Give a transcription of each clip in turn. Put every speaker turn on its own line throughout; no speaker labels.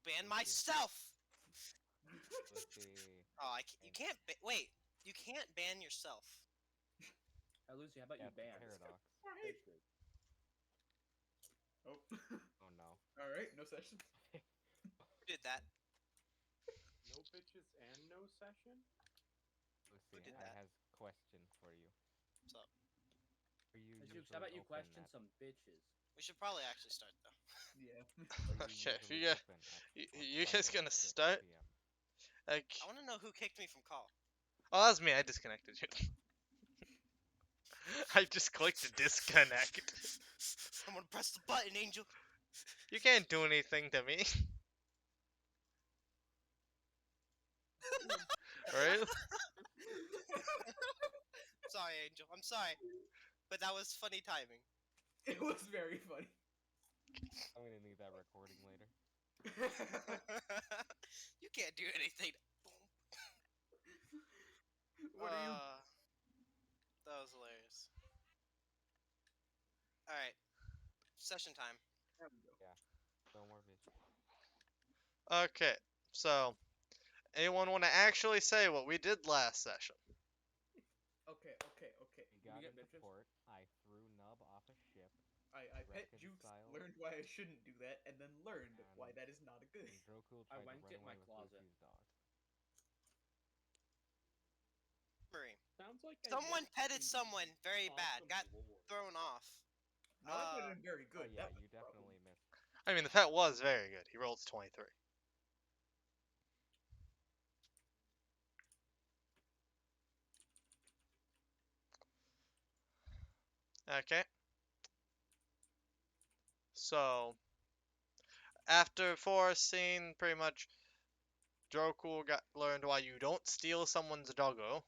ban myself.
Let's see.
Oh, you can't. Wait, you can't ban yourself.
Lucy, how about
Yeah,
you
it's a
ban?
paradox.
Right. Oh.
Oh no.
Alright, no session.
Who did that?
No bitches and no session?
Lucy,
did
I
that?
has question for you.
What's up?
Are you
How
usually
about you
open
question
at,
some bitches?
We should probably actually start though.
Yeah.
are you
Okay, if
usually
you
open at on
you guys
Sunday
gonna
at 6
start?
p.m.?
Like,
I want to know who kicked me from call.
oh, that's me. I disconnected you. I just clicked disconnect.
Someone press the button, Angel.
You can't do anything to me, right?
Sorry, Angel. I'm sorry, but that was funny timing.
It was very funny.
I'm gonna need that recording later.
You can't do anything.
What are you?
That was hilarious. All right, session time.
There we go.
No more bitch.
Okay, so anyone want to actually say what we did last session?
Okay.
We
Can
got
we get
into
bitches?
port. I threw Nub off a ship.
I pet Jukes,
Reconcile.
learned why I shouldn't do that, and then learned why
And-
that is not a good.
And Droku
I
tried to
went
run
in my
away with
closet.
Luffy's dog.
Marie.
Sounds like
Someone petted someone very bad.
awesome
Got
lore.
thrown off.
No, I put him very
Oh
good.
yeah,
That was
you
the problem.
definitely missed.
I mean, the pet was very good. He rolled 23. Okay. So, after Forest scene, pretty much, Droku learned why you don't steal someone's doggo.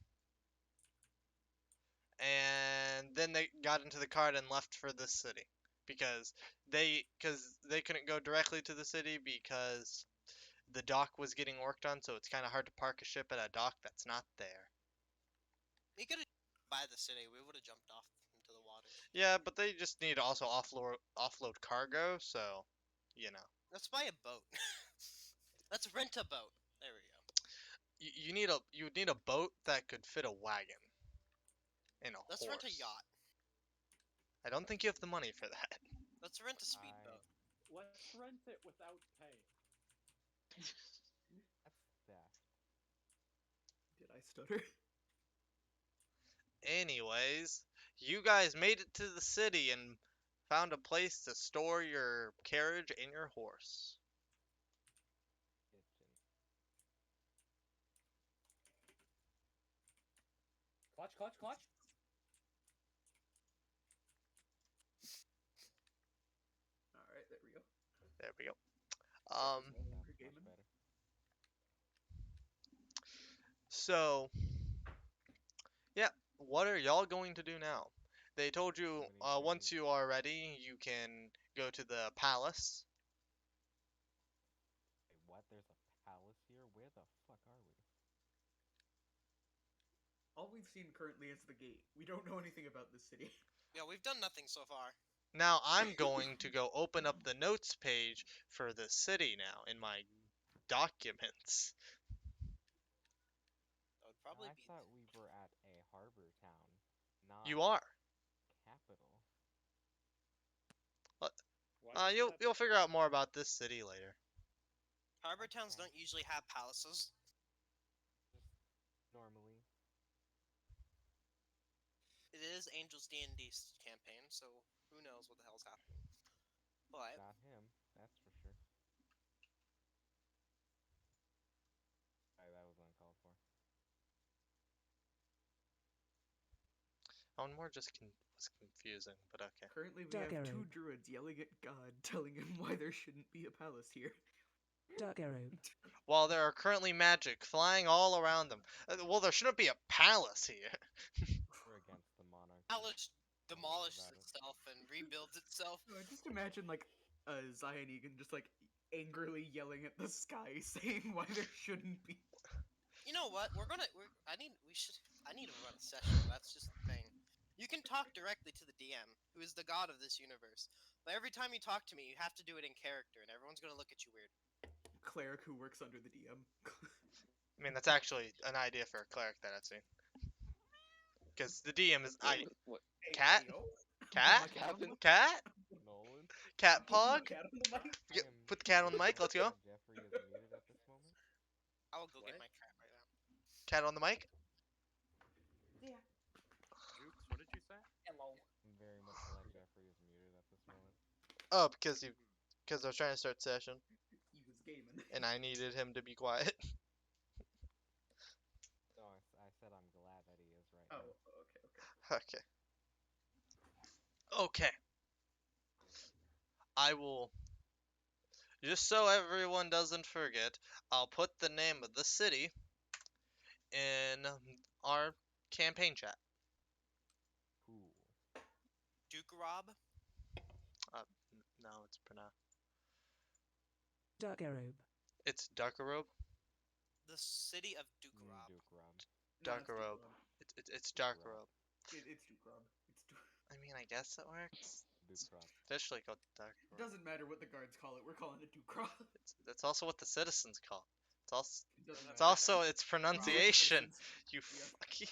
And then they got into the cart and left for the city. Because they couldn't go directly to the city because the dock was getting worked on, so it's kind of hard to park a ship at a dock that's not there.
We could have by the city. We would have jumped off into the waters.
Yeah, but they just need to also offload cargo, so you know.
Let's buy a boat. Let's rent a boat. There we go.
You need a boat that could fit a wagon and a
Let's
horse.
rent a yacht.
I don't think you have the money for that.
Let's rent a speedboat.
Let's rent it without paying.
That's theft.
Did I stutter?
Anyways, you guys made it to the city and found a place to store your carriage and your horse.
Kitchen.
Clutch, clutch, clutch.
All right, there we go.
There we go.
No
That's
longer
much
gaming.
better.
So, yeah, what are y'all going to do now? They told you
What do you
once
do?
you are ready, you can go to the palace.
Wait, what? There's a palace here? Where the fuck are we?
All we've seen currently is the gate. We don't know anything about this city.
Yeah, we've done nothing so far.
Now I'm going to go open up the notes page for the city now in my documents.
That would probably
I
be.
thought we were at a harbor town, not
You are.
capital.
Why does it have
You'll
a
figure out more about this city later.
Harbor towns
Okay.
don't usually have palaces.
Just normally.
It is Angel's D&D campaign, so who knows what the hell's happening. But
Not him, that's for sure. Sorry, that was uncalled for.
One more just was confusing, but okay.
Currently, we
Dark
have
arrow.
two druids yelling at God, telling him why there shouldn't be a palace here.
Dark arrow.
While there are currently magic flying all around them. Well, there shouldn't be a palace here.
We're against the monarchy.
palace demolishes
about it.
itself and rebuilds itself.
No, just imagine like Zion Egan just like angrily yelling at the sky, saying why there shouldn't be.
You know what? I need to run a session. That's just the thing. You can talk directly to the DM, who is the god of this universe. But every time you talk to me, you have to do it in character, and everyone's gonna look at you weird.
cleric who works under the DM.
I mean, that's actually an idea for a cleric that I've seen. Because the DM is
What?
cat,
Ayo.
cat,
My cat on the-
cat,
Nolan,
cat
I'm putting my
pog.
cat on the mic.
I am
Put the cat on the mic. Let's go.
Jeffrey is muted at this moment.
I will go get
What?
my cat right now.
Cat on the mic.
Yeah.
Jukes, what did you say?
Hello.
I'm very much glad Jeffrey is muted at this moment.
Oh, because I was trying to start session
He was gaming.
and I needed him to be quiet.
No, I said I'm glad that he is right
Oh,
now.
okay.
Okay. Okay. I will. Just so everyone doesn't forget, I'll put the name of the city in our campaign chat.
Cool.
Duke Rob.
No, it's pronounced.
Dargarobe.
It's Darkarobe.
The city of Duke Rob.
Duke Rob.
Darkarobe. It's
Duke
Darkarobe.
It's Duke Rob. It's Duke.
I mean, I guess it works.
Duke Rob.
Officially called
It
Darkarobe.
doesn't matter what the guards call it. We're calling it Duke Rob.
That's also what the citizens call. It's also
It doesn't
it's
matter.
also its pronunciation.
Citizens.
You
Yeah.
fucking.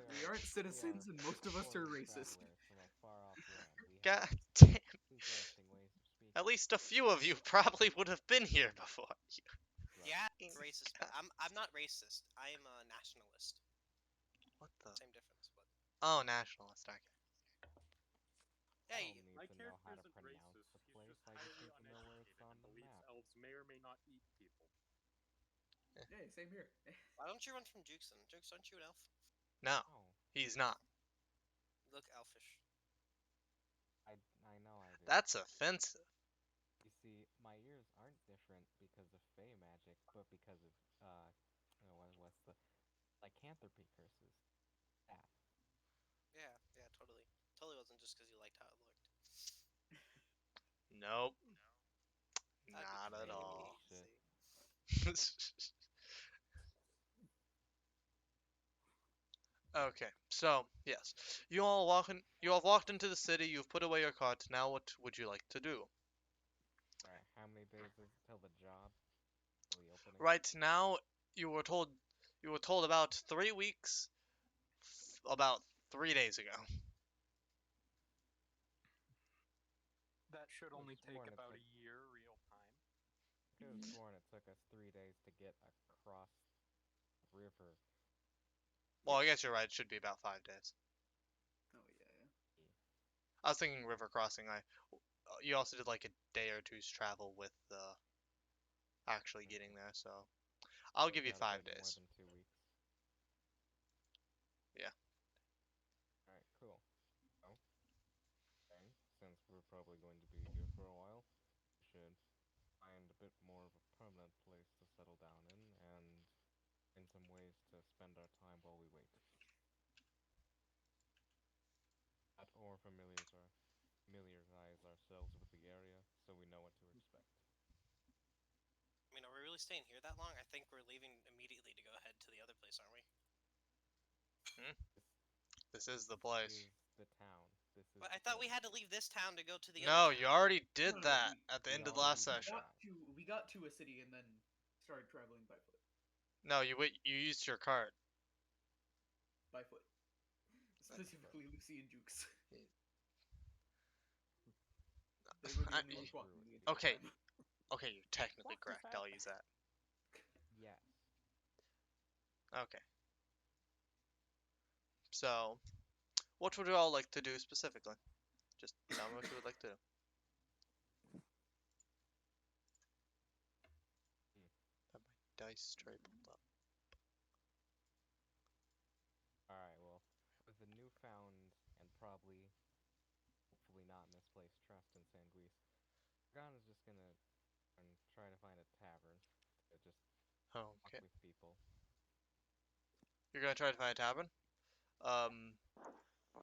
We aren't citizens, and most of us are
foreign
racist.
travelers from a far-off land. We
God
have
damn.
interesting ways of speaking.
At least a few of you probably would have been here before.
Right.
Yeah, I'm racist. But I'm not racist. I am a nationalist.
What the?
Same difference, but
Oh, nationalist. Okay.
yeah.
I
you-
don't
My
need to know how
character
to
isn't
pronounce
racist.
the
He's
place.
just
I just
highly
need to know where it's
uneducated
on
and
the
believes
map.
elves may or may not eat people.
Yeah, same here.
Why don't you run from Jukes then? Jukes, aren't you an elf?
No,
Oh,
he's not.
You look elfish.
I know I do.
That's offensive.
You see, my ears aren't different because of fey magic, but because of what's the lycanthropy curses. That.
Yeah, yeah, totally. Totally wasn't just because you liked how it looked.
Nope.
That'd be
Not at all.
crazy.
Okay, so yes, you have walked into the city. You've put away your cart. Now, what would you like to do?
Alright, how many days is till the job? Till the opening?
Right now, you were told about 3 weeks, about 3 days ago.
That should only take
sworn it's
about
like-
a year real time.
I could have sworn it took us 3 days to get across the river.
Well, I guess you're right. It should be about 5 days.
Oh yeah.
I was thinking river crossing. You also did like a day or two's travel with actually getting there. So I'll give you
Worked out a
5
bit
days.
More than 2 weeks.
Yeah.
Alright, cool. So, then, since we're probably going to be here for a while, we should find a bit more of a permanent place to settle down in, and in some ways to spend our time while we wait. At or familiarize ourselves with the area so we know what to expect.
I mean, are we really staying here that long? I think we're leaving immediately to go ahead to the other place, aren't we?
This is the place.
Is the town. This is
But I
the
thought we
place.
had to leave this town to go to the
No,
other
you
town.
already did
No,
that
we-
at the
we
end of the
already
last
did
session.
that.
We got to a city and then started traveling by foot.
No, you used your cart.
By foot. Specifically, Lucy and Jukes. They were the
I-
only ones walking the entire
Okay.
time.
Okay, you're technically
What the
correct.
heck?
I'll use that.
Yes.
Okay. So, what would you all like to do specifically? Just tell me what you would like to do. Have my dice tray pulled up.
Alright, well, with the newfound and probably, hopefully not misplaced trust in Sanguise, Morgana's just gonna try to find a tavern to just talk
Okay.
with people.
You're gonna try to find a tavern?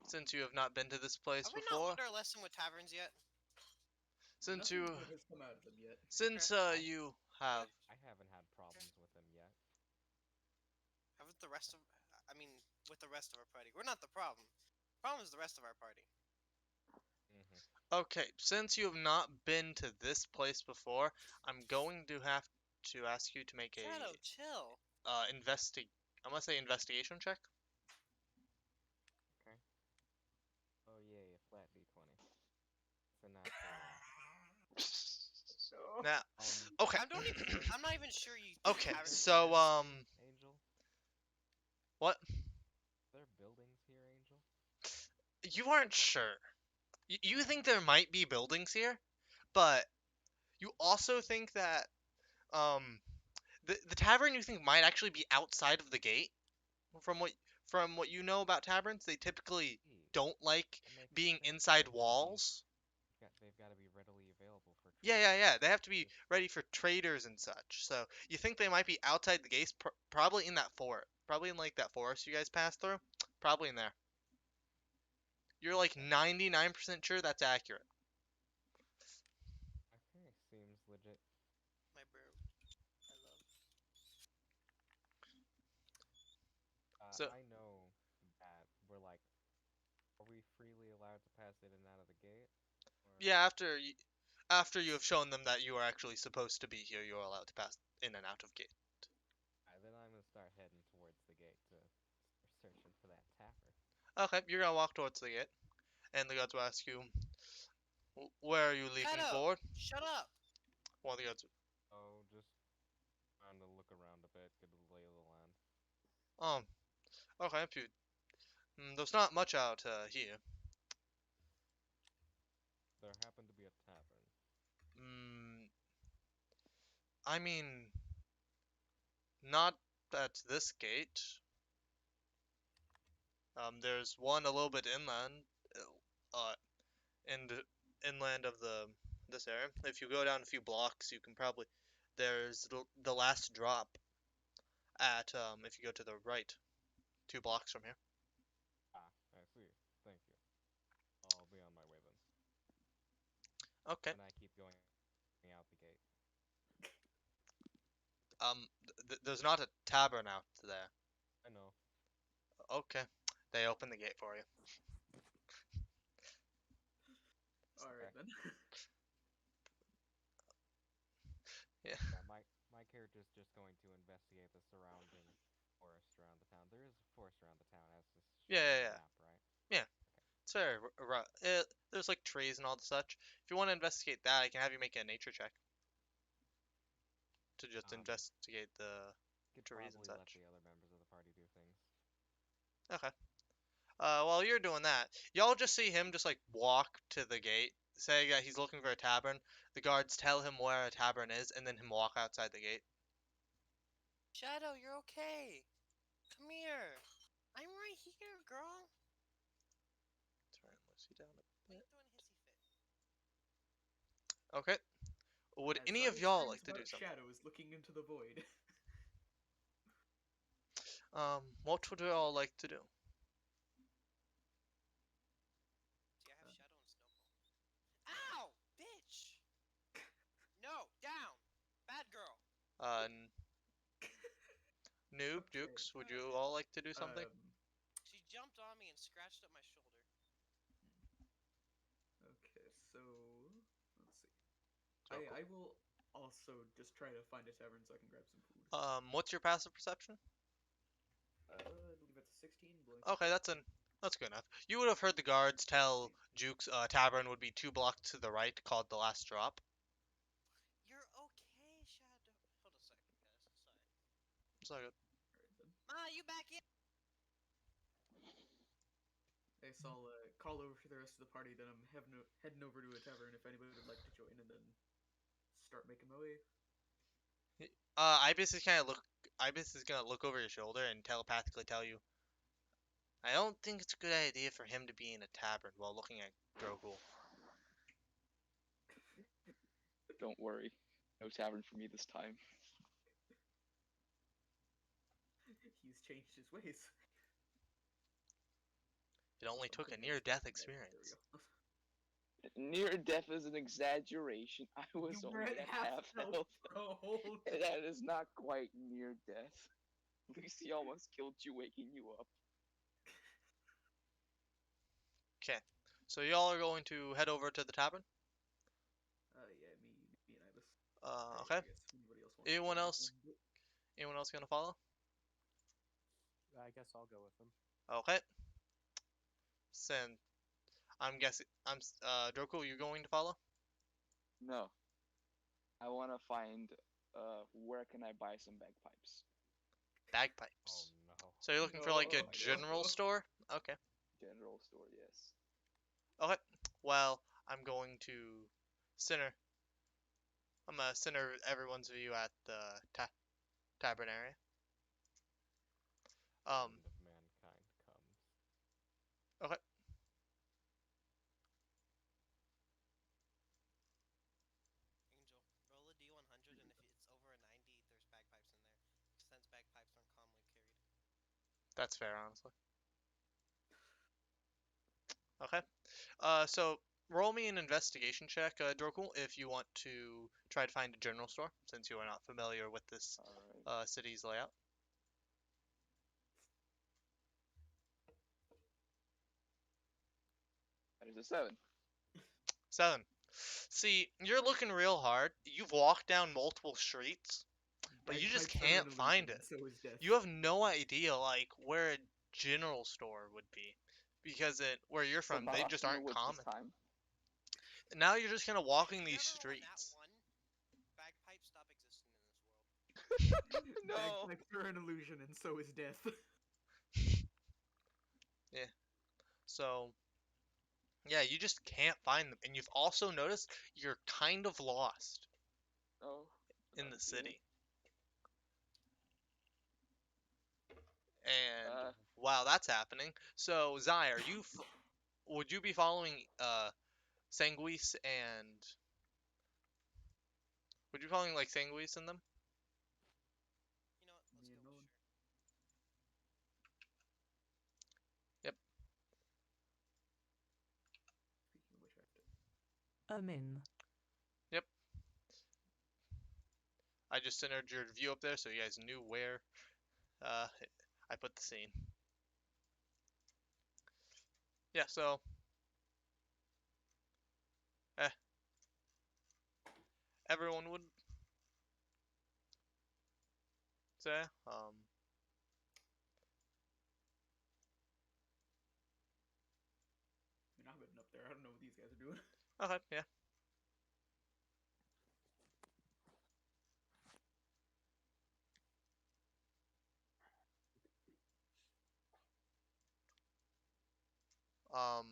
Since you have not been to this place
Have we not
before,
learned our lesson with taverns yet?
since
Nothing
you
good has come out of them yet.
since you have
I haven't had problems with them yet.
Haven't the rest of... I mean, with the rest of our party. We're not the problem. The problem is the rest of our party.
Okay, since you have not been to this place before, I'm going to have to ask you to make
Shadow,
a
chill.
I'm gonna say investigation check.
Okay. Oh yay, a flat d20. It's a natural one.
Now,
Um,
okay.
I'm not even sure you
Okay,
have
so
Angel,
what?
are there buildings here, Angel?
You aren't sure. You think there might be buildings here, but you also think that um the tavern you think might actually be outside of the gate. From what from what you know about taverns, they typically
Gee,
don't like
that makes
being
sense.
inside walls.
They've got to be readily available for
Yeah,
trade.
yeah, yeah. They have to be ready for traders and such. So you think they might be outside the gates, probably in that forest, probably in like that forest you guys passed through, probably in there. You're like 99% sure that's accurate.
Okay, seems legit.
my bro. I love.
So
I know that we're like, are we freely allowed to pass in and out of the gate? Or
yeah, after you have shown them that you are actually supposed to be here, you are allowed to pass in and out of gate.
then I'm gonna start heading towards the gate to start searching for that tavern.
Okay, you're gonna walk towards the gate, and the guards will ask you, Where are you leaping
Shadow,
forward?"
shut up.
One of the guards,
Oh, just trying to look around a bit, get a lay of the land.
um, okay, if you, there's not much out here.
There happened to be a tavern.
Mm, I mean, not at this gate. There's one a little bit inland, in the inland of this area. If you go down a few blocks, you can probably there's the last drop at if you go to the right, 2 blocks from here.
Ah, I see. Thank you. I'll be on my way then.
Okay.
And I keep going out the gate.
There's not a tavern out there.
I know.
Okay. They open the gate for you.
Alright then.
Yeah.
Yeah, my character's just going to investigate the surrounding forest around the town. There is a forest around the town, as this
Yeah,
shown
yeah,
on the
yeah.
map, right?
Yeah. It's very there's like trees and all the such. If you want to investigate that, I can have you make a nature check to just
Um,
investigate the
Could
trees and
probably let
such.
the other members of the party do things.
Okay. While you're doing that, y'all just see him just like walk to the gate, saying that he's looking for a tavern. The guards tell him where a tavern is, and then him walk outside the gate.
Shadow, you're okay. Come here. I'm right here, girl.
Try and loose you down a
Why are
bit.
you throwing a hissy fit?
Okay. Would
As
any
Zaya
of y'all
screams
like to do
about
something?
shadows looking into the void.
What would you all like to do?
See, I have Shadow and Snowball. Ow! Bitch! No, down! Bad girl.
Uh, Noob,
Okay.
Dukes, would you all like to do something?
She jumped on me and scratched up my shoulder.
Okay, so let's see.
So cool.
I will also just try to find a tavern so I can grab some food.
What's your passive perception?
I believe it's a 16.
Okay, that's good enough. You would have heard the guards tell Jukes tavern would be 2 blocks to the right, called the Last Drop.
You're okay, Shadow. Hold a second, guys. Sorry.
It's all good.
Alright then.
Ma, you back in?
I guess I'll call over to the rest of the party. Then I'm heading over to a tavern if anybody would like to join, and then start making my way.
Ibis is gonna look over your shoulder and telepathically tell you, I don't think it's a good idea for him to be in a tavern while looking at Grogu.
Don't worry, no tavern for me this time.
He's changed his ways.
It only
Also, I'm
took a
putting
near-death
there we
experience.
go.
Near death is an exaggeration. I was
You were
only
at
at half health.
bro. Hold
That is not quite near death. Lucy almost killed you, waking you up.
So y'all are going to head over to the tavern.
Yeah, me and Ibis.
Okay.
I guess anybody else wants
Anyone
to join
else?
in.
Anyone else gonna follow?
I guess I'll go with them.
Okay. Then I'm guessing Droku, you going to follow?
No. I want to find where can I buy some bagpipes?
Oh
Bagpipes.
no.
So you're looking for like a
No.
general store? Okay.
General store, yes.
Okay. Well, I'm going to center. I'm gonna center everyone's view at the tavern area. Um.
End of mankind comes.
Okay.
Angel, roll a D100, and if it's over a 90, there's bagpipes in there. Since bagpipes aren't commonly carried.
That's fair, honestly. Okay. So roll me an investigation check, Droku, if you want to try to find a general store, since you are not familiar with this
Alright.
city's layout.
That is a 7.
7. See, you're looking real hard. You've walked down multiple streets, but you just
Bagpipes are
can't
an
find
illusion,
it.
So is death.
You have no idea like where a general store would be, because where you're
So
from,
not
they
lost
just
in the
aren't
woods
common.
this time.
Now you're just kind of walking these
If you ever roll a nat
streets.
1, bagpipes stop existing in this world.
No.
Bagpipes are an illusion, and so is death.
So yeah, you just can't find them, and you've also noticed you're kind of lost
Oh.
in the
Okay.
city. And
Uh,
while that's happening, so Zai, would you be following Sanguis and would you be following like Sanguis and them?
You know what? Let's
Me
go.
and Nolan.
Sure.
Yep.
Speaking of which, I have to.
Amin.
Yep. I just centered your view up there so you guys knew where uh I put the scene. Yeah, so eh, everyone would say
I mean, I've been up there. I don't know what these guys are doing.
okay, yeah. Um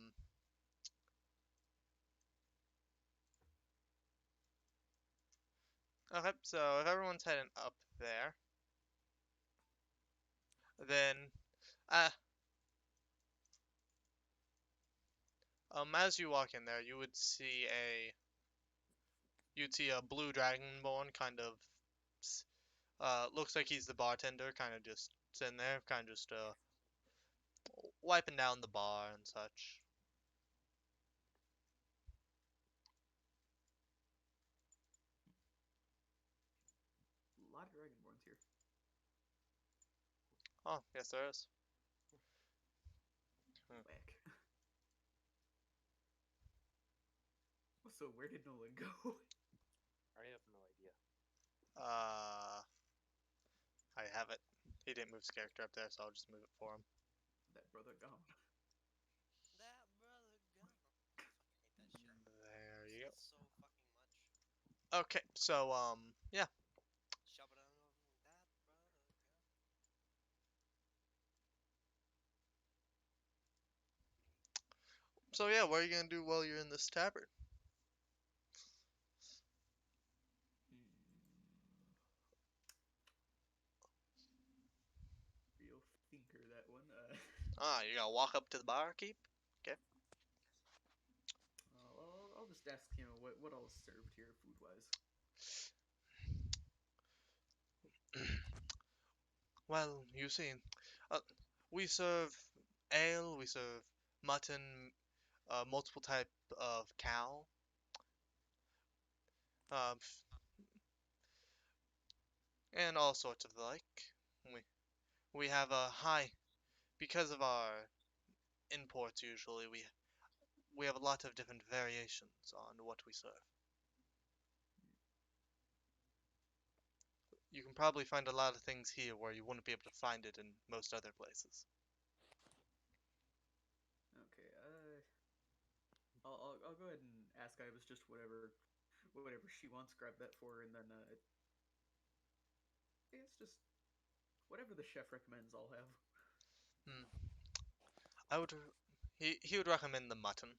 okay, so if everyone's heading up there, then uh as you walk in there, you'd see a blue dragonborn kind of looks like he's the bartender, kind of just sitting there, kind of just wiping down the bar and such.
A lot of dragonborns here.
Oh, yes there is.
Whack. So where did Nolan go?
I have no idea.
I have it. He didn't move his character up there, so I'll just move it for him.
That brother gone.
That brother gone. I fucking hate that shit.
There you go.
So fucking much.
Okay, so yeah.
Shabba that brother gone.
So yeah, what are you gonna do while you're in this tavern?
Real thinker, that one.
Ah, you gotta walk up to the barkeep.
I'll just ask, what all is served here, food-wise.
Well, you see, uh, we serve ale, we serve mutton, multiple type of cow, f- and all sorts of the like. We we have a high because of our imports. Usually, we have a lot of different variations on what we serve. You can probably find a lot of things here where you wouldn't be able to find it in most other places.
Okay. I'll go ahead and ask Ibis just whatever she wants. Grab that for her, and then yeah, it's just whatever the chef recommends. I'll have.
Hmm. I would. He would recommend the mutton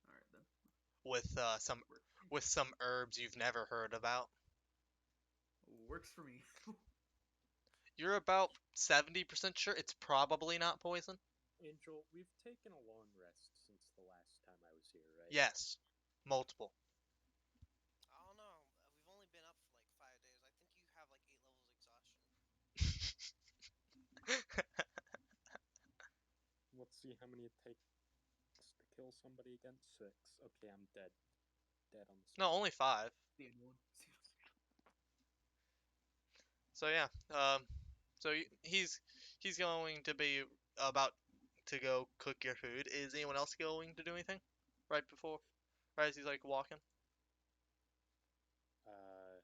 All right then.
with some herbs you've never heard about.
Works for me.
You're about 70% sure it's probably not poison.
Angel, we've taken a long rest since the last time I was here, right?
Yes, multiple.
I don't know. We've only been up for like 5 days. I think you have like 8 levels exhaustion.
Let's see how many it takes to kill somebody again. 6. Okay, I'm dead. Dead on the spot.
No, only 5.
The end one.
So yeah. So he's going to be about to go cook your food. Is anyone else going to do anything? Right as he's like walking.
Uh,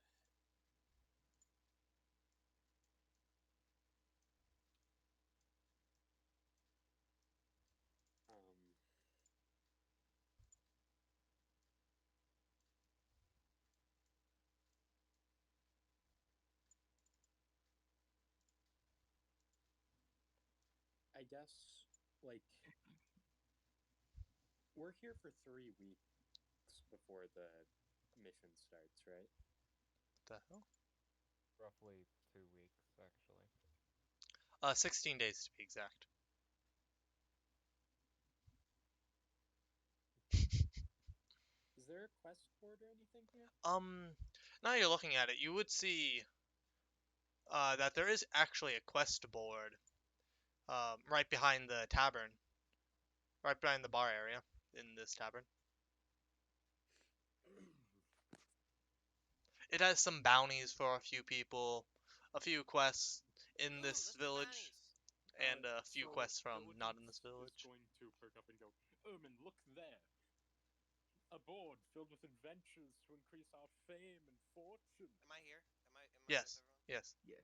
um, I guess, like, we're here for 3 weeks before the mission starts, right?
What the hell?
Roughly 2 weeks, actually.
16 days to be exact.
Is there a quest board or anything here?
Now you're looking at it, you would see that there is actually a quest board right behind the tavern, right behind the bar area in this tavern. It has some bounties for a few people, a few quests in
Ooh,
this
let's do
village,
bounties.
and a few
So
quests
the
from not in
audience
this
is
village.
going to perk up and go, Ermin, look there. A board filled with adventures to increase our fame and fortune.
Am I here? Am I with
Yes,
everyone?
yes,
Yeah.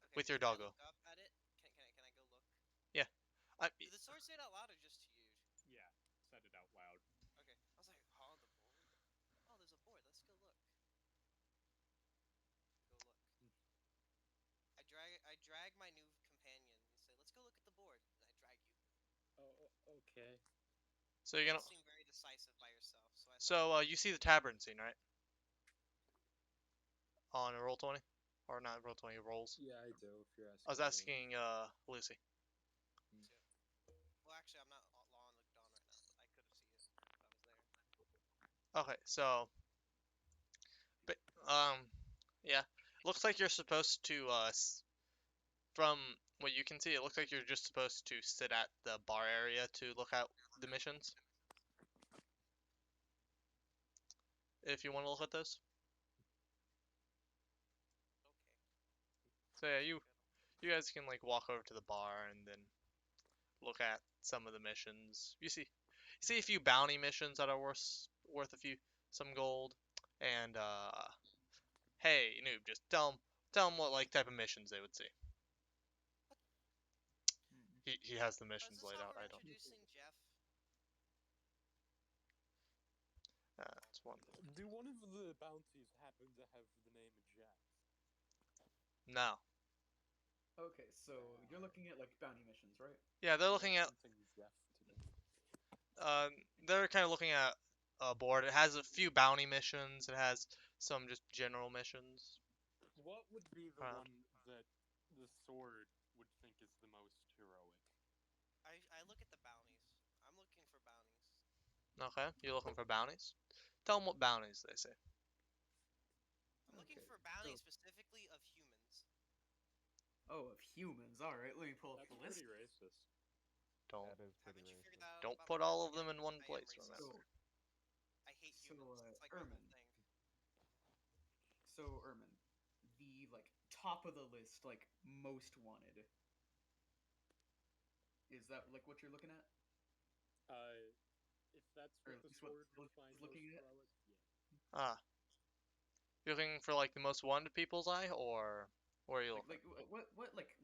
Okay.
with your
Can I
doggo.
look up at it? Can I go look?
Yeah.
Did the sword say it out loud or just to you?
Yeah, said it out loud.
Okay. I was like, oh, the board. Oh, there's a board. Let's go look. Go look. I drag my new companion and say, let's go look at the board. And I drag you.
Oh, okay.
So
You
you're
don't
gonna.
seem very decisive by yourself. So I
So
thought,
you see the tavern scene, right? On a roll 20, or not roll 20 rolls.
Yeah, I do, if you're
I was
asking.
asking Lucy.
well, actually, I'm not long looked on right now, but I could have seen it if I was there.
Okay, so, but yeah, looks like you're supposed to from what you can see, it looks like you're just supposed to sit at the bar area to look out the missions. If you want to look at those.
Okay.
So yeah,
Sounds
you
good.
you guys can like walk over to the bar and then look at some of the missions. You see a few bounty missions that are worth a few some gold, and hey noob, just tell them what like type of missions they would see.
Mm.
He has the
Is
missions
this
laid
how
out.
we're
I don't.
introducing Jeff?
That's one.
Do one of the bounties happen to have the name Jeff?
No.
Okay, so you're looking at like bounty missions, right?
Yeah, they're
Yeah,
looking at.
something Jeff to do.
Uh, they're kind of looking at a board. It has a few bounty missions. It has some just general missions.
What would be the
Around.
one that the sword would think is the most heroic?
I look at the bounties. I'm looking for bounties.
Okay, you're looking for bounties. Tell them what bounties they say.
I'm looking
Okay.
for bounties specifically of humans.
Oh, of humans. All right, let me pull up
That's
the list.
pretty racist.
Don't
That is pretty
Haven't you figured
racist.
that out
don't
about
put
my
all of
character
them
yet?
in one
I am
place.
racist.
Remember.
I hate
So,
humans. It's like my whole
Ermin.
thing.
So, Ermin, the like top of the list, like most wanted. Is that like what you're looking at?
If that's
Or
what
at
the
least what
sword would
Diligence
find
is
most
looking at?
heroic, yeah.
Ah, you're looking for like the most wanted people's eye, or where are you looking?
What like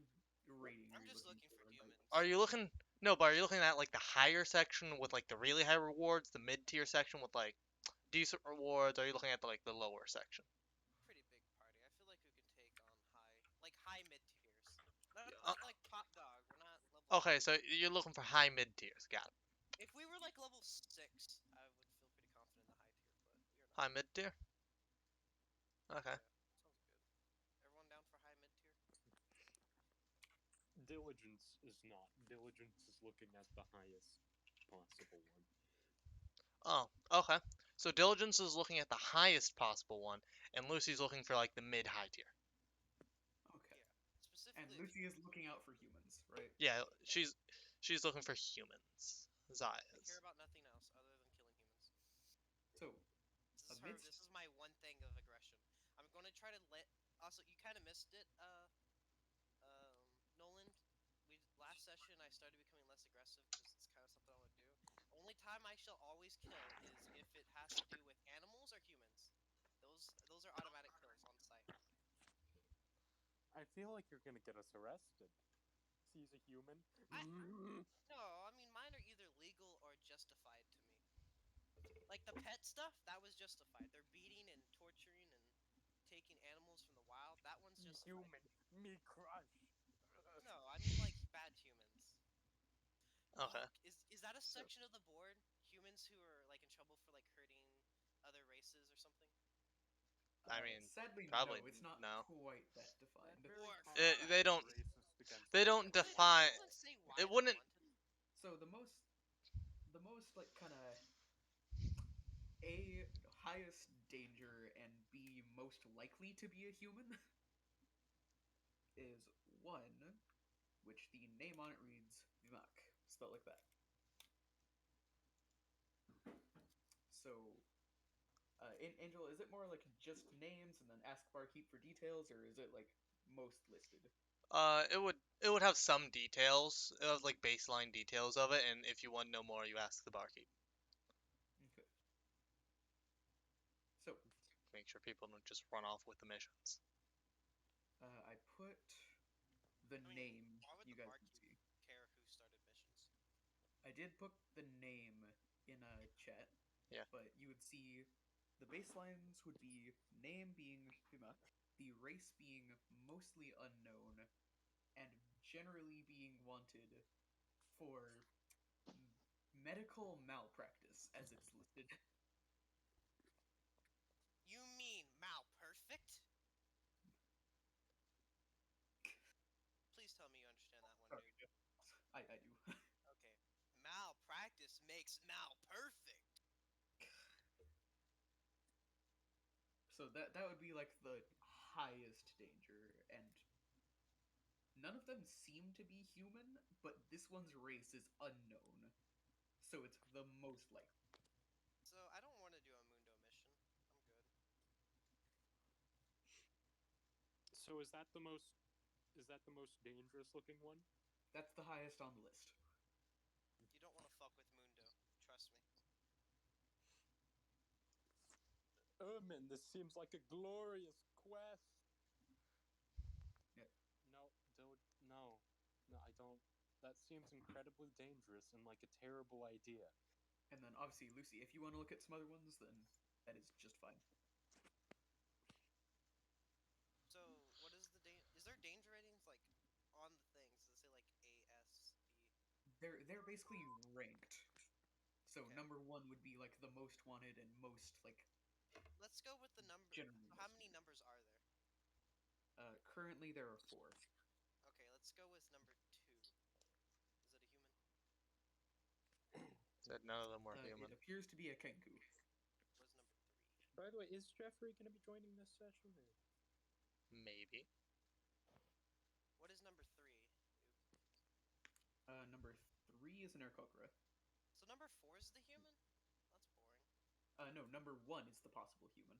rating are
I'm
you
just
looking
looking for
for? Like,
humans.
Are you looking? No, but are you looking at like the higher section with like the really high rewards, the mid tier section with like decent rewards? Or are you looking at the lower section?
Pretty big party. I feel like we could take on high mid tiers. Not
Uh,
like top dog. We're not level.
okay, so you're looking for high mid tiers. Got it.
If we were like level 6, I would feel pretty confident in the high tier, but we are not.
High mid tier. Okay.
Yeah, sounds good. Everyone down for high mid tier?
Diligence is not. Diligence is looking at the highest possible one.
Oh, okay. So diligence is looking at the highest possible one, and Lucy's looking for like the mid high tier.
okay.
Yeah.
And
Specifically,
Lucy is looking out for humans, right?
Yeah, she's looking for humans.
I care
Zayas.
about nothing else other than killing humans.
So
This is her.
amidst
This is my one thing of aggression. I'm going to try to let. Also, you kind of missed it, Nolan. We last session I started becoming less aggressive because it's kind of something I want to do. Only time I shall always kill is if it has to do with animals or humans. Those are automatic kills on sight.
I feel like you're gonna get us arrested. Sees a human.
No, I mean mine are either legal or justified to me. Like the pet stuff, that was justified. They're beating and torturing and taking animals from the wild. That one's justified.
Human. Me crush.
No, I mean like bad humans.
Okay.
Is that a section of the board? Humans who are like in trouble for like hurting other races or something?
I mean,
sadly,
probably
no, it's not
no.
quite that defined.
Very
Or
common
They don't.
racist against
They don't
Does
define.
anyone say why
It
they're
wouldn't.
wanted?
So the most like kind of A, highest danger, and B, most likely to be a human is one, which the name on it reads Vimak, spelled like that. So, Angel, is it more like just names and then ask barkeep for details, or is it like most listed?
It would have some details. It has like baseline details of it, and if you want to know more, you ask the barkeep.
Okay. So,
Make sure people don't just run off with the missions.
I put the
I mean,
name
why would
you
the
guys
barkeep
can see.
care who started missions?
I did put the name in a chat.
Yeah.
But you would see the baselines would be name being Hima, the race being mostly unknown, and generally being wanted for medical malpractice, as it's listed.
You mean malperfect? Please tell me you understand that one,
Sorry,
dude.
I do.
Okay. Malpractice makes malperfect.
So that would be like the highest danger, and none of them seem to be human, but this one's race is unknown, so it's the most likely.
So I don't want to do a Mundo mission. I'm good.
So is that the most? Is that the most dangerous looking one?
That's the highest on the list.
You don't want to fuck with Mundo. Trust me.
Man, this seems like a glorious quest.
Yep.
No, I don't. That seems incredibly dangerous and like a terrible idea.
And then obviously, Lucy, if you want to look at some other ones, then that is just fine.
So what is the is there danger ratings like on the things? Does it say like A, S, D?
They're basically ranked. So
Okay.
number one would be like the most wanted and most like
Let's go with the number.
generally.
How many numbers are there?
Currently there are 4.
Okay, let's go with number 2. Is it a human?
That none of them were human.
It appears to be a Kenku.
What is number 3?
By the way, is Jeffrey going to be joining this session?
Maybe.
What is number 3?
Number 3 is an Urkokra.
So number 4 is the human? That's boring.
No, number 1 is the possible human.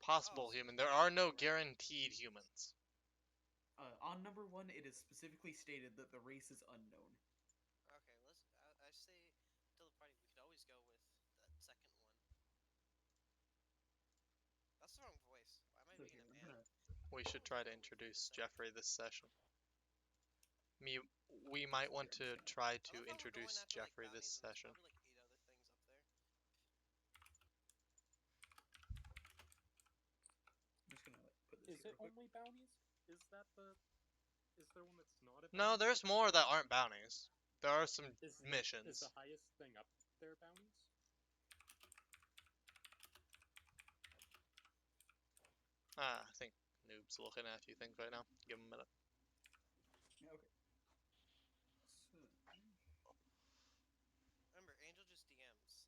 Possible
so
human. There are no guaranteed humans.
On number 1, it is specifically stated that the race is unknown.
Okay, let's. I say till the party
We should try to introduce Jeffrey this session. Me, we might want to try
I
to
love how we're going
introduce
after, like,
Jeffrey this
bounties, and there's
session.
probably like 8 other things up there.
I'm just gonna put this
Is
here
it
real quick.
only bounties? Is that the? Is there one that's not a
No,
bounty?
there's more that aren't bounties. There are some
Is
missions.
the highest thing up there bounties?
I think Noob's looking at a few things right now. Give him a minute.
Yeah, okay. So,
Remember, Angel just DMs.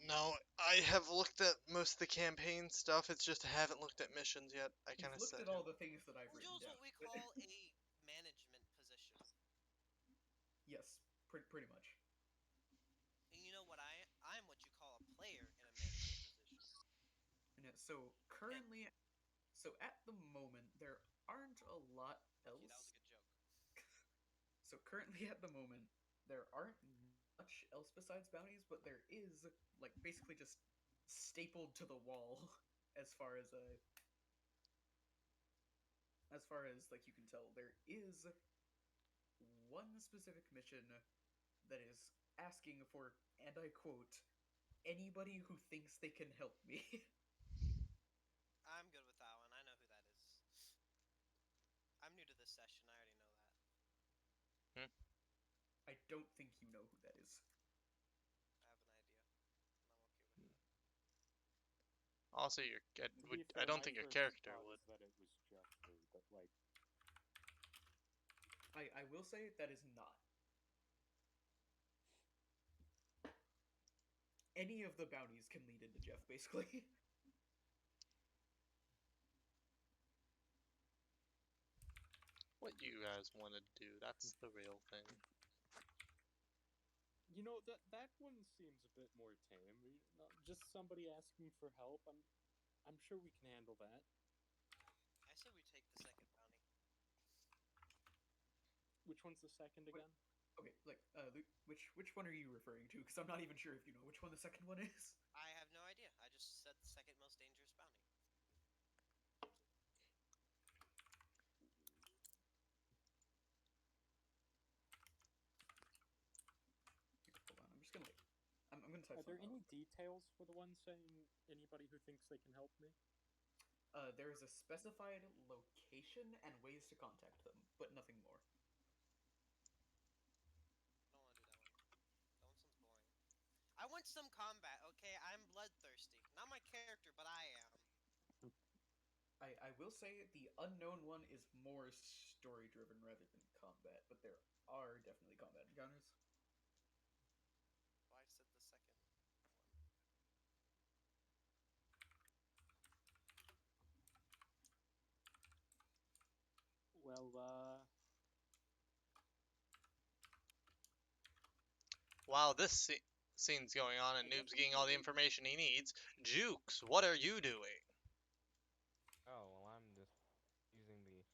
No, I have looked at most of the campaign stuff. It's just I haven't looked at missions yet. I kind
you've
of
looked
said
at all the things that I've written
Angel is
down.
what we call a management position.
Yes, pretty much.
And you know what I'm what you call a player in a management position.
And so currently, so at the moment there aren't a lot
Okay, that was a
else.
good joke.
So currently at the moment there aren't much else besides bounties, but there is like basically just stapled to the wall as far as like you can tell there is one specific mission that is asking for, and I quote, anybody who thinks they can help me.
I'm good with that one. I know who that is. I'm new to this session. I already know that.
I don't think you know who that is.
I have an idea, and I'm okay with that.
Also,
To be
I
fair,
don't
my
think your
first
character
thought
would.
is that it was Jeffrey, but like,
I will say that is not. Any of the bounties can lead into Jeff, basically.
What you guys want to do? That's the real thing.
you know, that one seems a bit more tame. Just somebody asking for help. I'm sure we can handle that.
I say we take the second bounty.
Which one's the second
Wait.
again?
Okay, like, Luke, which one are you referring to? Because I'm not even sure if you know which one the second one is.
I have no idea. I just said the second most dangerous bounty.
Here, hold on, I'm just gonna like, I'm gonna type
Are there
something
any
out.
details for the one saying anybody who thinks they can help me?
There is a specified location and ways to contact them, but nothing more.
I don't want to do that one. That one sounds boring. I want some combat, okay? I'm bloodthirsty. Not my character, but I am.
I will say the unknown one is more story driven rather than combat, but there are definitely combat encounters.
Well, I said the second one.
Well,
While this scene's going on and
I guess
Noob's
we
getting
can
all the
wait.
information he needs, Jukes, what are you doing?
Oh, well, I'm just using the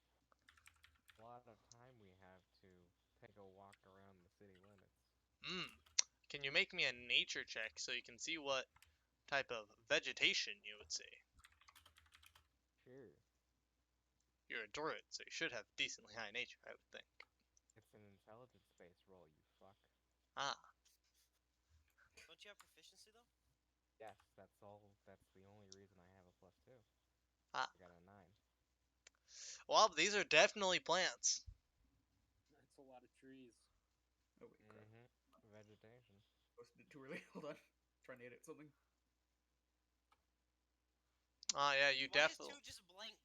lot of time we have to take a walk around the city limits.
Can you make me a nature check so you can see what type of vegetation you would see?
Sure.
You're a druid, so you should have decently high nature, I would think.
It's an intelligence-based roll, you fuck.
Ah,
Don't you have proficiency, though?
Yes, that's all. That's the only reason I have a +2.
Ah.
I got a 9.
well, these are definitely plants.
That's a lot of trees.
Oh wait, crap.
Vegetation.
Posted it too early. Hold on. Trying to edit something.
Ah, yeah, you
Why is
definitely.
2 just blank?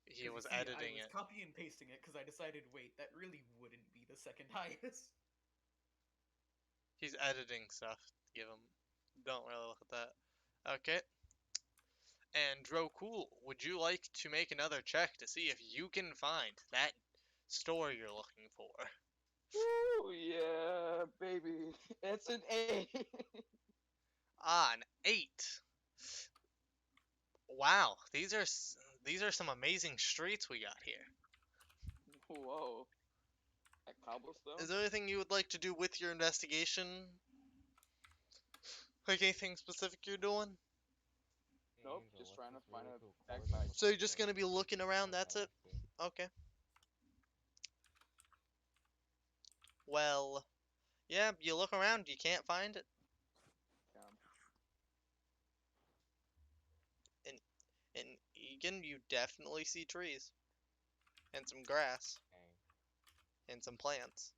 He
'Cause
was
you see,
editing
I was
it.
copy and pasting it because I decided, wait, that really wouldn't be the second highest.
He's editing stuff. Give him. Don't really look at that. Okay. And Drokul, would you like to make another check to see if you can find that store you're looking for?
Woo, yeah, baby. It's an A.
Ah, an 8. Wow, these are some amazing streets we got here.
Whoa. Like cobblestone?
Is there anything you would like to do with your investigation? Like anything specific you're doing?
Nope,
Angel,
just
what's
trying to
this
find
really
a
cool
back
card on
bite.
the
So you're
front
just
cover
gonna be
that
looking around,
says
that's it?
Galaxy?
Okay. Well, yeah, you look around, you can't find it.
Um,
And Egan, you definitely see trees. And some grass.
Okay.
And some plants.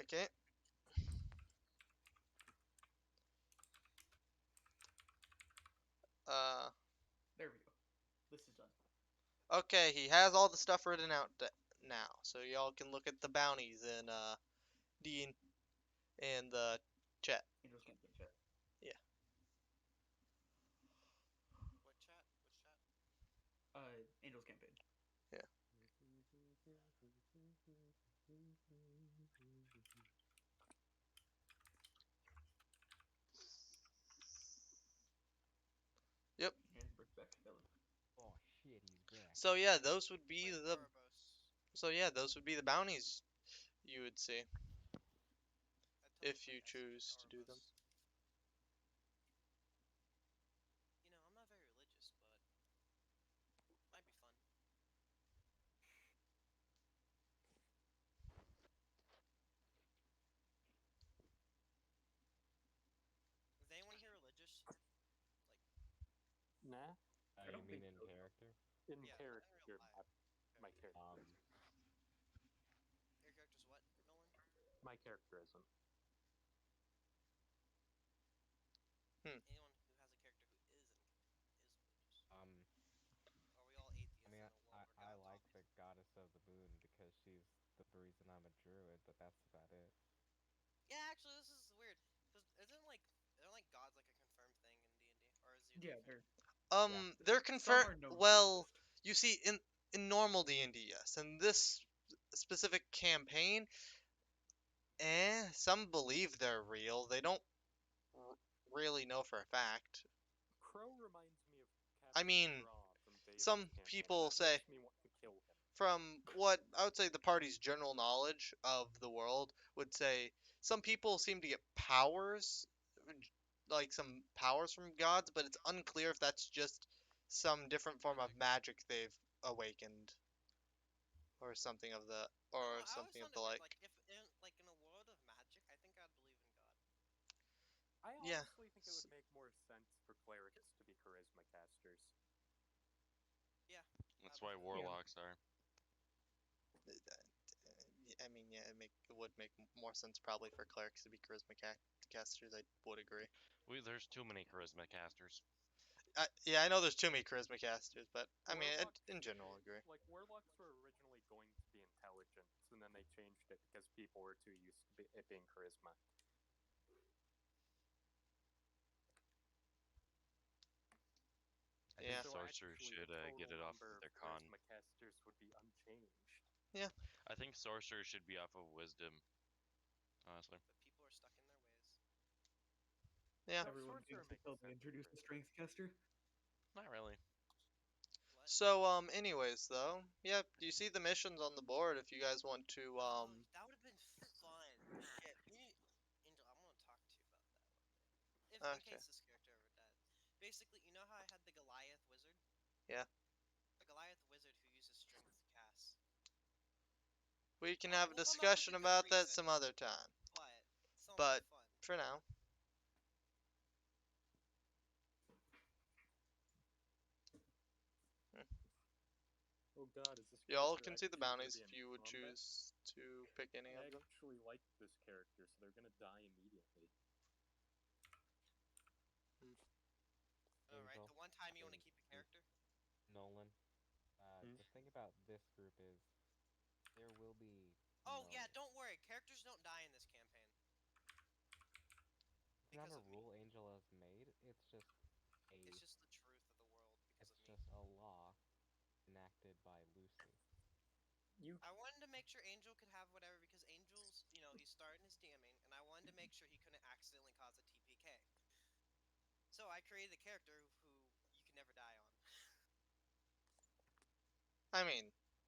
Okay. Uh,
There we go. List is done.
okay, he has all the stuff written out now. So y'all can look at the bounties in, D and the chat.
Angels campaign chat.
Yeah.
What chat? Which chat?
Angels campaign.
Yeah. Yep.
And bring back Bella.
Oh shit, he's back.
So yeah, those would be
Wait,
the
Boros.
those would be the bounties you would see
I totally
if you
forgot I said
choose to do them.
Ouroboros. You know, I'm not very religious, but might be fun. Is anyone here religious? Like,
Nah.
I
You
don't
mean
think
in
so.
character?
In
yeah, in real
character,
life.
my character
Um,
isn't.
Your character's what, Nolan?
My character isn't.
Anyone who has a character who is religious.
um,
Are we all
I
atheists
mean,
in a world where
I
God
like
talks?
the goddess of the moon because she's the reason I'm a druid, but that's about it.
Yeah, actually, this is weird. Cause isn't like God's like a confirmed thing in D&D, or is he a
Yeah,
different?
Yeah.
They're
some
confirmed.
are known to
Well,
exist.
you see, in normal D&D, yes. In this specific campaign, some believe they're real. They don't r- really know for a fact.
Crow reminds me of
I
Captain
mean,
Straw from David's
some
campaign,
people
and that
say,
makes me want to kill him.
from what I would say the party's general knowledge of the world would say, some people seem to get powers, like some powers from gods, but it's unclear if that's just some different form of magic they've awakened or something of the
I don't
or
know. I always
something of
found
the
it weird.
like.
Like if in a world of magic, I think I'd believe in God.
I
Yeah.
honestly think it would make more sense for clerics to be charisma casters.
Yeah.
That's
I'd
why
believe in God.
warlocks are.
I mean, yeah, it would make more sense probably for clerics to be charisma casters. I would agree.
There's too many charisma casters.
Yeah, I know there's too many charisma casters, but I mean,
Warlocks,
in general, agree.
like warlocks were originally going to be intelligent, and then they changed it because people were too used to it being charisma.
I think
Yeah.
So
sorcerers
actually,
should
the
get
total
it off
number
of
of
their con.
charisma casters would be unchanged.
Yeah.
I think sorcerers should be off of wisdom. Honestly,
But people are stuck in their ways.
Yeah.
No,
Everyone
sorcerer
begins
makes
until they
sense for
introduce the
charisma.
strength caster.
not really.
What?
So, anyways, though, yeah, you see the missions on the board if you guys want to,
Oh, that would have been fun. Shit. Angel, I want to talk to you about that one day. If in
Okay.
case this character ever dies. Basically, you know how I had the Goliath wizard?
Yeah.
The Goliath wizard who uses strength to cast.
We can have a
We'll come up with
discussion
a good
about that
reason,
some other time.
but it sounds like
But
fun.
for now,
Oh god, is this
y'all
character
can see the
actually going to
bounties
be in
if you would
combat?
choose to pick any
I
of them.
actually like this character, so they're gonna die immediately.
Alright,
Angel,
the one time you want to
is-
keep a
is
character?
Nolan.
Hmm?
The thing about this group is there will be
Oh,
no.
yeah, don't worry. Characters don't die in this campaign.
It's not
Because
a
of me.
rule Angel has made. It's just a.
It's just the truth of the world because
It's
of me.
just a law enacted by Lucy.
You
I wanted to make sure Angel could have whatever because Angel's, he's starting his DMing, and I wanted to make sure he couldn't accidentally cause a TPK. So I created a character who you can never die on.
I mean,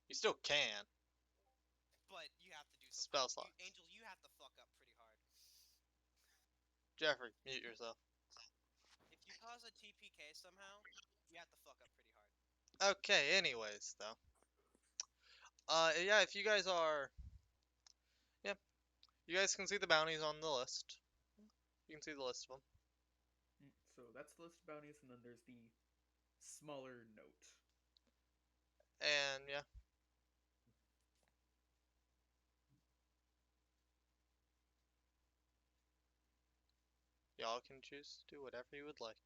you still can.
But you have to do some
Spell
fuck.
slots.
Angel, you have to fuck up pretty hard.
Jeffrey, mute yourself.
If you cause a TPK somehow, you have to fuck up pretty hard.
Okay, anyways, though. Yeah, if you guys are... Yeah, you guys can see the bounties on the list. You can see the list of them.
So that's the list of bounties, and then there's the smaller note.
And, yeah. Y'all can choose to do whatever you would like.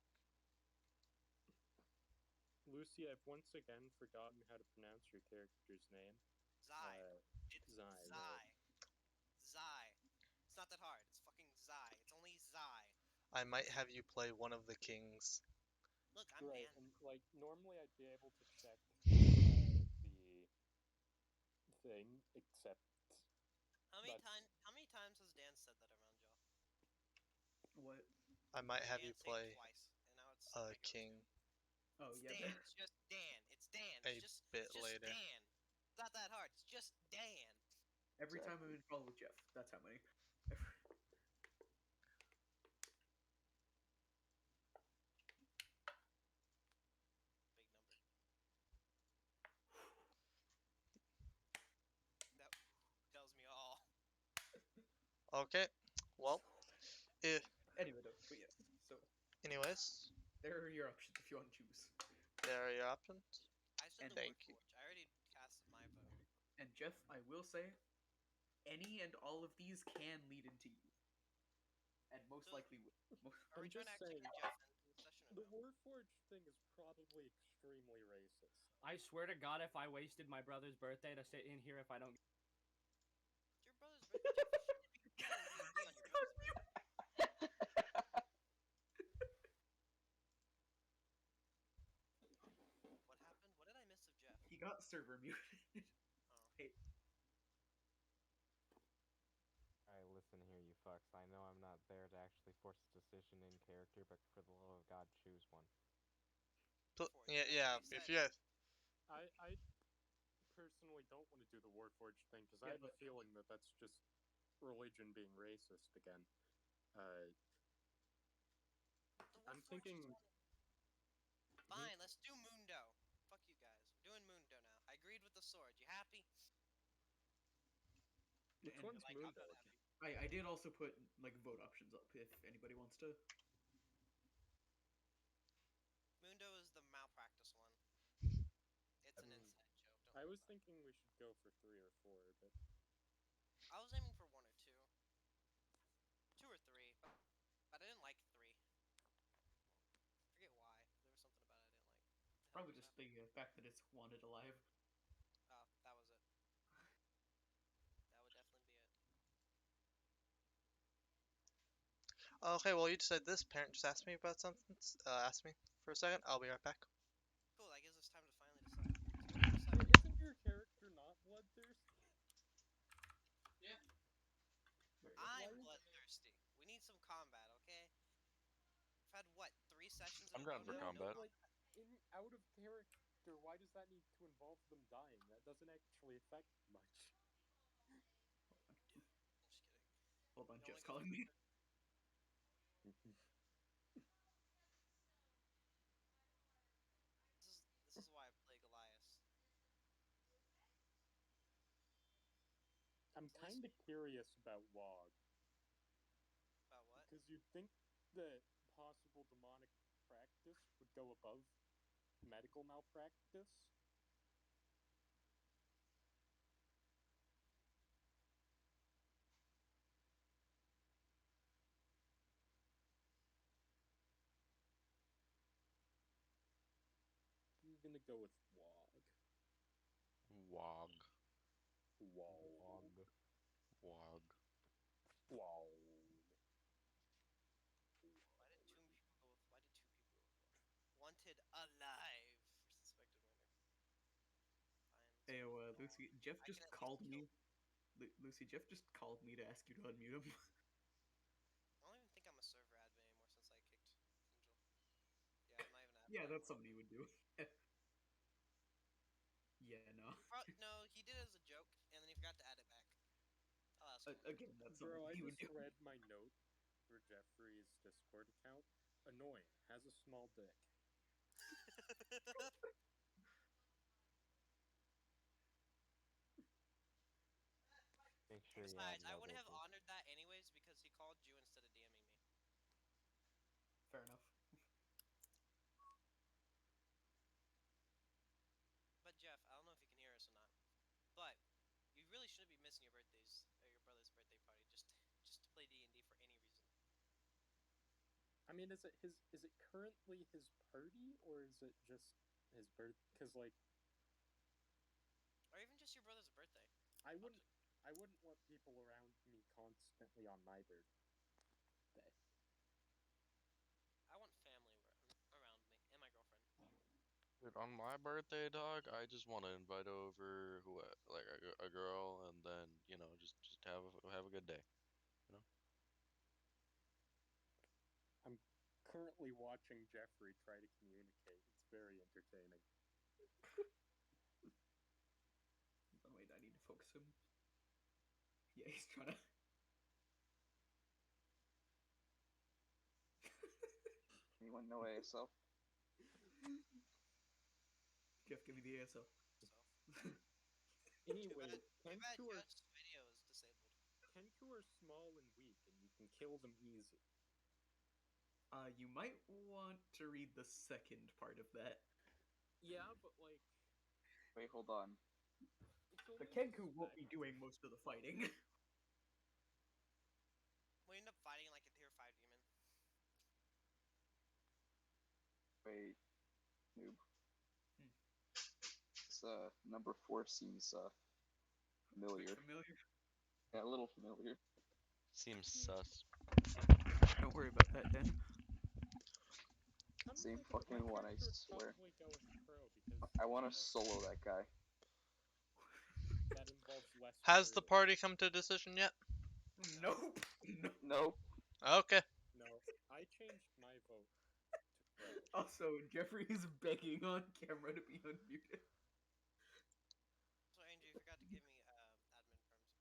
Lucy, I've once again forgotten how to pronounce your character's name.
Zai. It's
Zai,
Zai.
right.
Zai. It's not that hard. It's fucking Zai. It's only Zai.
I might have you play one of the kings.
Look, I'm
Right,
Dan.
and like normally I'd be able to check the thing, except
How many
that's-
times has Dan said that around y'all?
What?
I might have
Dan
you
said
play
twice, and now it's
a
my go-to.
king
Oh
It's
yeah.
Dan. It's just Dan. It's Dan.
a
It's just
bit
it's just
later.
Dan. It's not that hard. It's just Dan.
Every time I'm in call with Jeff, that's how many.
Big number. That tells me all.
Okay, well, if...
Anyway, though, but yeah. So
Anyways,
there are your options if you want to choose.
there are your options.
I said
And
the
thank
word
you.
forge. I already casted my vote.
And Jeff, I will say, any and all of these can lead into you, and most
So-
likely will.
Are we
I'm
trying to
just
actually
saying,
get Jeff into the session or
the
no?
Warforged thing is probably extremely racist.
I swear to God, if I wasted my brother's birthday to sit in here, if I don't.
It's your brother's birthday. Jeff, you shouldn't be playing D&D on your brother's birthday. What happened? What did I miss of Jeff?
He got server muted.
Oh.
Hey,
Alright, listen here, you fucks. I know I'm not there to actually force a decision in character, but for the love of God, choose one.
Forge.
Yeah,
I
yeah.
already
If
said
you
it.
guys,
I personally don't want to do the Warforged thing because
Yeah,
I have a
but-
feeling that that's just religion being racist again.
The
I'm
Warforged is
thinking.
fine. Let's do Mundo. Fuck you guys. We're doing Mundo now. I agreed with the sword. You happy?
Which
and
one's
Like, I'm
Mundo?
not happy.
I did also put like vote options up if anybody wants to.
Mundo is the malpractice one. It's an
Um,
inside joke. Don't
I
worry
was
about it.
thinking we should go for 3 or 4, but
I was aiming for 1 or 2. 2 or 3. But I didn't like 3. Forget why. There was something about it I didn't like.
It's probably just the fact that it's wanted alive.
Oh, that was it. That would definitely be it.
okay, well, you decided this. Parent just asked me about something. Asked me for a second. I'll be right back.
Cool, that gives us time to finally decide. So what do we decide?
isn't your character not bloodthirsty?
I'm
Why-
bloodthirsty. We need some combat, okay? We've had what, 3 sessions
I'm
in a
down
row
for
now?
combat.
Like, out of character, why does that need to involve them dying? That doesn't actually affect much.
I'm just kidding.
Hold on,
You
Jeff's
only
calling me.
This is why I play Goliath.
I'm
At least-
kind of curious about WoG.
About what?
Because you'd think that possible demonic practice would go above medical malpractice. I'm gonna go with WoG.
Wog.
WoG.
Wog.
WoG.
Why did 2 people go with WoW? Wanted alive for suspected murder. Fine. let's
Hey,
go with WoW.
Lucy, Jeff
I
just
can at least
called
kill-
me. Lucy, Jeff just called me to ask you to unmute him.
I don't even think I'm a server admin anymore since I kicked Angel. Yeah, I'm not even an admin
Yeah, that's
anymore.
something you would do. Yeah, no.
No, he did it as a joke, and then he forgot to add it back. I'll ask him.
Again, that's something
Bro, I
he would
just
do.
read my note. for Jeffrey's Discord account. Annoying. Has a small dick.
Make sure you
Besides,
add
I wouldn't have
Mobility.
honored that anyways because he called you instead of DMing me.
Fair enough.
But Jeff, I don't know if you can hear us or not, but you really shouldn't be missing your birthdays or your brother's birthday party just to play D&D for any reason.
I mean, is it currently his party or is it just his birth? Because like
Or even just your brother's birthday.
I wouldn't want people around me constantly on my birthday.
I want family around me and my girlfriend.
Dude, on my birthday, dog, I just want to invite over who, like a girl, and then just have a good day.
I'm currently watching Jeffrey try to communicate. It's very entertaining.
Oh, wait, I need to focus him. Yeah, he's trying to.
Anyone know ASL?
Jeff, give me the ASL.
So
Anyway,
too bad Jeff's video is disabled.
Kenku are small and weak, and you can kill them easy.
You might want to read the second part of that.
Yeah, but like,
Wait, hold on.
The Kenku won't be doing most of the fighting.
We end up fighting like a tier 5 demon.
Wait, noob.
Hmm.
This number 4 seems familiar.
Familiar?
Yeah, a little familiar.
Seems sus.
Don't worry about that, Den.
Same fucking one, I swear.
Go with Crow because
I want to solo that guy.
that involves less.
Has the party come to a decision yet?
Nope. No.
Nope.
Okay.
No, I changed my vote to Crow.
Also, Jeffrey is begging on camera to be unmuted.
So Andrew, you forgot to give me admin perms back.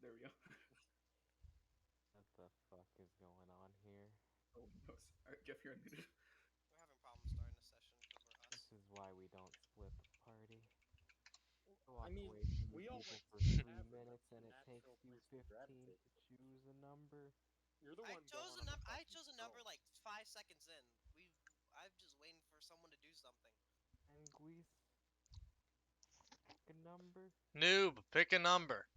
There we go.
What the fuck is going on here?
Oh no. Alright, Jeff, you're unmuted.
We're having problems starting a session because we're us.
This is why we don't split the party.
I mean,
away from
we
you
all
people
went
for
to
3
tavern,
minutes
that's
and
the
it takes
natural
you
place to
15 to
gravitate.
choose a number.
You're the
I
one
chose
going on the
I
fucking
chose a number
scroll.
like 5 seconds in. I'm just waiting for someone to do something.
And Guise, pick a number.
Noob, pick a number.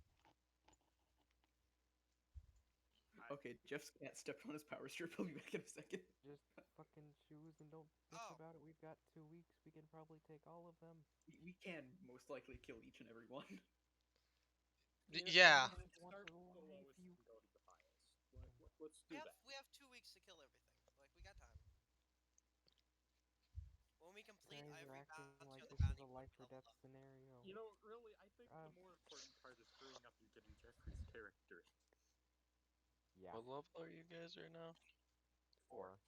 Okay, Jeff's cat stepped on his power strip. He'll be back in a second.
Just fucking choose and don't bitch
Oh.
about it. We've got 2 weeks. We can probably take all of them.
We can most likely kill each and every one.
Yeah.
Let's
Want
start
to
with the
lie
lowest
to you.
and go to the highest. Let's do that.
We have 2 weeks to kill everything. Like we got time. When we complete
You guys are
every
acting
bounty
like
on the
this is
bounty,
a
we'll
life or
level
death
up.
scenario.
You know, really, I think the more important part is hurrying up and getting Jeffrey's character.
Yeah.
What level are you guys right now?
4.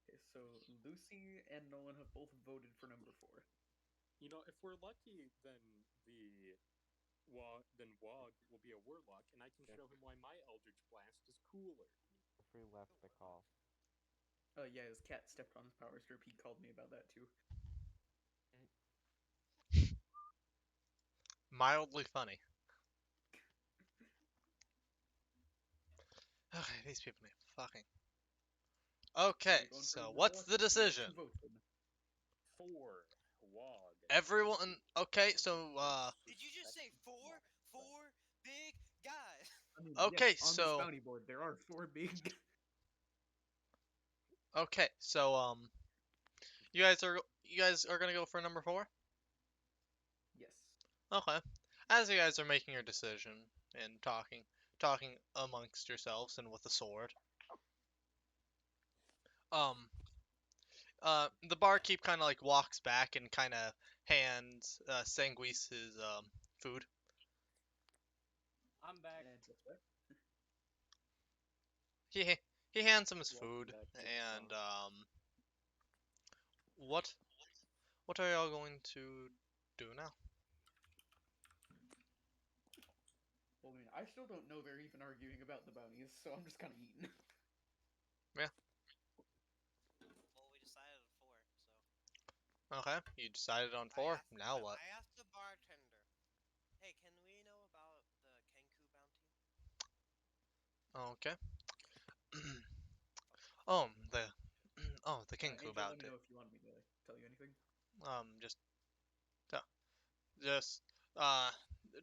Okay, so Lucy and Nolan have both voted for number 4.
You know, if we're lucky, then Wog will be a warlock, and I can show him why my Eldritch Blast is cooler.
Jeffrey left the call.
Yeah, his cat stepped on his power strip. He called me about that too.
Mildly funny. Okay, these people need fucking. Okay, so what's the decision?
4 Wog.
Everyone. Okay, so
Did you just say four big guys?
I mean,
Okay,
yes, on
so-
this bounty board there are 4 big.
Okay, so you guys are gonna go for number 4?
Yes.
Okay. As you guys are making your decision and talking amongst yourselves and with the sword, the barkeep kind of like walks back and kind of hands Sanguis his food.
I'm back.
And just what?
He he hands him his
Welcome
food,
back to the
and
farm.
what are y'all going to do now?
Well, I mean, I still don't know they're even arguing about the bounties, so I'm just kind of eating.
Yeah.
Well, we decided on four, so
Okay, you decided on four. Now what?
I asked the bartender, "Hey, can we know about the Kenku bounty?"
Okay. Oh, the the Kinku
Angel, let me
bounty.
know if you want me to tell you anything.
Just uh, just uh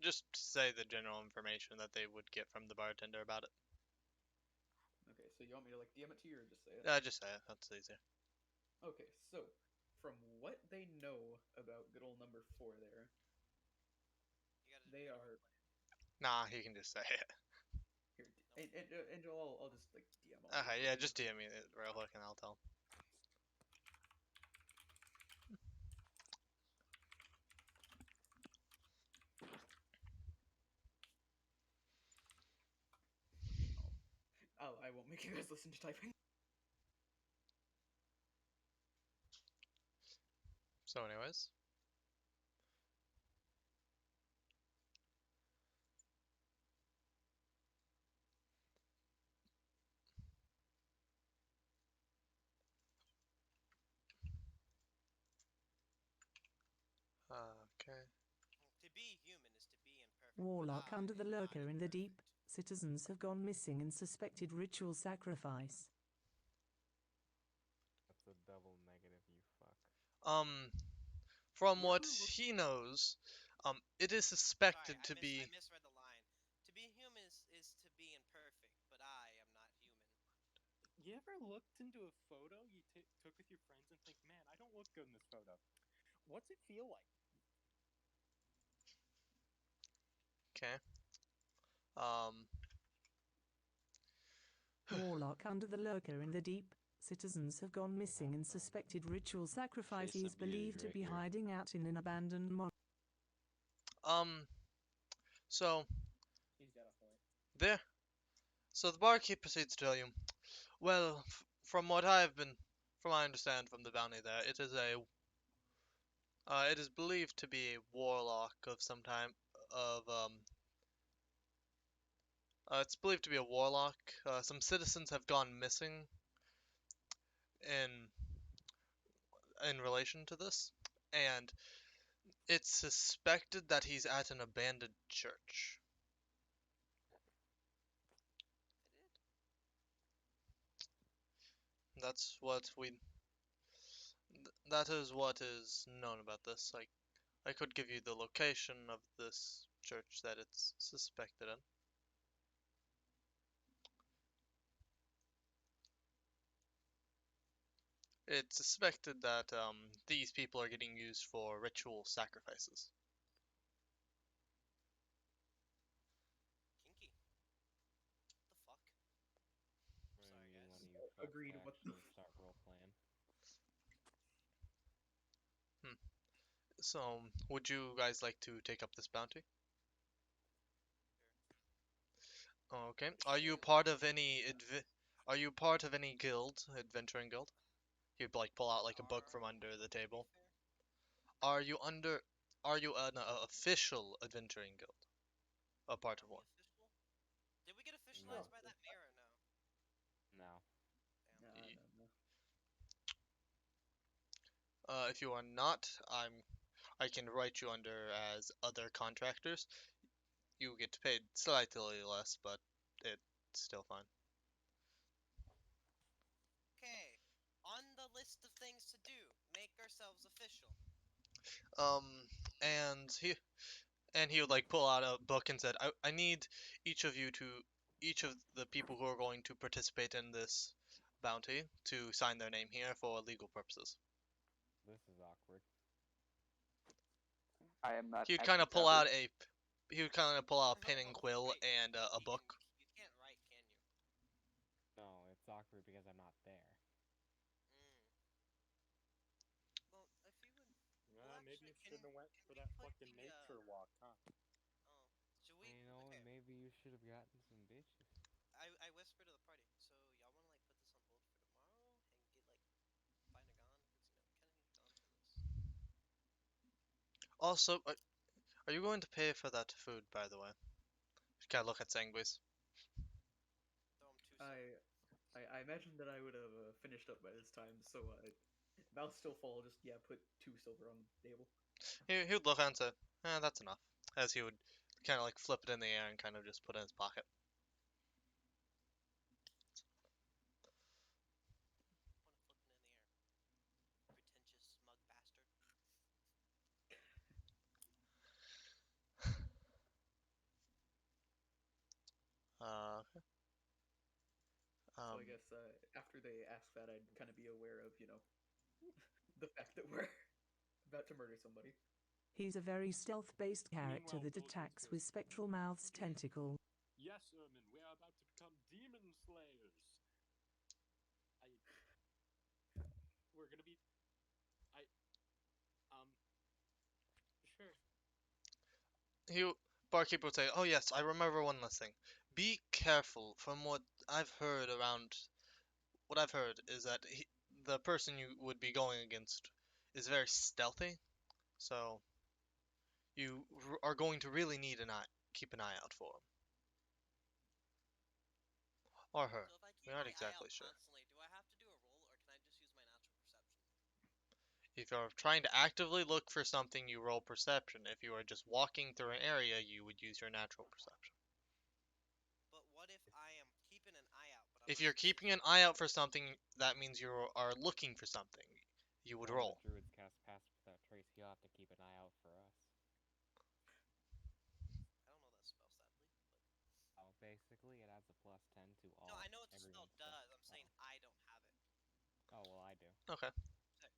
just say the general information that they would get from the bartender about it.
Okay, so you want me to like DM it to you or just say it?
Just say it. That's easier.
Okay, so from what they know about good old number four there,
You
they
gotta
are
roleplay.
Nah, he can just say it.
here.
No.
Angel, I'll just like DM all these
Okay,
real
yeah,
quick.
just DM me it real quick and I'll tell him.
Oh, I won't make you guys listen to typing.
So, anyways, okay.
To be human is to be imperfect. But
Warlock
I
under the
am not
lurker in the deep.
imperfect.
Citizens have gone missing in suspected ritual sacrifice.
That's a double negative, you fuck.
Um, from what
Whoever looked,
he knows, it is
Sorry,
suspected to
I
be.
misread the line. To be human is to be imperfect, but I am not human.
You ever looked into a photo you took with your friends and think, man, I don't look good in this photo? What's it feel like?
Okay. Um,
Warlock under the lurker in the deep. Citizens have gone missing in suspected ritual sacrifice. He is
Face abuse
believed to
right
be
here.
hiding out in an abandoned monastery.
um, so
He's got a point.
there. So the barkeep proceeds to tell you, well, from what I've been, from what I understand from the bounty there, it is believed to be a warlock of some time of it's believed to be a warlock. Some citizens have gone missing in relation to this, and it's suspected that he's at an abandoned church.
I did.
That's what we. That is what is known about this. I could give you the location of this church that it's suspected in. It's suspected that these people are getting used for ritual sacrifices.
Kinky. What the fuck? Sorry,
Maybe
guys.
one of you fucks
agreed. What the?
actually start role playing.
Hmm. So, would you guys like to take up this bounty?
Sure.
Okay.
We
Are you
can't
part of
do
any
stuff.
Are you part of any guild, adventuring guild? He'd like pull out like a book from
Are
under the
we, to be
table.
fair?
Are you under? Are you an official adventuring guild? A part
Are
of
we
one.
official? Did we get
No.
officialized by that mayor or no?
No.
Damn.
No,
Y-
no, no.
If you are not, I can write you under as other contractors. You get paid slightly less, but it's still fine.
Okay. On the list of things to do, make ourselves official.
Um, and he would like pull out a book and said, I need each of you to each of the people who are going to participate in this bounty to sign their name here for legal purposes.
This is awkward.
I am not
He would
at
kind
the
of pull
tavern.
out a he would kind of pull out a pen and
Oh,
quill
wait.
and a
You can.
book.
You can't write, can you?
No, it's awkward because I'm not there.
Mm. Well, if you would. Well,
Maybe
actually,
you shouldn't have went
can
for
we
that
put
fucking
the
nature walk, huh?
Oh, we?
You know,
Okay.
maybe you should have gotten some bitches.
I whispered to the party. So y'all want to like put this on hold for tomorrow and get like find a gon because we kind of need a gon for this.
Also, are you going to pay for that food, by the way? Gotta look at Sanguis.
Throw him 2 silver.
I imagine that I would have finished up by this time, so mouth still full. Just put 2 silver on the table.
He would look and say, that's enough. As he would kind of like flip it in the air and kind of just put it in his pocket.
Want to flip it in the air? Pretentious smug bastard.
Okay.
So I guess after they ask that, I'd kind of be aware of the fact that we're about to murder somebody.
He's a very stealth-based character
Meanwhile,
that
Philip
attacks
whispers,
with spectral mouth's tentacle.
"Yes, Ermin, we are about to become demon slayers. I. We're gonna be. I. Sure.
He barkeeper would say, "Oh yes, I remember one last thing. Be careful. From what I've heard is that the person you would be going against is very stealthy. So you are going to really need keep an eye out for him or her.
So if I keep
We're not
my eye
exactly
out
sure.
constantly, do I have to do a roll or can I just use my natural perception?
If you're trying to actively look for something, you roll perception. If you are just walking through an area, you would use your natural perception.
But what if I am keeping an eye out, but I'm
If
not
you're keeping an
successful?
eye out for something, that means you are looking for something. You would
When the
roll.
druids cast Pass Without Trace, he'll have to keep an eye out for us.
I don't know that spell sadly, but
Oh, basically, it adds a +10 to
no,
all
I know what the spell
everyone's stuff.
does. I'm saying
Oh.
I don't have it.
Oh, well, I do.
Okay.
Sick.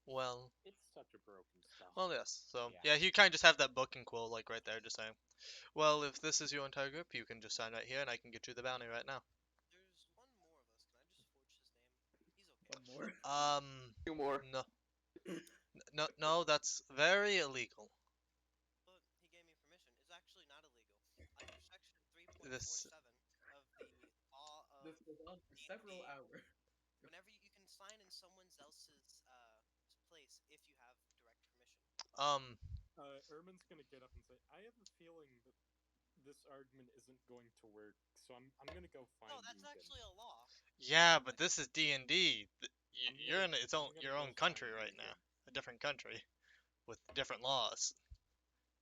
Well,
It's such a broken spell.
yes. So,
Yeah.
you kind of just have that book and quill, like, right there, just saying, well, if this is your entire group, you can just sign right here, and I can get you the bounty right now.
There's one more of us. Can I just forge his name? He's okay.
One more.
Two more.
No. No, that's very illegal.
But he gave me permission. It's actually not illegal. Under section
This,
3.47 of the law of
This goes on for several
D&D,
hours.
whenever you can sign in someone else's place if you have direct permission.
um,
Ermin's gonna get up and say, "I have a feeling that this argument isn't going to work, so I'm gonna go find
No, that's
Egan.
actually a law.
yeah, but this is D&D.
I'm
You're in
I'm gonna
your
go
own country
find
right now.
Egan.
A different country with different laws.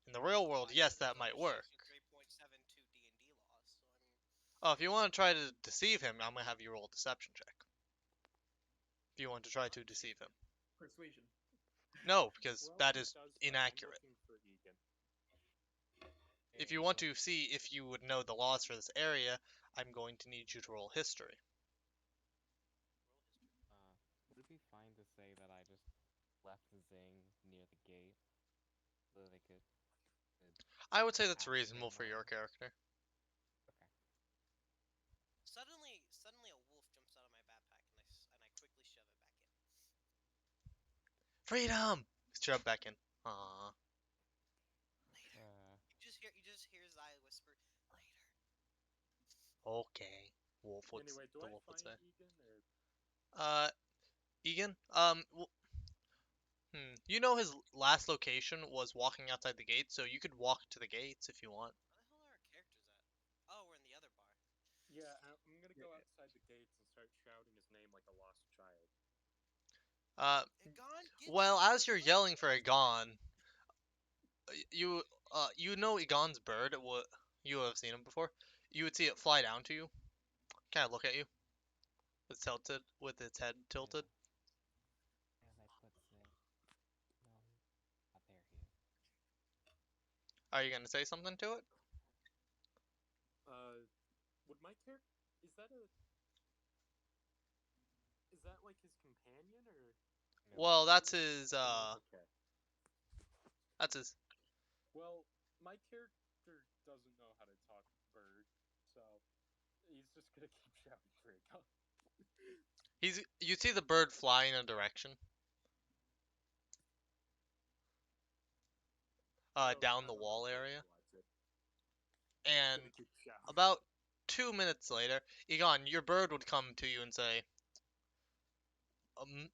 In the real world,
I
yes,
said it's
that
under
might work.
section 3.72 D&D laws. So I mean,
Oh, if you want to try to deceive him, I'm gonna have you roll a deception check. If you want to try to deceive him.
Persuasion.
No, because
Well,
that
he
is
does that. I'm
inaccurate.
looking for Egan.
If
Hey,
you want
so,
to see if you would know the laws for this area, I'm going to need you to roll history.
roll history.
would it be fine to say that I just left Zing near the gate so that they could
I would say that's
ask
reasonable
him
for your character.
Okay.
Suddenly, a wolf jumps out of my backpack, and I quickly shove it back in.
Freedom! Shove back in. Aww.
Later. You just hear Zaya whisper, "Later."
Okay.
Anyway, do
The
I
wolf would
find
say.
Egan or
Egan? You know his last location was walking outside the gates, so you could walk to the gates if you want.
Where the hell are our characters at? Oh, we're in the other bar.
yeah? I'm gonna go
Yeah.
outside the gates and start shouting his name like a lost child.
Egon, get
Well,
your
as you're yelling for Egon, you know Egon's bird. You have seen him before. You would see it fly down to you, kind of look at you, with its head tilted.
As I put Zing. No, there he is.
Are you gonna say something to it?
Would my character is that like his companion or?
No,
Well, that's
Ermin's
his.
okay.
That's his.
Well, my character doesn't know how to talk bird, so he's just gonna keep shouting for Egon.
You see the bird fly in a direction.
I don't
Down the wall area.
visualize it.
And
Thank you, Chow.
about 2 minutes later, Egon, your bird would come to you and say, um,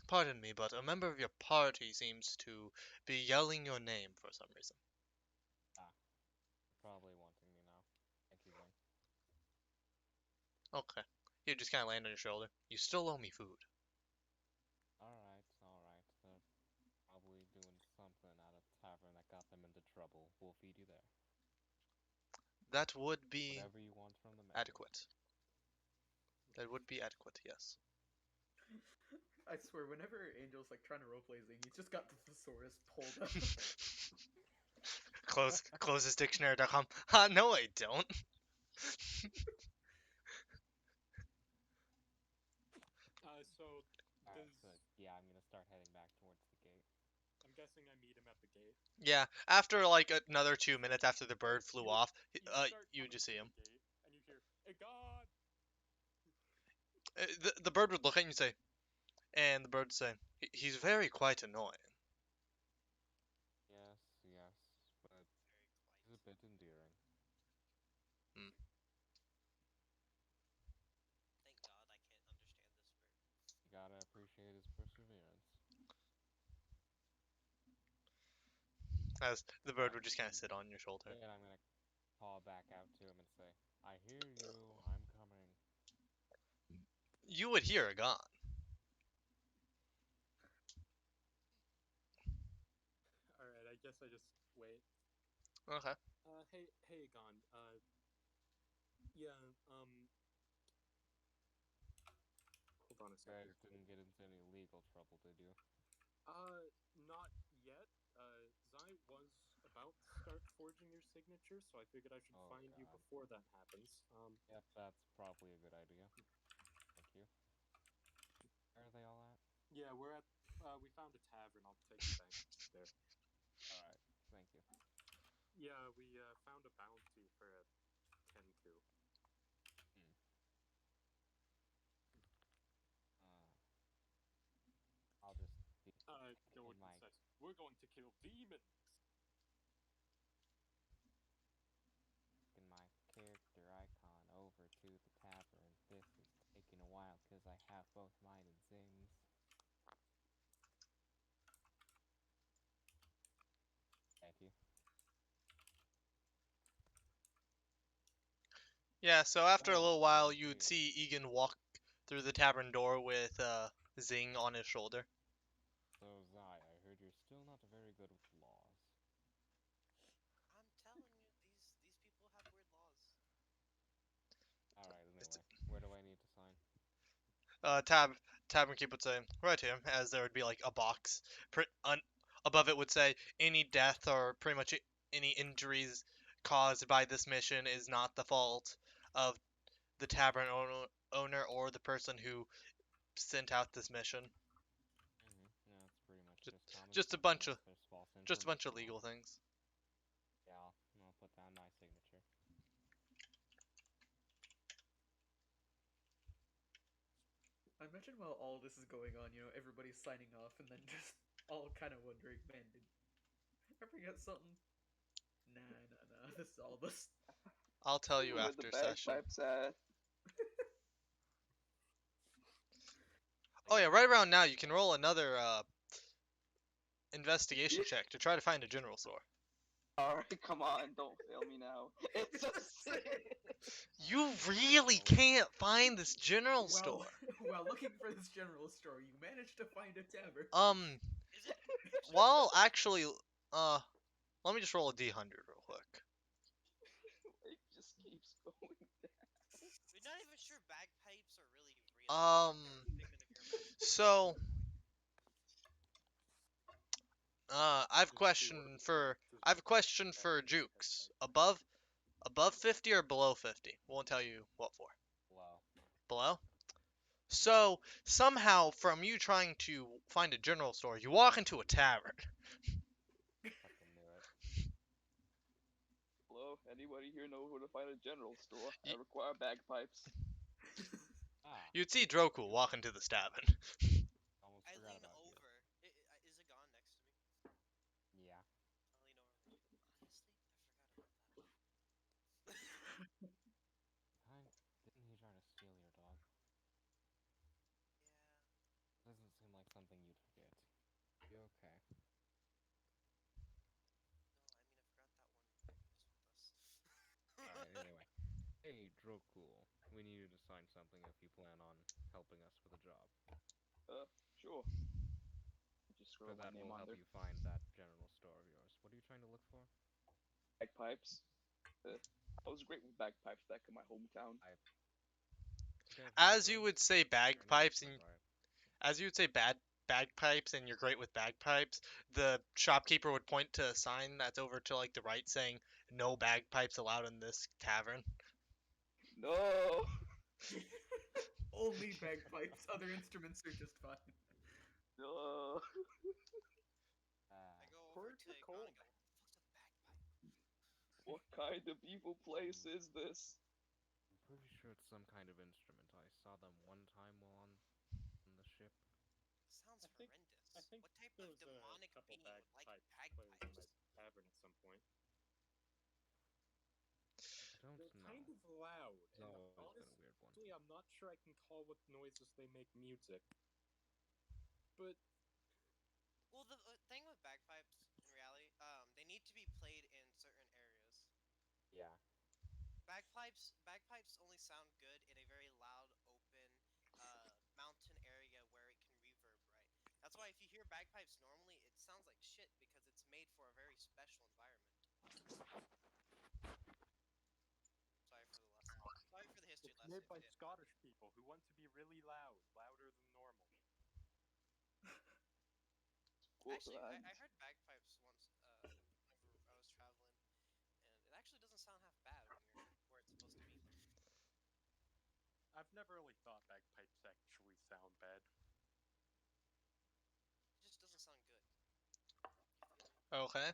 pardon me, but a member of your party seems to be yelling your name for some reason.
Probably wanting me now. Thank you, Zane.
Okay. He'd just kind of land on your shoulder. You still owe me food.
Alright, alright. They're probably doing something at a tavern that got them into trouble. We'll feed you there.
That would be
Whatever you want from the menu.
adequate. That would be adequate, yes.
I swear, whenever Angel's like trying to roleplay Zing, he's just got the thesaurus pulled up.
Close his dictionary.com. No, I don't.
So
Alright,
does
so yeah, I'm gonna start heading back towards the gate.
I'm guessing I meet him at the gate.
Yeah, after like another 2 minutes after the bird flew off,
You start
you
coming
just see
through
him.
the gate, and you hear, "Hey God!"
The bird would look at you and say, and the bird would say, He's very quite annoying."
Yes, yes, but he's a bit endearing.
Hmm.
Thank God I can't understand this bird.
You gotta appreciate his perseverance.
As the bird would just kind of sit on your shoulder.
Then I'm gonna call back out to him and say, I hear you, I'm coming.
You would hear a gun.
All right, I guess I just wait.
Okay.
Hey, Gon. Yeah. Hold on a
You guys
second.
didn't get into any legal trouble, did you?
Not yet. Zai was about to start forging your signature, so I figured I should
Oh,
find you
God.
before that happens.
Yep, that's probably a good idea. Thank you. Where are they all at?
Yeah, we're at. We found a tavern. I'll take you back there.
Alright, thank you.
Yeah, we found a bounty for a Tenku.
I'll just be
Know what
in
it
my
says. We're going to kill demons.
in my character icon over to the tavern. This is taking a while because I have both mine and Zing's. Thank you.
Yeah, so after a
Oh,
little while,
right
you'd
here.
see Egan walk through the tavern door with Zing on his shoulder.
So, Zai, I heard you're still not very good with laws.
I'm telling you, these people have weird laws.
Alright, anyway, where do I need to sign?
Tavern keep would say right here, as there would be like a box. Above it would say any death or pretty much any injuries caused by this mission is not the fault of the tavern owner or the person who sent out this mission.
Yeah, it's pretty much
Just,
just common
just a
sense
bunch of
unless there's false
just a bunch of
information
legal
on it.
things.
Yeah, I'll put down my signature.
I imagine while all this is going on, everybody's signing off and then just all kind of wondering, man, did I forget something? Nah. This is all of us.
I'll tell you
Where the
after session.
bagpipes at?
Oh yeah, right around now you can roll another investigation check to try to find a general store.
Alright, come on, don't fail me now. It's a six.
You really can't find this general store.
While looking for this general store, you managed to find a tavern.
Is it?
Well, actually, let me just roll a D100 real quick.
It just keeps going down.
We're not even sure bagpipes are really real. They're a figment of your imagination.
So, I have a
Just
question for
bagpipes.
Jukes. Above 50 or below 50? Won't tell you what for.
Wow.
Below? So, somehow, from you trying to find a general store, you walk into a tavern.
Fucking knew it.
Hello, anybody here know who to find a general store? I
Y-
require bagpipes.
You'd see Droku walk into this tavern.
Almost
I
forgot
lean
about you.
over. Is it gone next to me?
Yeah.
I lean over. Honestly, I forgot about that.
something you'd forget. You okay?
No, I mean I forgot that one was with us.
Alright, anyway. Hey, Drokul. We need you to sign something if you plan on helping us with a job.
Sure. Just
For
scribble my
that,
name
we'll
on
help
there.
you find that general store of yours. What are you trying to look for?
Bagpipes. I was great with bagpipes back in my hometown.
Okay, very
As
good.
you would say
You're an
bagpipes
Englishman,
and
right?
as you would say bagpipes and you're great with bagpipes, the shopkeeper would point to a sign that's over to like the right saying no bagpipes allowed in this tavern.
No.
Only bagpipes. Other instruments are just fine.
No.
I go over to Gon
Protocol.
and go, what the fuck's a bagpipe?
What kind of evil place is this?
I'm pretty sure it's some kind of instrument. I saw them one time while on the ship.
Sounds
I
horrendous.
think
What type
there
of
was a
demonic
couple
being would like
bagpipe players in my
bagpipes?
tavern at some point.
I don't
They're
know.
kind of loud,
It's
and
always been a weird one.
honestly, I'm not sure I can call what noises they make music. But
Well, the thing with bagpipes, in reality, they need to be played in certain areas.
Yeah.
Bagpipes only sound good in a very loud, open, mountain area where it can reverb right. That's why if you hear bagpipes normally, it sounds like shit because it's made for a very special environment. Sorry for the lesson. Sorry for the history
it's
lesson
made
if you
by
didn't.
Scottish people who want to be really loud, louder than normal.
Actually, I,
Scotland.
I heard bagpipes once whenever I was traveling, and it actually doesn't sound half bad when you're where it's supposed to be.
I've never really thought bagpipes actually sound bad.
It just doesn't sound good. You feel me?
Okay.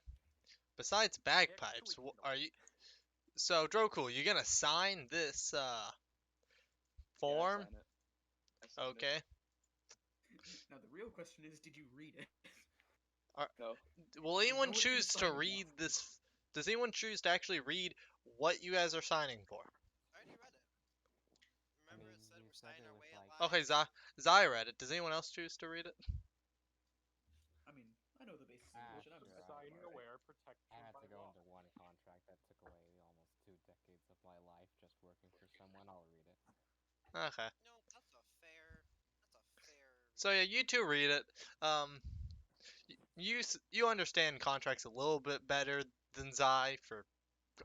Besides
They
bagpipes,
actually kind of
are you so Drokul? You gonna sign this
Yeah, I
form?
sign it. I sign it.
Okay.
Now the real question is, did you read it?
Are,
No.
will
You know
anyone
what you're
choose to
signing
read
up for.
this? Does anyone choose to actually read what you guys are signing for?
I already read it.
I
Remember,
mean,
it said
you
we're
said
signing
it
our
was
way of
like
Okay,
lives.
Zai read it. Does anyone else choose to read it?
I mean, I know the basics of
Ah,
English, and I'm
sure,
fine.
I
Signing
read it.
aware
I
protection
had
by
to go
law.
into one contract that took away almost 2 decades of my life just working for someone. I'll read it.
Okay.
No, that's a fair
So yeah,
reading.
you two read it. Um, you understand contracts a little bit better than Zai for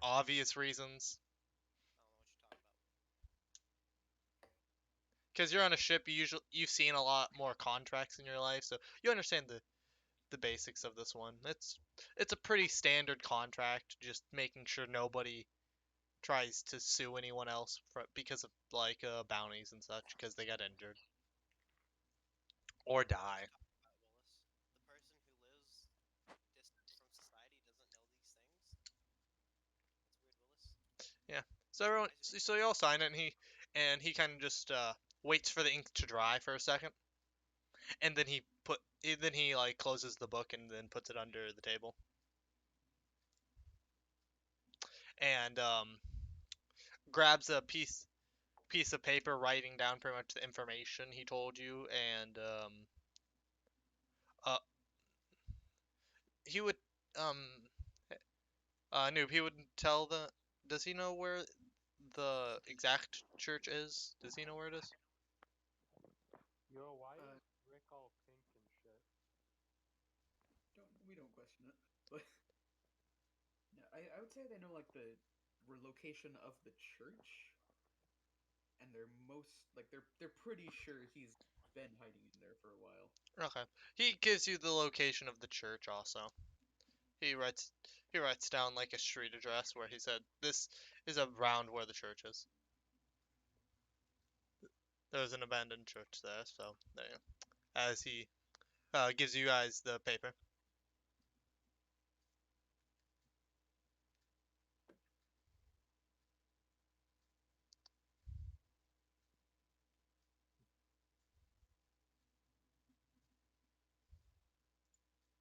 obvious reasons.
I don't know what you're talking about.
Because you're on a ship, you've seen a lot more contracts in your life, so you understand the basics of this one. It's a pretty standard contract, just making sure nobody tries to sue anyone else because of like bounties and such because they got injured or
What are
die.
you talking about, Willis? The person who lives distant from society doesn't know these things? That's weird, Willis.
Yeah. So everyone,
Why is your name
so you all
Willis?
sign it, and he kind of just waits for the ink to dry for a second, and then he like closes the book and then puts it under the table, and grabs a piece of paper, writing down pretty much the information he told you, and uh, he would um Noob, he would tell the. Does he know where the exact church is? Does he know where it is?
Yo, why
Uh,
is Rick all pink and shit?
we don't question it, but no, I would say they know like the location of the church, and they're pretty sure he's been hiding in there for a while.
Okay. He gives you the location of the church also. He writes he writes down like a street address where he said this is around where the church is. There's an abandoned church there, so there you go. As he gives you guys the paper.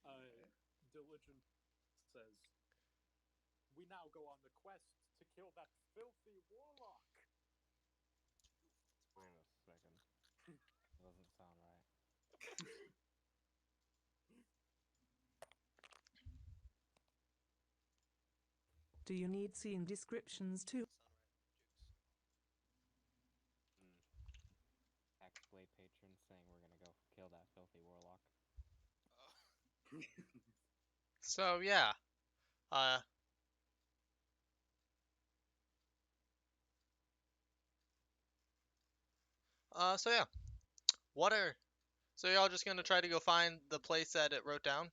Uh, Diligent says, "We now go on the quest to kill that filthy warlock."
Wait a second. That doesn't sound right.
Do you need scene descriptions too?
Hexblade patron saying we're gonna go kill that filthy warlock.
So yeah, so yeah, what are so y'all just gonna try to go find the place that it wrote down?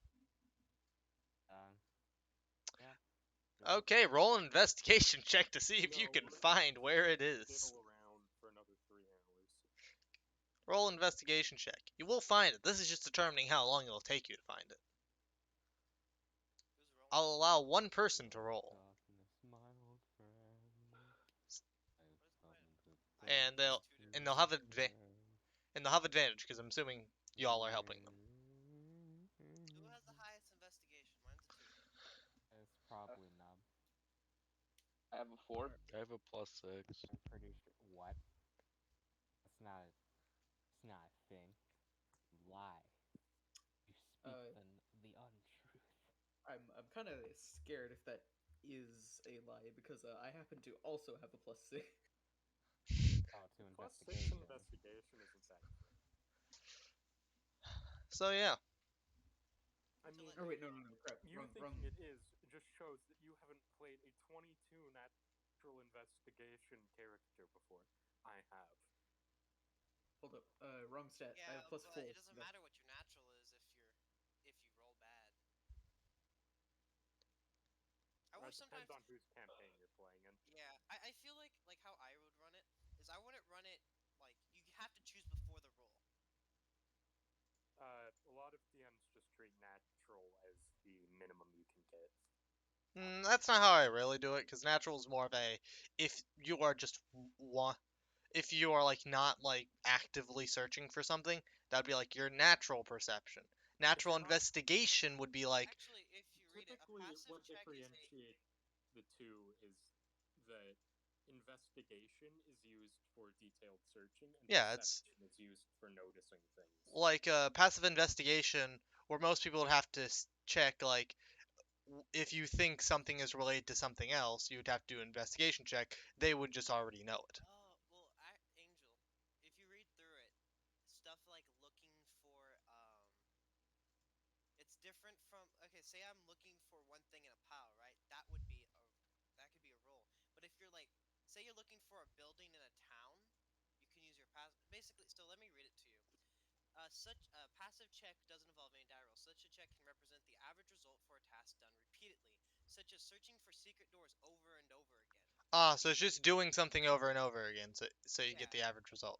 Yeah.
Okay, roll an investigation check to see if you
No,
can
we're
find where it
Diddle
is.
around for another 3 hours.
Roll an investigation check. You will find it. This is just determining how long it will take you to find it.
Who's rolling?
I'll allow one person to roll,
Darkness, my old friend.
I have
and
plus
they'll
2 to
and they'll have
investigation.
advantage because I'm assuming y'all are helping them.
Who has the highest investigation? Mine's a 2.
It's probably Nub.
I have a 4.
I have a +6.
I'm pretty sure. What? It's not. It's not a thing. You lie. You speak the untruth.
I'm kind of scared if that is a lie because I happen to also have a +6.
Oh, to
+6
investigation.
investigation isn't that great.
So yeah,
I mean,
Oh wait, no, crap.
you thinking it is just shows that you haven't played a 22 natural investigation character before. I have.
Hold up, wrong stat. I
Yeah,
have +4.
but it doesn't matter what your natural is if you roll bad. I
It
wish sometimes.
depends on whose campaign you're playing in.
Yeah, I feel like how I would run it is I wouldn't run it like you have to choose before the roll.
A lot of DMs just treat natural as the minimum you can get.
that's not how I really do it because natural is more of a if you are just if you are like not like actively searching for something, that'd be like your natural perception. Natural
you're not-
investigation would be like
Actually, if you read it, a
Typically,
passive
what
check is a
differentiates the two is that investigation is used for detailed searching, and
yeah, it's
perception is used for noticing things.
like passive investigation where most people would have to check like if you think something is related to something else, you'd have to do an investigation check. They would just already know it.
oh well, Angel. If you read through it, stuff like looking for it's different from okay. Say I'm looking for one thing in a pile, right? That could be a roll. But if you're like, say you're looking for a building in a town, you can use your basically. So let me read it to you. Such a passive check doesn't involve any die rolls. Such a check can represent the average result for a task done repeatedly, such as searching for secret doors over and over again.
Ah, so it's just doing something over and over again, so you get
Yeah,
the average result.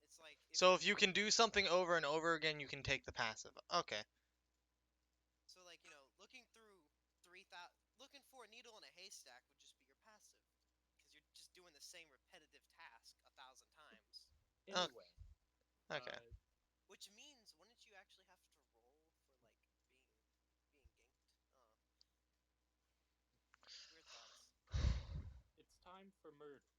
it's like
So if you can do something over and over again, you can take the passive. Okay.
so like looking through 3,000, looking for a needle in a haystack would just be your passive, because you're just doing the same repetitive task 1,000 times.
Anyway,
Okay.
Which means, wouldn't you actually have to roll for like being ganked? Weird thoughts.
it's time for murder.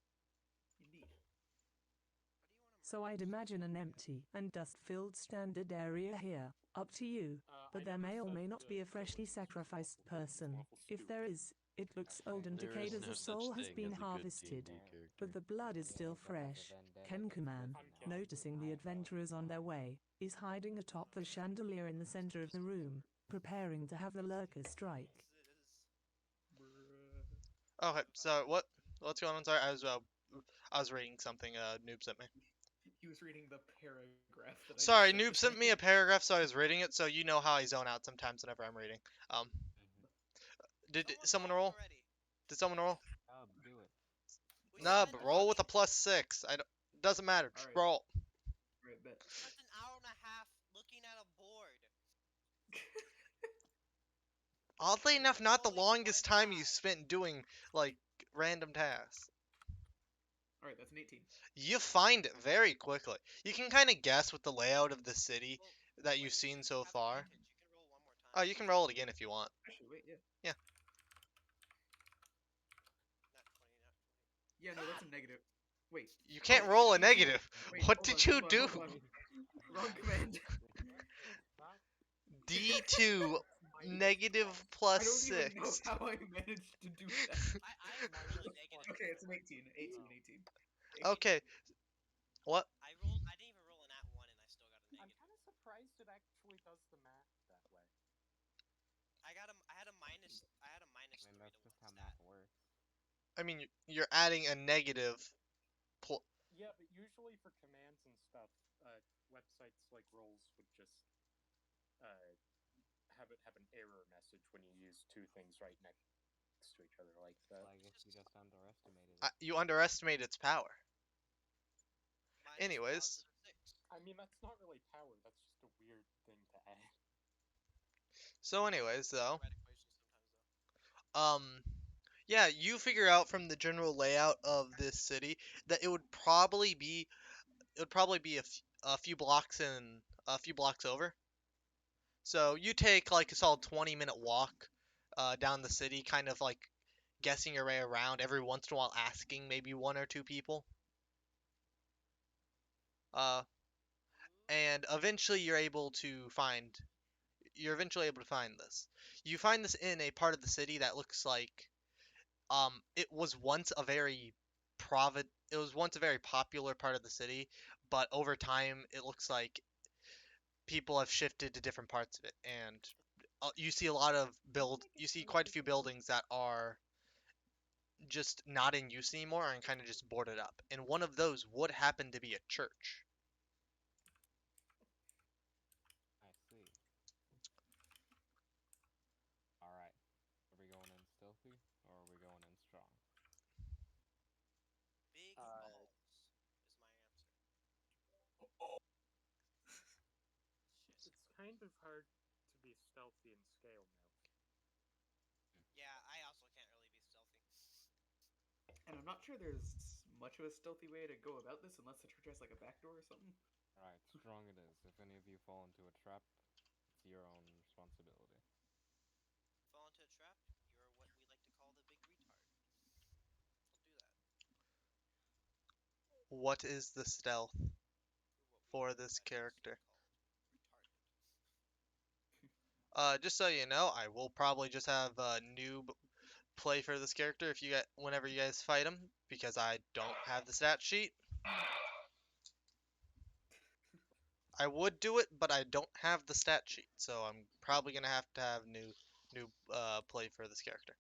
Indeed.
What do you want to
So I'd imagine an empty and dust-filled standard area here. Up to you. But there may or may not be a freshly sacrificed person. If there is, it looks old and
There
decayed
is
as
no
a
such
soul has
thing
been
as a good
harvested.
D&D character.
But the blood is still fresh. Kenkuman, noticing the adventurers on their way, is hiding atop the chandelier in the center of the room, preparing to have the lurker strike.
Okay. So what's going on? Sorry, I was reading something. Noob sent me.
He was reading the paragraph that
Sorry,
I just
Noob sent me a paragraph, so I was reading it. So you know how I zone out sometimes whenever I'm reading. Did someone roll?
already?
Did someone roll?
Do it.
We
No,
spent
but roll with a +6. I don't. Doesn't matter. Just
Alright.
roll.
Right, bet.
We spent an hour and a half looking at a board.
Oddly enough, not the
Rolling
longest
one
time you
die.
spent doing like random tasks.
Alright, that's an 18.
You find it very quickly. You can kind of guess with the layout of the city
Well,
that
when
you've seen
you
so
have
far.
advantage, you can roll one more time.
Oh, you can roll it again if you want.
Actually, wait, yeah.
Yeah.
Not 20, not 20.
Yeah, no, that's a negative. Wait.
You can't
Oh,
roll a
D2.
negative.
Wait,
What
hold
did
on,
you
hold on,
do?
hold on. Wrong command.
D2 negative
I
plus
don't even know
6.
how I managed to do that.
I rolled a negative.
Okay, it's an 18. 18,
Oh.
18.
Okay. What?
I rolled. I didn't even roll an at 1, and I still got a
I'm
negative.
kind of surprised it actually does the math that way.
I got a. I had a minus. I had a minus
I mean,
3
that's
to
just
1
how
stat.
math works.
I mean, you're adding a negative.
Yeah, but usually for commands and stuff, websites like Rolls would just have an error message when you use two things right next to each other like that.
Well, I guess you just underestimated it.
You underestimate its power.
Minus
Anyways.
+6.
I mean, that's not really power. That's just a weird thing to add.
So, anyways, though.
Write equations sometimes though.
Yeah, you figure out from the general layout of this city that it would probably be a few blocks over. So you take like a solid 20-minute walk down the city, kind of like guessing your way around, every once in a while asking maybe one or two people. Uh, and eventually you're eventually able to find this. You find this in a part of the city that looks like it was once a very popular part of the city, but over time it looks like people have shifted to different parts of it, and you see you see quite a few buildings that are just not in use anymore and kind of just boarded up. And one of those would happen to be a church.
I see. Alright. Are we going in stealthy, or are we going in strong?
Big balls is my answer. Shit.
It's kind of hard to be stealthy in scale now.
Yeah, I also can't really be stealthy.
And I'm not sure there's much of a stealthy way to go about this unless the church has like a back door or something.
Alright, strong it is. If any of you fall into a trap, it's your own responsibility.
Fall into a trap, you're what we like to call the big retard. Don't do that.
What is the stealth
You're what we
for this
professionally
character?
call retarded.
Just so you know, I will probably just have a noob play for this character whenever you guys fight him, because I don't have the stat sheet. I would do it, but I don't have the stat sheet, so I'm probably gonna have to have new play for this character.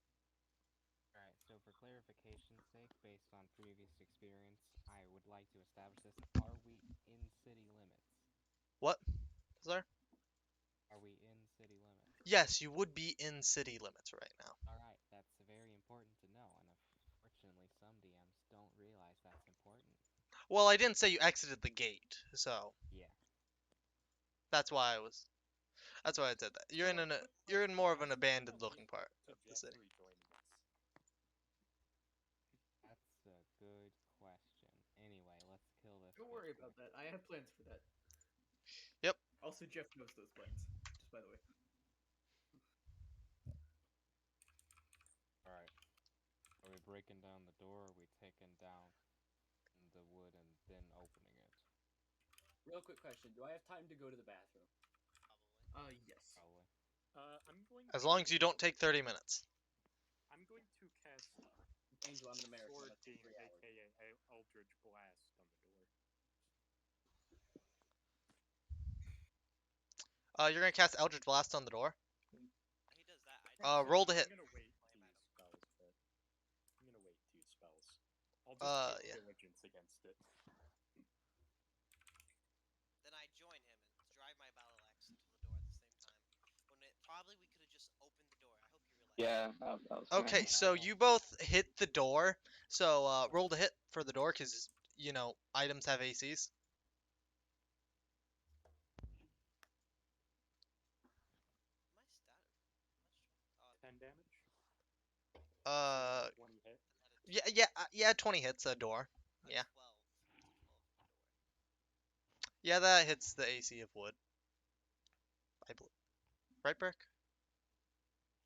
Alright, so for clarification's sake, based on previous experience, I would like to establish this. Are we in city limits?
What, sir?
Are we in city limits?
Yes, you would be in city limits right now.
Alright, that's very important to know, and unfortunately some DMs don't realize that's important.
Well, I didn't say you exited the gate, so
Yeah.
that's why I said that. You're in more of an abandoned looking part of the city.
That's a good question. Anyway, let's kill this.
Don't worry about that. I have plans for that.
Yep.
Also, Jeff knows those plans, just by the way.
Alright. Are we breaking down the door, or are we taking down the wood and then opening it?
Real quick question: do I have time to go to the bathroom?
Probably.
Yes.
Probably.
I'm going.
As long as you don't take 30 minutes.
I'm going to cast
Angel, I'm an American.
Sword
That's
Beam,
3 hours.
aka Eldritch Blast, on the door.
You're gonna cast Eldritch Blast on the door.
He does that. I
Roll to hit.
I'm gonna wait to use spells, but I'm gonna wait to use spells. I'll just
yeah.
take diligence against it.
Then I join him and drive my battle axe into the door at the same time. Probably we could have just opened the door. I hope you realize.
Yeah, I was gonna
Okay,
ask.
so you both hit the door. So roll to hit for the door, because items have ACs.
My stat.
10 damage.
Uh,
20 hit.
yeah, 20 hits a door. Yeah.
12.
Yeah, that hits the AC of wood. I believe. Right, Burke?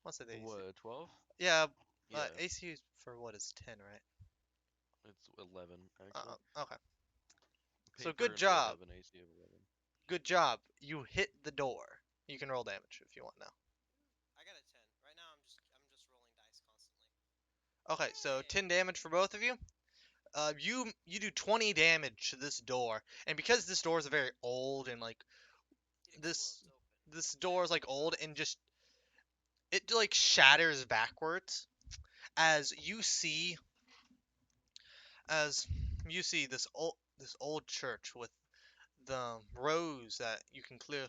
What's the AC?
What, 12?
Yeah,
Yeah,
AC for wood is 10, right?
it's 11, actually.
Okay. So
Paper
good
and wood
job.
have an AC of 11.
Good job. You hit the door. You can roll damage if you want now. Okay, so
Yeah.
10 damage for both of you. You do 20 damage to this door, and because this door is very old and like
It
this
explodes open.
this door is like old and just it like shatters backwards as you see as you see this old church with the rows that you can clear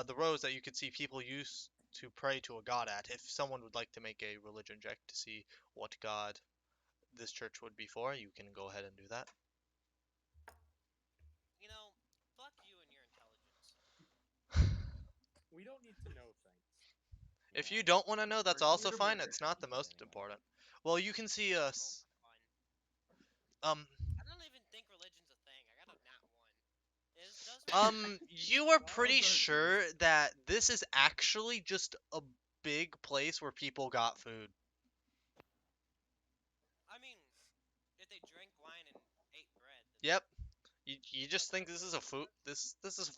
the rows that you could see people use to pray to a god at. If someone would like to make a religion check to see what god this church would be for, you can go ahead and do that.
You know, fuck you and your intelligence.
We don't need to know things.
If
Yeah.
you don't want to know, that's
We're
also
here
fine.
better.
It's not the
Anyway.
most important. Well, you can see us.
Fun.
Um,
I don't even think religion's a thing. I got a nat 1. It does make
you are
Odds
pretty
are it is.
sure that this is actually just a big place where people got food.
I mean, if they drank wine and ate bread, then
Yep. You just think this is a food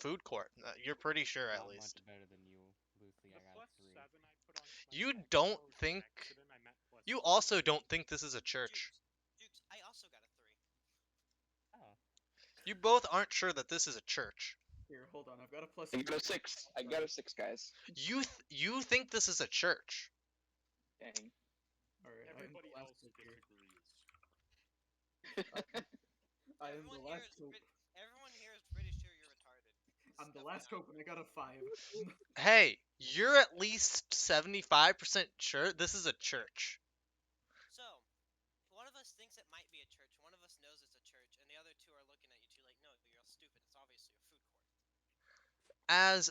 food court. You're pretty sure at
Not
least.
much better than you, Lucy.
The
I got
plus
a 3.
7 I put onto my
You
dex
don't
was an
think.
accident. I meant plus
You
7.
also don't think this is a church.
Jukes, I also got a 3.
Oh.
You both aren't sure that this is a church.
Here, hold on. I've got a plus
I
3.
got a 6. I got a 6, guys.
You think this is a church.
Dang.
Alright,
Everybody
I am
else
the last hope here.
disagrees.
I am the last hope.
Everyone here is pretty sure you're retarded.
I'm the
Stuff
last
down.
hope, and I got a 5.
Hey, you're at least 75% sure this is a church.
So, one of us thinks it might be a church, one of us knows it's a church, and the other two are looking at you two like, no, you're all stupid. It's obviously a food court.
As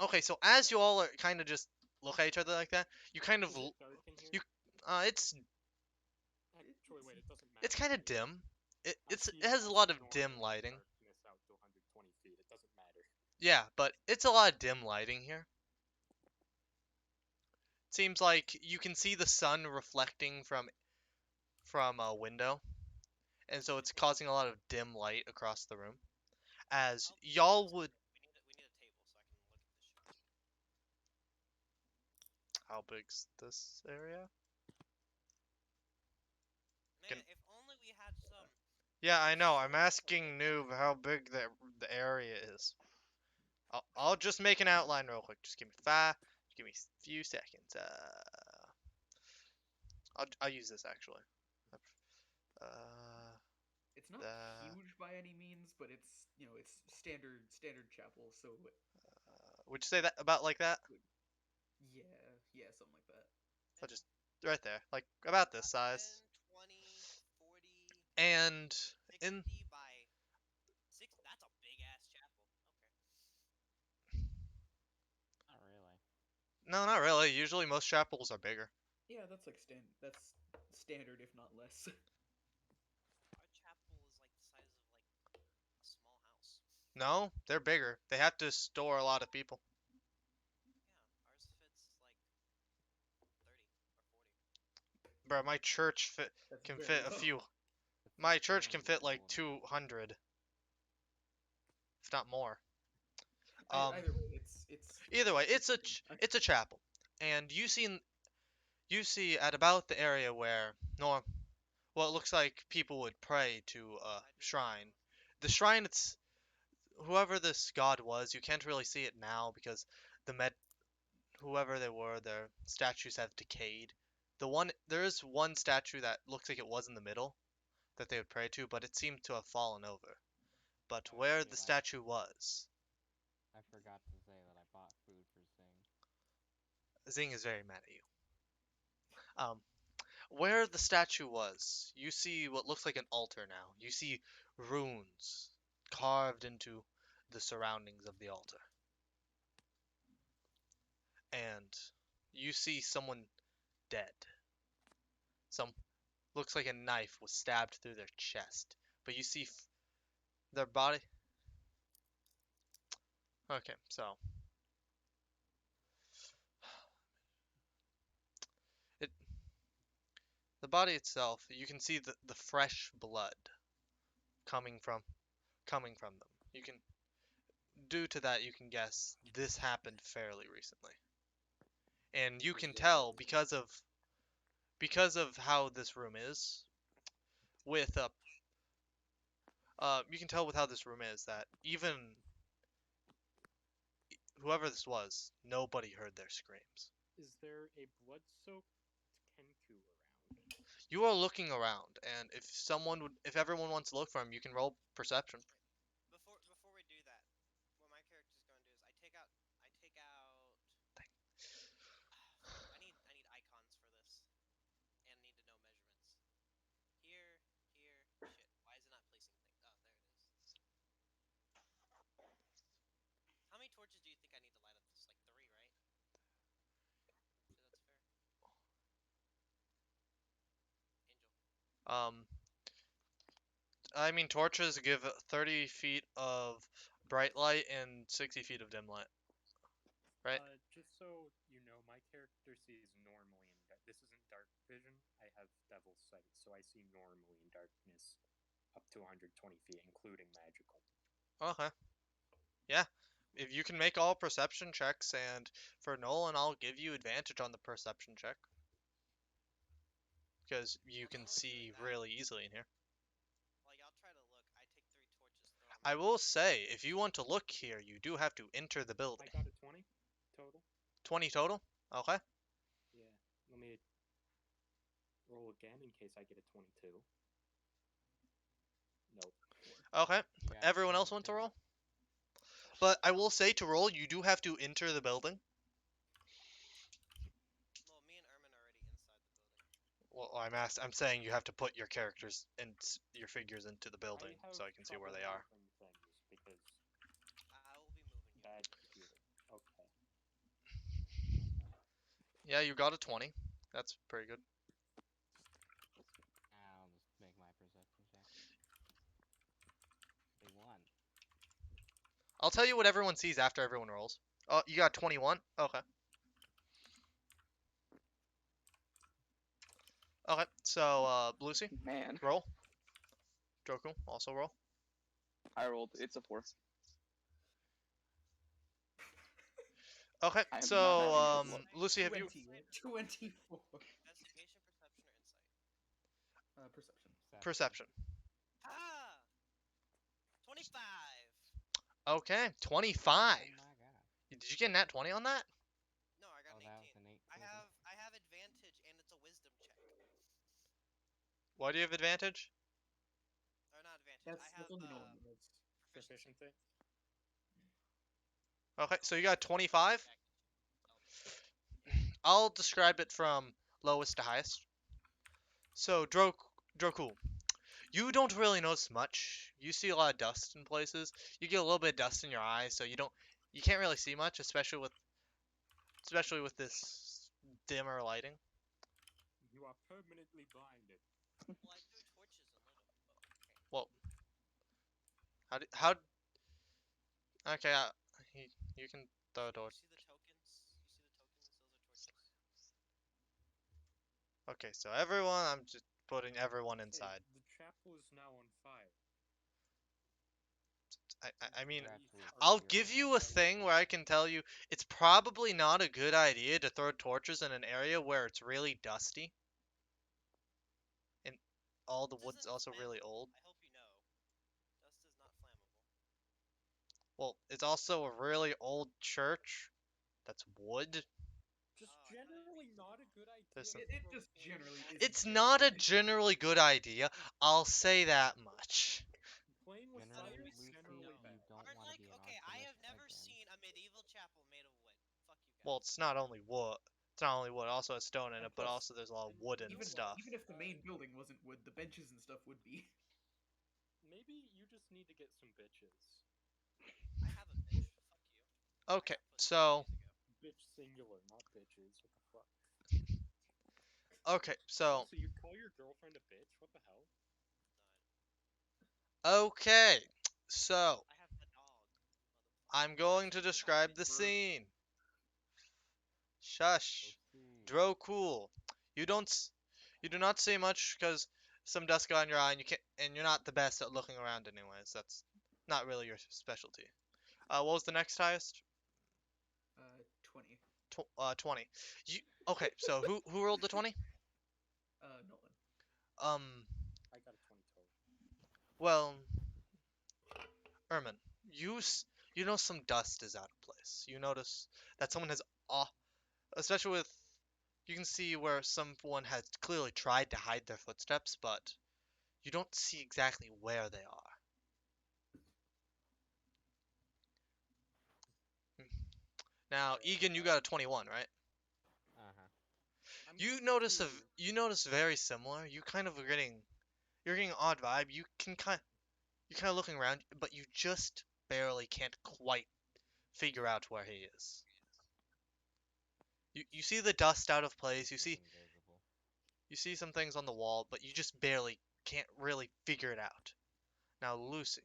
okay, so as you all are kind of just look at each other like that, you kind of
Is it dark in here?
you it's
Actually, wait, it doesn't matter.
it's kind of dim.
I
It
see-
has
I
a lot
see
of dim
normal
lighting.
darkness out to 120 feet. It doesn't matter.
Yeah, but it's a lot of dim lighting here. Seems like you can see the sun reflecting from a window, and so it's causing a lot of dim light across the room. As y'all would,
We need a table so I can look at this shit.
how big's this area?
Man,
Can-
if only we had some.
Yeah, I know. I'm asking Noob how big the area is. I'll just make an outline real quick. Just give me give me a few seconds. I'll use this actually. Uh,
It's not huge by any means, but it's it's standard chapel. So
would you say that about like that?
yeah, something like that.
I'll just right there, like about this size.
10, 20, 40,
And
60
in
by 6. That's a big ass chapel. Okay.
Not really.
no, not really. Usually most chapels are bigger.
Yeah, that's like that's standard, if not less.
Our chapel is like the size of like a small house.
No, they're bigger. They have to store a lot of people.
Yeah, ours fits like 30 or 40.
Bro, my church
That's
can
very
fit a
low.
few.
It's
My
like
church can
400
fit like
people in
200, if not more.
Either way, it's
Either way, it's a
something.
it's a chapel, and you see at about the area where well, it looks like people would pray to a shrine. The shrine, it's whoever this god was. You can't really see it now because the med whoever they were, their statues have decayed. There is one statue that looks like it was in the middle that they would pray to, but it seemed to have fallen over. But
Oh,
where
shit,
the statue was,
I forgot to say that I bought food for Zing.
Zing is very mad at you. Where the statue was, you see what looks like an altar now. You see runes carved into the surroundings of the altar. And you see someone dead. Some looks like a knife was stabbed through their chest. But you see their body. Okay, so it the body itself, you can see the fresh blood coming from them. You can due to that you can guess this happened fairly recently. And you
Pretty
can
good
tell
guess.
because of how this room is, with you can tell with how this room is that even whoever this was, nobody heard their screams.
Is there a blood-soaked Kenku around?
You are looking around, and if everyone wants to look for him, you can roll perception.
Before we do that, what my character's going to do is I take out. Fuck, I need icons for this, and need to know measurements. Here, here, shit. Why is it not placing things? Oh, there it is. How many torches do you think I need to light up this? Like 3, right? So that's fair. Angel.
Um, I mean, torches give 30 feet of bright light and 60 feet of dim light, right?
Just so you know, my character sees normally in this isn't dark vision. I have devil's sight, so I see normally in darkness up to 120 feet, including magical.
Okay. Yeah. If you can make all perception checks, and for Nolan, I'll give you advantage on the perception check. Because you
While
can
Nolan's doing
see
that,
really easily in here.
while y'all try to look, I take 3 torches, throw them
I
out.
will say, if you want to look here, you do have to enter the building.
I got a 20 total.
20 total? Okay.
Yeah. Let me roll again in case I get a 22. Nope.
Okay.
You got
Everyone else want to
22.
roll? But I will say, to roll, you do have to enter the building.
Well, me and Ermin are already inside the building.
Well, I'm saying you have to put your characters and your figures into the building
I have
so I can see where
trouble
they are.
moving things because
I will be moving you.
bad computer. Okay.
Yeah, you got a 20. That's pretty good.
I'll just make my perception check. They won.
I'll tell you what everyone sees after everyone rolls. Oh, you got 21? Okay. Okay, so, Lucy,
Man,
roll. Joku, also roll.
I rolled. It's a 4.
Okay,
I am
so,
not having a good luck.
Lucy, have you...
24.
Investigation, perception, or insight?
Perception.
Perception.
Ah! 25!
Okay, 25.
Oh my god.
Did you get a nat 20 on that?
No, I got
Oh,
an
that
18.
was an 18.
I have advantage, and it's a wisdom check.
Why do you have advantage?
Or not advantage.
That's,
I have
that's only Nolan knows.
proficiency.
Proficiency.
Okay, so you got 25? I'll describe it from lowest to highest. So, Droku, you don't really notice much. You see a lot of dust in places. You get a little bit of dust in your eyes, so you can't really see much, especially with this dimmer lighting.
You are permanently blinded.
Well, I threw torches and lit them. Okay.
Well, how? Okay, you can throw a torch.
You see the tokens? You see the tokens? Those are torches.
Okay, so everyone, I'm just putting everyone inside.
The chapel is now on fire.
I mean,
Actually,
I'll
you're
give
right.
you a thing where I can tell you it's probably not a good idea to throw torches in an area where it's really dusty. And all the
Dust
wood's
isn't
also really
flammable,
old.
I hope you know. Dust is not flammable.
Well, it's also a really old church that's wood.
Just
Oh,
generally not a good idea.
There's some-
It just generally is.
It's not a generally good idea. I'll say that much.
Playing with
Generally,
fire is
Lucy,
generally
you
bad.
don't want to be an
Okay, I have
arsonist
never
again.
seen a medieval chapel made of wood. Fuck you guys.
Well, it's not only wood. It's not only wood. It also has stone in
And
it, but
plus,
also there's a lot of wood and
even
stuff.
even if the main building wasn't wood, the benches and stuff would be.
Maybe you just need to get some bitches.
I have a bitch. Fuck you.
Okay,
I got pussy
so
2 days ago.
Bitch singular, not bitches. What the fuck?
okay, so
So you call your girlfriend a bitch? What the hell?
okay, so
I have a dog.
I'm going to describe the scene. Shush.
Proceed.
Drocool. You do not see much because some dust got in your eye, and you're not the best at looking around anyways. That's not really your specialty. What was the next highest?
20.
20. Okay, so who rolled the 20?
I got a 20 total.
Well, Ermin, you know some dust is out of place. You notice that someone has off, especially with you can see where someone has clearly tried to hide their footsteps, but you don't see exactly where they are. Now,
Alright,
Egan, you got a 21, right?
Uh-huh.
I'm
You
going
notice
to...
you notice very similar. You kind of are getting you're getting an odd vibe. You're kind of looking around, but you just barely can't quite figure out where he is. You see the dust out of place.
He's invisible.
You see some things on the wall, but you just barely can't really figure it out. Now, Lucy,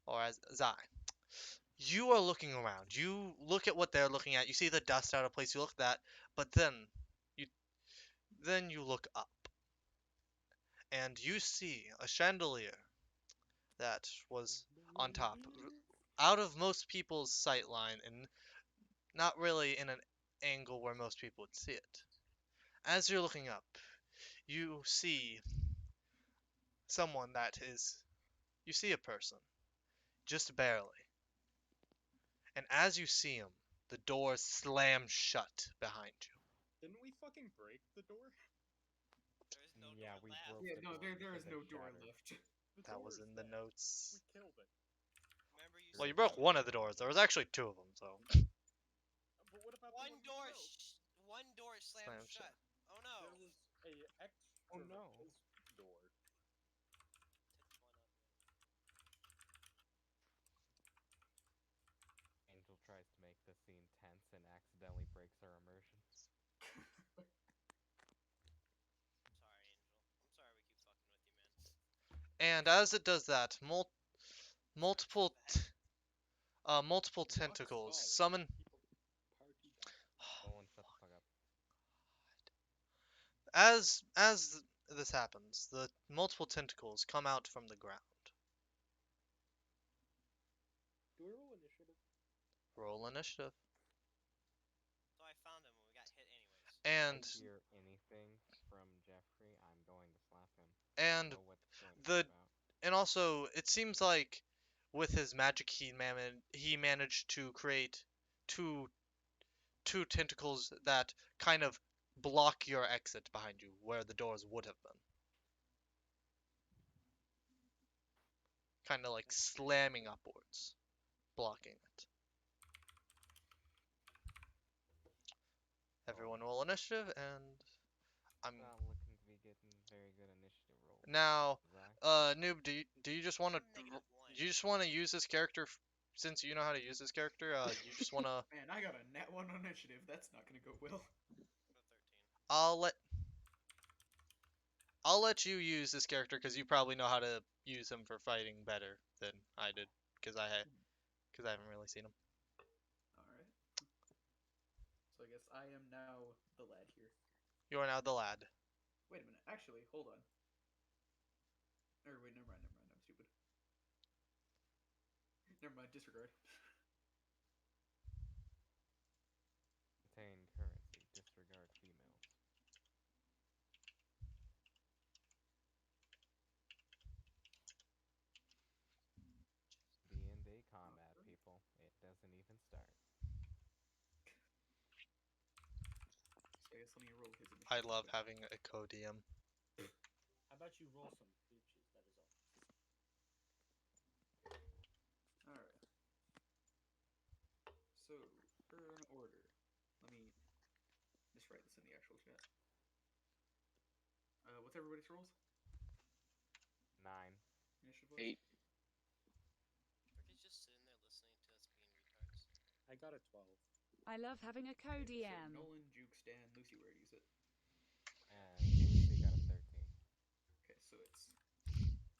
or as Zai, you are looking around. You look at what they're looking at. You see the dust out of place. You look at that, but you you look up and you see a chandelier that was on top, out of most people's sight line and not really in an angle where most people would see it. As you're looking up, you see someone that is, you see a person, just barely. And as you see him, the door slams shut behind you.
Didn't we fucking break the door?
There's no
Yeah,
door
we
left.
broke
Yeah,
the
no,
door
there
because
is
it
no door
shattered.
left.
The
That
door
was
is
in the
there.
notes.
We killed it.
Remember you
Well, you
said
broke
no
one of
door.
the doors. There was actually two of them, so.
But what about the
One
one we
door.
broke?
One door slammed
Slammed
shut.
shut.
Oh no.
There was a
Oh no.
extra door.
Tits one up.
Angel tries to make the scene tense and accidentally breaks her immersion.
Sorry, Angel. I'm sorry we keep fucking with you, man.
And as it does that, multiple
Back.
multiple
Rocks
tentacles
falling.
summon.
People party down.
Nolan, shut the fuck up.
As this happens, the multiple tentacles come out from the ground.
Do we roll initiative?
Roll initiative.
So I found him when we got hit anyways.
And
If I hear anything from Jeffrey, I'm going to slap him. I
and
know what's going to
the
come out.
and also it seems like with his magic he managed to create two two tentacles that kind of block your exit behind you where the doors would have been. Kind of like slamming upwards, blocking it. Everyone roll initiative, and I'm
Not looking to be getting very good initiative rolls.
now.
Zai?
Noob, do you just want to
I'm -1.
do you just want to use this character since you know how to use this character? You just want to.
Man, I got a net 1 on initiative. That's not gonna go well.
Go 13.
I'll let I'll let you use this character because you probably know how to use him for fighting better than I did because I haven't really seen him.
Alright. So I guess I am now the lad here.
You are now the lad.
Wait a minute. Actually, hold on. Or wait, never mind. I'm stupid. Never mind. Disregard.
Contain currency. Disregard females. D&D combat, people. It doesn't even start.
So I guess let me roll his initiative.
I love having a co-DM.
How about you roll some bitches? That is all.
Alright. So, turn order. Let me just write this in the actual chat. What's everybody's rolls?
9.
Initiative
8.
Ricky's just sitting there listening to us being retards.
I got a 12.
I love having a
So
co-DM.
Nolan, Juke, Stan, Lucy, where to use it?
And Lucy got a 13.
Okay, so it's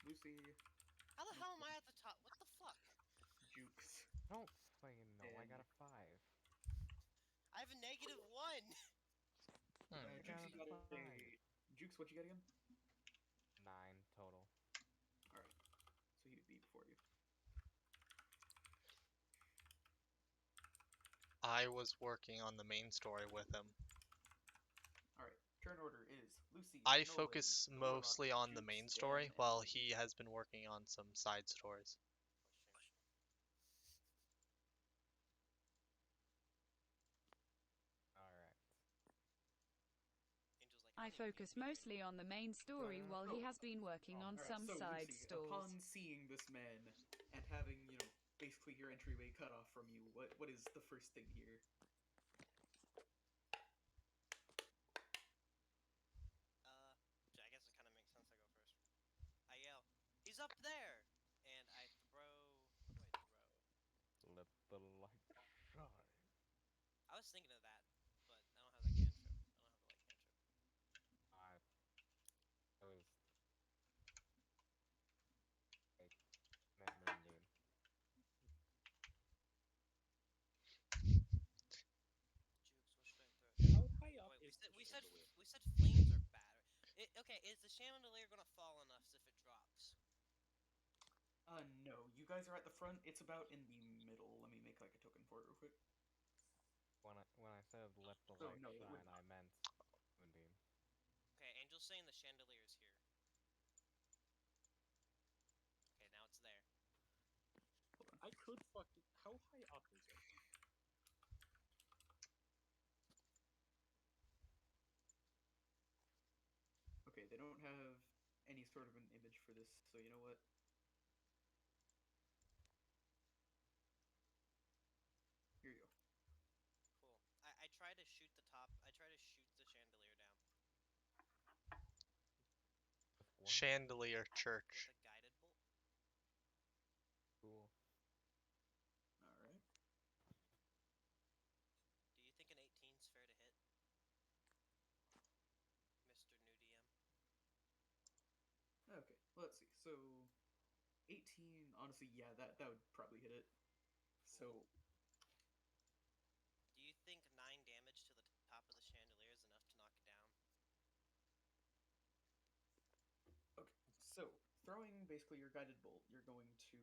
Lucy,
How the hell am I at the top? What the fuck?
Jukes.
I don't fucking know. I got a 5.
I have a -1.
Jukes,
got
you
a
got a.
5.
Jukes, what you got again?
9 total.
Alright. So he'd be before you.
I was working on the main story with him.
Alright. Turn order is Lucy,
I
Nolan,
focus
the Warlock,
mostly on the
Jukes,
main
Dan,
story,
and
while
Lee.
he has been working on some side stories.
Alright.
Angel's like,
I
don't even need
focus
me here
mostly on the main story while he has been working on
Alright,
some
so
side
Lucy,
stores.
upon seeing this man and having, basically your entryway cut off from you, what is the first thing here?
I guess it kind of makes sense. I go first. I yell, "He's up there!" And I throw. What do I throw?
Let the light shine.
I was thinking of that, but I don't have that cantrip. I don't have the light cantrip.
I was like net moonbeam.
Jukes, what should I throw?
How high up
Wait,
is the chandelier?
we said flames are bad. Okay, is the chandelier gonna fall on us if it drops?
No. You guys are at the front. It's about in the middle. Let me make like a token for it real quick.
When I said let the
Oh,
light
no, it would
shine, I meant moonbeam.
Okay, Angel's saying the chandelier is here. Okay, now it's there.
I could fucking. How high up is it?
Okay, they don't have any sort of an image for this, so you know what? Here you go.
Cool. I try to shoot the top. I try to shoot the chandelier down
Chandelier
with
Church.
a guided bolt.
Cool.
Alright.
Do you think an 18 is fair to hit, Mr. New DM?
Okay, let's see. So, 18, honestly, yeah, that would probably hit it. So,
Do you think 9 damage to the top of the chandelier is enough to knock it down?
okay, so, throwing basically your guided bolt, you're going to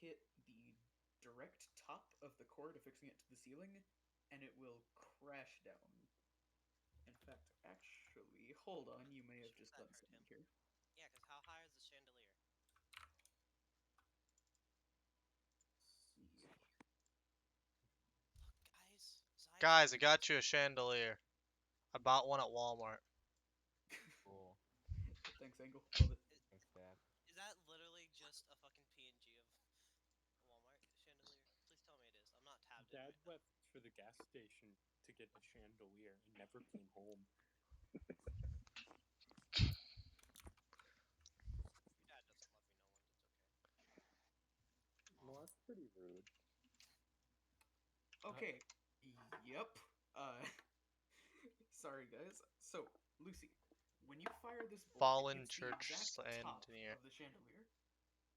hit the direct top of the cord, affixing it to the ceiling, and it will crash down. In fact, actually, hold on, you may have just
That
done
hurt
something
him.
here.
Yeah, because how high is the chandelier?
See.
Look, guys.
Guys, I got you a chandelier. I bought one at Walmart.
Cool.
Thanks, Angle. Love it.
Thanks, Dad.
Is that literally just a fucking PNG of Walmart chandelier? Please tell me it is. I'm not tabbed in
Dad
right now.
left for the gas station to get a chandelier and never came home.
Your dad doesn't love me, Nolan. It's okay.
Well, that's pretty rude.
Okay. Yep. Sorry, guys. So, Lucy, when you fire this bolt,
Fallen
it hits
Church
the exact top
Chandelier.
of the chandelier,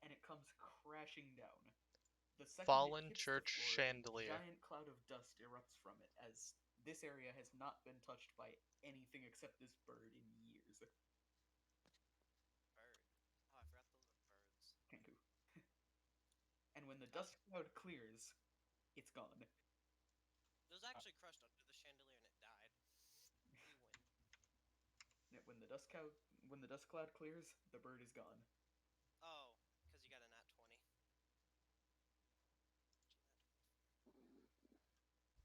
and it comes crashing down. The second
Fallen
it hits
Church
the floor,
Chandelier.
a giant cloud of dust erupts from it, as this area has not been touched by anything except this bird in years.
Bird. Oh, I forgot those are birds.
Kanku. And when the dust cloud clears, it's gone.
It was actually crushed under the chandelier and it died. We win.
When the dust cloud clears, the bird is gone.
Oh, because you got a nat 20.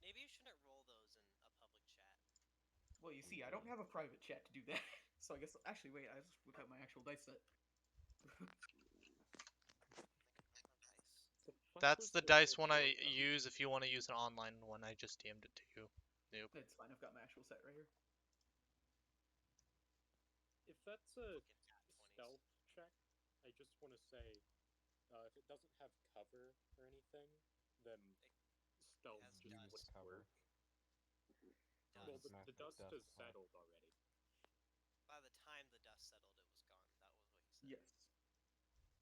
Maybe you shouldn't roll those in a public chat.
Well, you see, I don't have a private chat to do that. So I guess, actually, wait, I just whip out my actual dice set.
That's the dice one I use if you want to use an online one. I just DM'd it to you. Nope.
It's fine, I've got my actual set right here.
If that's a
Fucking nat 20s.
stealth check, I just want to say, if it doesn't have cover or anything, then stealth
has
just
dust.
wouldn't
Cover.
work.
Dust.
Well, the
Massive
dust
dust
has
cloud.
settled already.
By the time the dust settled, it was gone. That was what he said.
Yes.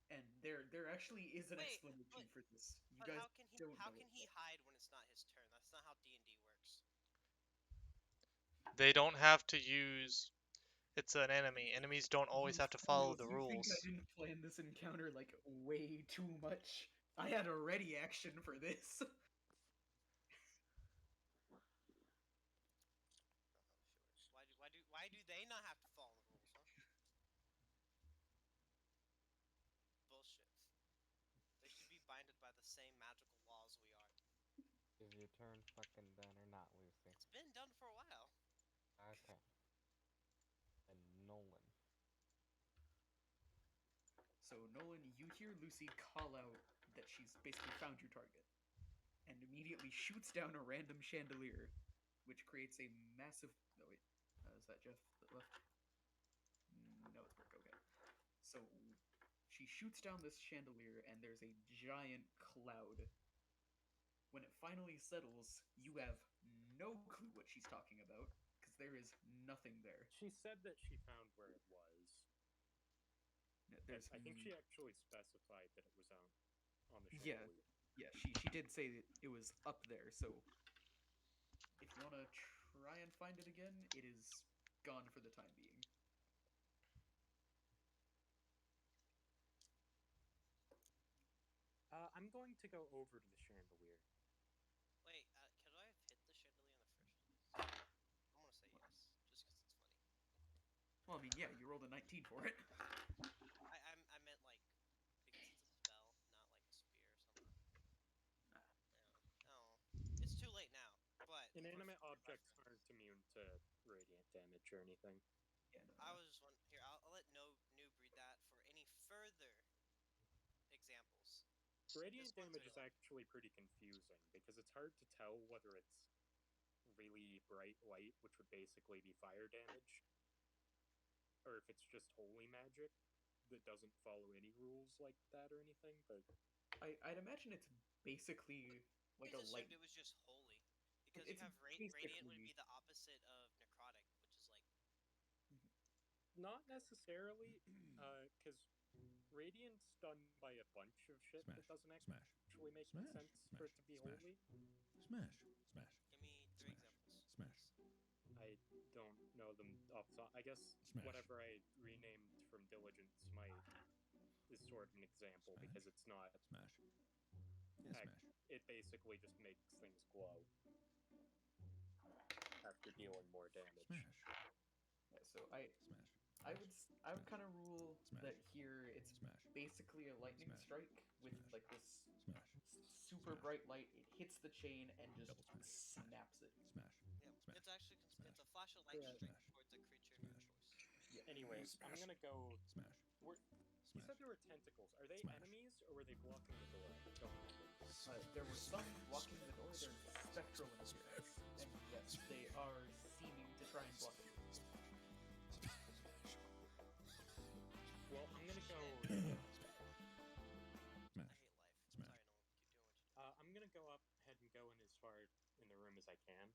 And there actually is an
Wait,
explanation for this. You
But
guys
how can
don't know
he
it.
hide when it's not his turn? That's not how D&D works.
They don't have to use. It's an enemy. Enemies don't always have to follow the
You think
rules.
I didn't plan this encounter like way too much? I had a ready action for this.
blinded by the same magical laws we are.
Is your turn fucking done or not, Lucy?
It's been done for a while.
Okay. And Nolan.
So, Nolan, you hear Lucy call out that she's basically found your target, and immediately shoots down a random chandelier, which creates a massive. No, wait. Is that Jeff that left? No, it's Brick. Okay. So, she shoots down this chandelier, and there's a giant cloud. When it finally settles, you have no clue what she's talking about, because there is nothing there.
She said that she found where it was.
There's,
I think she actually specified that it was on the
yeah,
chandelier.
yeah. She did say that it was up there. So if you want to try and find it again, it is gone for the time being.
I'm going to go over to the chandelier.
Wait, could I have hit the chandelier in the first place? I'm gonna say yes, just because it's funny.
Well, I mean, yeah, you rolled a 19 for it.
I meant like because it's a spell, not like a spear or something. Oh, it's too late now. But
Inanimate objects aren't immune to radiant damage or anything.
Yeah, no,
I was just wondering. Here, I'll let Noob read that for any further examples.
Radiant damage is actually pretty confusing because it's hard to tell whether it's really bright light, which would basically be fire damage, or if it's just holy magic that doesn't follow any rules like that or anything. But
I'd imagine it's basically like
I
a
just
light.
assumed it was just holy, because
It's
you have radiant would
basically-
be the opposite of necrotic, which is like
not necessarily, because radiant's done by a bunch of shit that doesn't actually make sense for it to be holy.
Smash.
Give me 3 examples.
Smash.
I don't know them off the top. I guess
Smash.
whatever I renamed from Diligent Smite is sort of an example
Smash.
because it's not.
Smash. Yeah, smash.
It basically just makes things glow after dealing more damage.
Smash.
Yeah, so
Smash.
I would kind of rule
Smash.
that here it's
Smash.
basically a lightning
Smash.
strike with
Smash.
like this
Smash.
super
Smash.
bright light. It hits the chain and just
Double smash.
snaps it.
Smash.
Yeah,
Smash.
it's actually
Smash.
it's a flash of light
Yeah.
strike
Smash.
towards a creature of your
Smash.
choice.
Yeah.
Anyways, I'm
Smash.
gonna go.
Smash.
You said there were tentacles. Are they
Smash.
enemies or were they blocking the door? I don't remember.
There were some blocking the door. They're spectral in appearance, and yes, they are seeming to try and block you.
Well, I'm gonna go.
I
Smash.
hate life.
Smash.
Sorry, Nolan. Keep doing what you do.
I'm gonna go up ahead and go in as far in the room as I can.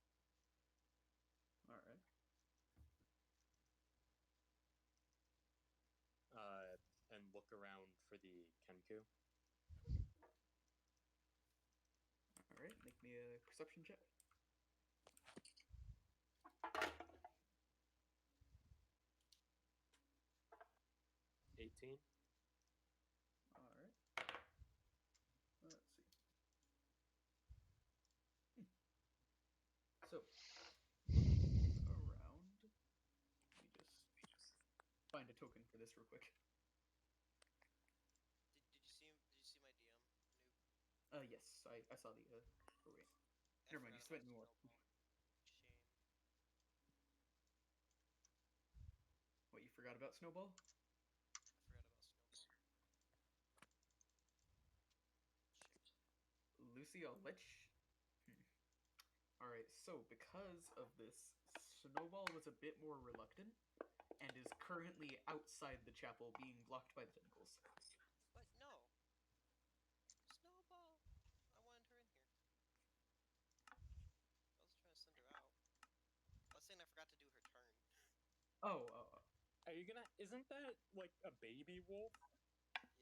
All right.
And look around for the Kenku.
All right. Make me a perception check.
$18.
All right. Let's see. So, looking around. Let me just find a token for this real quick.
Did you see my DM, Noob?
Yes, I saw the. Oh wait.
I
Never mind, you
forgot
spent
about
more.
Snowball. Shame.
What, you forgot about Snowball?
I forgot about Snowball. Shame.
Lucy, I'll let you. Alright, so because of this, Snowball was a bit more reluctant and is currently outside the chapel being blocked by the tentacles.
But no. Snowball. I wanted her in here. I was trying to send her out. I was saying I forgot to do her turn.
Oh,
Are you gonna? Isn't that like a baby wolf?
Yeah.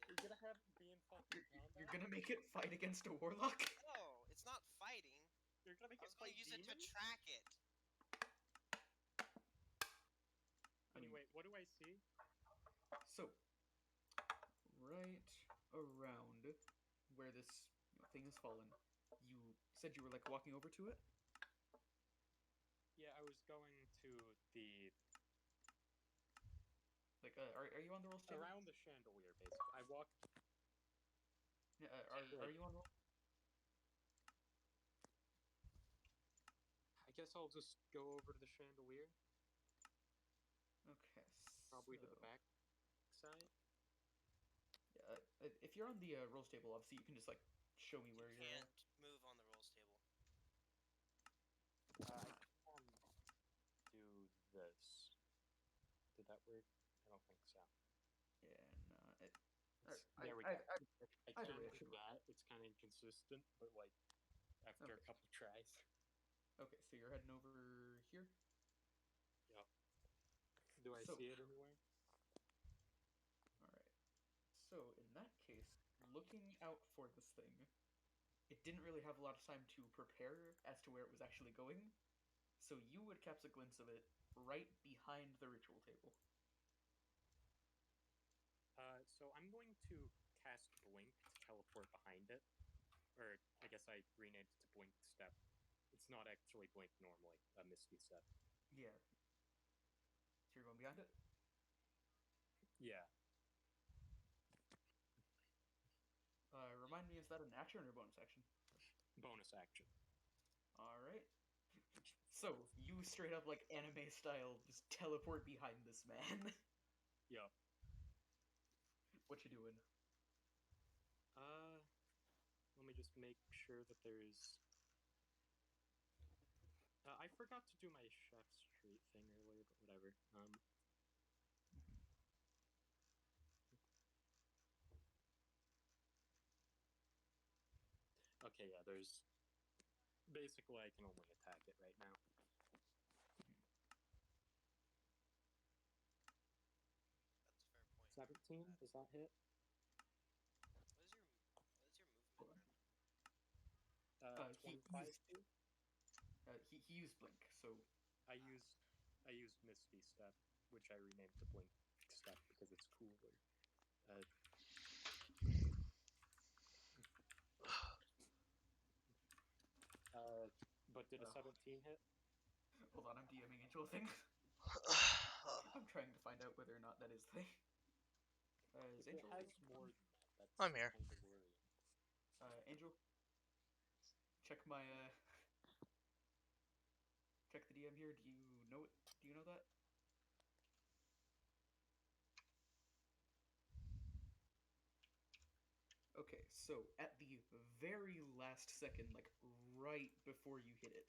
You're gonna have it be in fucking combat?
you're gonna make it fight against a warlock?
No, it's not fighting.
You're gonna make
I
it
was going
fight
to use it to
demons?
track it.
Anyway, what do I see?
So, right around where this thing has fallen, you said you were like walking over to it?
Yeah, I was going to the
Like, are you on the rolls table?
around the chandelier. Basically, I walked.
Yeah, are you on roll?
I guess I'll just go over to the chandelier,
Okay.
probably to the
so-
back side.
Yeah, if you're on the rolls table, obviously you can just like show me where
You
you're at.
can't move on the rolls table.
I can do this. Did that work? I don't think so.
Yeah, no.
There we go. I
either
can
way, it
do
should work.
that. It's kind of inconsistent, but like after a
Okay.
couple tries.
Okay, so you're heading over here.
Yep. Do I
So-
see it anywhere?
All right. So in that case, looking out for this thing, it didn't really have a lot of time to prepare as to where it was actually going. So you would catch a glimpse of it right behind the ritual table.
So I'm going to cast Blink to teleport behind it. Or I guess I renamed it to Blink Step. It's not actually Blink normally, a Misty Step.
Yeah. So you're going behind it?
Yeah.
Remind me, is that an action or a bonus action?
Bonus action.
Alright. So, you straight up like anime style just teleport behind this man.
Yup.
What you doing?
Let me just make sure that there's... I forgot to do my chef's treat thing earlier, but whatever. Okay, yeah, there's... Basically, I can only attack it right now.
That's a fair point.
17? Does that hit?
What is your movement?
He
25 feet?
he used blink, so
I used Misty Step, which I renamed to Blink Step because it's cooler. But did a 17 hit?
hold on, I'm DMing into a thing. I'm trying to find out whether or not that is the thing. Is
If it
Angel?
has more than that, that's
I'm here.
kind of worrying.
Angel? Check my check the DM here. Do you know it? Do you know that? Okay, so at the very last second, like right before you hit it,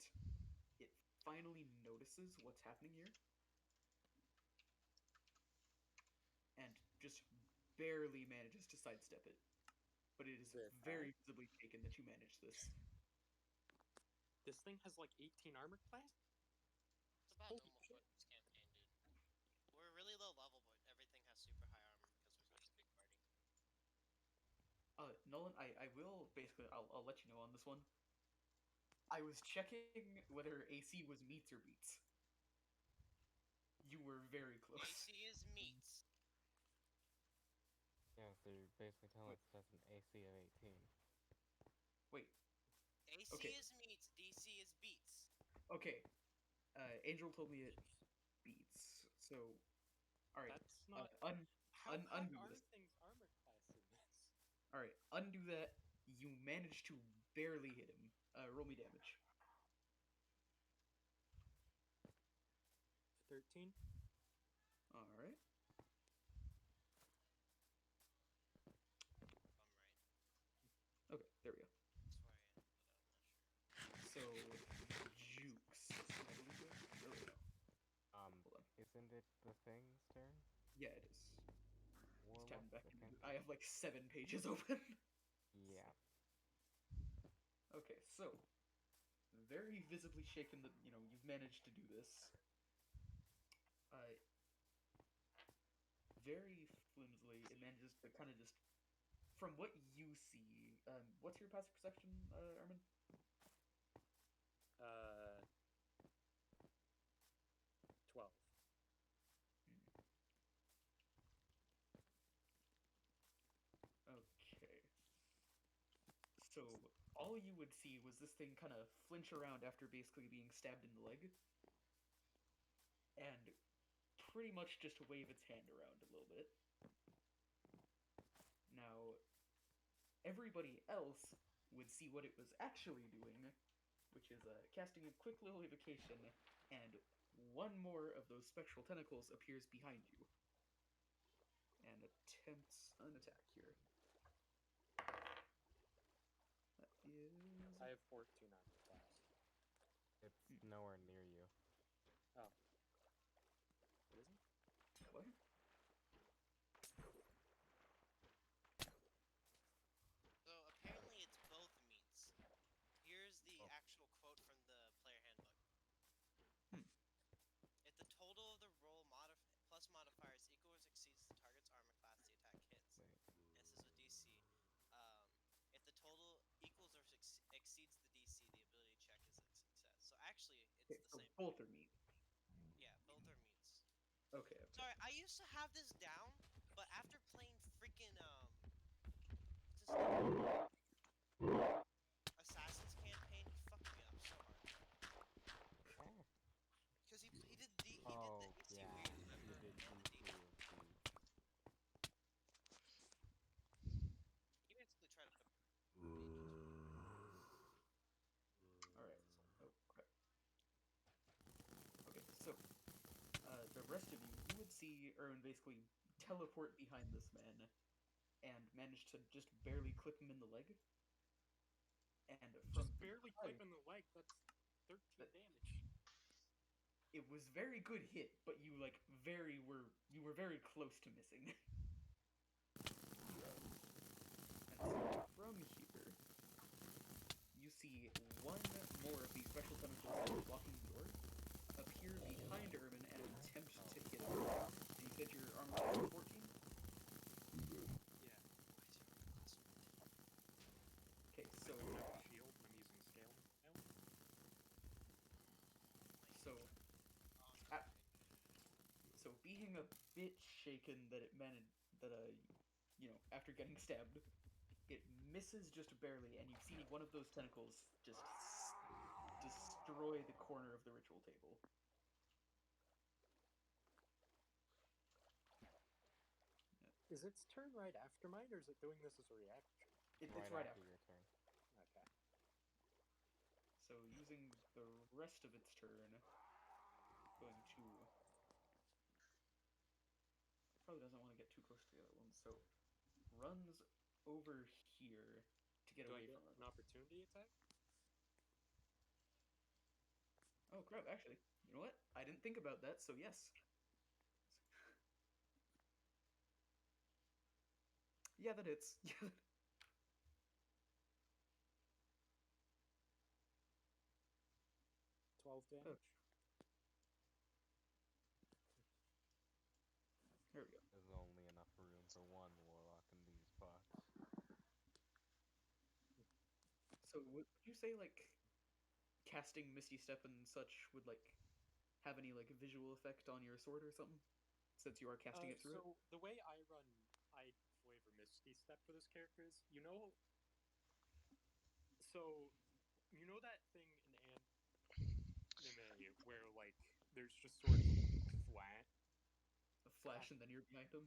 it finally notices what's happening here. And just barely manages to sidestep it. But it is very visibly taken that you managed this.
This thing has like 18 armor class?
It's about normal for this campaign, dude. We're really low level, but everything has super high armor because we're such a big party.
Nolan, I will basically, I'll let you know on this one. I was checking whether AC was meets or beats. You were very close.
AC is meats.
Yeah, so you're basically telling us that's an AC of 18.
Wait.
AC
Okay.
is meats, DC is beats.
Okay. Angel told me it beats. So, all right.
That's not.
How
high
undo
are
this.
things armor class in this?
All right, undo that. You managed to barely hit him. Roll me damage.
13.
All right.
I'm right.
Okay, there we go.
That's where I am, but I'm not sure.
So, Jukes. There we go. Hold on.
Isn't it the thing's turn?
Yeah, it is.
Warlock
Just tapping back
the
into.
pen-
I have like 7 pages open.
Yeah.
Okay, so very visibly shaken that you've managed to do this. Very flimsily, it manages to kind of just, from what you see, what's your passive perception, Armin?
12.
Okay. So all you would see was this thing kind of flinch around after basically being stabbed in the leg, and pretty much just wave its hand around a little bit. Now, Everybody else would see what it was actually doing, which is casting a quick little evocation, and one more of those spectral tentacles appears behind you and attempts an attack here. That is.
I have 14 on your class.
It's nowhere near you.
Oh. It isn't?
What?
So apparently it's both meats. Here's the
Oh.
actual quote from the player handbook. If the total of the roll plus modifiers equals or exceeds the target's armor class, the attack hits. Misses with DC. If the total equals or exceeds the DC, the ability check is a success. So actually, it's
Okay,
the
so
same.
both are meat.
Yeah, both are meats.
Okay.
Sorry, I used to have this down, but after playing freaking Assassin's campaign, he fucked me up so hard. Because he did the DC
yeah,
weird,
you
remember?
did
And the
DC
DC. He basically tried to put.
Alright. Oh, okay. Okay, so the rest of you would see Erwin basically teleport behind this man and manage to just barely clip him in the leg. And from
Just barely clipping the leg, that's 13 damage.
It was very good hit, but you were very close to missing. And so from here, you see one more of these special tentacles blocking the door appear behind Urban and attempt to hit him. And you said your armor class is 14?
Yeah.
Okay, so
I don't have a shield. I'm using scale now.
So being a bit shaken that it managed that after getting stabbed, it misses just barely, and you see one of those tentacles just destroy the corner of the ritual table.
Is its turn right after mine, or is it doing this as a reaction?
It's right after
your turn.
Okay.
So using the rest of its turn, going to probably doesn't want to get too close to the other one, so runs over here to get away from it.
An opportunity attack?
Oh crap! Actually, you know what? I didn't think about that. So yes. Yeah, that hits.
12 damage.
There we go.
There's only enough room for one warlock in these spots.
So would you say like casting Misty Step and such would like have any like visual effect on your sword or something? Since you are casting it through it?
So the way I run, I flavor Misty Step for this character is, you know that thing in anime where like there's just sort of flat
A flash and then you're behind him?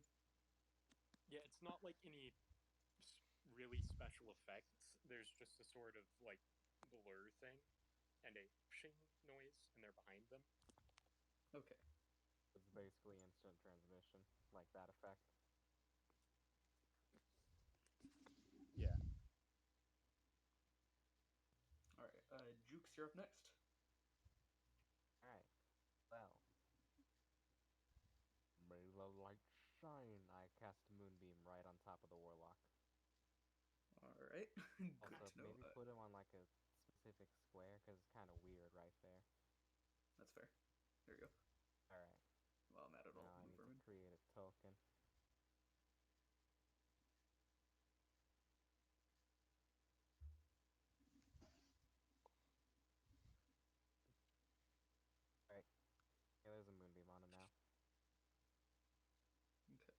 Yeah, it's not like any really special effects. There's just a sort of like blur thing and a shing noise, and they're behind them.
Okay.
It's basically instant transmission, like that effect.
Yeah.
Alright, Jukes, you're up next.
Alright, well. May the light shine. I cast a moonbeam right on top of the warlock.
Alright, good
Also,
to know.
maybe put him on like a specific square, because it's kind of weird right there.
That's fair. There you go.
Alright.
Well, I'm at it all.
Now I need to create a token. Alright. Yeah, there's a moonbeam on him now.
Okay.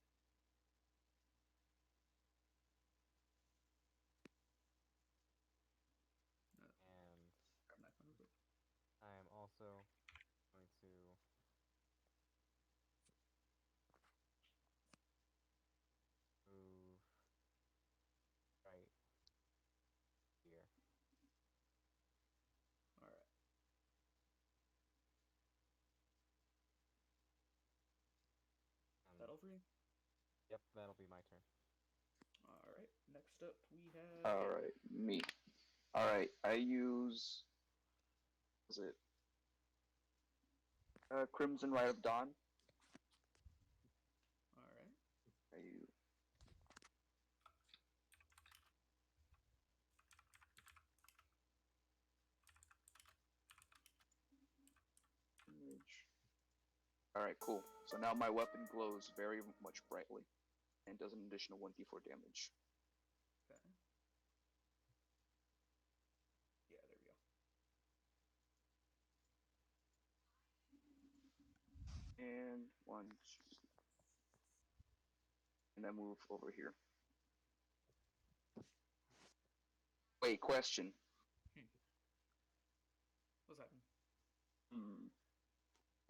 And
grab my phone real quick.
I am also going to move right
three?
Yep, that'll be my turn.
Alright, next up we have.
Alright, me. Alright, I use. Was it? Crimson Rite of Dawn.
Alright.
I use. Alright, cool. So now my weapon glows very much brightly and does an additional 1d4 damage.
Okay. Yeah, there we go.
And one, two. And then move over here. Wait, question.
What's happening?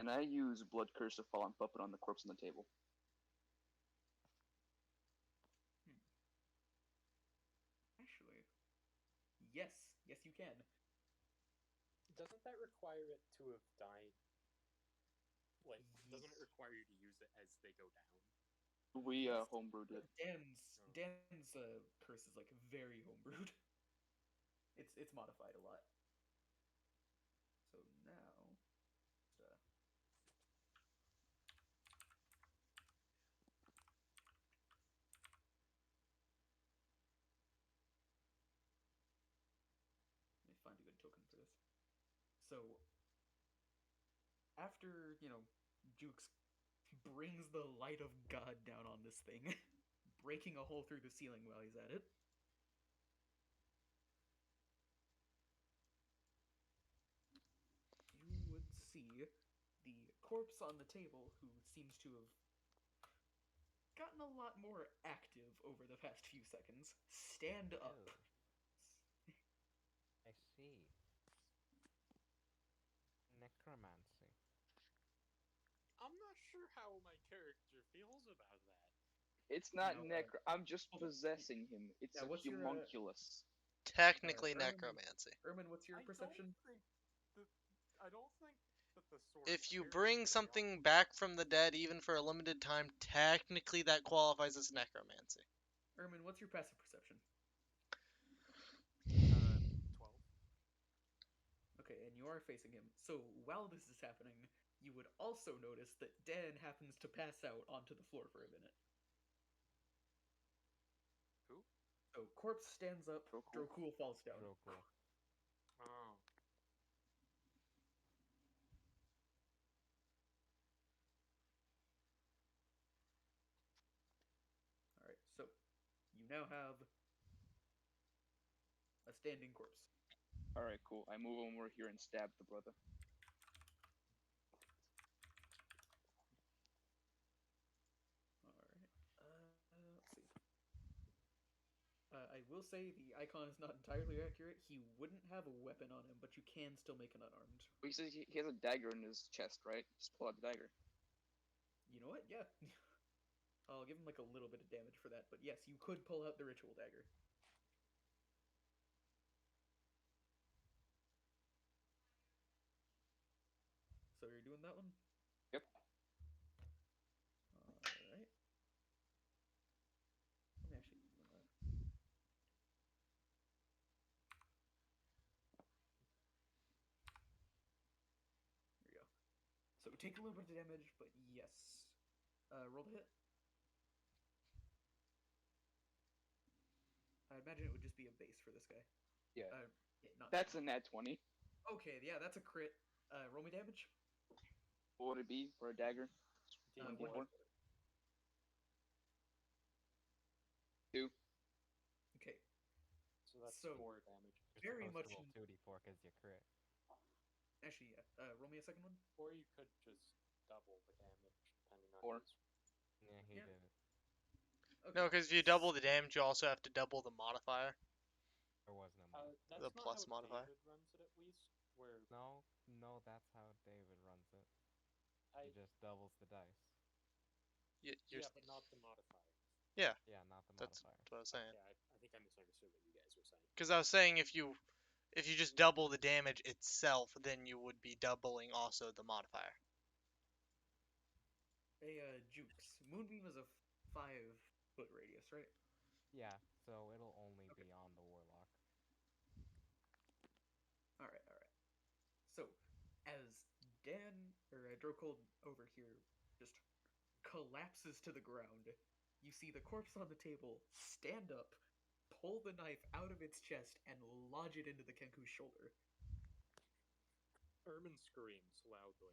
And I use Blood Curse of Fallen Puppet on the corpse on the table.
Actually, yes. Yes, you can.
Doesn't that require it to have died? Like, doesn't it require you to use it as they go down?
We homebrewed it.
Dan's curse is like very homebrewed. It's modified a lot. So now, let me find a good token for this. So after Jukes brings the light of God down on this thing, breaking a hole through the ceiling while he's at it. You would see the corpse on the table, who seems to have gotten a lot more active over the past few seconds, stand up.
I see. Necromancy.
I'm not sure how my character feels about that.
It's not I'm just possessing him. It's a homunculus.
Technically necromancy.
Ermin, what's your perception?
I don't think that the sword.
If you bring something back from the dead, even for a limited time, technically that qualifies as necromancy.
Ermin, what's your passive perception?
12.
Okay, and you are facing him. So while this is happening, you would also notice that Dan happens to pass out onto the floor for a minute.
Who?
So corpse stands up, Drokul falls down.
Drokul.
Oh.
Alright, so you now have a standing corpse.
Alright, cool. I move over here and stab the brother.
Alright, let's see. I will say the icon is not entirely accurate. He wouldn't have a weapon on him, but you can still make an unarmed.
He says he has a dagger in his chest, right? Just pull out the dagger.
You know what? Yeah. I'll give him like a little bit of damage for that, but yes, you could pull out the ritual dagger. So you're doing that one?
Yep.
Alright. Let me actually do that. There we go. So take a little bit of damage, but yes. Roll the hit. I imagine it would just be a base for this guy.
Yeah.
Not
That's a nat 20.
Okay, yeah, that's a crit. Roll me damage.
What would it be for a dagger?
1d4.
2.
Okay.
So that's 4 damage.
Very much.
Roll 2d4 because you crit.
Actually, yeah. Roll me a second one.
Or you could just double the damage, depending on.
4.
Yeah, he did it.
Okay.
No, because if you double the damage, you also have to double the modifier.
There was no modifier.
That's
The
not
plus
how
modifier.
David runs it, at least. Where
No, that's how David runs it. He just doubles the dice.
Yeah,
but not the modifier.
Yeah.
Yeah, not the
That's
modifier.
what I was saying.
Yeah, I think I misunderstood what you guys were saying.
Because I was saying if you just double the damage itself, then you would be doubling also the modifier.
Hey, Jukes. Moonbeam is a 5 foot radius, right?
Yeah, so it'll only be on the warlock.
Alright, alright. So, as Dan, or Drocold over here, just collapses to the ground, you see the corpse on the table stand up, pull the knife out of its chest, and lodge it into the Kenku's shoulder.
Ermin screams loudly.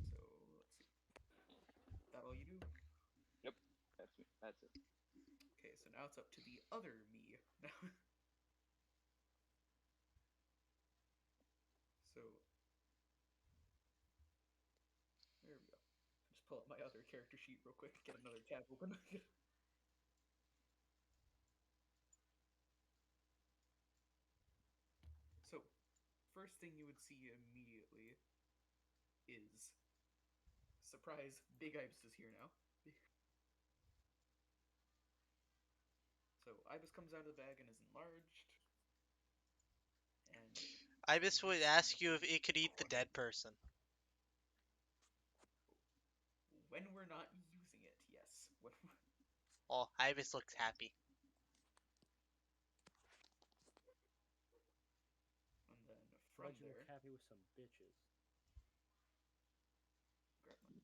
So, let's see. That all you do?
Yep, that's me. That's it.
Okay, so now it's up to the other me. So, there we go. Just pull up my other character sheet real quick, get another tab open. So, first thing you would see immediately is surprise, Big Ibis is here now. So Ibis comes out of the bag and is enlarged. And
Ibis would ask you if it could eat the dead person.
when we're not using it, yes.
Oh, Ibis looks happy.
And then from
Frozen
there,
look happy with some bitches.
grab my.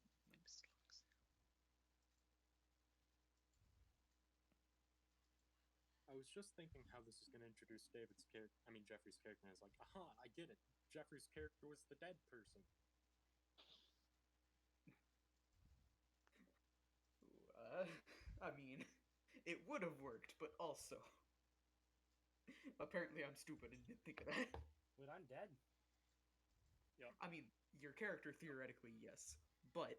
I was just thinking how this is going to introduce Jeffrey's character, and I was like, aha, I get it. Jeffrey's character was the dead person.
I mean, it would have worked, but also, apparently I'm stupid and didn't think of that.
Wait, I'm dead.
Yep.
I mean, your character theoretically, yes, but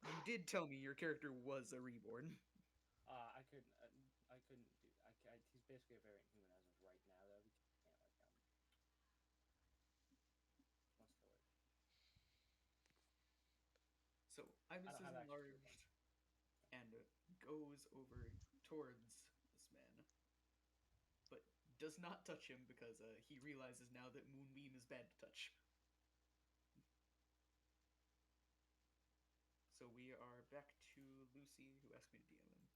you did tell me your character was a reborn.
I couldn't do. He's basically a variant human as of right now, though. Because you can't Must kill it.
So Ibis is enlarged and goes over towards this man, but does not touch him because he realizes now that Moonbeam is bad to touch. So we are back to Lucy, who asked me to DM him.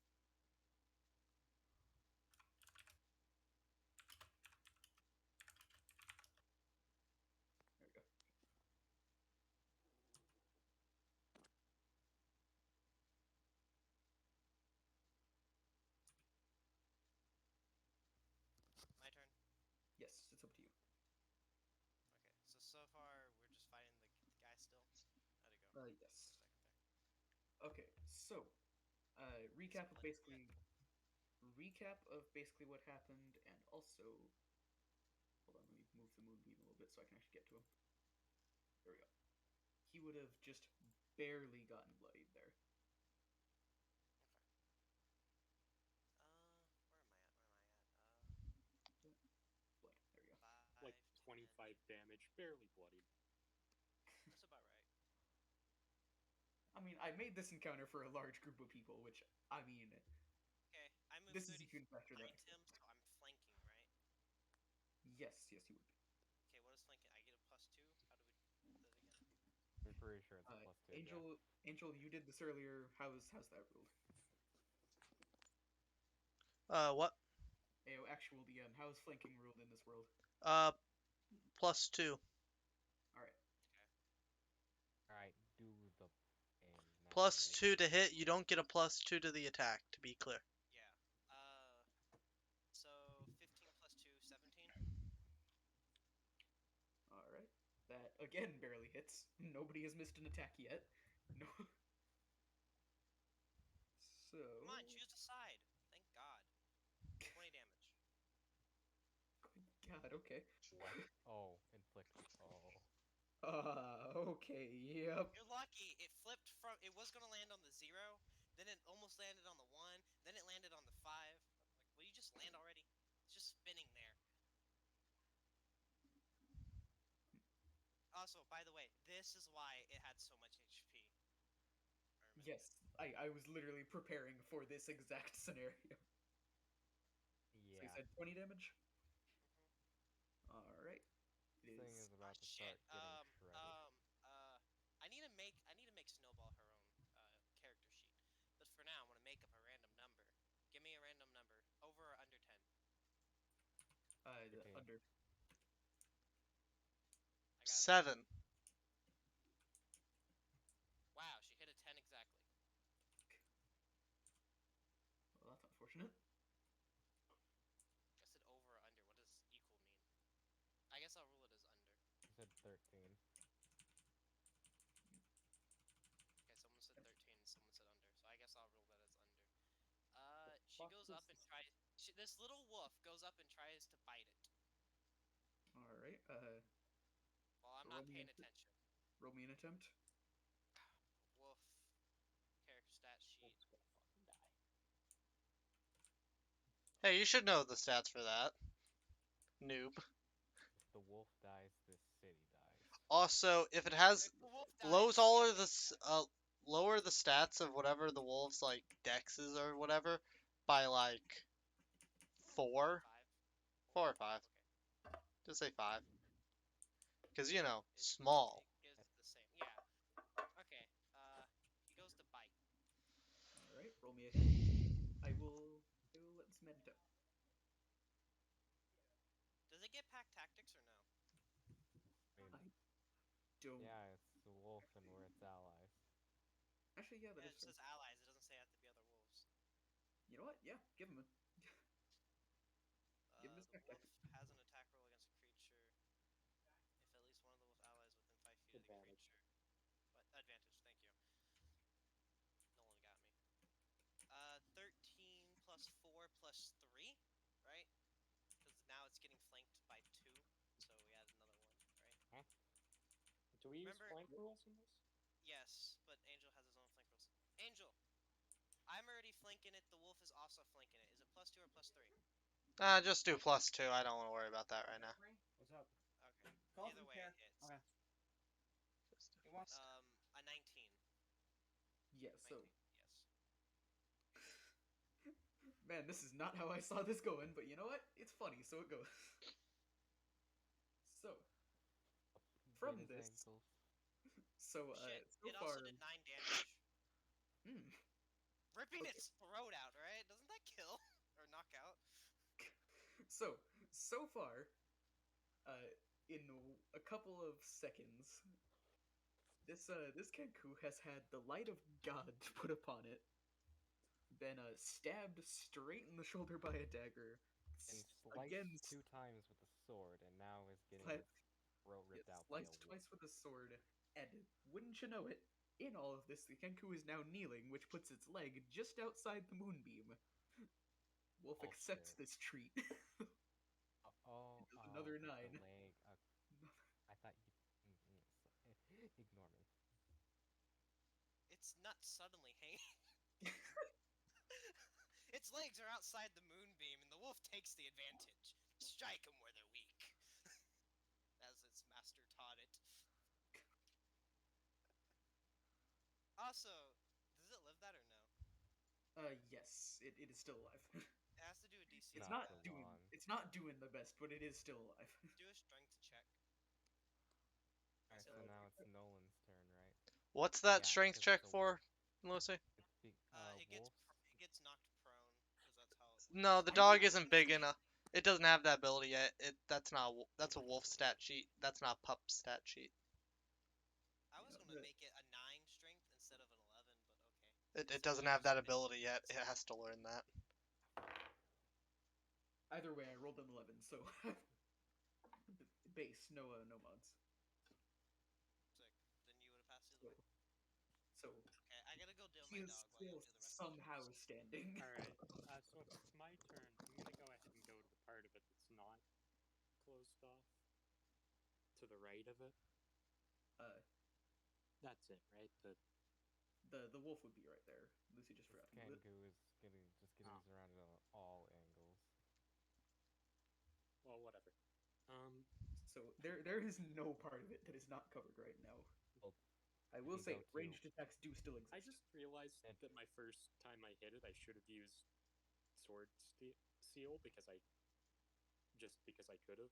There we go.
My turn.
Yes, it's up to you.
Okay, so far we're just fighting the guy still. How'd it go?
Yes.
Second there.
Okay, so recap of basically what happened, and also hold on, let me move the Moonbeam a little bit so I can actually get to him. There we go. He would have just barely gotten bloodied there.
Okay.
Blood. There we go.
Like 25 damage, barely bloodied.
That's about right.
I mean, I made this encounter for a large group of people, which, I mean...
Okay, I moved
this is
30
even faster than I
behind him, so I'm flanking, right?
Yes, you would be.
Okay, what is flanking? I get a +2? How do we do that again?
We're pretty sure it's a +2.
Angel, you did this earlier. How's that ruled?
What?
AO actual DM, how is flanking ruled in this world?
+2.
Alright.
Okay.
Alright, do the aim now.
+2 to hit, you don't get a +2 to the attack, to be clear.
Yeah. So 15 + 2, 17?
Alright. That, again, barely hits. Nobody has missed an attack yet. No. So...
Come on, choose a side. Thank God. 20 damage.
Good God, okay.
What? Oh, inflict. Oh.
Okay, yep.
You're lucky. It flipped from. It was gonna land on the 0, then it almost landed on the 1, then it landed on the 5. Like, will you just land already? It's just spinning there. Also, by the way, this is why it had so much HP. Ermin.
Yes, I was literally preparing for this exact scenario.
Yeah.
So you said 20 damage?
thing
is.
is about to
Shit.
start getting shredded.
I need to make Snowball her own character sheet. But for now, I'm gonna make up a random number. Give me a random number, over or under 10.
The
13.
under.
I got an 11.
7.
Wow, she hit a 10 exactly.
Well, that's unfortunate.
I said over or under. What does equal mean? I guess I'll rule it as under.
You said 13.
Okay, someone said 13 and someone said under. So I guess I'll rule that as under. She
fuck
goes
is
up and tries. This little wolf goes up and tries to bite it.
All right.
Well, I'm
Roll
not
me
paying
an,
attention.
roll me an attempt.
Wolf character stat sheet.
Wolf's gonna fucking die.
Hey, you should know the stats for that. Noob.
If the wolf dies, this city dies.
Also, if it has
If the wolf
blows
dies,
all of the
campaign
lower the stats of whatever the wolf's like dexes or whatever by like 4,
5.
4 or 5.
Okay.
Just say 5. Because you know,
It,
small.
it gives the same. Yeah. Okay. He goes to bite.
All right. Roll me a hit. I will. I will let this man attempt.
Does it get pack tactics or no?
I mean,
I don't.
yeah, it's the wolf and we're its allies.
Actually, yeah, that
Yeah,
is
it
fair.
says allies. It doesn't say it have to be other wolves.
You know what? Yeah, give him a. Give him his
The wolf
backpack.
has an attack roll against a creature if at least one of the wolf allies within 5 feet of the
Advantage.
creature. What advantage? Thank you. Nolan got me. 13 plus 4 plus 3, right? Because now it's getting flanked by 2, so we add another 1, right?
Do we use
Remember-
flank rules in this?
Yes, but Angel has his own flank rules. Angel, I'm already flanking it. The wolf is also flanking it. Is it plus 2 or plus 3?
Just do +2. I don't want to worry about that right now.
What's up?
Okay.
Call
Either
from
way,
care.
it hits.
Okay.
Just do
He wants-
A 19.
Yeah. So,
19. Yes.
man, this is not how I saw this going, but you know what? It's funny, so it goes. So, from
Get his
this,
ankles.
so
Shit.
so
It
far,
also did 9 damage. Ripping
Okay.
its throat out, right? Doesn't that kill or knock out?
so far, in a couple of seconds, this Kenku has had the light of God put upon it, been stabbed straight in the shoulder by a dagger,
And sliced
again
2 times with a sword, and now is getting
Sli-
his throat ripped out by a
sliced
wolf.
twice with a sword, and wouldn't you know it, in all of this, the Kenku is now kneeling, which puts its leg just outside the moonbeam. Wolf
Oh,
accepts
shit.
this treat. Does another
the
9.
leg. I thought you. Ignore me.
Its nuts suddenly hang. Its legs are outside the moonbeam, and the wolf takes the advantage. Strike them where they're weak. As its master taught it. Also, does it live that or no?
Yes, it is still alive.
It has to do a DC.
It's
Not
not
for
doing.
long.
It's not doing the best, but it is still alive.
Do a strength check.
Alright, so now it's Nolan's turn, right?
What's that
Yeah,
strength
'cause
check
it's a
for,
wolf.
Lucy?
Wolves.
It gets knocked prone because that's how.
No, the dog isn't big enough. It doesn't have that ability yet. That's not that's a wolf stat sheet. That's not a pup stat sheet.
I was
Yeah,
gonna
the-
make it a 9 strength instead of an 11, but okay.
It doesn't have that ability yet. It has to learn that.
Either way, I rolled an 11, so base, no mods.
Sick. Then you would have passed
So,
either way.
so
Okay, I gotta go deal with
he
my
is
dog while you
still
do the rest
somehow
of the jobs.
standing.
Alright, so if it's my turn, I'm gonna go ahead and go to the part of it that's not closed off. To the right of it. That's it, right?
The wolf would be right there. Lucy just forgot to move it.
Kenku is getting surrounded on all angles.
Well, whatever.
So there is no part of it that is not covered right now.
Well,
I will
you
say
go to-
ranged attacks do still exist.
I just realized that my first time I hit it, I should have used sword seal because I could have.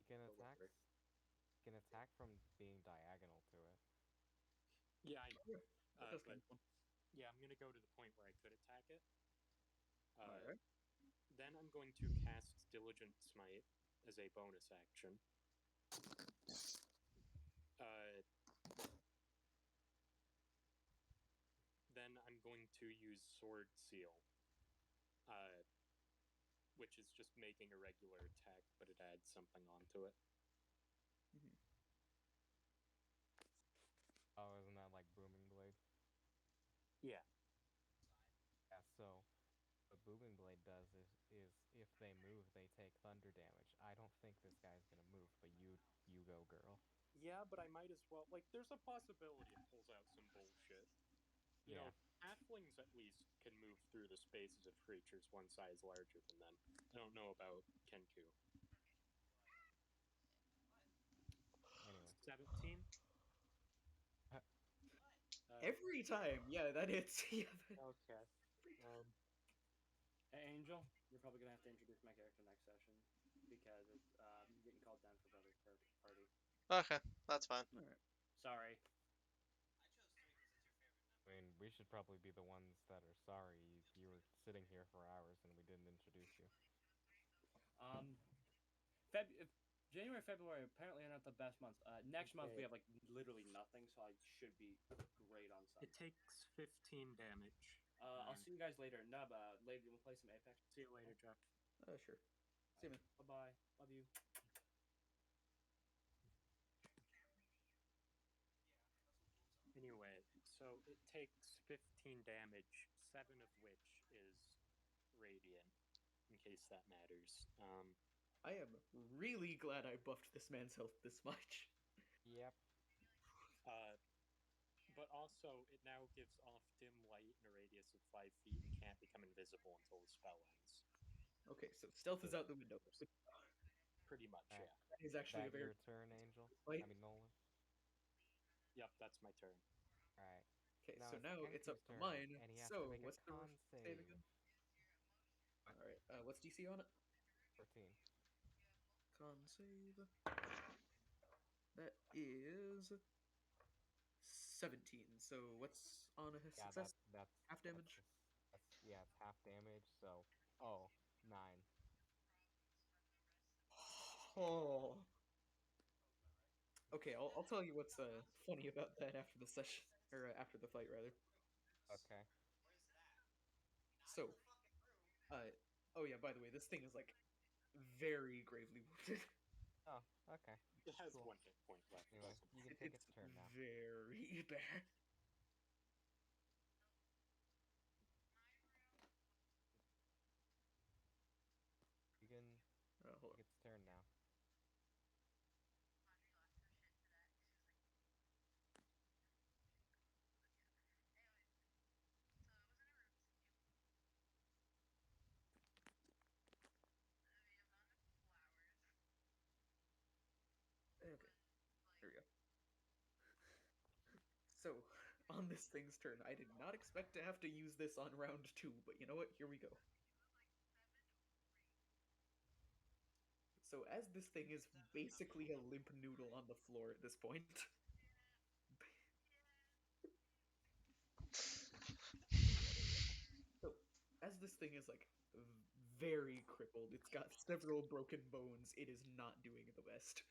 You can
Or
attack.
whatever.
can attack from being diagonal to it.
Yeah, I know.
Yeah, that does
But
kind of fun.
yeah, I'm gonna go to the point where I could attack it.
Alright.
Then I'm going to cast Diligent Smite as a bonus action. Then I'm going to use Sword Seal, which is just making a regular attack, but it adds something onto it.
Mhm.
Oh, isn't that like Booming Blade?
Yeah.
Yeah, so what Booming Blade does is if they move, they take thunder damage. I don't think this guy's gonna move, but you go, girl.
Yeah, but I might as well. Like, there's a possibility it pulls out some bullshit. You
Yeah.
know, halflings at least can move through the spaces of creatures one size larger than them. I don't know about Kenku.
Anyway.
17?
Every time, yeah, that hits. Yeah,
Okay.
Hey, Angel, you're probably gonna have to introduce my character next session because it's I'm getting called down for brother's party.
Okay, that's fine.
Alright.
Sorry.
I mean, we should probably be the ones that are sorry. You were sitting here for hours and we didn't introduce you.
January, February apparently are not the best months. Next month we
Okay.
have like literally nothing, so I should be great on
It
Sunday.
takes 15 damage.
I'll see you guys later. Nub, later we'll play some Apex.
See you later, Jeff.
Sure. See you, man.
Bye bye. Love you.
Anyway, so it takes 15 damage, 7 of which is radiant, in case that matters.
I am really glad I buffed this man's health this much.
Yep.
But also, it now gives off dim light in a radius of 5 feet and can't become invisible until the spell ends.
Okay, so stealth is out the window.
Pretty much,
Alright.
yeah.
That is actually a
That
very
your turn, Angel?
Wait.
I mean, Nolan?
Yep, that's my turn.
Alright.
Okay, so now it's up to
turn,
mine.
and he has
So
to make
what's
a
the
con
save again? Alright, what's DC on it?
14.
Con save. That is 17. So what's on a
Yeah,
success?
that's
Half damage?
yeah, it's half damage, so oh, 9.
Oh. Okay, I'll tell you what's funny about that after the session, or after the fight rather.
Okay.
So, oh yeah, by the way, this thing is like very gravely wounded.
Oh, okay.
It has
Cool.
1 hit point left.
Anyway, you can take its turn now.
Very bad.
You can
Hold
take its turn now.
on. Okay, there we go. So, on this thing's turn, I did not expect to have to use this on round 2, but you know what? Here we go. So, as this thing is basically a limp noodle on the floor at this point. So, as this thing is like very crippled, it's got several broken bones, it is not doing the best.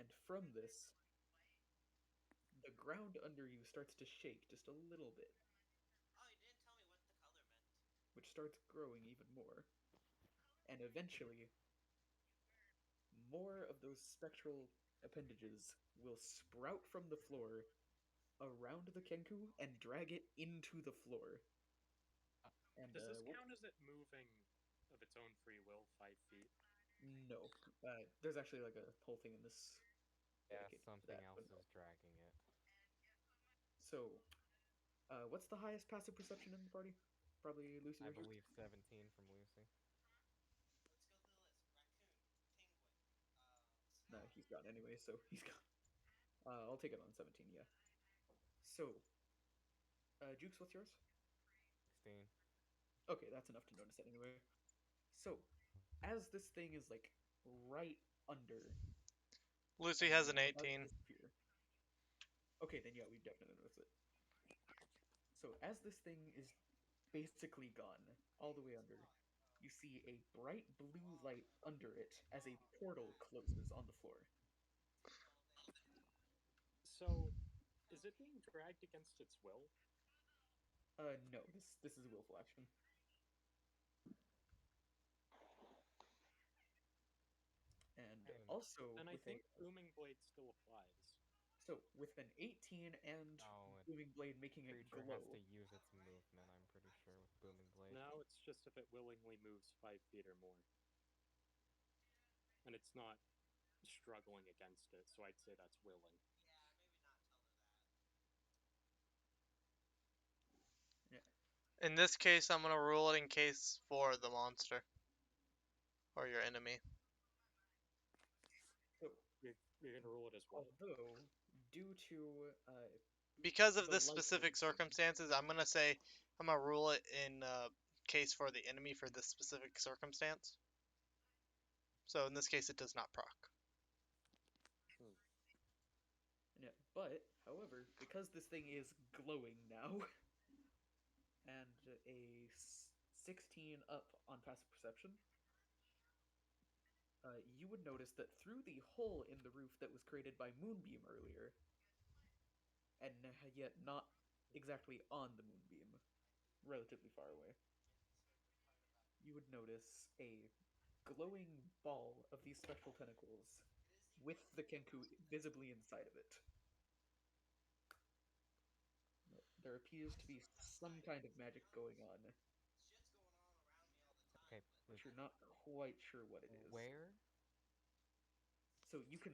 And from this, the ground under you starts to shake just a little bit.
Oh, you didn't tell me what the color meant.
Which starts growing even more. And eventually, more of those spectral appendages will sprout from the floor around the Kenku and drag it into the floor. And
Does this count as it moving of its own free will 5 feet?
No. There's actually like a whole thing in this.
Yeah,
dedicated to
something
that,
else
but no.
is dragging it.
So, what's the highest passive perception in the party? Probably Lucy
I
Richards?
believe 17 from Lucy.
Let's go through the list. Raccoon, penguin,
No, he's gone anyway, so he's gone. I'll take it on 17, yeah. So, Jukes, what's yours?
16.
Okay, that's enough to notice it anyway. So, as this thing is like right under
Lucy
and
has an
it's about
18.
to disappear. Okay, then yeah, we definitely notice it. So as this thing is basically gone, all the way under, you see a bright blue light under it as a portal closes on the floor.
So, is it being dragged against its will?
No, this is willful action. And also
Then I
with a
think Booming Blade still applies.
so with an 18 and
Oh,
booming blade making it
creature has to
glow.
use its movement, I'm pretty sure, with Booming Blade.
Now it's just if it willingly moves 5 feet or more. And it's not struggling against it, so I'd say that's willing.
Yeah.
In this case, I'm gonna rule it in case for the monster or your enemy.
So
You're gonna rule it as what?
although due to
Because of
the
this
light that
specific
it's making,
circumstances, I'm gonna say I'm gonna rule it in case for the enemy for this specific circumstance. So in this case, it does not proc.
yeah, but however, because this thing is glowing now, and a 16 up on passive perception, you would notice that through the hole in the roof that was created by Moonbeam earlier, and yet not exactly on the Moonbeam, relatively far away, you would notice a glowing ball of these spectral tentacles with the Kenku visibly inside of it. There appears to be some kind of magic going on,
Okay,
but you're not quite sure what it is.
where?
So you can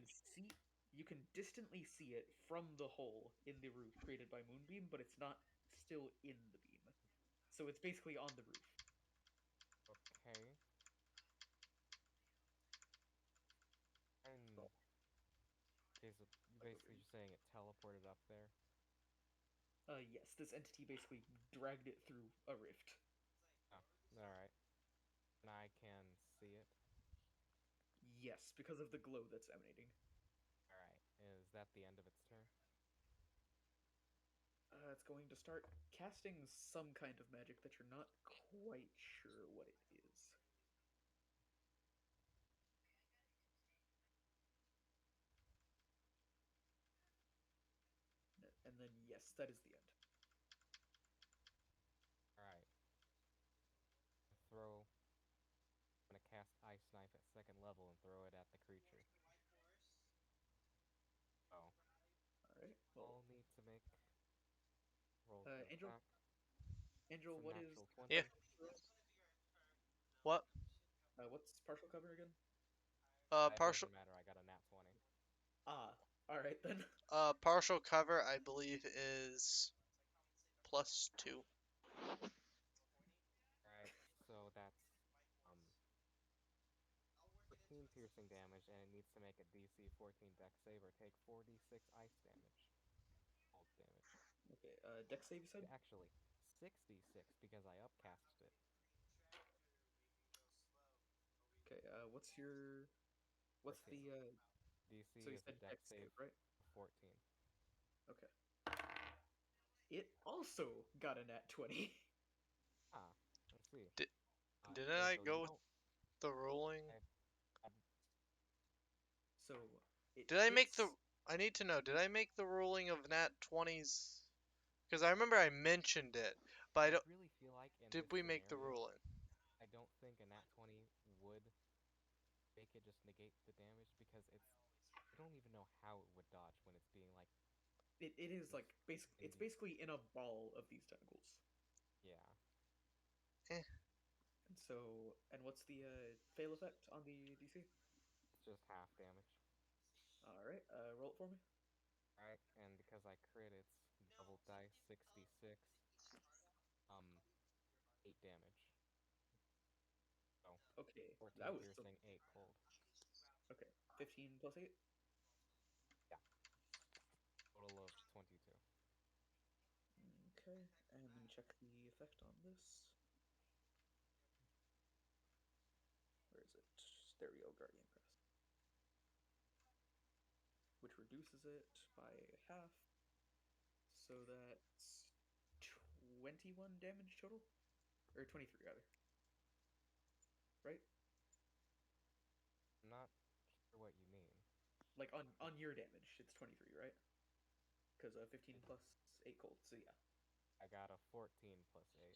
distantly see it from the hole in the roof created by Moonbeam, but it's not still in the beam. So it's basically on the roof.
Okay. And okay, so you basically just saying it teleported up there.
Yes, this entity basically dragged it through a rift.
Oh, all right. And I can see it.
Yes, because of the glow that's emanating.
All right. Is that the end of its turn?
It's going to start casting some kind of magic that you're not quite sure what it is. And then, yes, that is the end.
All right. Throw. I'm gonna cast Ice Knife at second level and throw it at the creature. Oh.
Alright, well,
I'll need to make roll to
Angel,
attack.
Angel,
It's a
what is
natural 20.
Yeah. What?
what's partial cover again?
Uh,
It
partial.
doesn't matter. I got a nat 20.
Ah, alright then.
Partial cover, I believe, is +2.
Alright, so that's 14 piercing damage, and it needs to make a DC 14 dex save or take 46 ice damage. Cold damage.
Okay, dex save you said?
Actually, 66 because I upcasted it.
Okay, what's your... What's
Okay.
the,
DC
so you
is a
said
dex save,
right?
14.
Okay. It also got a nat 20.
Ah, let's see.
Didn't I
Angel,
go
you
with
don't...
the ruling?
So, it
Did I make
hits...
the... I need to know, did I make the ruling of nat 20s? Because I remember I mentioned it, but I don't...
really feel like in
Did
this
we make the
scenario,
ruling?
I don't think a nat 20 would make it just negate the damage because it's... I don't even know how it would dodge when it's being like...
It is like, it's basically in a ball of these tentacles.
Yeah.
Eh.
And so, and what's the fail effect on the DC?
It's just half damage.
Alright, roll it for me.
Alright, and because I crit, it's double dice, 66. 8 damage. So,
Okay,
14
that was still...
piercing, 8 cold.
Okay, 15 plus 8?
Yeah. Total of 22.
Okay, and let me check the effect on this. Where is it? There we go, Guardian Crest. reduces it by half. So that's 21 damage total? Or 23, rather. Right?
I'm not sure what you mean.
Like, on your damage, it's 23, right? Because 15 plus 8 cold, so yeah.
I got a 14 plus 8.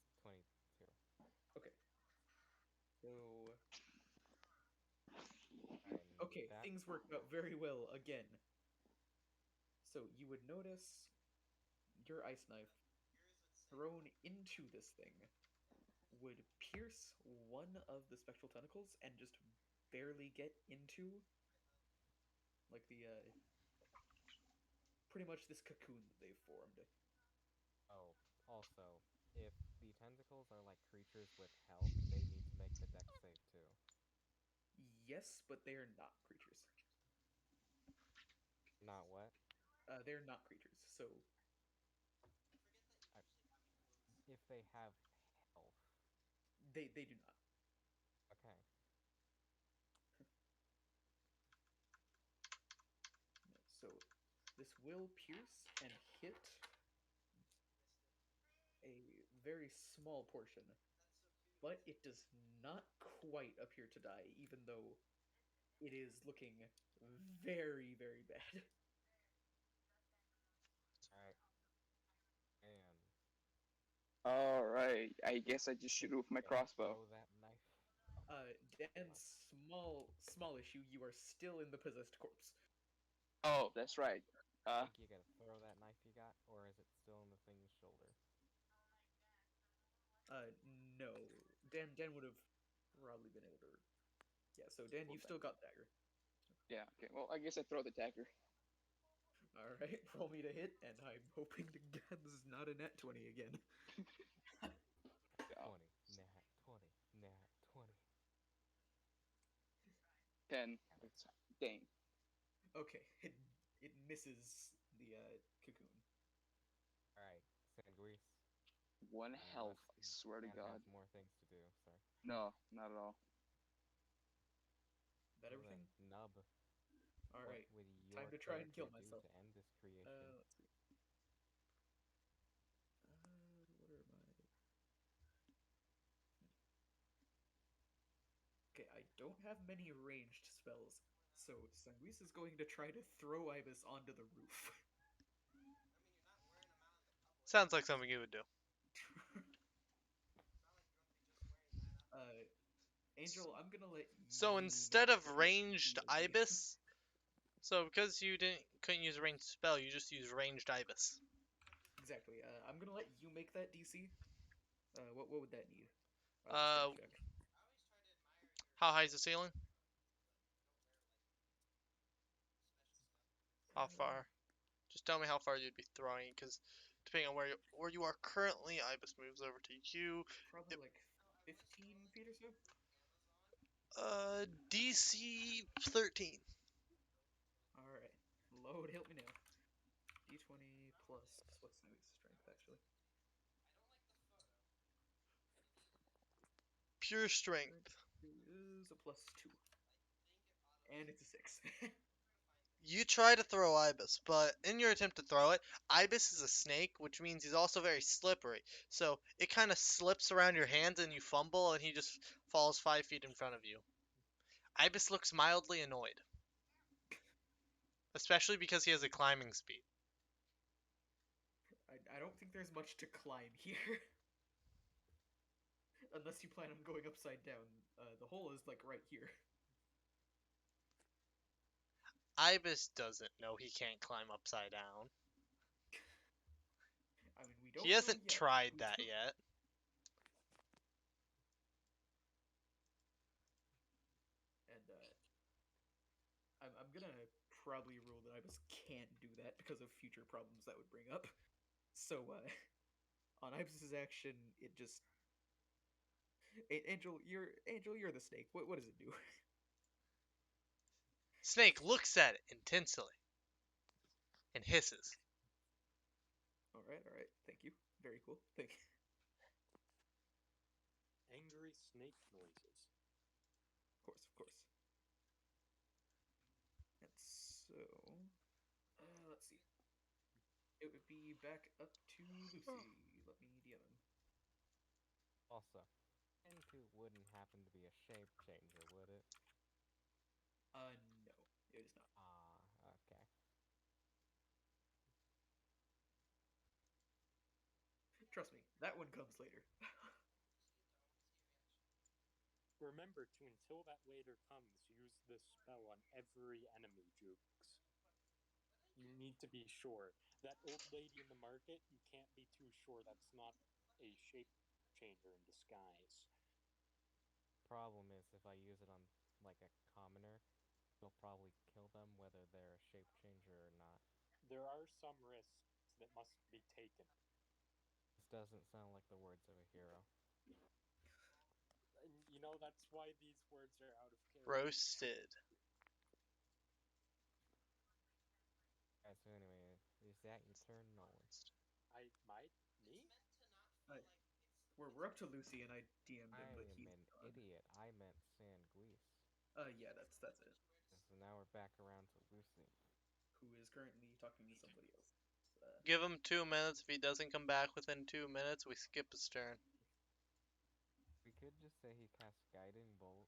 It's 22.
Okay. So,
And
okay,
that
things worked out very well again. So you would notice your ice knife thrown into this thing would pierce one of the spectral tentacles and just barely get into like the pretty much this cocoon that they've formed.
Oh, also, if the tentacles are like creatures with health, they need to make the dex save too.
Yes, but they are not creatures.
Not what?
They're not creatures, so
I, if they have health.
they do not.
Okay.
So this will pierce and hit a very small portion, but it does not quite appear to die, even though it is looking very, very bad.
Alright. And
Alright, I guess I just shoot it with my
can you
crossbow.
throw that knife?
Dan's small issue, you are still in the possessed corpse.
Oh, that's right.
I think you gotta throw that knife you got, or is it still in the thing's shoulder?
No. Dan would have probably been able to. Yeah, so Dan, you've still got dagger.
Yeah, okay. Well, I guess I throw the dagger.
Alright, roll me to hit, and I'm hoping to God this is not a net 20 again.
20, nat 20, nat 20.
10. Dang.
Okay, it misses the cocoon.
Alright, Sanguis.
One health, I swear to
Dan
God.
has more things to do, sorry.
No, not at all.
That
Well
everything?
then, Nub.
Alright,
What would your
time to try and kill
character do
myself.
to end this creation?
Let's see. What are my... Okay, I don't have many ranged spells, so Sanguis is going to try to throw Ibis onto the roof.
Sounds like something you would do.
Angel, I'm gonna let
So
you
instead
make
of
the
ranged
DC.
ibis, so because you couldn't use a ranged spell, you just use ranged ibis.
Exactly. I'm gonna let you make that DC. What would that need?
Uh,
Check.
how high is the ceiling? How far? Just tell me how far you'd be throwing, because depending on where you are currently, ibis moves over to you.
Probably like 15 feet or so.
DC 13.
All right. Load, help me now. D20 plus what's Sanguis' strength actually?
Pure strength.
Is a +2, and it's a 6.
You try to throw Ibis, but in your attempt to throw it, Ibis is a snake, which means he's also very slippery. So it kind of slips around your hands and you fumble, and he just falls 5 feet in front of you. Ibis looks mildly annoyed, especially because he has a climbing speed.
I don't think there's much to climb here. Unless you plan on going upside down. The hole is like right here.
Ibis doesn't know he can't climb upside down.
I mean, we don't
He
know
hasn't
yet.
tried that yet.
And I'm gonna probably rule that Ibis can't do that because of future problems that would bring up. So on Ibis's action, it just Angel, you're the snake. What does it do?
Snake looks at it intensely and hisses.
All right. Thank you. Very cool. Thank you.
Angry snake noises.
Of course. That's let's see. It would be back up to Lucy. Let me DM him.
Also, Kenku wouldn't happen to be a shape changer, would it?
No, it is not.
Ah, okay.
Trust me, that one comes later.
Remember to, until that later comes, use this spell on every enemy, Jukes. You need to be sure. That old lady in the market, you can't be too sure that's not a shape changer in disguise.
Problem is, if I use it on like a commoner, it'll probably kill them whether they're a shape changer or not.
There are some risks that must be taken.
This doesn't sound like the words of a hero.
And you know, that's why these words are out of character.
Roasted.
Alright, so anyway, is that your turn, Nolan?
Me?
We're up to Lucy, and I DM'd him,
I
but
am
he's
an
gone.
idiot. I meant Sanguise.
Yeah, that's it.
So now we're back around to Lucy.
Who is currently talking to somebody else?
Give him 2 minutes. If he doesn't come back within 2 minutes, we skip his turn.
We could just say he casts Guiding Bolt.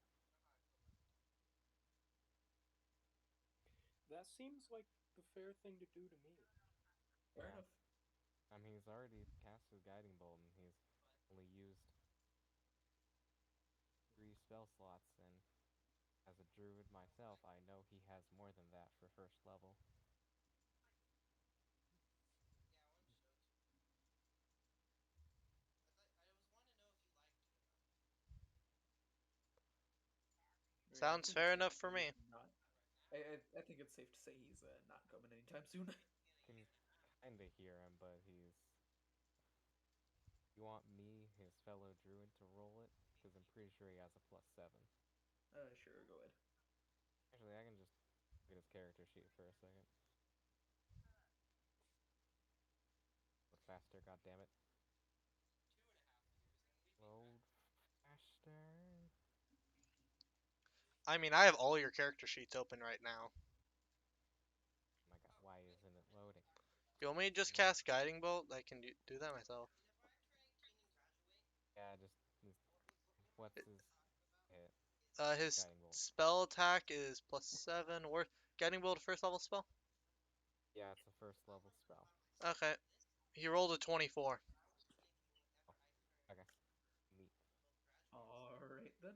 That seems like the fair thing to do to me.
Fair
Yeah.
enough.
I mean, he's already cast his Guiding Bolt, and he's only used 3 spell slots, and as a druid myself, I know he has more than that for first level.
Sounds fair enough for me.
Not. I think it's safe to say he's not coming anytime soon.
Can kinda hear him, but he's... You want me, his fellow druid, to roll it? Because I'm pretty sure he has a +7.
Sure, go ahead.
Actually, I can just look at his character sheet for a second. Load faster, goddammit. Load faster.
I mean, I have all your character sheets open right now.
Oh my god, why isn't it loading?
You want me to just cast Guiding Bolt? I can do that myself.
Yeah, just... What's his hit?
His
Guiding Bolt.
spell attack is +7. Or Guiding Bolt, a first level spell?
Yeah, it's a first level spell.
Okay. He rolled a 24.
Oh, okay. Neat.
Alright then,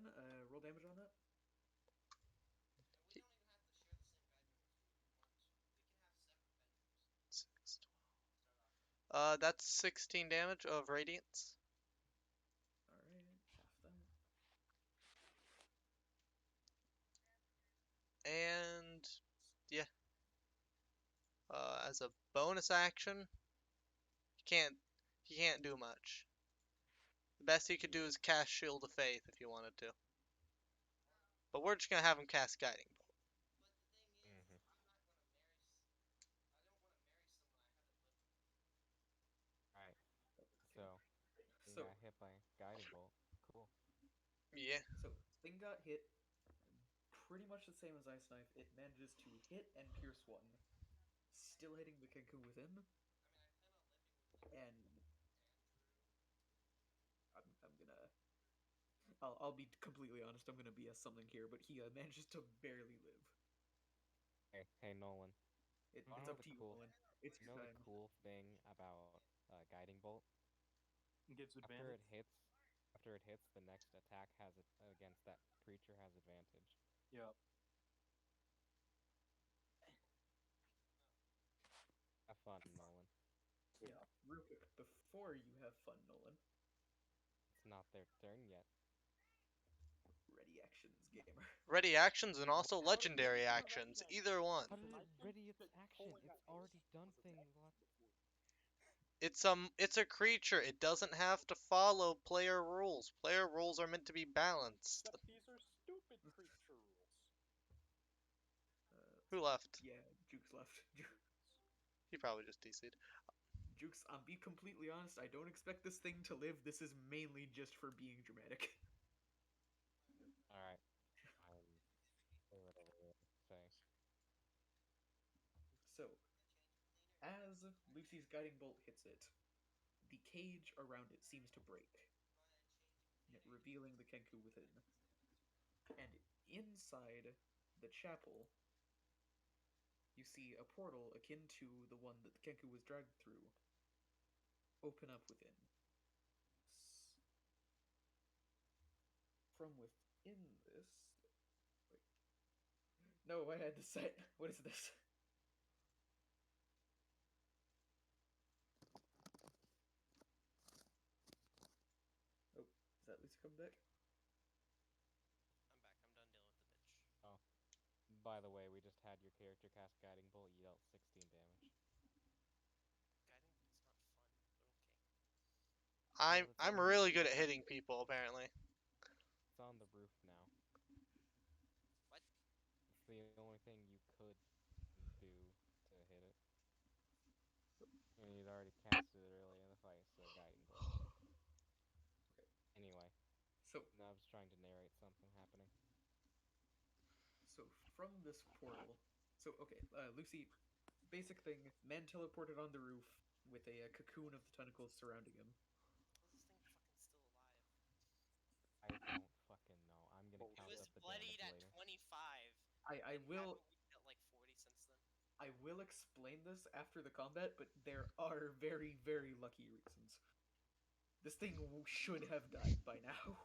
roll damage on that.
That's 16 damage of Radiance.
Alright, half that.
And yeah. As a bonus action, he can't do much. The best he could do is cast Shield of Faith if he wanted to. But we're just gonna have him cast Guiding Bolt.
Mm-hmm. Alright, so he
So,
got hit by Guiding Bolt. Cool.
Yeah.
so thing got hit pretty much the same as Ice Knife. It manages to hit and pierce one, still hitting the Kenku within. And I'm gonna I'll be completely honest. I'm gonna BS something here, but he manages to barely live.
Hey Nolan.
It's
You know
up
the
to you,
cool,
Nolan. It's
you
your
know the
time.
cool thing about Guiding Bolt?
Gives
After
advantage.
it hits, the next attack has it against that creature has advantage.
Yep.
Have fun, Nolan.
Yeah. Real quick, before you have fun, Nolan.
It's not their turn yet.
Ready actions, gamer.
Ready actions and also
How did
legendary
you
actions. Either one.
How did it ready its action? It's already done thing.
It's a creature. It doesn't have to follow player rules. Player rules are meant to be balanced.
Except these are stupid creature rules.
Who left?
Yeah, Jukes left.
He probably just DC'd.
Jukes, I'll be completely honest. I don't expect this thing to live. This is mainly just for being dramatic.
Alright. Say whatever you say.
as Lucy's guiding bolt hits it, the cage around it seems to break, revealing the Kenku within. And inside the chapel, you see a portal akin to the one that the Kenku was dragged through open up within. From within this. Wait. No, I had the set. What is this? Oh, is that Lucy coming back?
I'm back. I'm done dealing with the bitch.
Oh, by the way, we just had your character cast Guiding Bolt. You dealt 16 damage.
Guiding bolt's not fun, but okay.
I'm really good at hitting people apparently.
It's on the roof now.
What?
It's the only thing you could do to hit it. And you'd already casted it early in the fight, so Guiding Bolt.
Okay.
Anyway,
so
I was trying to narrate something happening.
So from this portal, okay, Lucy, basic thing, man teleported on the roof with a cocoon of the tentacles surrounding him.
How's this thing fucking still alive?
I don't fucking know. I'm gonna
It
count
was
up the
bloodied
damage
at
later.
25.
I will
At like 40 since then.
I will explain this after the combat, but there are very, very lucky reasons. This thing should have died by now.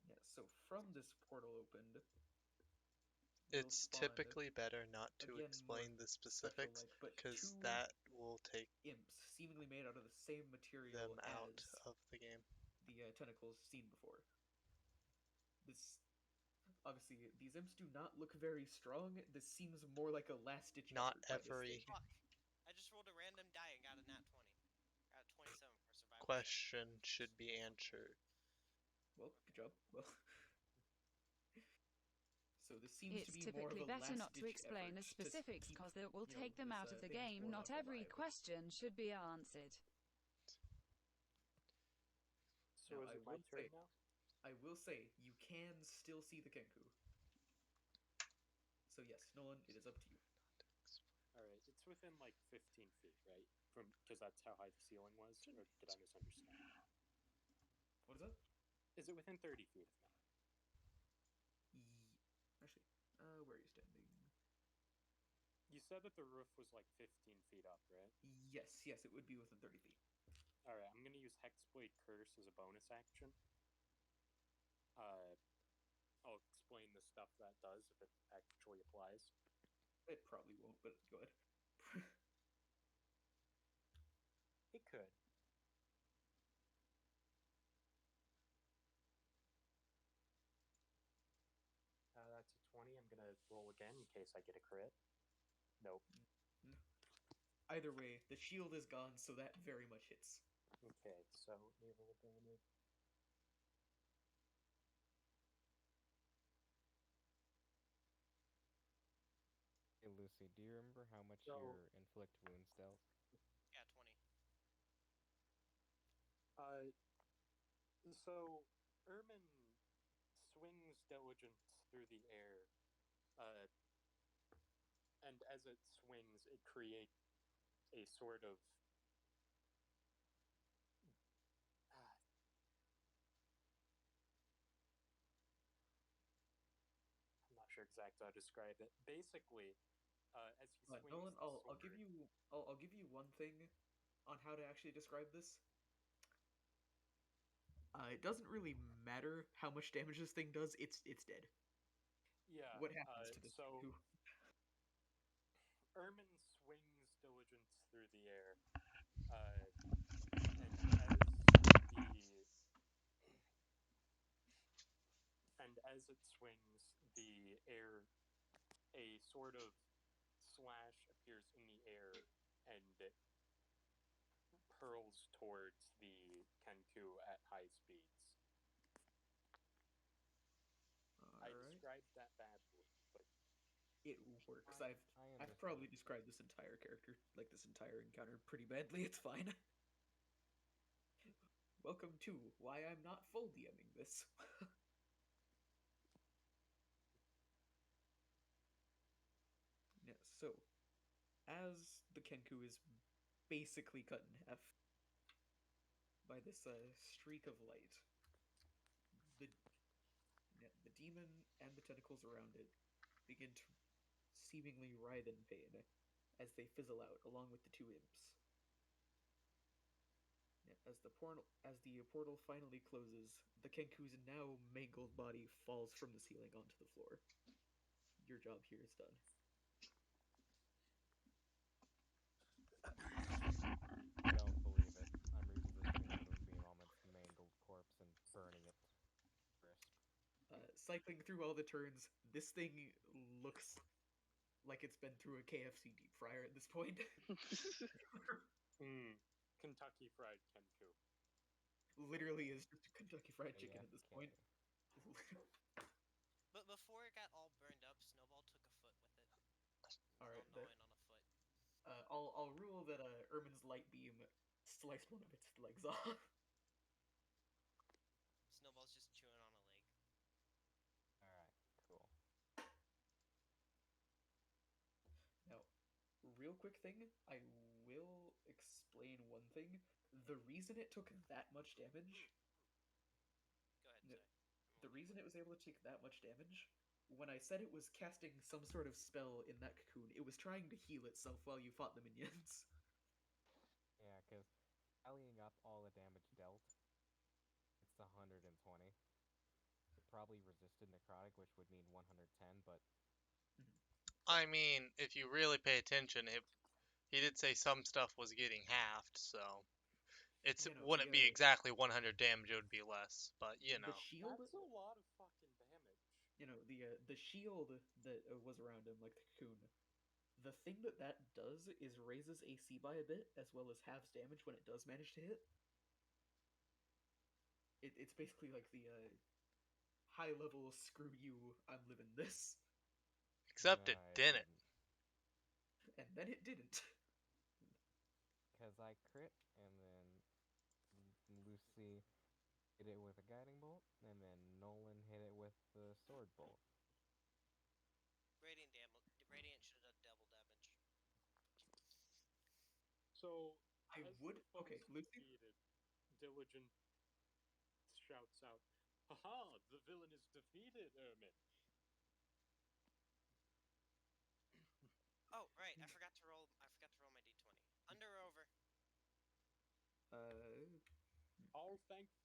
Yeah, so from this portal opened,
It's typically better not to
again,
explain the specifics, because
two
that will take
imps seemingly made out of the same material
them out
as
of the game.
the tentacles seen before. This obviously these imps do not look very strong. This seems more like a last-ditch
Not
effort by
every
this thing.
Fuck. I just rolled a random die and got a nat 20. Got a 27 for survival.
question should be answered.
Well, good job. Well, so this seems
It's
to be more of
typically
a
better not to
last-ditch
explain the
effort
specifics
to keep,
because it will take them
this,
out of the
thing
game.
born
Not
up
every
alive.
question should be answered.
So
Now,
is it my turn now?
I will say, you can still see the Kenku. So yes, Nolan, it is up to you.
Alright, it's within like 15 feet, right? From because that's how high the ceiling was, or did I misunderstand?
What is that?
Is it within 30 feet of me?
Actually, where are you standing?
You said that the roof was like 15 feet up, right?
Yes, it would be within 30 feet.
Alright, I'm gonna use Hexblade Curse as a bonus action. I'll explain the stuff that does if it actually applies.
It probably won't, but go ahead.
It could. That's a 20. I'm gonna roll again in case I get a crit. Nope.
Either way, the shield is gone, so that very much hits.
Okay, so naval damage.
Hey Lucy, do you remember how much
So-
your inflict wounds dealt?
Yeah, 20.
So Ermin swings diligence through the air, and as it swings, it creates a sort of I'm not sure exactly how to describe it. Basically, as he swings,
Nolan,
the
I'll give you one thing on how to actually describe this. It doesn't really matter how much damage this thing does. It's dead.
Yeah.
What happens to this?
So Ermin swings diligence through the air, and as it swings, the air, a sort of slash appears in the air and it hurls towards the Kenku at high speeds. I described that badly, but
it works. I've probably described this entire character, like this entire encounter, pretty badly. It's fine. Welcome to why I'm not full DMing this. Yeah, so as the Kenku is basically cut in half by this streak of light, the the demon and the tentacles around it begin to seemingly writhe in pain as they fizzle out, along with the two imps. As the portal finally closes, the Kenku's now mangled body falls from the ceiling onto the floor. Your job here is done.
I don't believe it. I'm repositioning the moonbeam on its mangled corpse and burning it crisp.
Cycling through all the turns, this thing looks like it's been through a KFC deep fryer at this point.
Kentucky Fried Kenku.
Literally is just a Kentucky Fried Chicken at this
AFK.
point.
But before it got all burned up, Snowball took a foot with it.
All right,
All gnawing on a foot.
I'll rule that Ermin's light beam sliced one of its legs off.
Snowball's just chewing on a leg.
Alright, cool.
Now, real quick thing, I will explain one thing. The reason it took that much damage,
Go ahead, Zay.
the reason it was able to take that much damage, when I said it was casting some sort of spell in that cocoon, it was trying to heal itself while you fought the minions.
Yeah, because tallying up all the damage dealt, it's 120. It probably resisted necrotic, which would mean 110, but
I mean, if you really pay attention, he did say some stuff was getting halved, so wouldn't be exactly 100 damage. It would be less, but you know.
The shield.
That's a lot of fucking damage.
The shield that was around him, like the cocoon. The thing that does is raises AC by a bit, as well as halves damage when it does manage to hit. It's basically like the high level screw you, I'm living this.
Except it didn't.
And then it didn't.
Because I crit, and then Lucy hit it with a guiding bolt, and then Nolan hit it with the sword bolt.
Radiant should have done double damage.
So
I would. Okay, Lucy.
Diligent shouts out, "Haha! The villain is defeated, Ermin."
Oh right, I forgot to roll my d20. Under or over?
All thanks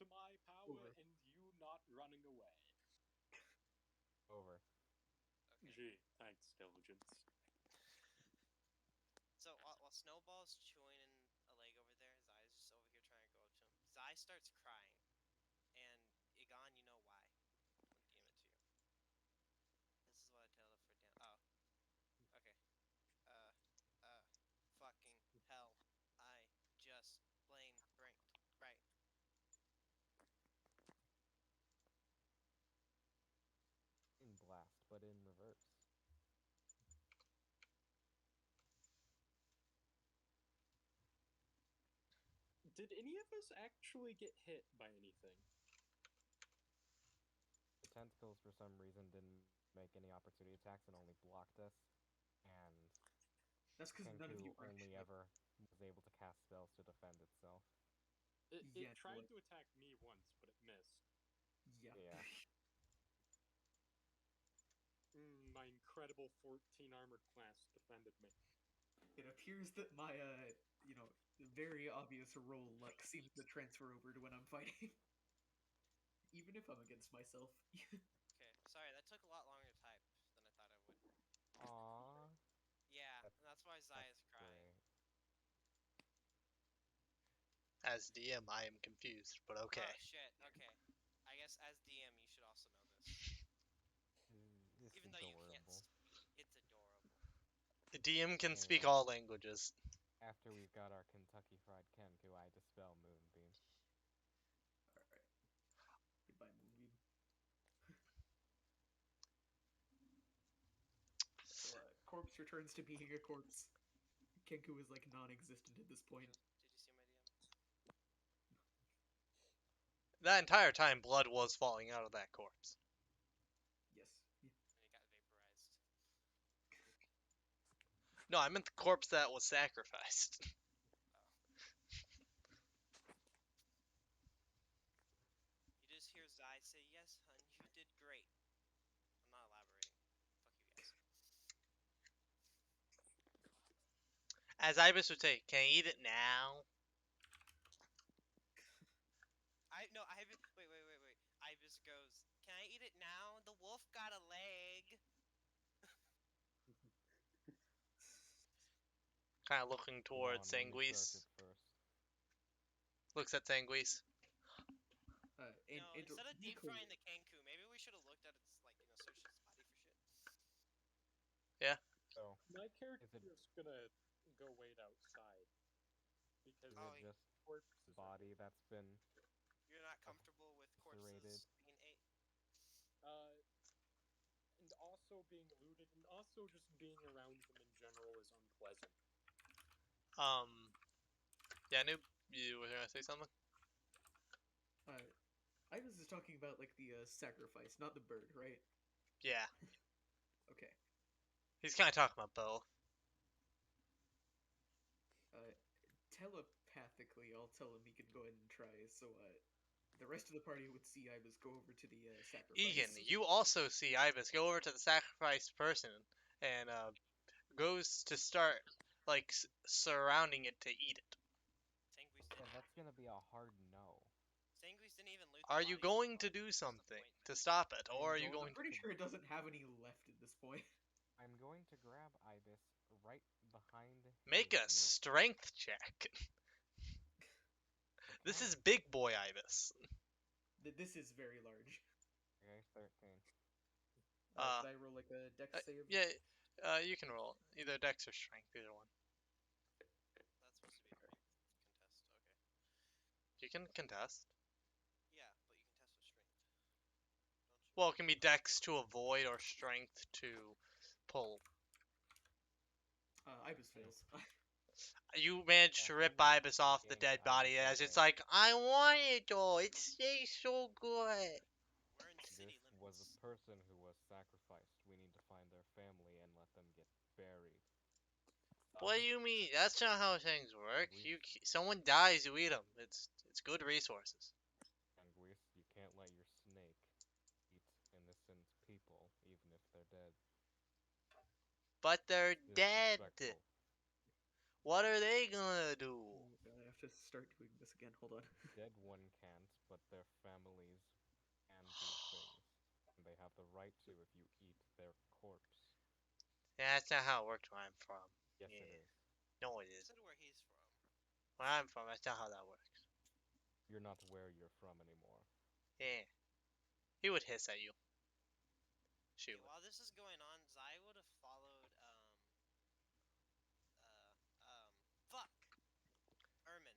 to my power
over.
And you not running away.
Over.
Okay.
Gee, thanks, Diligence.
So while Snowball's chewing in a leg over there, Zai's just over here trying to go up to him. Zai starts crying, and Egon, you know why? I'm gonna DM it to you. This is what I tell her for damn. Oh, okay. Fucking hell! I just plain brinked. Right.
In blast, but in reverse.
Did any of us actually get hit by anything?
The tentacles, for some reason, didn't make any opportunity attacks and only blocked us. And
that's because none of you
only ever was able to cast spells to defend itself.
It tried to attack me once, but it missed.
Yeah.
My incredible 14 armored class defended me.
It appears that my, very obvious role luck seems to transfer over to when I'm fighting. Even if I'm against myself.
Okay, sorry, that took a lot longer to type than I thought it would.
Aww.
Yeah, that's why Zai is crying.
Great.
As DM, I am confused, but okay.
Oh shit, okay. I guess as DM, you should also know this.
It's
Even
adorable.
though you can't speak, it's adorable.
The DM can speak all languages.
After we've got our Kentucky Fried Kenku, I dispel Moonbeam.
Alright. Goodbye, Moonbeam. So, corpse returns to being a corpse. Kenku is like non-existent at this point.
Did you see my DM?
That entire time, blood was falling out of that corpse.
Yes.
And it got vaporized.
No, I meant the corpse that was sacrificed.
You just hear Zai say, "Yes, hun, you did great." I'm not elaborating. Fuck you guys.
As Ibis would say, can I eat it now?
Wait. Ibis goes, "Can I eat it now? The wolf got a leg."
Kind of looking
Hold
towards
on, let me search
Sanguis.
it first.
Looks at Sanguis.
No, instead of deep frying the Kenku, maybe we should have looked at its searched its body for shit.
Yeah.
So,
My character
is it
is gonna go wait outside because
is
Oh,
it just
corpses are
body that's been
you're not comfortable with
serrated?
corpses being ate?
and also being looted, and also just being around them in general is unpleasant.
Yeah, Noob, you were gonna say something?
I was just talking about like the sacrifice, not the bird, right?
Yeah.
Okay.
He's kind of talking about both.
Telepathically, I'll tell him he can go ahead and try. So the rest of the party would see Ibis go over to the sacrifice.
Egan, you also see Ibis go over to the sacrificed person and goes to start like surrounding it to eat it.
Sanguis
Yeah,
didn't
that's gonna be a hard no.
Sanguis didn't even loot the
Are you
body
going to
so
do
what's the
something
point
to
then?
stop it,
I am
or are you
going
going
I'm pretty
to?
sure it doesn't have any left at this point.
I'm going to grab Ibis right behind
Make
his
a strength check. This
Okay.
is big boy Ibis.
This is very large.
Okay, 13.
Should I roll like a dex save?
Yeah, you can roll either dex or strength, either one.
That's supposed to be a contest. Okay.
You can contest.
Yeah, but you can test with strength. Don't you?
Well, it can be dex to avoid or strength to pull.
Ibis fails.
You managed to
Yeah,
rip
I'm
Ibis off the
getting
dead body
Ibis
as it's
away.
like, I want it all. It tastes so good.
We're in city
This was a
limits.
person who was sacrificed. We need to find their family and let them get buried.
What do you mean? That's not how things work.
Sanguis,
Someone dies, you eat them. It's good resources.
Sanguis, you can't let your snake eat innocent people, even if they're dead.
But they're dead.
Disrespectful.
What are they gonna do?
I have to start doing this again. Hold on.
Dead one can't, but their families can do things. And they have the right to if you eat their corpse.
Yeah, that's not how it works where I'm from.
Yes,
Yeah.
it is.
No, it
He
isn't.
said where he's from.
Where I'm from, that's not how that works.
You're not where you're from anymore.
Yeah. He would hiss at you. Shoot.
Okay, while this is going on, Zai would have followed fuck Ermin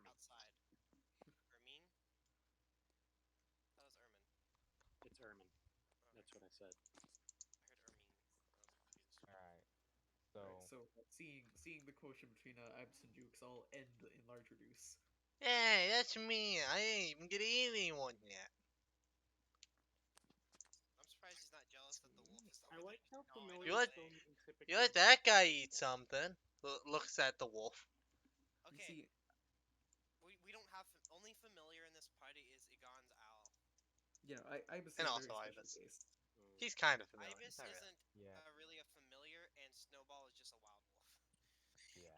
outside. Ermin? That was Ermin.
It's Ermin. That's what I said.
I heard Ermin. I was confused.
Alright.
So seeing the quotient between Ibis and Jukes, I'll end in large reduce.
Hey, that's me. I ain't even get to eat anyone yet.
I'm surprised he's not jealous that the wolf is
I
over
like
there
how
just gnawing
familiar
You
on
let-
his leg.
typically.
You let that guy eat something. Looks at the wolf.
Okay, we don't have only familiar in this party is Egon's owl.
Yeah, Ibis
And
is
also
very special
Ibis.
case.
He's kind of familiar.
Ibis
Not really.
isn't
Yeah.
really a familiar, and Snowball is just a wild wolf.
Yeah.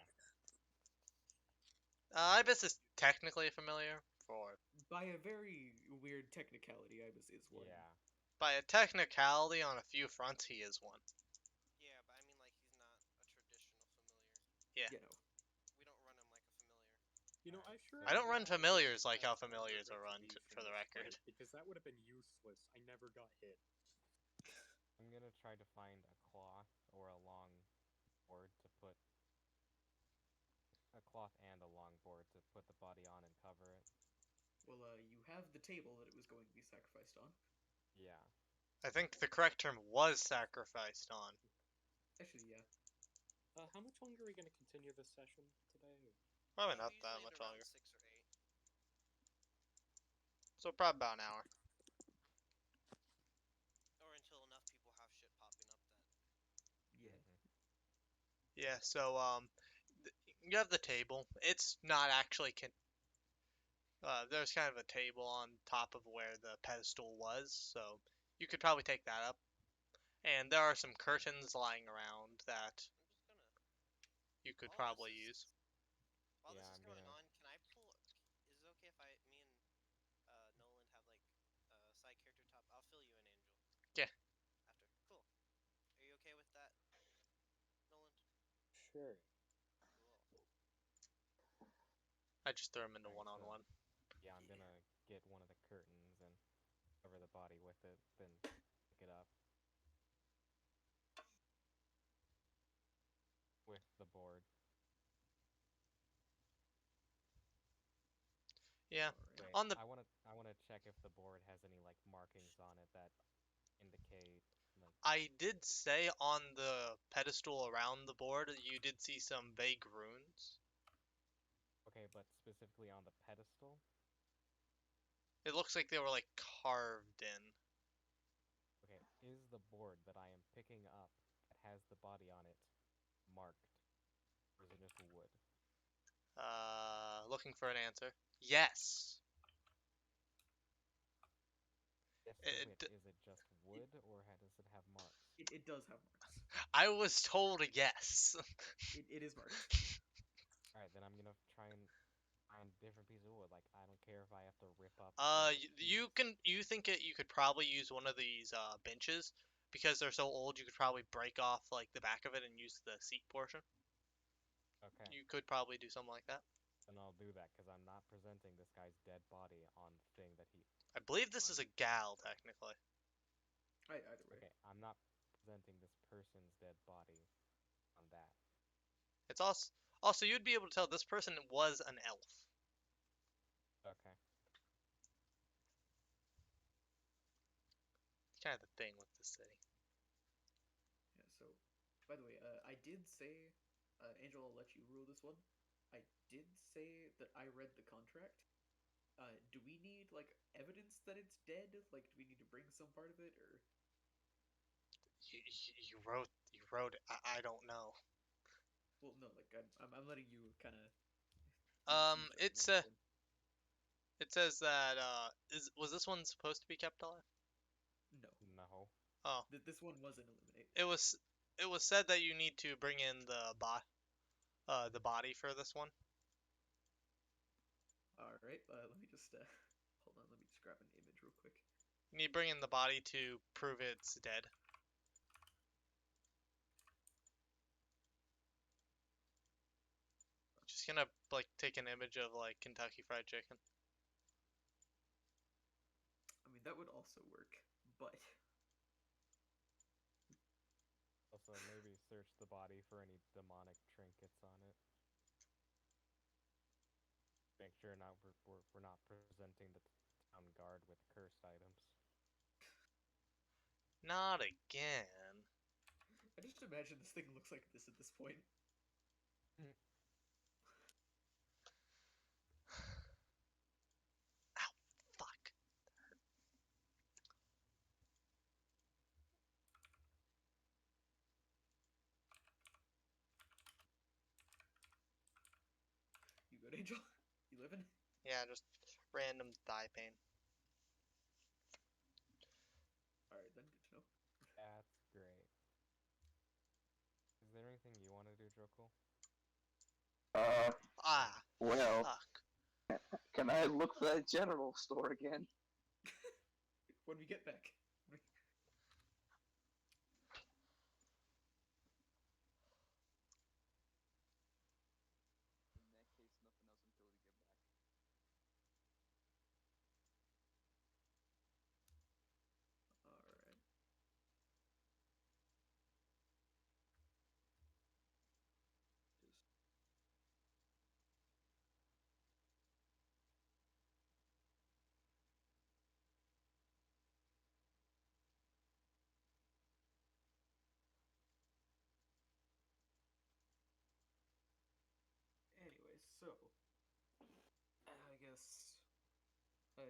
Ibis is technically familiar for
By a very weird technicality, Ibis is one.
Yeah.
by a technicality on a few fronts. He is one.
Yeah, but I mean like he's not a traditional familiar.
Yeah.
You know.
We don't run him like a familiar.
You know, I sure.
I don't run familiars like how familiars are run, for the record.
Because that would have been useless. I never got hit.
I'm gonna try to find a cloth or a long board to put a cloth and a long board to put the body on and cover it.
Well, you have the table that it was going to be sacrificed on.
Yeah.
I think the correct term was sacrificed on.
Actually, yeah.
How much longer are we going to continue this session today?
Probably
We
not
usually
that
end
much
around
longer.
6 or 8.
So probably about an hour.
Or until enough people have shit popping up that.
Yeah.
Yeah, so you have the table. It's not actually there's kind of a table on top of where the pedestal was, so you could probably take that up. And there are some curtains lying around that
I'm just gonna.
you could
While
probably
this
use.
is while
Yeah,
this is
I'm
going
gonna.
on, can I pull? Is it okay if me and Nolan have like side character top? I'll fill you in, Angel.
Yeah.
After. Cool. Are you okay with that, Nolan?
Sure.
Cool.
I just threw them into
Alright, so
one-on-one.
yeah, I'm gonna get one of the curtains and cover the body with it, then pick it up with the board.
Yeah.
All
Wait,
right.
On the
I wanna check if the board has any like markings on it that indicate like.
I did say on the pedestal around the board you did see some vague runes.
Okay, but specifically on the pedestal.
It looks like they were like carved in.
Okay, is the board that I am picking up that has the body on it marked, or is it just wood?
Looking for an answer. Yes.
Yes to which?
It,
Is it just wood, or does it have marks?
It does have marks.
I was told a yes.
It is marked.
Alright, then I'm gonna try and find different pieces of wood. Like, I don't care if I have to rip up like a
You
piece.
you could probably use one of these benches because they're so old. You could probably break off like the back of it and use the seat portion.
Okay,
You could probably do something like that.
then I'll do that, because I'm not presenting this guy's dead body on the thing that he.
I believe this is a gal technically.
Either way.
Okay, I'm not presenting this person's dead body on that.
It's also you'd be able to tell this person was an elf.
Okay.
It's kind of the thing with the city.
Yeah. So, by the way, I did say, Angel, I'll let you rule this one. I did say that I read the contract. Do we need like evidence that it's dead? Like, do we need to bring some part of it, or?
You wrote it. I don't know.
Well, no. Like, I'm letting you kind of use judgment
It's
on this one.
it says that was this one supposed to be kept alive?
No.
No.
Oh,
This one was an eliminate.
it was said that you need to bring in the body for this one.
All right. Let me just hold on. Let me just grab an image real quick.
You need to bring in the body to prove it's dead. Just gonna like take an image of like Kentucky Fried Chicken.
I mean, that would also work, but
Also, maybe search the body for any demonic trinkets on it. Make sure we're not presenting the town guard with cursed items.
Not again.
I just imagine this thing looks like this at this point.
Ow, fuck.
You good, Angel? You living?
Yeah, just random thigh pain.
All right, then. Good to know.
That's great. Is there anything you want to do, Jokul?
Ah,
Well,
fuck.
can I look for that general store again?
When we get back.
In that case, nothing else until we get back.
All right. Just anyways, so I guess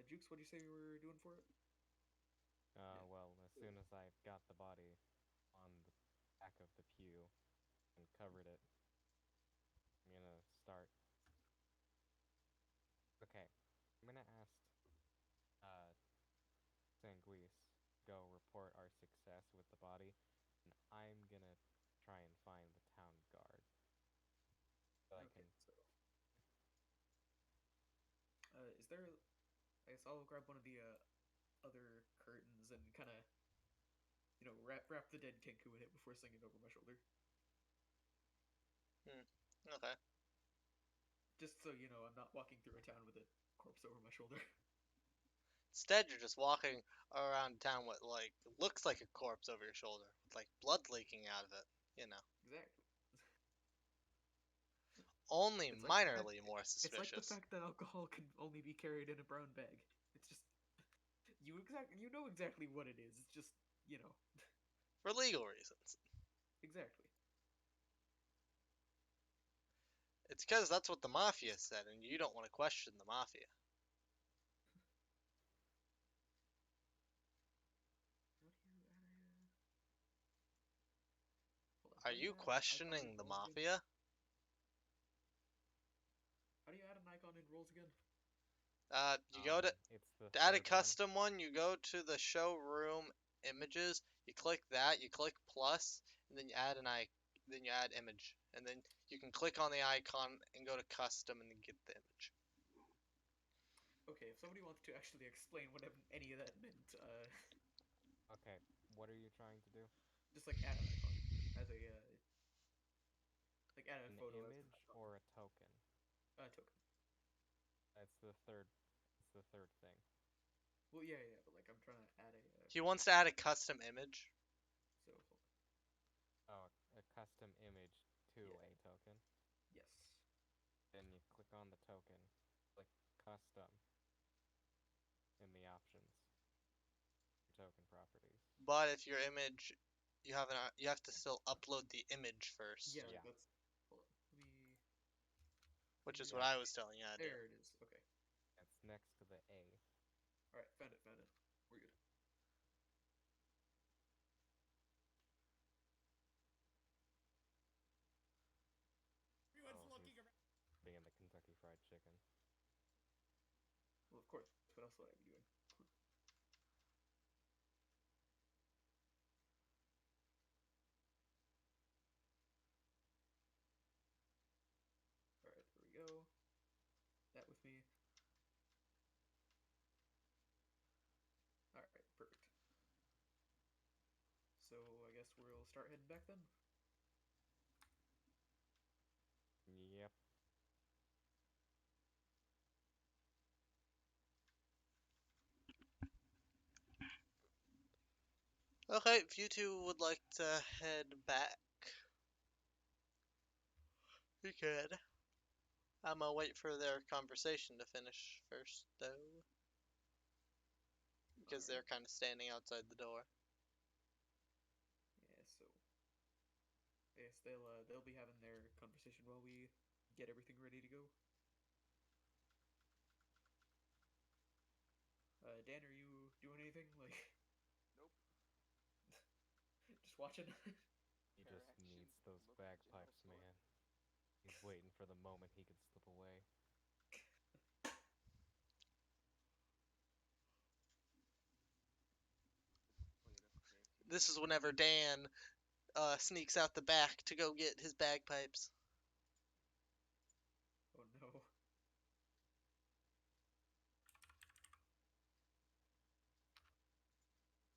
Jukes, what do you say you were doing for it?
Well, as soon as I got the body on the back of the pew and covered it
there? I guess I'll grab one of the other curtains and kind of wrap the dead Kenku in it before slinging it over my shoulder.
Okay.
Just so you know, I'm not walking through a town with a corpse over my shoulder.
Instead, you're just walking around town with like looks like a corpse over your shoulder, with like blood leaking out of it. You know,
Exactly.
only
It's like the fact,
minorly more
it's like the
suspicious.
fact that alcohol can only be carried in a brown bag. It's just you know exactly what it is. It's just
For legal reasons.
exactly.
It's because that's what the mafia said, and you don't want to question the mafia.
Hold on.
Are you questioning the mafia?
How do you add an icon in rolls again?
You go to
It's the
add a
third
custom one. You go to the showroom images. You click that. You click plus, and then you add then you add image, and then you can click on the icon and go to custom and then get the image.
Okay, if somebody wants to actually explain what any of that meant,
Okay, what are you trying to do?
just like add an icon as a like add a
An
photo as an
image
icon.
or a token?
Token.
That's the third. It's the third thing.
Well, yeah, but like I'm trying to add a.
He wants to add a custom image.
So hold on.
Oh, a custom image to a token.
Yes.
Then you click on the token, click custom in the options. Token properties.
But if your image, you have to still upload the image first.
Yeah, like that's. Hold on. Let me.
Which is what I was telling you how to do.
There it is. Okay.
It's next to the A.
All right, found it. We're good.
Being in the Kentucky Fried Chicken.
Well, of course. What else would I be doing? All right, there we go. That with me. All right, perfect. So I guess we'll start heading back then.
Yep.
Okay, if you two would like to head back, you could. I'm gonna wait for their conversation to finish first, though. Because they're kind of standing outside the door.
Yeah, so I guess they'll be having their conversation while we get everything ready to go. Dan, are you doing anything? Like,
Nope.
just watching?
He just needs those bagpipes, man. He's waiting for the moment he could slip away.
This is whenever Dan sneaks out the back to go get his bagpipes.
Oh no.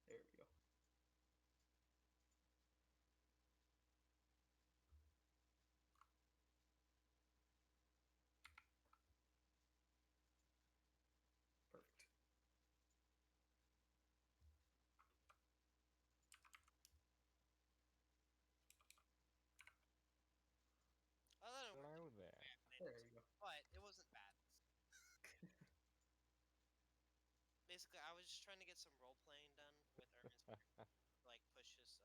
There we go. Perfect.
I thought it
Hello
worked
there.
There we go.
but it wasn't bad. Basically, I was just trying to get some role playing done with Ermin's like push his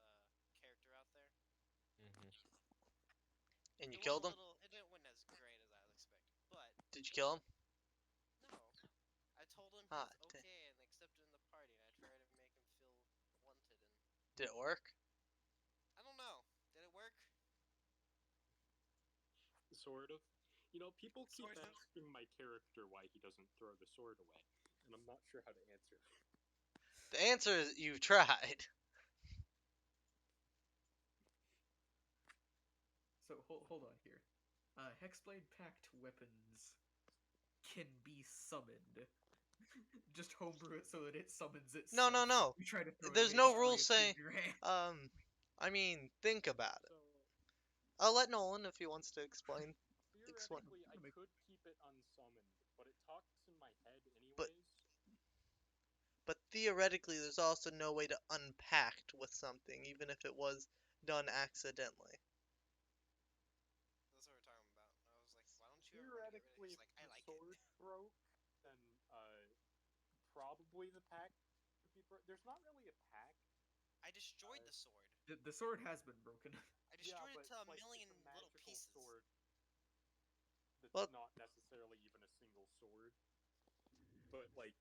character out there.
And you
It went
killed
a
him?
little. It didn't went as great as I was expecting, but
Did you kill him?
no. I told him
Ah,
he's okay and accepted in the party, and I tried to make him feel wanted. And
did it work?
I don't know. Did it work?
Sort of. You know, people keep asking my character why he doesn't throw the sword away, and I'm not sure how to answer.
The answer is you've tried.
So hold on here. Hexblade packed weapons can be summoned. Just homebrew it so that it summons
No,
itself.
no, no.
You try to throw it
There's
away,
no
destroy
rules
it,
saying.
in your hand.
I mean, think about it.
So
I'll let Nolan if he wants to explain.
theoretically, I could keep it unsummoned, but it talks in my head
But
anyways.
but theoretically, there's also no way to unpack with something, even if it was done accidentally.
That's what we're talking about. I was like, why don't you ever want to get rid of it?
Theoretically,
He's
if
like, I
the
like it.
sword broke, then probably the pack would be There's not really a pack.
I destroyed the sword.
The sword has been broken.
I destroyed
Yeah,
it to a
like,
million
it's a
little
magical
pieces.
sword that's
Well-
not necessarily even a single sword. But like,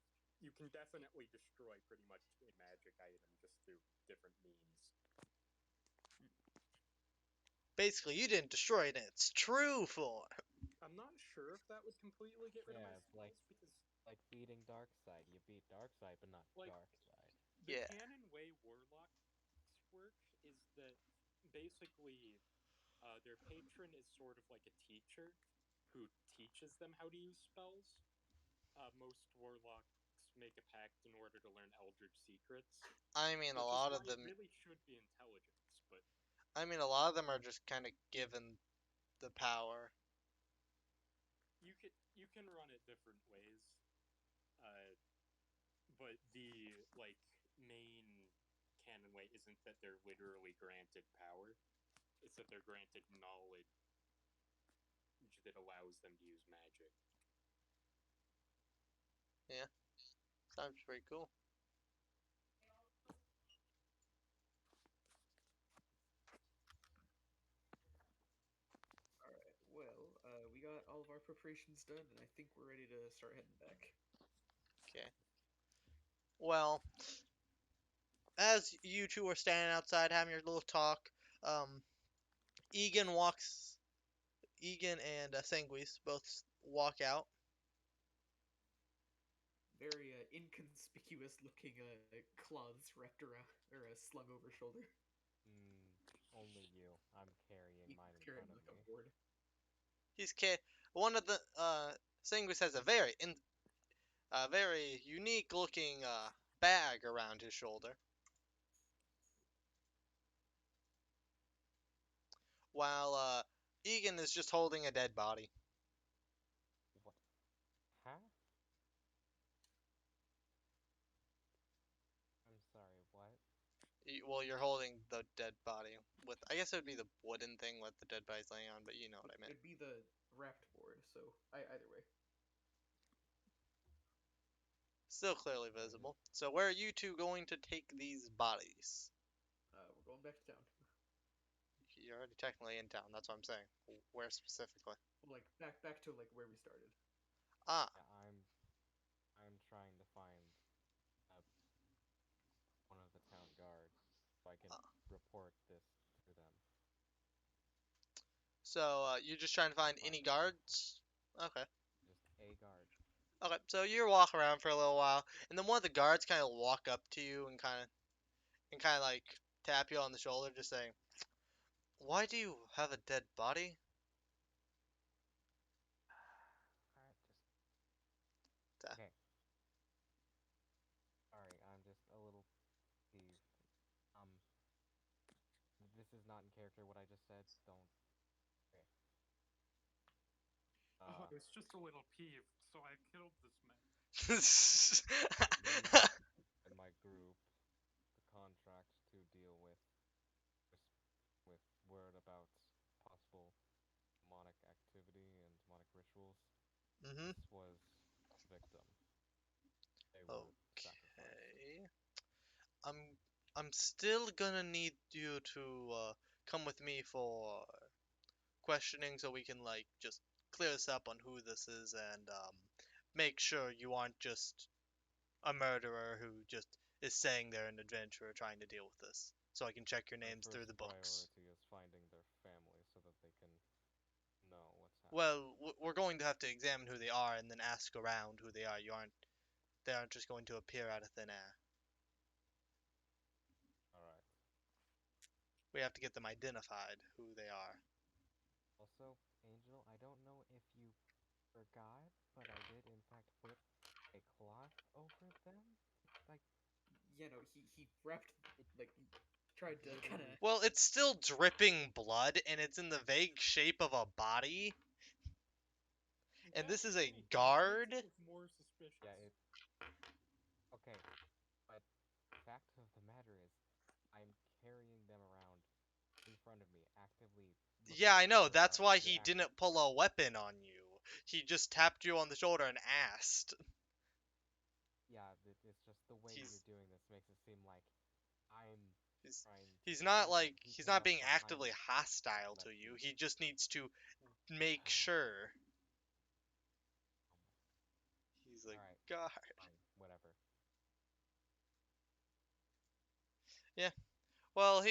you can definitely destroy pretty much a magic item just through different means.
Basically, you didn't destroy it in its true form.
I'm not sure if that would completely get rid of my
Yeah, it's
spells because
like beating Darkseid. You beat Darkseid, but not
Like-
Darkseid.
the
Yeah.
canon way warlocks work is that basically their patron is sort of like a teacher who teaches them how to use spells. Most warlocks make a pact in order to learn Eldritch secrets,
I mean, a
which
lot
is
of
why
them.
it really should be intelligence, but
I mean, a lot of them are just kind of given the power.
you can run it different ways. But the like main canon way isn't that they're literally granted power; it's that they're granted knowledge that allows them to use magic.
Sounds pretty cool.
Alright, well, we got all of our preparations done, and I think we're ready to start heading back.
Okay. Well, as you two are standing outside having your little talk, Egan walks. Egan and Sanguis both walk out.
Very inconspicuous looking cloths wrapped around, or slung over shoulder.
Only you. I'm carrying
You
mine in
carry
front of
like a
me.
board.
One of the Sanguis has a very unique looking bag around his shoulder, while Egan is just holding a dead body.
What? Huh? I'm sorry, what?
Well, you're holding the dead body with. I guess it would be the wooden thing with the dead bodies laying on, but you know what I meant.
It'd be the wrapped board, so either way.
Still clearly visible. So where are you two going to take these bodies?
We're going back to town.
You're already technically in town. That's what I'm saying. Where specifically?
Like back to like where we started.
Ah,
Yeah, I'm trying to find uh, one of the town guards so I can report this to them.
so you're just trying to find any guards? Okay.
Just a guard.
Okay, so you're walking around for a little while, and then one of the guards kind of walk up to you and kind of like tap you on the shoulder, just saying, "Why do you have a dead body?"
Alright, just
Ta-
okay. Sorry, I'm just a little peeved. Um, this is not in character. What I just said. Don't. Okay.
I was just a little peeved, so I killed this man.
In my group, the contract to deal with word about possible demonic activity and demonic rituals.
Mhm.
This was victim. They were sacrificed.
Okay. I'm I'm still gonna need you to come with me for questioning so we can like just clear this up on who this is and make sure you aren't just a murderer who just is saying they're an adventurer trying to deal with this. So I can check your
My
names through
first
the books.
priority is finding their family so that they can know what's happening.
Well, we're going to have to examine who they are and then ask around who they are. They aren't just going to appear out of thin air.
Alright.
We have to get them identified, who they are.
Also, Angel, I don't know if you forgot, but I did in fact put a cloth over them. Like
You know, he wrapped like tried to kind of.
Well, it's still dripping blood, and it's in the vague shape of a body. And this is a guard.
Makes it look more suspicious.
yeah, it. Okay, but fact of the matter is, I'm carrying them around in front of me, actively.
Yeah, I know.
For,
That's why he
reaction.
didn't pull a weapon on you. He just tapped you on the shoulder and asked.
Yeah, it's just the way
He's-
you're doing this makes it seem like I'm trying.
He's not like
he's
he's not
up
being
behind
actively
me.
hostile to
Let's
you.
see.
He just needs to make sure. He's like,
Alright,
God.
fine, whatever.
Yeah. Well,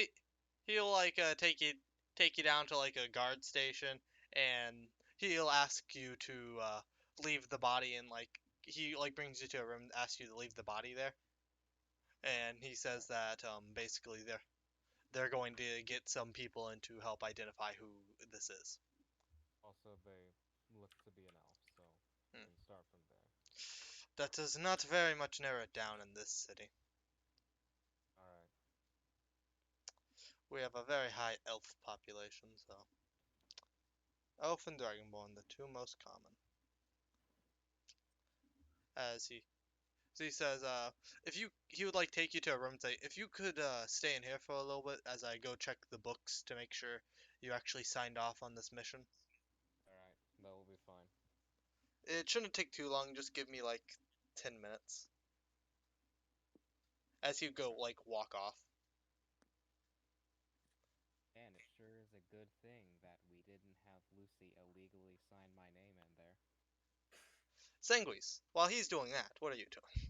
he'll like take you down to like a guard station, and he'll ask you to leave the body in like he like brings you to a room, asks you to leave the body there, and he says that basically they're going to get some people in to help identify who this is.
Also, they looks to be an elf, so we can start from there.
That does not very much narrow it down in this city.
Alright.
We have a very high elf population, so elf and dragonborn, the two most common. As he says, if you he would like take you to a room and say, if you could stay in here for a little bit as I go check the books to make sure you actually signed off on this mission.
Alright, that will be fine.
It shouldn't take too long. Just give me like 10 minutes. As you go like walk off.
And it sure is a good thing that we didn't have Lucy illegally sign my name in there.
Sanguis, while he's doing that, what are you doing?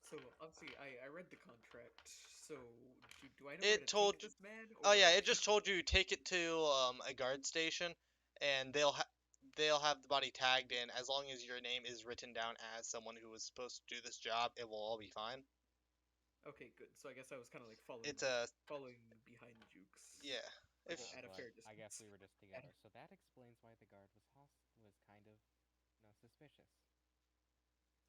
So obviously I read the contract. So do I know where
It
to
told
take
you.
this man?
Oh
Or
yeah, it just told you take it to a guard station, and they'll have the body tagged in. As long as your name is written down as someone who was supposed to do this job, it will all be fine.
Okay, good. So I guess I was kind of like following
It's a
following behind Jukes.
yeah.
Like,
If
at a
But
fair
I guess
distance.
we were just together, so that explains why the guard was kind of, suspicious.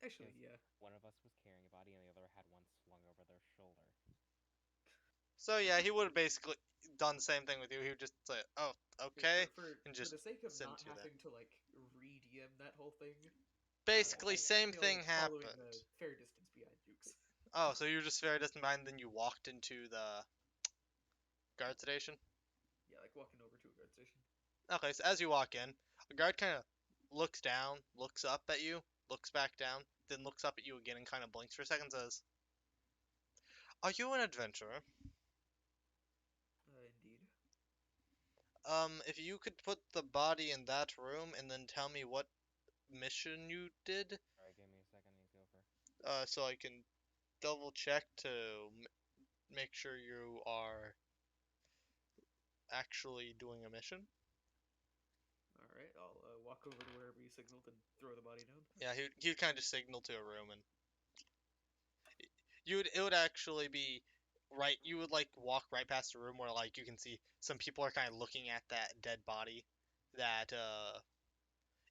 Actually,
Because
yeah.
one of us was carrying a body and the other had one slung over their shoulder.
so, yeah, he would have basically done the same thing with you. He would just say, "Oh, okay," and
For
just
the sake of
send
not
you there.
having to like re-DM that whole thing,
Basically,
I
same
feel
thing
like following
happened.
a fair distance behind Jukes.
Oh, so you were just very distant behind, then you walked into the guard station.
Yeah, like walking over to a guard station.
Okay, so as you walk in, a guard kind of looks down, looks up at you, looks back down, then looks up at you again and kind of blinks for a second. Says, "Are you an adventurer?
Indeed.
If you could put the body in that room and then tell me what mission you did,
Alright, give me a second, I need to go for.
so I can double check to make sure you are actually doing a mission."
All right, I'll walk over to wherever you signaled and throw the body down.
Yeah, he kind of just signal to a room, and it would actually be right. You would like walk right past a room where like you can see some people are kind of looking at that dead body that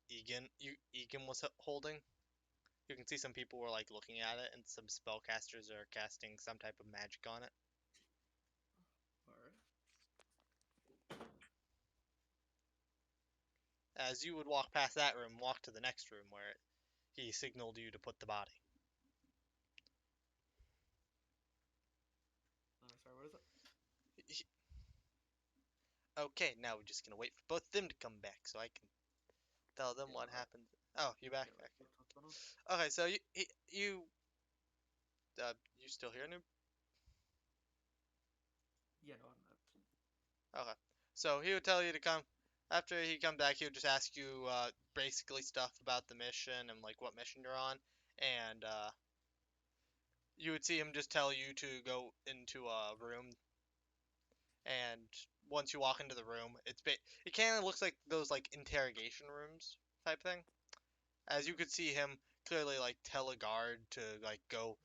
Egan was holding. You can see some people were like looking at it, and some spellcasters are casting some type of magic on it.
All right.
As you would walk past that room, walk to the next room where he signaled you to put the body.
Sorry, what is it?
Okay, now we're just gonna wait for both of them to come back so I can tell them
Yeah,
what
no,
happened. Oh, you're back.
yeah, what's going on?
Okay, so you still here, noob?
Yeah, no, I'm not.
Okay. So he would tell you to come. After he come back, he would just ask you basically stuff about the mission and like what mission you're on, and you would see him just tell you to go into a room. And once you walk into the room, it kind of looks like those like interrogation rooms type thing. As you could see him clearly like tell a guard to like go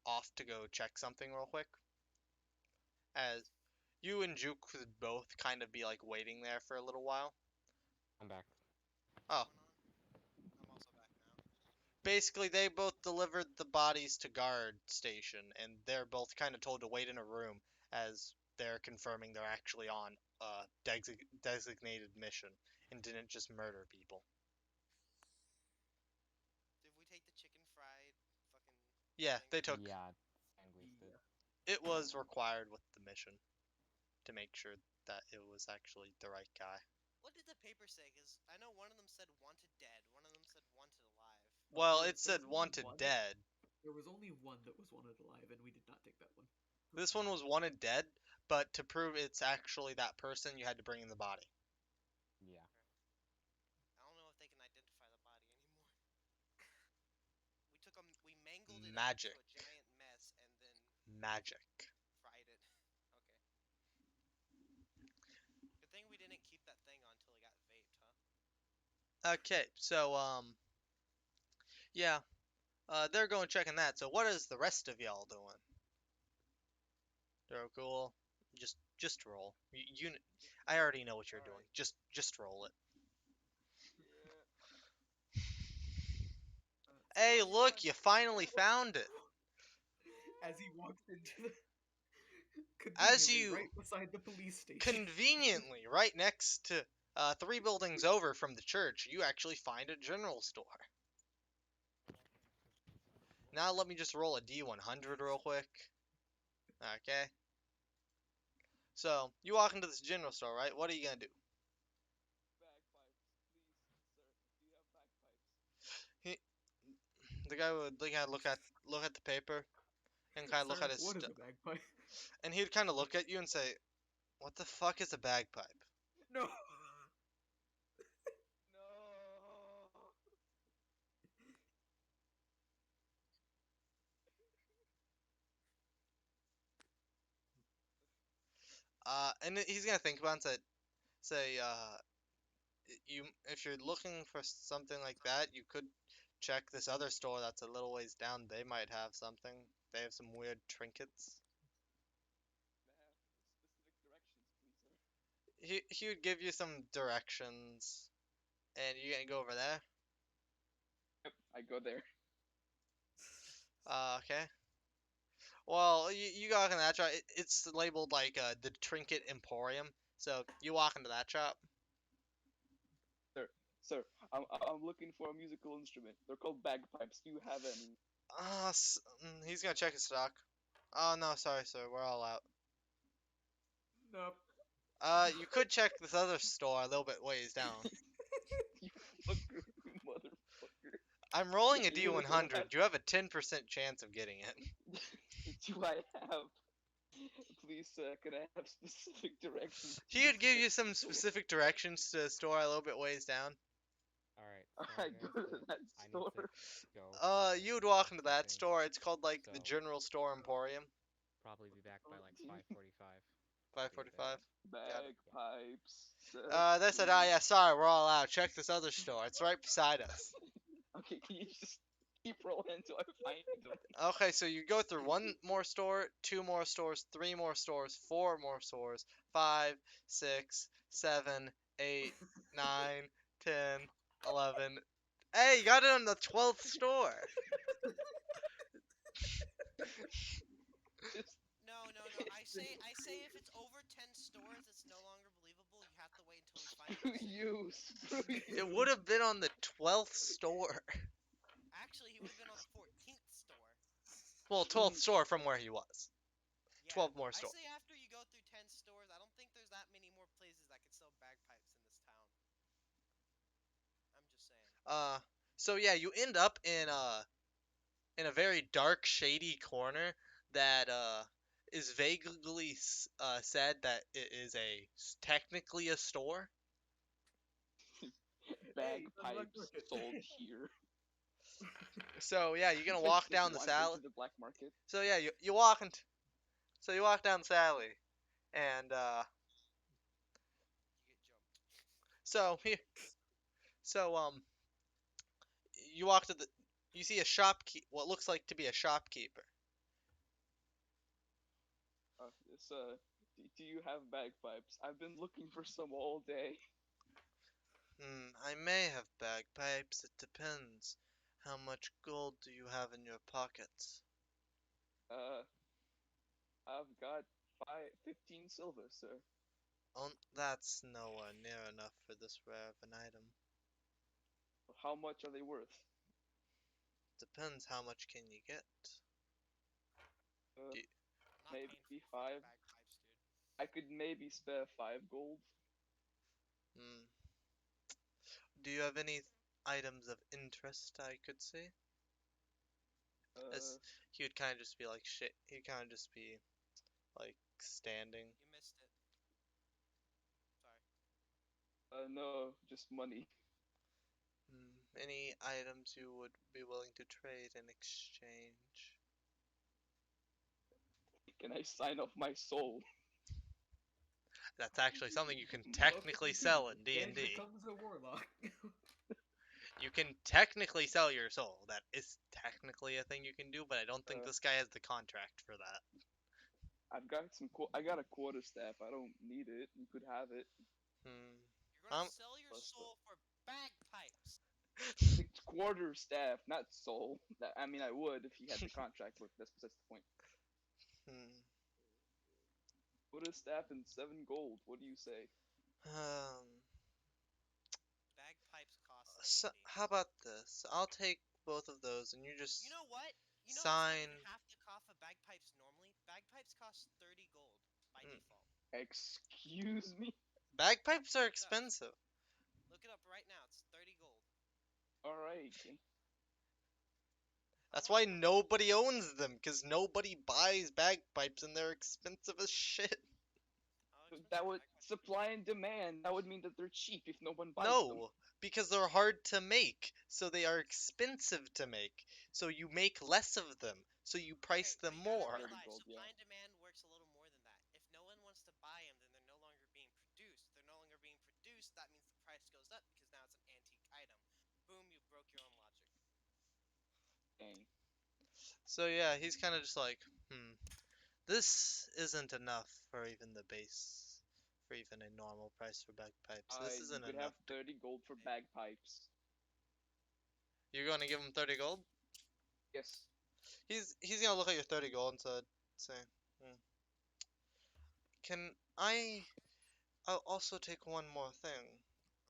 off to go check something real quick. As you and Juke would both kind of be like waiting there for a little while.
I'm back.
Oh,
going on? I'm also back now.
basically they both delivered the bodies to guard station, and they're both kind of told to wait in a room as they're confirming they're actually on a designated mission and didn't just murder people.
Did we take the chicken fried fucking
Yeah,
thing?
they took.
Yeah, Sandwich did.
It was required with the mission to make sure that it was actually the right guy.
What did the paper say? Because I know one of them said wanted dead, one of them said wanted alive.
Well,
There-
it
there
said
was only
wanted
one.
dead.
There was only one that was wanted alive, and we did not take that one.
This one was wanted dead, but to prove it's actually that person, you had to bring in the body.
Yeah.
I don't know if they can identify the body anymore. We mangled it up
Magic.
into a giant mess and then
Magic.
fried it. Okay. Good thing we didn't keep that thing on until it got vaped, huh?
Okay, so yeah, they're going checking that. So what is the rest of y'all doing? They're cool. Just roll. I already know what you're doing. Just roll it. Hey, look, you finally found it.
As he walks into the
As
conveniently
you
right beside the police station.
conveniently right next to 3 buildings over from the church, you actually find a general store. Now let me just roll a D100 real quick. Okay. So you walk into this general store, right? What are you gonna do? He, the guy would kind of look at the paper and kind of look
Sir,
at his
what is
stuff,
a bagpipe?
and he'd kind of look at you and say, "What the fuck is a bagpipe?"
No.
And he's gonna think about it and say, you if you're looking for something like that, you could check this other store that's a little ways down. They might have something. They have some weird trinkets. He would give you some directions, and you're gonna go over there.
Yep, I go there.
Okay. Well, you walk in that shop. It's labeled like the Trinket Emporium. So you walk into that shop.
Sir, I'm looking for a musical instrument. They're called bagpipes. Do you have any?
He's gonna check his stock. Oh no, sorry, sir. We're all out.
Nope.
You could check this other store a little bit ways down.
You fucker, motherfucker.
I'm rolling a
You know what?
D100. You have a 10% chance of getting it.
Do I have? Please, can I have specific directions?
He would give you some specific directions to a store a little bit ways down.
Alright, so
I
I'm
go
gonna
to
say
that
I need
store.
to go.
You would walk into that
something,
store. It's called like the
so
General Store Emporium.
probably be back by like 5:45.
5:45. Got it.
Bagpipes.
They said, "Ah, yeah, sorry, we're all out. Check this other store. It's right beside us."
Okay, can you just keep rolling until I find them?
Okay, so you go through one more store, two more stores, three more stores, four more stores, 5, 6, 7, 8, 9, 10, 11. Hey, you got it on the 12th store.
Just
No. I say if it's over 10 stores, it's no longer believable. You have to wait until we find
screw
it.
you, screw
It
you.
would have been on the 12th store.
Actually, he would have been on the 14th store.
Well, 12th store from where he was.
Yeah.
12 more
I
stores.
say after you go through 10 stores, I don't think there's that many more places that can sell bagpipes in this town. I'm just saying.
So yeah, you end up in a very dark, shady corner that is vaguely said that it is technically a store.
Hey, the black
Bagpipes
market.
sold here.
So yeah, you're gonna
Just
walk down this
wander
alley.
to the black market.
So yeah, you walk into. So you walk down this alley, and
You get jumped.
so here, so you walk to the. You see a shopkeep. What looks like to be a shopkeeper.
This, do you have bagpipes? I've been looking for some all day.
I may have bagpipes. It depends. How much gold do you have in your pockets?
Uh, I've got 15 silver, sir.
Oh, that's nowhere near enough for this rare of an item.
How much are they worth?
Depends how much can you get.
Uh,
Do you,
I'm not paying
maybe
for
5.
bagpipes, dude.
I could maybe spare 5 gold.
hmm. Do you have any items of interest I could see? As
Uh,
he would kind of just be like shit. He'd kind of just be like standing.
You missed it. Sorry.
no, just money.
Any items you would be willing to trade in exchange?
Can I sign off my soul?
That's actually something you can
Welcome
technically
to
sell in
Gang
D&D.
becomes a warlock.
You can technically sell your soul. That is technically a thing you can do, but I don't think
Uh,
this guy has the contract for that.
I've got I got a quarterstaff. I don't need it. You could have it.
Hmm.
You're gonna
Um.
sell your
Plus the
soul for bagpipes.
quarterstaff, not soul. I mean, I would if he had the contract, but that's the point.
hmm.
Quarterstaff and 7 gold. What do you say?
Um.
Bagpipes cost
So,
D&D.
how about this? I'll take both of those, and you just
You know what? You know it's not
sign.
even half the cost of bagpipes normally. Bagpipes cost 30 gold by
Mm.
default.
Excuse me.
Bagpipes are
Look it up.
expensive.
Look it up right now. It's 30 gold.
All right.
That's why nobody owns them, because nobody buys bagpipes, and they're expensive as shit.
How
That
expensive
would
bagpipes?
supply and demand. That would mean that they're cheap if no one buys them.
No, because they're hard to make, so they are expensive to make. So you make less of them, so you price
Okay,
them
but you gotta
more.
30
realize
gold,
supply
yeah.
and demand works a little more than that. If no one wants to buy them, then they're no longer being produced. They're no longer being produced. That means the price goes up because now it's an antique item. Boom! You broke your own logic.
Dang.
So yeah, he's kind of just like, this isn't enough for even the base, for even a normal price for bagpipes. This
You
isn't
could have
enough to.
30 gold for bagpipes.
You're going to give him 30 gold?
Yes.
He's gonna look at your 30 gold and say, hmm, can I'll also take one more thing.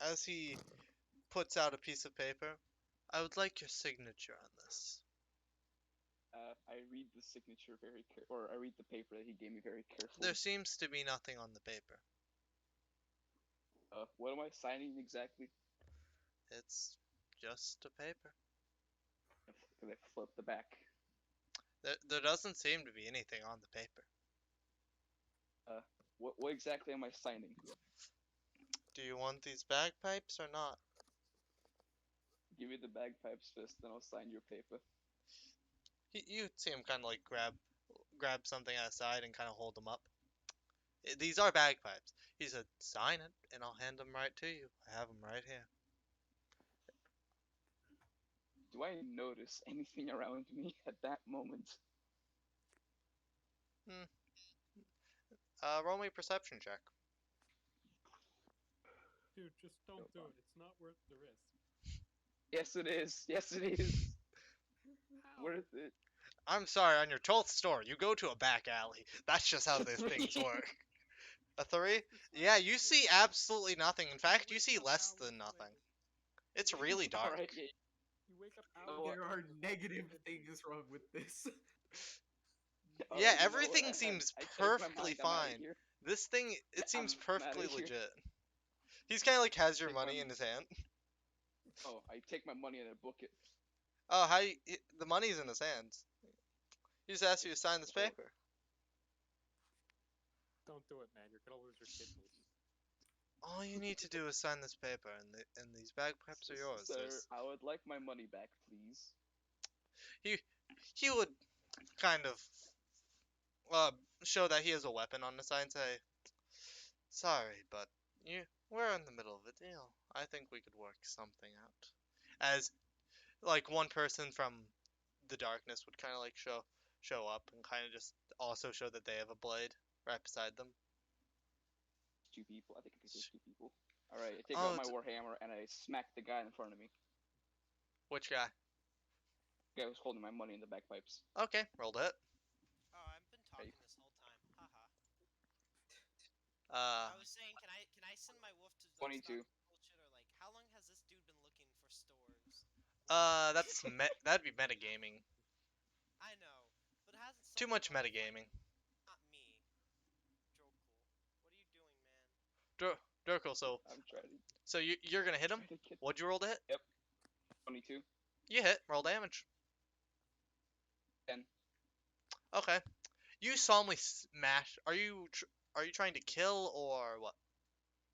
As he puts out a piece of paper, I would like your signature on this.
I read the signature or I read the paper that he gave me very
There
carefully.
seems to be nothing on the paper.
What am I signing exactly?
It's just a paper.
Can I flip the back?
There doesn't seem to be anything on the paper.
What exactly am I signing?
Do you want these bagpipes or not?
Give me the bagpipes first, then I'll sign your paper.
You see him kind of like grab something aside and kind of hold them up. These are bagpipes. He said, sign it, and I'll hand them right to you. I have them right here.
Do I notice anything around me at that moment?
Roll me a perception check.
Dude, just don't
Hold
do
on.
it. It's not worth the risk.
Yes, it is. Yes, it is.
How?
Worth it.
I'm sorry, on your 12th store, you go to a back alley. That's just how these things work. A 3? Yeah, you see absolutely nothing. In fact, you see less than nothing. It's really
All
dark.
right. Yeah.
You wake up
Oh,
hours
There
later
are
with
negative
nothing to do.
things wrong with this.
Yeah,
You know what?
everything seems
I changed my
perfectly
mind. I'm out of
fine.
here.
This thing,
Yeah,
it seems
I'm out
perfectly
of here.
legit. He's kind of like has your
Take my.
money in his hand.
Oh, I take my money and I book it.
Oh, the money's in his hands. He just asked you to sign this
Hold on.
paper.
Don't do it, man. You're gonna lose your kidneys.
All you need to do is sign this paper, and these bagpipes are yours.
Sir, I would like my money back, please.
He would kind of uh, show that he has a weapon on the side and say, sorry, but we're in the middle of a deal. I think we could work something out. As like one person from the darkness would kind of like show up and kind of just also show that they have a blade right beside them.
2 people. I think I can take 2 people. All All right, I take out
Oh,
my
it's,
warhammer and I smack the guy in front of me.
which guy?
The guy who's holding my money in the bagpipes.
Okay, roll to hit.
Oh, I've been talking this whole time. Haha.
Uh,
I was saying, can I send my wolf to like
22.
stop bullshit, or like how long has this dude been looking for stores?
that'd be metagaming.
I know, but hasn't
Too
someone
much
like
metagaming.
not me, Drokul? What are you doing, man?
Durkle, so
I'm trying to,
you're gonna hit him?
trying to get.
What'd you roll to hit?
Yep. 22.
You hit. Roll damage.
10.
Okay. You solemnly smash. Are you trying to kill or what?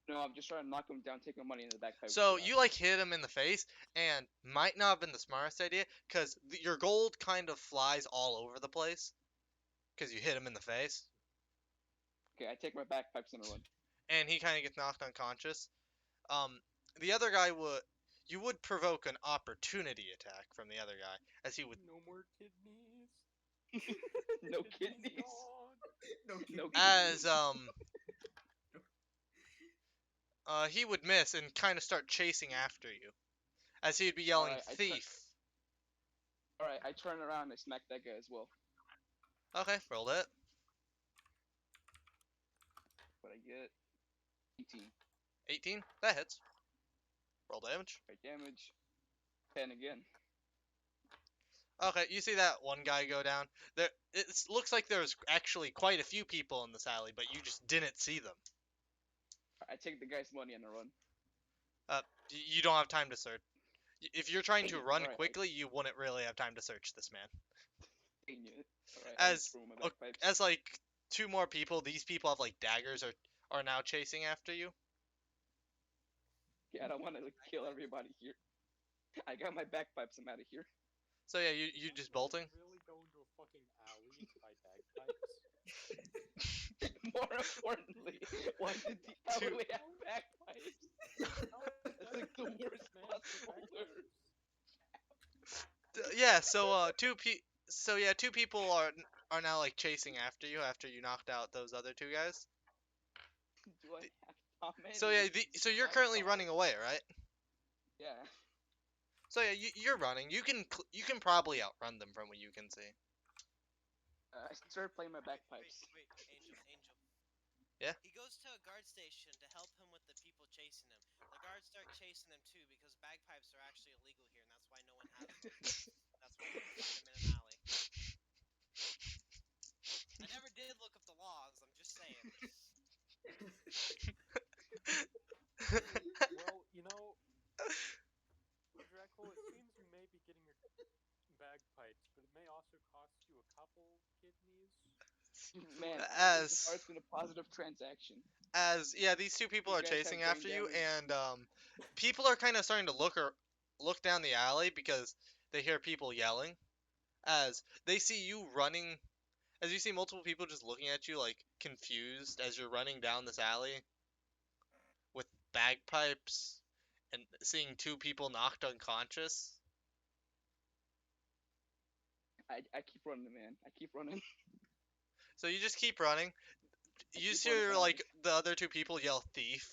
No, I'm just trying to knock him down, take my money in the bagpipes.
So you like hit him in the face, and might not have been the smartest idea, cause your gold kind of flies all over the place, cause you hit him in the face,
Okay, I take my bagpipes and I run.
and he kind of gets knocked unconscious. The other guy you would provoke an opportunity attack from the other guy, as he would
No more kidneys.
No kidneys.
Gone.
No,
No
as
kidneys.
he would miss and kind of start chasing after you, as he'd be yelling
Alright,
thief.
Alright, I turn around and I smack that guy as well.
Okay, roll it.
But I get 18.
18. That hits. Roll damage.
Right, damage. 10 again.
Okay, you see that one guy go down. There, it looks like there's actually quite a few people in this alley, but you just didn't see them.
I take the guy's money and I run.
You don't have time to search. If you're trying to run
Alright,
quickly, you wouldn't really have time to search this man.
dang it. Alright, I
As
throw my bagpipes.
as like two more people, these people have like daggers are now chasing after you.
Yeah, I don't want to like, kill everybody here. I got my bagpipes, I'm out of here.
So yeah, you just bolting.
Really go into a fucking alley to buy bagpipes?
More importantly, why did the alley have bagpipes? That's like the worst possible word.
Yeah, so two people are now like chasing after you after you knocked out those other two guys.
Do I have how many?
So yeah, so you're currently running away, right?
Yeah.
So yeah, you're running. You can probably outrun them from what you can see.
I started playing my bagpipes.
Wait, Angel.
Yeah?
He goes to a guard station to help him with the people chasing him. The guards start chasing him too because bagpipes are actually illegal here, and that's why no one has them. That's why you can find them in an alley. I never did look up the laws. I'm just saying.
Well, Dreckle, it seems you may be getting your bagpipes, but it may also cost you a couple kidneys.
Man,
As-
so far it's been a positive transaction.
These two people
You
are
guys have
chasing
brain
after you,
damage?
and people are kind of starting to look down the alley because they hear people yelling. As they see you running, as you see multiple people just looking at you like confused as you're running down this alley with bagpipes and seeing two people knocked unconscious.
I keep running, man. I keep running.
So you just keep running. You
keep
just
running
hear
fast.
like the other two people yell thief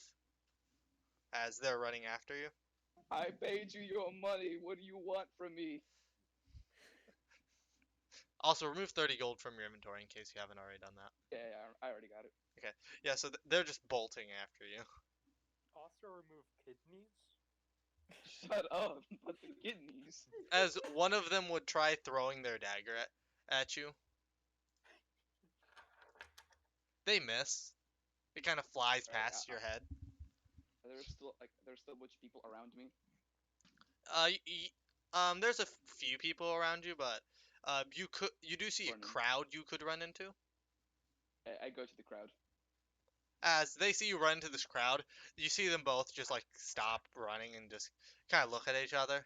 as they're running after you.
I paid you your money. What do you want from me?
Also, remove 30 gold from your inventory in case you haven't already done that.
Yeah, I already got it.
Yeah, so they're just bolting after you.
Also remove kidneys.
Shut up. But the kidneys.
As one of them would try throwing their dagger at you. They miss. It kind of flies
Alright,
past your head.
There's still a bunch of people around me.
There's a few people around you, but you do see a
Running.
crowd you could run into.
I go to the crowd.
As they see you run into this crowd, you see them both just like stop running and just kind of look at each other.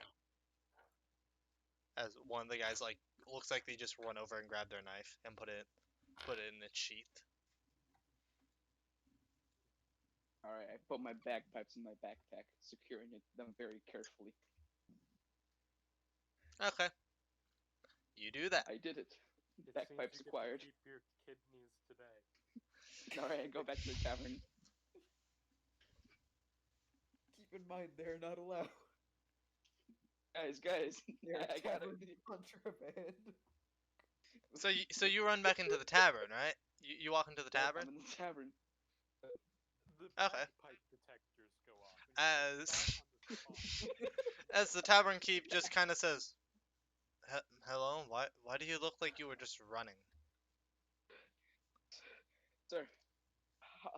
As one of the guys like looks like they just run over and grab their knife and put it in its sheath.
Alright, I put my bagpipes in my backpack, securing them very carefully.
Okay. You do that.
I did it.
It
Bagpipes
seems you
acquired.
Get to keep your kidneys today.
Alright, I go back to the tavern.
in mind, they're not allowed.
Guys,
They're
I gotta.
tavern contraband.
So you run back into the tavern, right? You walk into the
Yep,
tavern.
I'm in the tavern.
The
Okay.
bagpipe detectors go off. And you're
As
back on the spot.
as the tavern keep just kind of says, "Hello, why do you look like you were just running?"
Sir,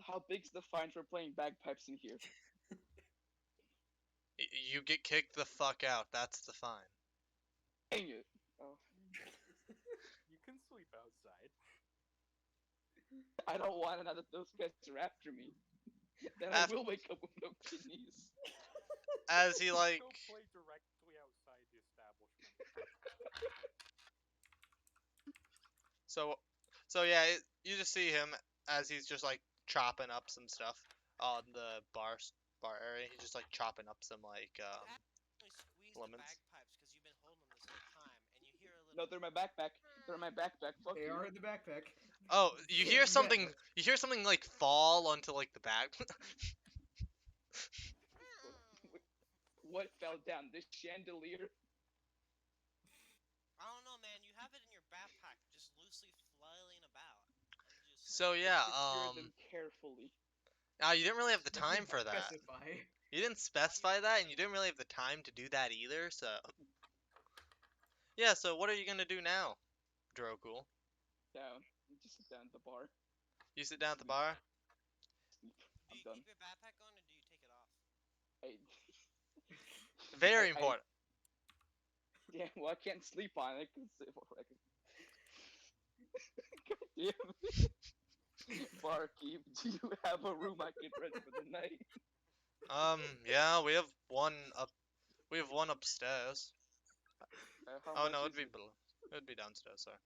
how big's the fine for playing bagpipes in here?
You get kicked the fuck out. That's the fine.
Dang it. Oh,
You can sleep outside.
I don't want none of those guys are after me. Then I
Af-
will wake up with no kidneys.
As he like,
Go play directly outside the establishment.
so yeah, you just see him as he's just like chopping up some stuff on the bar area. He's just like chopping up some like
You squeeze
lemons.
the bagpipes because you've been holding them this whole time, and you hear a little.
No, they're in my backpack. They're in my backpack. Fuck
They
you.
are in the backpack.
Oh, you
Can't
hear
do that
something.
much.
You hear something like fall onto like the bag.
What fell down? This chandelier?
I don't know, man. You have it in your backpack, just loosely flailing about. And just.
So yeah,
Secure them carefully.
you didn't really have the time for that.
Specify.
You didn't specify that, and you didn't really have the time to do that either. So yeah. So what are you gonna do now, Drogool?
Down. Just sit down at the bar.
You sit down at the bar.
Sleep.
Do
I'm
you
done.
keep your backpack on, or do you take it off?
Very important.
Yeah, well, I can't sleep on it. God damn it. Barkeep, do you have a room I can rent for the night?
Yeah, we have one up. We have one upstairs.
How
Oh
much
no,
is
it'd be
it?
below. It'd be downstairs. Sorry.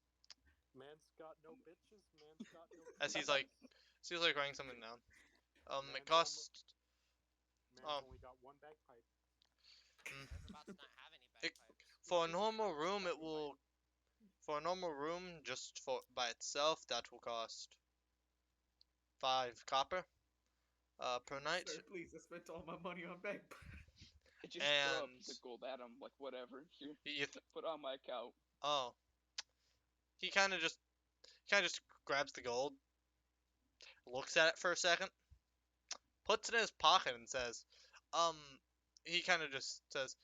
Man's got no bitches. Man's got no.
As he's like writing something down. It
Man's
costs.
Man's only got one bagpipe.
We're about to not have any
It,
bagpipes.
for a normal room, it will. For a normal room, just for by itself, that will cost 5 copper. Per night.
Sir, please, I spent all my money on bagpipes.
I just throw up
And
the gold at him, like, whatever. Here,
you
put on my account.
oh, he kind of just grabs the gold, looks at it for a second, puts it in his pocket, and says, he kind of just says,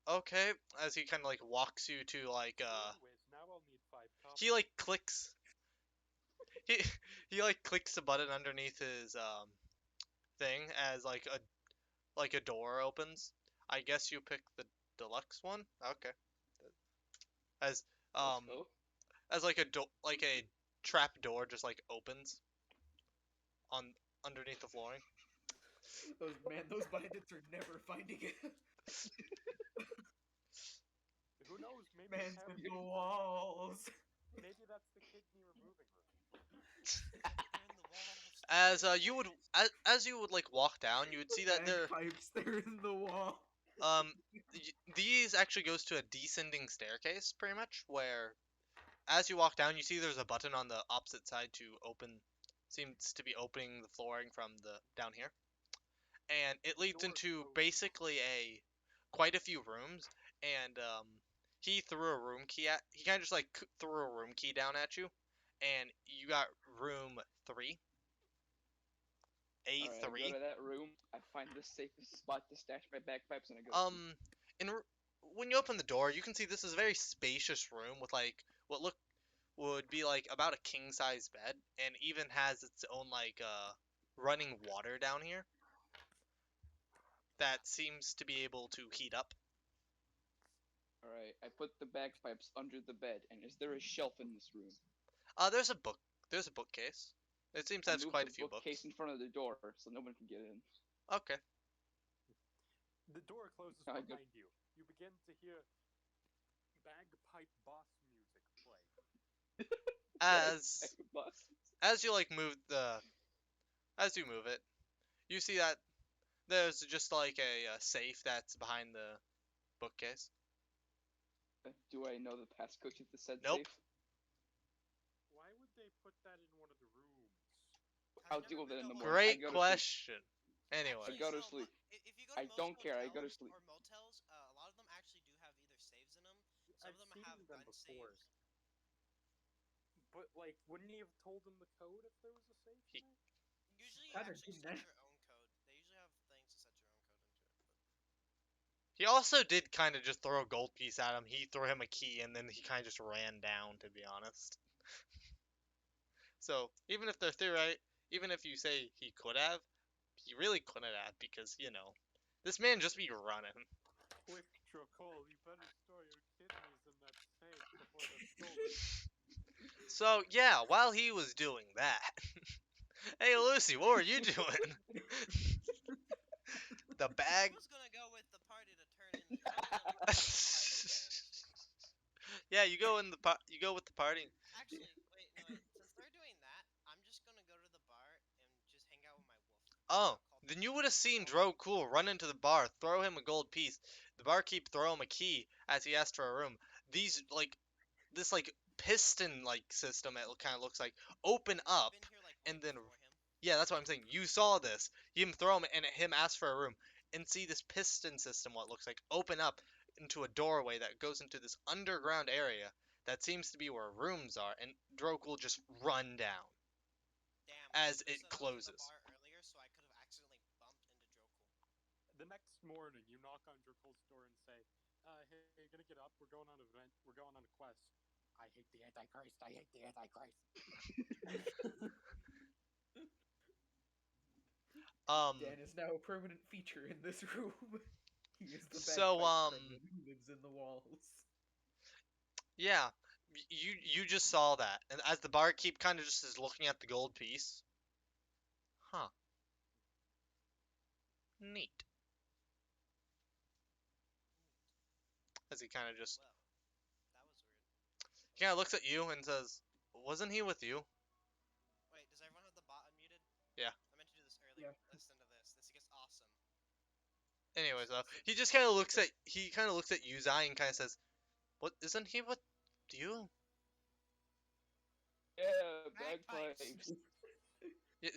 okay, as he kind of like walks you to like
Anyways, now I'll need 5 copper.
he like clicks he he like clicks a button underneath his thing as like a door opens. I guess you pick the deluxe one. Okay. As
Let's go.
as like a trap door just like opens on underneath the flooring.
Those bandits are never finding it.
Who knows? Maybe
Man's
Harry-
in the walls.
Maybe that's the kidney removing room.
They're in the walls.
As you would like walk down, you would see that there
Bagpipes, they're in the wall.
these actually goes to a descending staircase pretty much where as you walk down you see there's a button on the opposite side to open seems to be opening the flooring from the down here. And it leads into basically a quite a few rooms and he kind of just like threw a room key down at you and you got room 3. A3.
Alright, I go to that room. I find the safest spot to stash my bagpipes, and I go.
When you open the door, you can see this is a very spacious room with like what would be like about a king size bed, and even has its own like running water down here that seems to be able to heat up.
Alright, I put the bagpipes under the bed, and is there a shelf in this room?
There's a bookcase. It seems that's quite a few books.
Bookcase in front of the door, so no one can get in.
Okay.
The door closes
I
behind
go-
you. You begin to hear bagpipe boss music play.
As you like move as you move it, you see that there's just like a safe that's behind the bookcase.
Do I know the passcode to the said
Nope.
safe?
Why would they put that in one of the rooms?
I'll deal with it in the morning.
Great question. Anyway.
I go to sleep.
If you go
I don't care. I go to sleep.
or motels, a lot of them actually do have either saves in them. Some
I've
of them
seen
have
them
gun
before.
saves.
But like, wouldn't he have told them the code if there was a safe in it?
Usually, you
Kinda
actually
didn't
set
I?
your own code. They usually have things to set your own code into it.
He also did kind of just throw a gold piece at him. He threw him a key, and then he kind of just ran down, to be honest. So even if they're theory, even if you say he could have, he really couldn't have because this man just be running.
Quick, Dracol, you better store your kidneys in that safe before they're stolen.
So yeah, while he was doing that, hey Lucy, what were you doing? The
I
bag.
was gonna go with the party to turn in. I was gonna go with the party to turn in a safe.
Yeah, you go with the party.
Actually, wait, no, wait. Since they're doing that, I'm just gonna go to the bar and just hang out with my wolf.
Oh,
Call
then you would have seen Dro Cool run into the bar, throw him a gold piece. The barkeep throw him a key as he asked for a room. These this piston system it kind of looks like open
I've
up
been here like way
and then
before him.
yeah, that's what I'm saying. You saw this. Him throw him and him ask for a room and see this piston system what looks like open up into a doorway that goes into this underground area that seems to be where rooms are and Droke will just run down
Damn, I
as
should have
it
said I was in the
closes.
bar earlier, so I could have accidentally bumped into Drokul.
The next morning, you knock on Dracol's door and say, "Hey, you're gonna get up? We're going on an event. We're going on a quest. I hate the Antichrist. I hate the Antichrist."
Dan is now a permanent feature in this room. He is the
So
bagpipe gremlin who lives in the walls.
yeah, you just saw that, and as the barkeep kind of just is looking at the gold piece, huh? Neat. As he kind of just
Well, that was weird.
he kind of looks at you and says, "Wasn't he with you?"
Wait, does everyone have the bot unmuted?
Yeah.
I meant to do this earlier.
Yeah.
Listen to this. This gets awesome.
Anyways, though,
Listen.
he just kind of looks at Yuzai and kind of says, "What? Isn't he with you?"
Yeah,
Bagpipes.
bagpipes.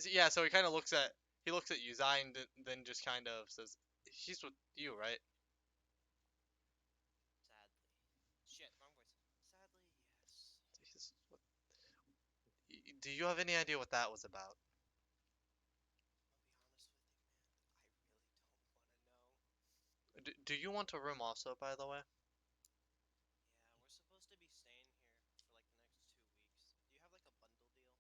Yeah. So he looks at Yuzai and then just kind of says, "He's with you, right?"
Sadly. Shit, wrong voice. Sadly, yes.
He's, what, do you have any idea what that was about?
I'll be honest with you, man. I really don't want to know.
Do you want a room also, by the way?
Yeah, we're supposed to be staying here for like the next 2 weeks. Do you have like a bundle deal?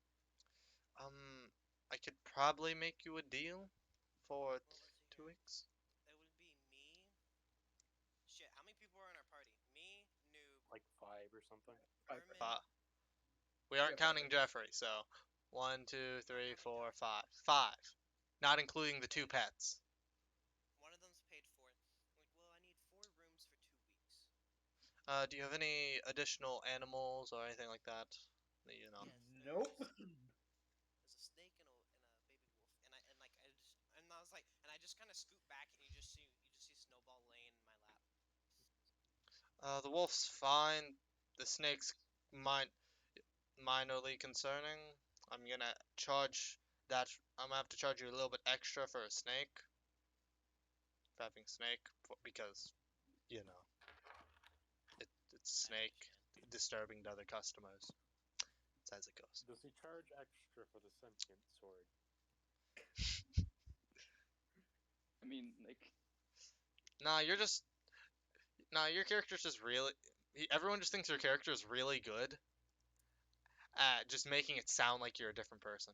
I could probably make you a deal for
Well, let's see
2
here.
weeks.
It would be me. Shit, how many people are in our party? Me, Noob,
Like 5 or something.
Herman.
We aren't
Yeah,
counting Jeffrey, so 1, 2, 3, 4, 5. 5. Not including the 2 pets.
One of them's paid for. Like, well, I need 4 rooms for 2 weeks.
Do you have any additional animals or anything like that? You know.
Yes,
Nope.
there's a snake and a baby wolf, and I was like, and I just kind of scoot back, and you just see Snowball laying in my lap.
The wolf's fine. The snake's minorly concerning. I'm gonna charge that. I'm gonna have to charge you a little bit extra for a snake. For having snake, because you know it's
I
snake
understand.
disturbing to other customers. It's as it goes.
Does he charge extra for the sentient sword?
I mean, like,
Nah, your character's just really. Everyone just thinks your character is really good at just making it sound like you're a different person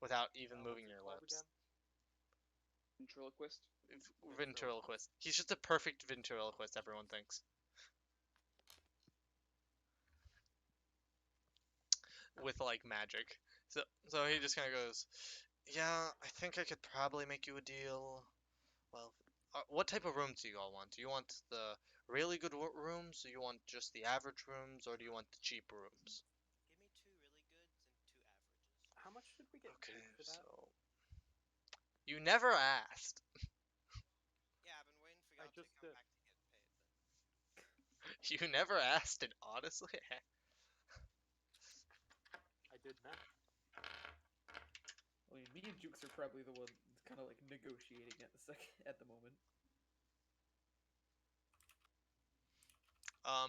without even
What's
moving
it
your
called
lips.
again?
ventriloquist.
Ventriloquist. He's just a perfect ventriloquist, everyone thinks. With like magic. So he just kind of goes, "Yeah, I think I could probably make you a deal. Well, what type of rooms do you all want? Do you want the really good rooms? Do you want just the average rooms, or do you want the cheap rooms?"
Give me 2 really goods and 2 averages.
How much did we get
Okay,
paid for that?
so you never asked.
Yeah, I've been waiting for
I
y'all to
just
come
did.
back to get paid.
You never asked, and honestly,
I did not.
I mean, me and Jukes are probably the one kind of like negotiating at the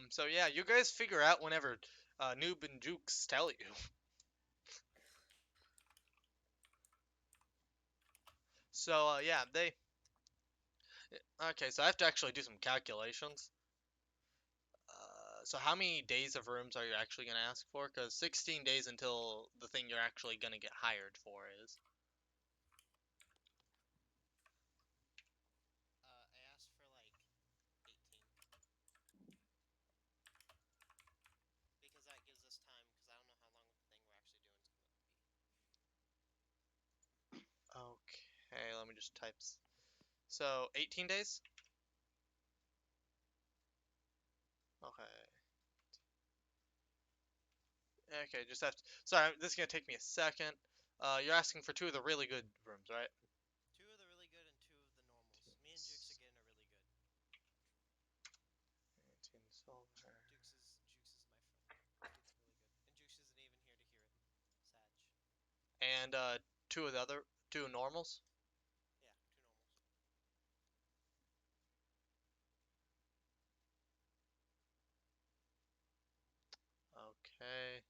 So yeah, you guys figure out whenever Noob and Jukes tell you. So yeah, they. Okay, so I have to actually do some calculations. So how many days of rooms are you actually gonna ask for? Because 16 days until the thing you're actually gonna get hired for is.
I asked for like 18 because that gives us time. Because I don't know how long the thing we're actually doing is going to be.
Okay, let me just type. So 18 days. Okay. Okay, just have to. Sorry, this is gonna take me a second. You're asking for two of the really good rooms, right?
Two of the really good and two of the normals. Me and Jukes are getting a really good.
18 silver.
Jukes is my friend. He's getting really good, and Jukes isn't even here to hear it. Sag.
And two of the other two normals.
Yeah, two normals.
Okay.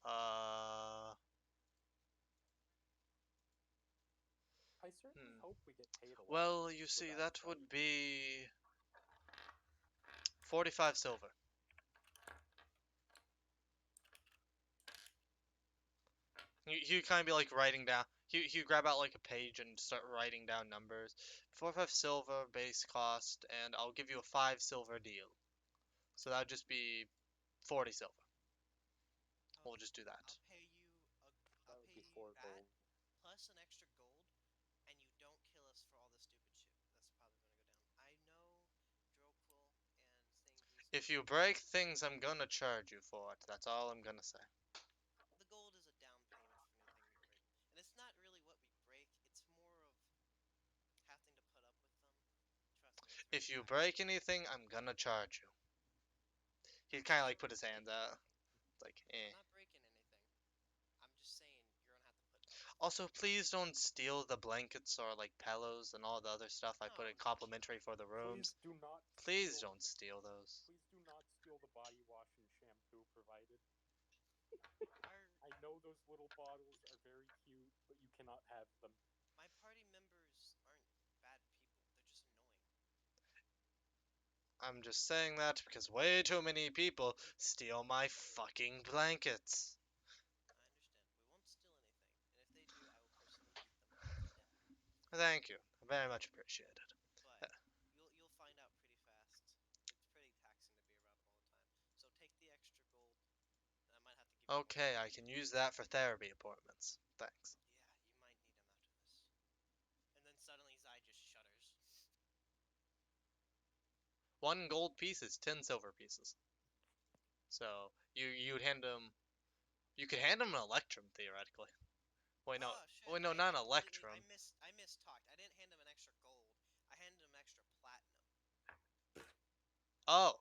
Uh.
I certainly hope we get paid a lot.
Well, you
for
see,
that
that
fight.
would be 45 silver. You kind of be like writing down. You grab out like a page and start writing down numbers. 45 silver base cost, and I'll give you a 5 silver deal. So that would just be 40 silver. We'll just do that.
I'll pay you.
That
I'll
would
pay
be
you
4
that
gold.
plus an extra gold, and you don't kill us for all this stupid shit. That's probably gonna go down. I know Droquil and Thingies.
If you break things, I'm gonna charge you for it. That's all I'm gonna say.
The gold is a down payment for anything we break, and it's not really what we break. It's more of having to put up with them. Trust me, it's very
If you
taxing.
break anything, I'm gonna charge you. He kind of like put his hands out. It's like, eh.
I'm not breaking anything. I'm just saying you're gonna have to put up with.
Also, please don't steal the blankets or like pillows and all the other stuff I put in
No.
complimentary for the
Please
rooms.
do not.
Please
steal,
don't steal those.
Please do not steal the body wash and shampoo provided.
Our
I know those little bottles are very cute, but you cannot have them.
my party members aren't bad people. They're just annoying.
I'm just saying that because way too many people steal my fucking blankets.
I understand. We won't steal anything, and if they do, I will personally beat them to death.
Thank you. Very much appreciated.
But you'll find out pretty fast. It's pretty taxing to be around them all the time. So take the extra gold. And I might have to give you more.
Okay, I can use that for therapy appointments. Thanks.
Yeah, you might need them after this. And then suddenly Zai just shudders.
One gold piece is 10 silver pieces. So you'd hand him. You could hand him an electrum theoretically. Wait, no.
Oh shit!
Wait, no,
I
not an
completely
electrum.
I mistalked. I didn't hand him an extra gold. I handed him extra platinum.
Oh,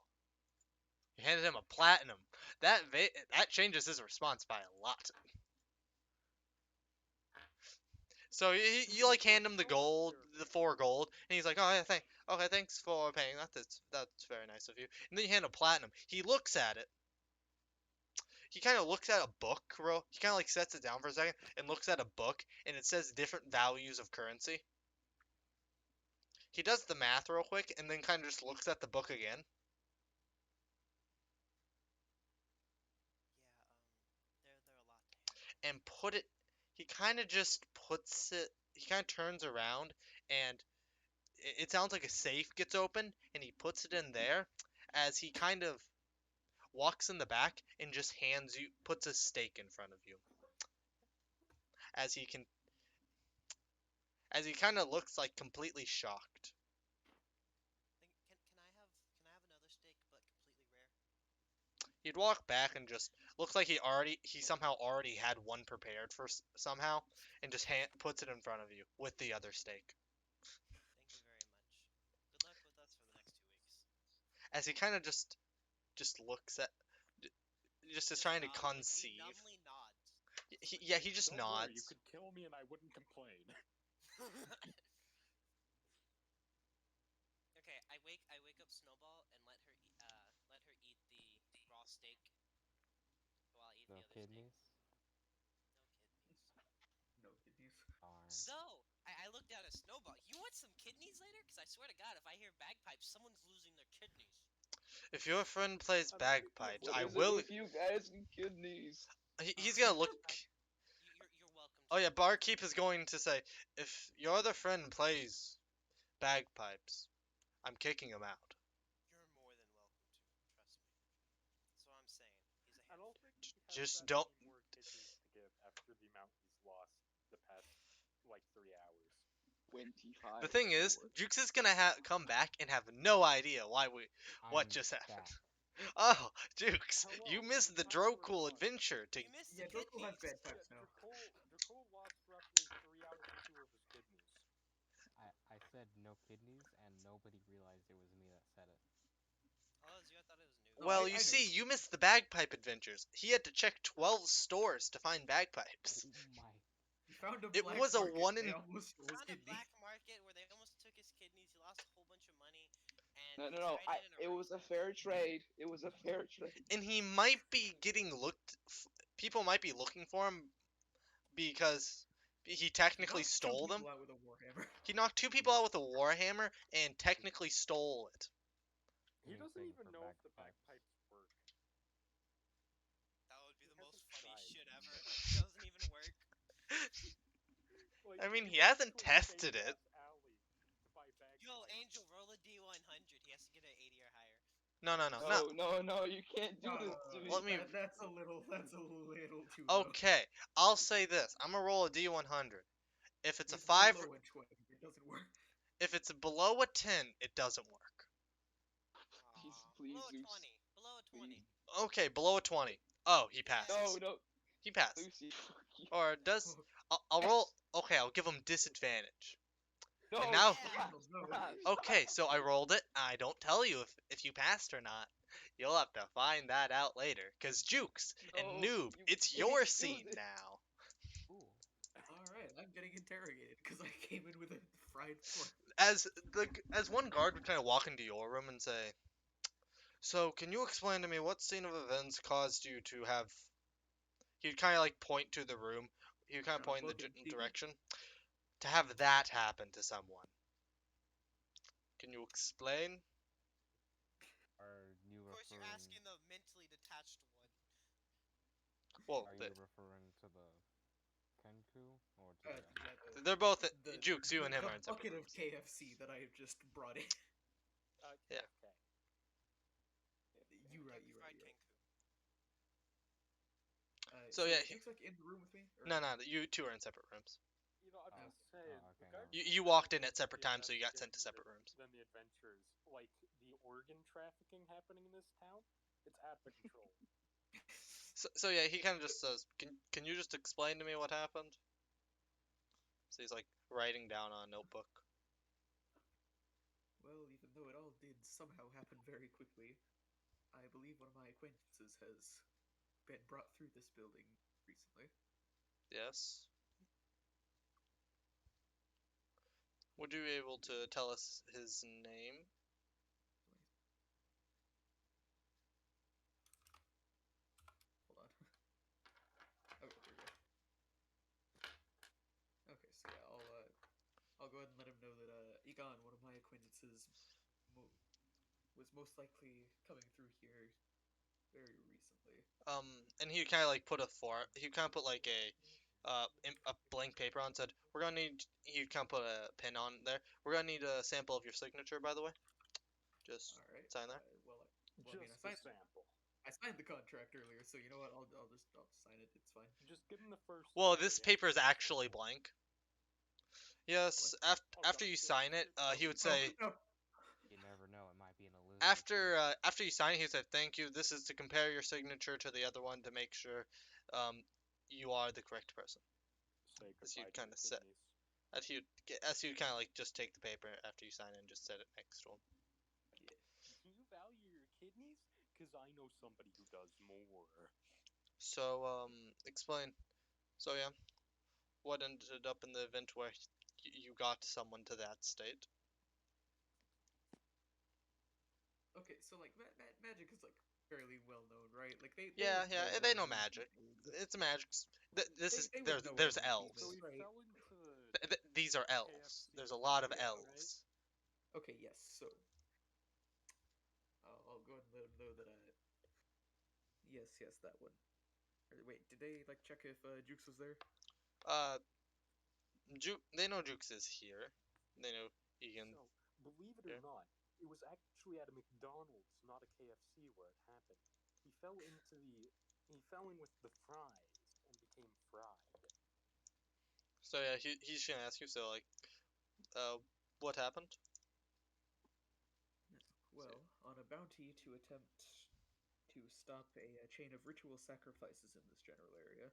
you handed him a platinum. That changes his response by a lot. So you like hand him the gold, the 4 gold, and he's like, "Oh yeah, okay, thanks for paying that. That's very nice of you." And then you hand him platinum. He looks at it. He kind of looks at a book, bro. He kind of like sets it down for a second and looks at a book, and it says different values of currency. He does the math real quick, and then kind of just looks at the book again
Yeah, they're a lot to handle.
and put it. He kind of just puts it. He kind of turns around, and it sounds like a safe gets open, and he puts it in there as he kind of walks in the back and just puts a steak in front of you as he can as he kind of looks like completely shocked.
Can I have another steak but completely rare?
He'd walk back and just looks like he somehow already had one prepared for somehow and just puts it in front of you with the other steak
Thank you very much. Good luck with us for the next 2 weeks.
as he kind of just looks at just is
Just
trying to
nods. Like he
conceive.
numbly nods.
Yeah, he just
Don't worry, you
nods.
could kill me and I wouldn't complain.
Okay, I wake up Snowball and let her eat the raw steak while I eat the
No
other steak.
kidneys?
No kidneys.
No kidneys.
Darn.
So I looked down at Snowball. You want some kidneys later? Because I swear to God, if I hear bagpipes, someone's losing their kidneys.
If your friend plays
I don't think we have
bagpipes,
What
I
is it
will.
with you guys and kidneys?
He's gonna look.
You're welcome
Oh
to.
yeah, Barkeep is going to say, if your other friend plays bagpipes, I'm kicking him out.
You're more than welcome to. Trust me. That's what I'm saying. He's a
I don't
handful.
think he has
Just
that
don't.
many more kidneys to give after the amount he's lost the past like 3 hours.
25
The thing is,
more.
Jukes is gonna come back and have no idea what
I'm
just happened.
back.
Oh, Jukes,
Hello,
you missed the
time for a
Drocool
run.
adventure.
You missed the
Yeah, Drokel has
kidneys.
bad
Yeah,
pipes now.
Dracul lost roughly 3 out of 2 of his kidneys.
I said no kidneys, and nobody realized it was me that said it.
Oh, it was you. I thought it was
No,
Noob.
Well, you
I
see,
noticed.
you missed the bagpipe adventures. He had to check 12 stores to find bagpipes.
Oh my.
He found a
It
black
was a
market.
one
They
in.
almost stole his
Found a
kidney.
black market where they almost took his kidneys. He lost a whole bunch of money, and
No, no,
he's
no.
hiding in a
It
rice
was a
paddy.
fair trade. It was a fair trade.
And he might be getting looked. People might be looking for him because he
He
technically
knocked two
stole them.
people out with a warhammer.
He knocked 2 people out with a warhammer and technically stole it.
He doesn't
Anything
even
for
know if the
bagpipes.
bagpipes work.
That would be
He
the most
hasn't
funny
tried.
shit ever. Doesn't even work.
Like,
I mean, he
went
hasn't
to a
tested it.
shady-ass alley to buy
Yo,
bagpipes.
Angel, roll a D100. He has to get an 80 or higher.
No, no, no, no.
No, no, no. You can't do this to
Let
me.
me.
That's a little. That's a little too low.
Okay, I'll say this. I'm gonna roll a D100. If it's a
It's
5,
below a 20. It doesn't work.
if it's below a 10, it doesn't work.
Please,
Aw.
please,
Below a
Zeus.
20. Below a
Please.
20.
Okay, below a 20. Oh, he
Yeah.
passes.
No, no.
He passes.
Lucy, fuck you.
Or does. I'll roll. Okay, I'll give him disadvantage.
No,
And now.
stop,
No.
stop.
Okay, so I rolled it. I don't tell you if you passed or not. You'll have to find that out later. Cause Jukes and
No,
Noob,
you
it's
can't
your
do
scene
this.
now.
Ooh.
All right, I'm getting interrogated because I came in with a fried pork.
As one guard would kind of walk into your room and say, "So, can you explain to me what scene of events caused you to have?" He'd kind of like point to the room. He'd kind of point in the
Book and TV.
direction to have that happen to someone. Can you explain?
Are you
Of course, you're
referring?
asking the mentally detached one.
Well,
Are you referring to the Kenku or to the other?
they're both
the,
Jukes. You and him
the
are in separate
bucket of
rooms.
KFC that I have just brought in.
Yeah.
KFK.
You right.
Kentucky Fried Kenku.
So, yeah,
is Duke's like in the room with me? Or?
No, no, you two are in separate rooms.
You know, I'm
Oh.
just saying.
Oh, okay,
regardless
never
You
of
walked in
the
at separate times, so you got sent to
investigations
separate rooms.
Than the adventures, like the organ trafficking happening in this town, it's out of control.
So yeah, he kind of just says, "Can you just explain to me what happened?" So he's like writing down on a notebook.
Well, even though it all did somehow happen very quickly, I believe one of my acquaintances has been brought through this building recently.
Yes. Would you be able to tell us his name?
Hold on. Okay, there we go. Okay, so yeah, I'll go ahead and let him know that Egon, one of my acquaintances, was most likely coming through here very recently.
And he kind of like put he kind of put like a blank paper on, said, "We're gonna need." He kind of put a pin on there. "We're gonna need a sample of your signature, by the way. Just
All right.
sign there."
I mean,
Just a sample.
I signed the contract earlier, so you know what? I'll just sign it. It's fine.
Just give him the first.
Well,
one,
this
the
paper is
actual
actually
sample.
blank. Yes, after you sign it, he would say,
No.
You never know. It might be an illusion.
after you sign it, he said, "Thank you. This is to compare your signature to the other one to make sure you are the correct person."
Say
As
goodbye
you'd
to
kind
your
of set,
kidneys.
as you kind of like just take the paper after you sign it and just set it next to him.
Do you value your kidneys? Because I know somebody who does more.
So explain. So yeah, what ended up in the event where you got someone to that state?
Okay, so like magic is like fairly well known, right? Like they
Yeah,
would
yeah,
know
they
where
know
Moonbeam
magic.
is.
It's magic. This is
They would know where
there's
Moonbeam
So
elves.
he
is, right?
fell into the
These are elves.
KFC
There's a lot of
fire, right?
elves.
Okay, yes. So I'll go ahead and let them know that yes, that one. Wait, did they like check if Jukes was there?
Uh, they know Jukes is here. They know he can.
So, believe it or
Yeah.
not, it was actually at a McDonald's, not a KFC, where it happened. He fell into he fell in with the fries and became fried.
So yeah, he's gonna ask you. So like, what happened?
Well, on a bounty to attempt to stop a chain of ritual sacrifices in this general area,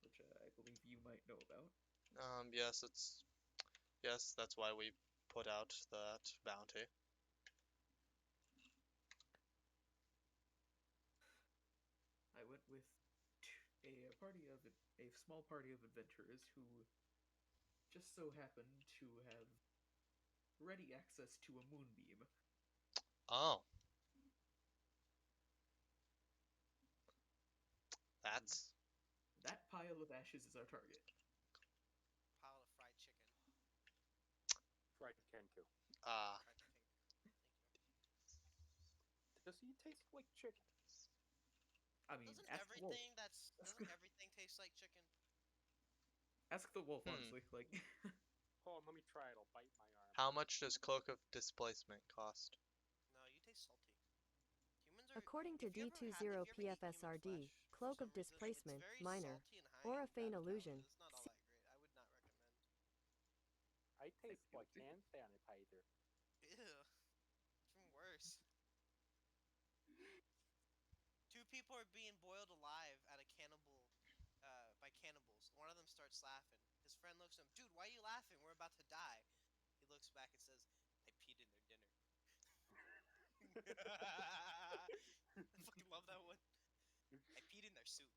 which I believe you might know about.
Yes, that's why we put out that bounty.
I went with a small party of adventurers who just so happened to have ready access to a moonbeam.
Oh, that's
That pile of ashes is our target.
Pile of fried chicken.
Fried Kenku.
Fried chicken. Thank you.
Does he taste like chicken?
I mean,
Doesn't
ask the wolf.
everything taste like chicken?
Ask the wolf,
Hmm.
honestly. Like,
Hold on, let me try it. I'll bite my arm.
how much does Cloak of Displacement cost?
No, you taste salty. Humans are.
According to
If you ever eaten human
D20PFSRD,
flesh, for
Cloak
some
of
reason, it's
Displacement,
very
Minor,
salty and high
or
in
a Feign
fat
Illusion.
calories. It's not all that great. I would not recommend.
I taste like hand sanitizer.
Ew. It's even worse. Two people are being boiled alive at a by cannibals. One of them starts laughing. His friend looks at him, dude, why are you laughing? We're about to die. He looks back and says, I peed in their dinner. I fucking love that one. I peed in their soup.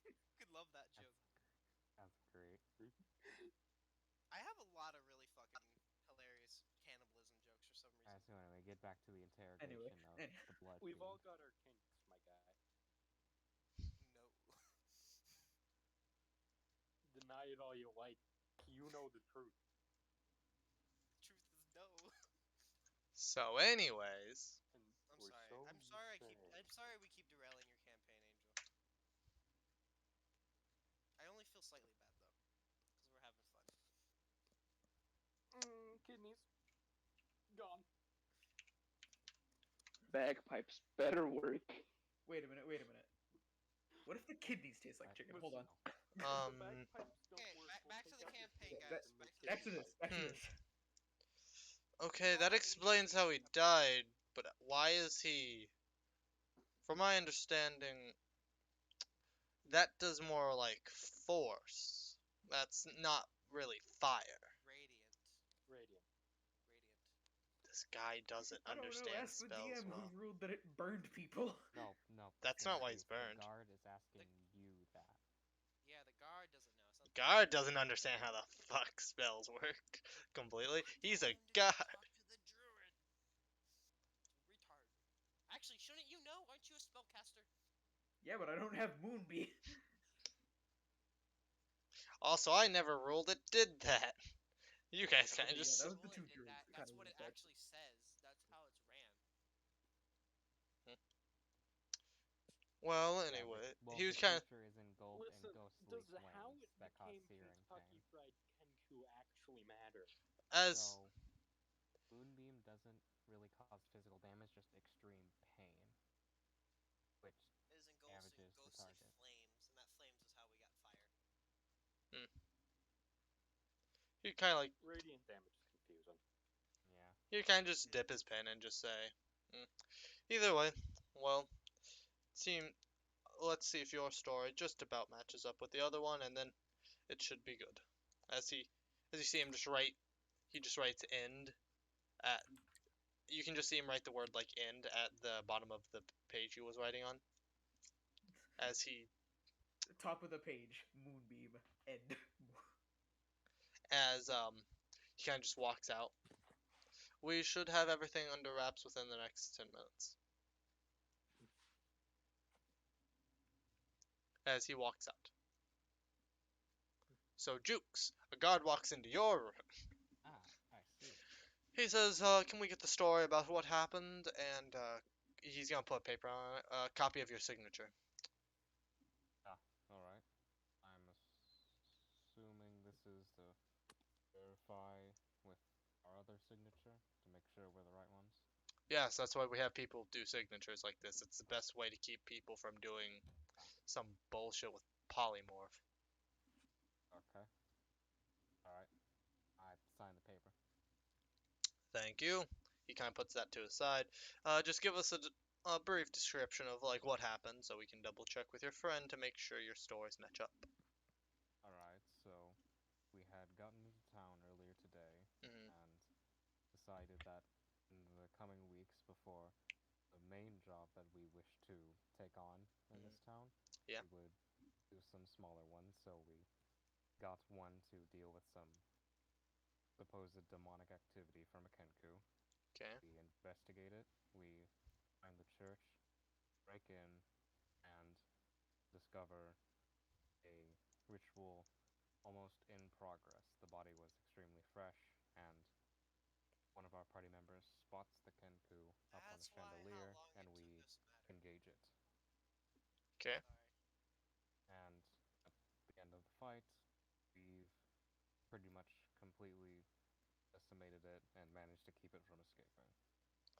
Fucking love that joke.
That's great.
I have a lot of really fucking hilarious cannibalism jokes for some reason.
Alright, so anyway, get back to the interrogation
Anyway,
of the blood
We've all
fiend.
got our kinks, my guy.
No.
Deny it all you like. You know the truth.
Truth is no.
So, anyways,
And
I'm
we're
sorry.
so
I'm sorry.
insane.
I'm sorry we keep derailing your campaign, Angel. I only feel slightly bad though, because we're having fun.
Kidneys. Gone.
Bagpipes better work.
wait a minute. What if the kidneys taste like chicken? Hold on.
If the bagpipes don't
Okay,
work, we'll
back
take
to the
out your
campaign,
kidneys
guys.
and make
Back to
kidney
this.
pipes.
Back to this.
okay, that explains how he died, but why is he? From my understanding, that does more like force. That's not really fire.
Radiant.
Radiant.
This guy doesn't
I don't know.
understand
Ask the
spells
DM
well.
who ruled that it burned people.
No,
That's not why
confused.
he's burned.
The guard is asking you that.
Yeah, the guard doesn't know. It's not the
Guard doesn't understand how the fuck spells work completely. He's
Tell
a
him to
guard.
go talk to the druid. Retard. Actually, shouldn't you know? Aren't you a spellcaster?
Yeah, but I don't have Moonbeam.
Also, I never ruled it did that. You guys kind of
Okay, yeah,
just.
that was the
Rule
two
it did
druids
that.
that
That's
kinda
what it
ruled that.
actually says. That's how it's ran.
Well,
Yeah,
anyway,
well,
he
the
was kind of.
future is engulfed in
Listen,
ghostly
does
flames
how it
that cause
became
searing
Kentucky
pain.
Fried Kenku actually matter?
As.
So, Moonbeam doesn't really cause physical damage, just extreme pain, which
It is engulfs in
damages the
ghostly
target.
flames, and that flames is how we got fire.
He kind of like.
Radiant damage is confusing.
Yeah.
He kind of just dip his pen and just say. Either way, well, seem. Let's see if your story just about matches up with the other one, and then it should be good. As you see him just write, he just writes end at. You can just see him write the word like end at the bottom of the page he was writing on. As he
Top of the page, moonbeam, end.
as he kind of just walks out. We should have everything under wraps within the next 10 minutes. As he walks out. So Jukes, a guard walks into your room.
Ah, I see.
He says, "Can we get the story about what happened?" And he's gonna put a paper on it, a copy of your signature.
Ah, alright. I'm assuming this is to verify with our other signature to make sure we're the right ones.
Yes, that's why we have people do signatures like this. It's the best way to keep people from doing some bullshit with polymorph.
Okay. Alright. I sign the paper.
Thank you. He kind of puts that to his side. Just give us a brief description of like what happened, so we can double check with your friend to make sure your stories match up.
Alright, so we had gotten into town earlier today
Mhm.
and decided that in the coming weeks before the main job that we wish to take on in this town,
Yeah.
we would do some smaller ones. So we got one to deal with some supposed demonic activity from a Kenku.
Okay.
We investigate it, we find the church, break in, and discover a ritual almost in progress. The body was extremely fresh, and one of our party members spots the Kenku up on the
That's why how
chandelier,
long
and
it took
we
us matter.
engage it.
Okay.
Sorry.
And at the end of the fight, we've pretty much completely decimated it and managed to keep it from escaping.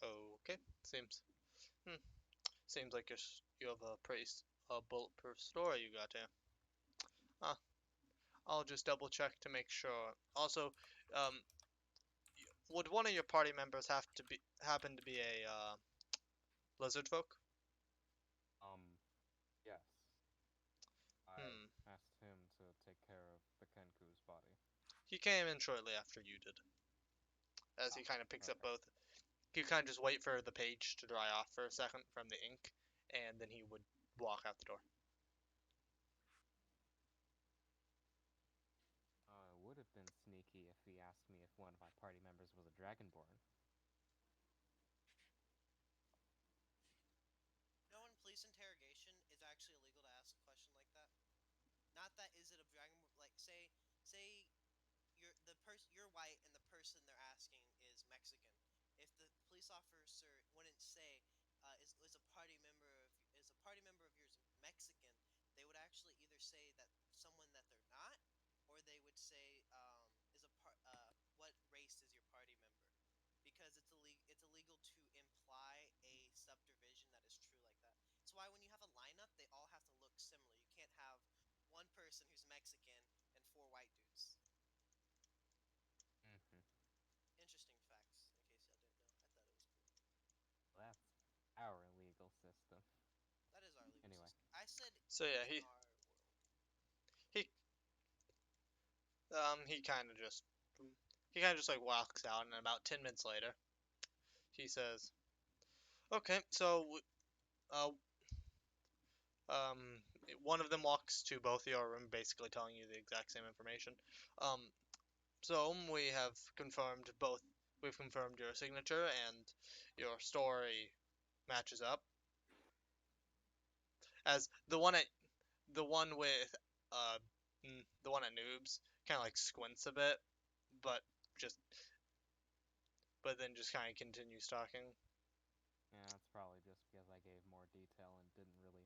Okay. Hmm. Seems like you have a pretty bulletproof story you got here. I'll just double check to make sure. Also, um, would one of your party members happen to be a lizard folk?
Yes. I
Hmm.
asked him to take care of the Kenku's body.
He came in shortly after you did. As he kind of picks up
Okay.
both. He kind of just wait for the page to dry off for a second from the ink, and then he would walk out the door.
It would have been sneaky if he asked me if one of my party members was a Dragonborn.
You know, in police interrogation, it's actually illegal to ask a question like that. Not that is it a dragon, like say you're white and the person they're asking is Mexican. If the police officer wouldn't say is a party member of yours Mexican, they would actually either say that someone that they're not, or they would say is a part what race is your party member? Because it's illegal to imply a subdivision that is true like that. That's why when you have a lineup, they all have to look similar. You can't have one person who's Mexican and four white dudes.
Mm-hmm.
Interesting facts, in case y'all didn't know. I thought it was cool.
That's our legal system.
That is our legal
Anyway.
system. I said
So yeah,
in our world.
he he kind of just like walks out, and about 10 minutes later, he says, "Okay, so uh, um, one of them walks to both of your room, basically telling you the exact same information. Um, so we have confirmed both. We've confirmed your signature and your story matches up. As the one with uh the one at Noobs kind of like squints a bit, but just then just kind of continues talking.
Yeah, that's probably just because I gave more detail and didn't really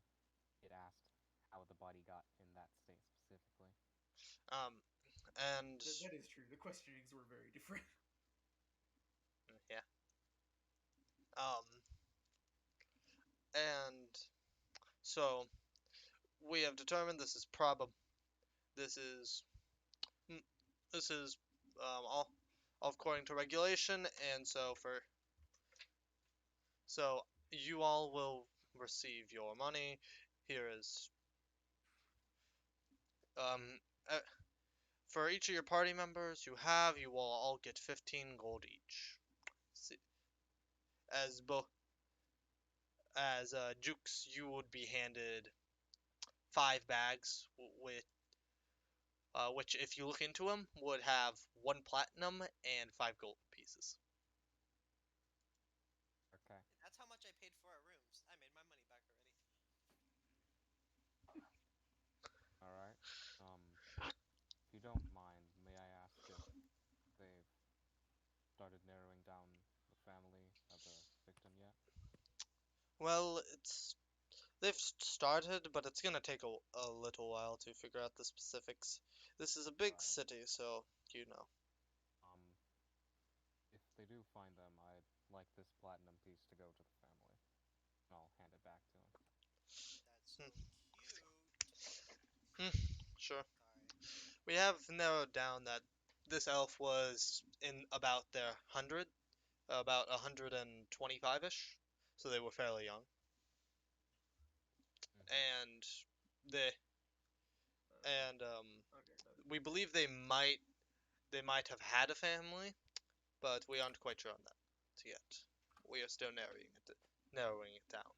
get asked how the body got in that state specifically.
Um, and
That is true. The questionings were very different.
yeah. Um, and so we have determined this is mm, this is all according to regulation, and so you all will receive your money. Here is um uh, for each of your party members you will all get 15 gold each. As both as Jukes, you would be handed 5 bags, which, if you look into them, would have 1 platinum and 5 gold pieces.
Okay.
That's how much I paid for our rooms. I made my money back already.
All right. If you don't mind, may I ask if they've started narrowing down the family of the victim yet?
Well, they've started, but it's gonna take a little while to figure out the specifics. This is a big
Right.
city, so you know.
If they do find them, I'd like this platinum piece to go to the family. And I'll hand it back to him.
That's so cute.
Sure.
Sorry.
We have narrowed down that this elf was in about their 125-ish, so they were fairly young,
Mm-hmm.
and they and
Okay, that's
we believe they might have had a family, but we aren't quite sure on that yet. We are still narrowing it down.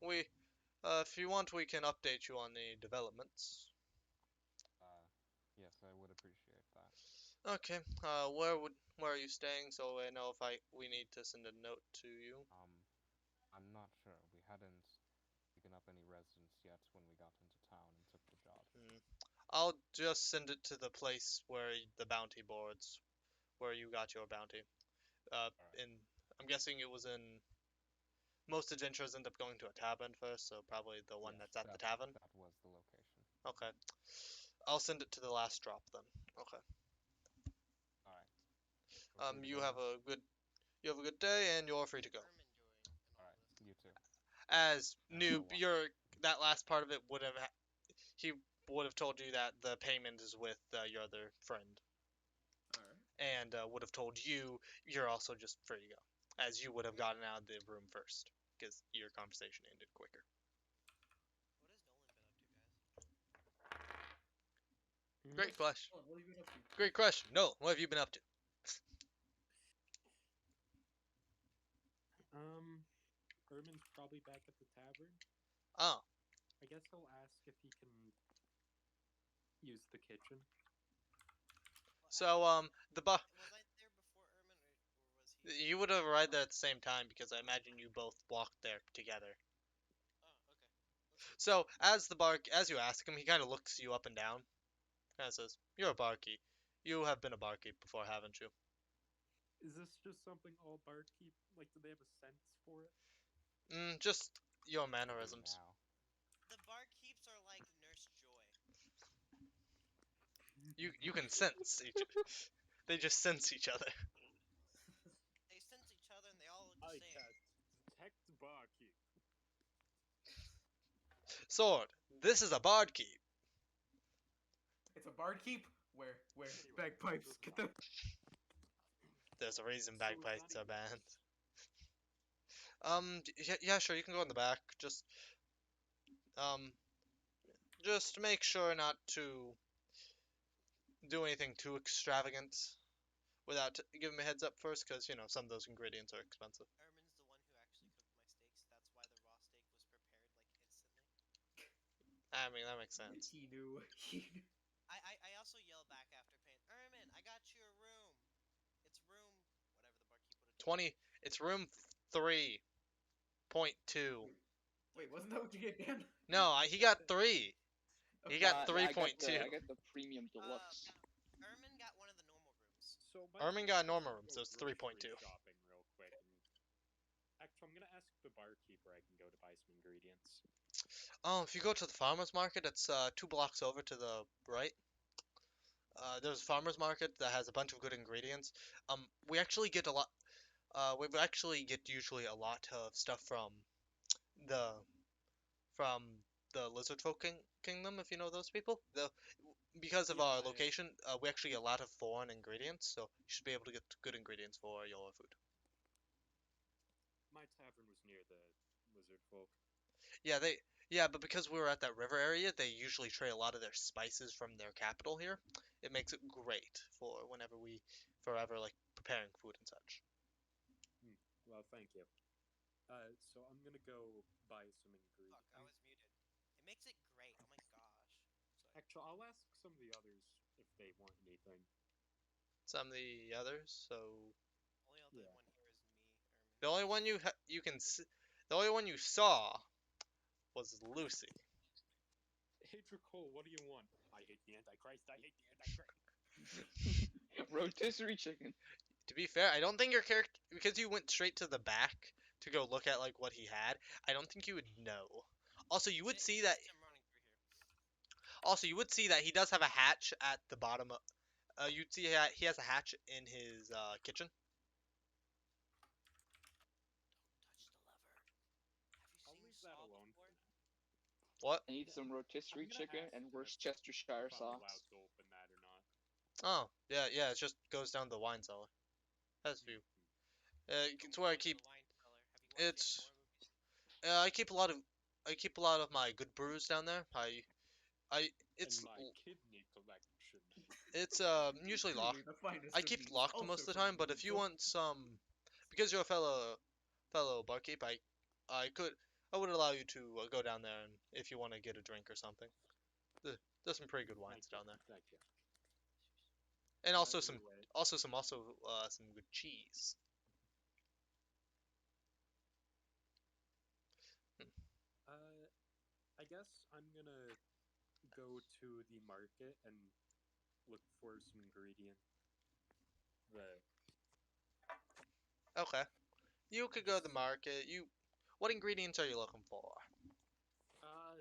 We, if you want, we can update you on the developments.
Yes, I would appreciate that.
Okay. Where are you staying? So I know if we need to send a note to you.
I'm not sure. We hadn't taken up any residence yet when we got into town and took the job.
I'll just send it to the place where the bounty boards, where you got your bounty.
All right.
I'm guessing it was in. Most adventurers end up going to a tavern first, so probably the one
Yes,
that's at the tavern.
that was the location.
Okay. I'll send it to the last drop then. Okay.
All right. Feel free to
You
go
have
now.
a good day, and you're free to go.
Ermin doing in
All
all
right.
this?
You too.
As
And I'll
noob,
watch.
that last part of it he would have told you that the payment is with your other friend,
all right.
and would have told you you're also just free to go, as you would have gotten out of the room first, because your conversation ended quicker.
What has Nolan been up to, guys?
Great question.
What have you been up to?
Great question. No, what have you been up to?
Ermin's probably back at the tavern.
Oh,
I guess I'll ask if he can use the kitchen.
Well,
so the bar.
was I there before Ermin, or was he?
You would have arrived there at the same time because I imagine you both walked there together.
Oh, okay. Let's go.
So as you ask him, he kind of looks you up and down, kind of says, "You're a barkeep. You have been a barkeep before, haven't you?"
Is this just something all barkeep like? Do they have a sense for it?
Just your
They do
mannerisms.
now.
The barkeeps are like Nurse Joy.
You can sense each. They just sense each other.
They sense each other and they all look the
I
same.
can detect barkeep.
Sword. This is a barkeep.
It's a barkeep. Where bagpipes? Get the.
There's a reason
So is
bagpipes
that
are
a
banned.
yes?
Yeah, sure. You can go in the back. Um, just make sure not to do anything too extravagant without giving me a heads up first, because some of those ingredients are expensive.
Ermin's the one who actually cooked my steaks. That's why the raw steak was prepared like instantly.
I mean, that makes sense.
He knew. He knew.
I also yell back after paying. Ermin, I got you a room. It's room whatever the barkeep would have told me.
20. It's room 3.2.
Wait, wasn't that what you get, Dan?
No, he got 3. He
Okay.
got
Yeah, I
3.2.
got the premium deluxe.
Ermin got one of the normal rooms.
So
Ermin got a normal room, so it's 3.2.
Shopping real quick. Actually, I'm gonna ask the barkeep where I can go to buy some ingredients.
Oh, if you go to the farmer's market, it's 2 blocks over to the right. There's a farmer's market that has a bunch of good ingredients. We actually get a lot. We actually get usually a lot of stuff the from the Lizard Folk Kingdom, if you know those people. Because of
Yeah,
our location, we actually get a lot of foreign ingredients, so you should be able to get good ingredients for your food.
my tavern was near the lizard folk.
But because we were at that river area, they usually trade a lot of their spices from their capital here. It makes it great for forever like preparing food and such.
Well, thank you. So I'm gonna go buy some ingredients.
Fuck, I was muted. Hey, makes it great. Oh my gosh. So
Actually, I'll ask some of the others if they want anything.
Some of the others. So
only other
Yeah.
one here is me, Ermin.
the only one you can the only one you saw was Lucy.
Hey, Cole, what do you want? I hate the Antichrist. I hate the Antichrist.
Rotisserie chicken.
To be fair, I don't think your character, because you went straight to the back to go look at like what he had. I don't think you would know. Also, you would see that.
Just him running through here.
Also, you would see that he does have a hatch at the bottom. You'd see he has a hatch in his kitchen.
Touch the lever. Have you
I'll
seen
leave that
Saw
alone
before?
for now.
What?
I need some rotisserie
I'm gonna
chicken
ask
and
if
Worcestershire
I'm allowed
sauce.
to open that or not.
Oh, yeah. It just goes down the wine cellar. Has a few. It's where I keep.
The wine cellar. Have you watched any
It's.
horror movies?
I keep a lot of. I keep a lot of my good brews down there. I. It's.
And my kidney collection.
It's usually locked.
Truly the finest
I
of
keep it
meats,
locked
also
most of the
from
time, but if you
Louisville.
want some, because you're a fellow barkeep, I would allow you to go down there and if you want to get a drink or something. There's some pretty good wines down there,
Thank you.
and also some
Anyway,
some good cheese.
I guess I'm gonna go to the market and look for some ingredient. The
Okay, you could go to the market. What ingredients are you looking for?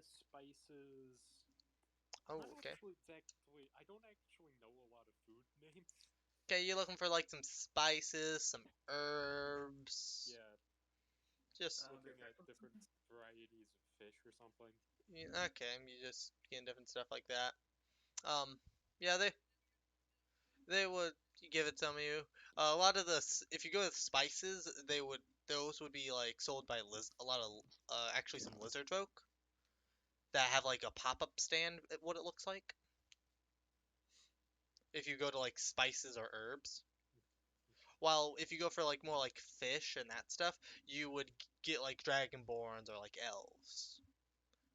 spices.
Oh,
Not
okay.
actually exactly. I don't actually know a lot of food names.
Okay, you're looking for like some spices, some herbs.
Yeah,
Just
looking at different varieties of fish or something.
okay, you just getting different stuff like that. Yeah, they would give it some of you. A lot of if you go with spices, those would be like sold by a lot of actually some lizard folk that have like a pop-up stand. What it looks like. If you go to like spices or herbs, while if you go for like more like fish and that stuff, you would get like dragonborns or like elves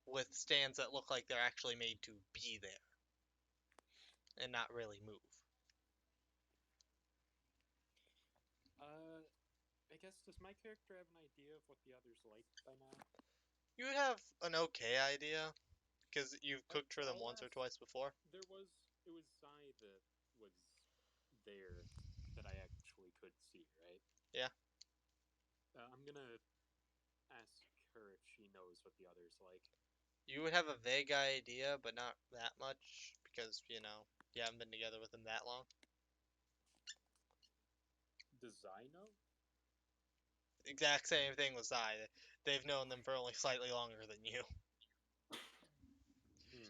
with stands that look like they're actually made to be there and not really move.
I guess does my character have an idea of what the others like by now?
You would have an okay idea because you've cooked for them
I'll
once or
ask.
twice before.
It was Zai that was there that I actually could see, right?
Yeah.
I'm gonna ask her if she knows what the others like.
You would have a vague idea, but not that much because, you haven't been together with him that long.
Does Zai know?
Exact same thing with Zai. They've known them for only slightly longer than you.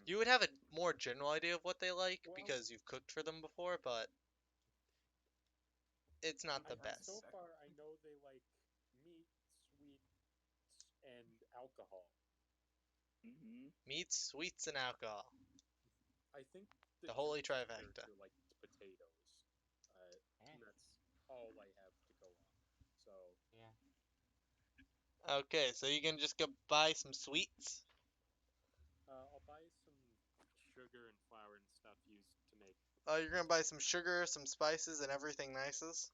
You would have a more general idea of what they like because you've cooked for them before, but it's not the best.
So far, I know they like meat, sweets, and alcohol.
Meats, sweets, and alcohol.
I think
the holy trifecta.
Character likes potatoes. And that's all I have to go on. So
Yeah.
Okay, so you can just go buy some sweets.
I'll buy some sugar and flour and stuff used to make.
Oh, you're gonna buy some sugar, some spices, and everything nices.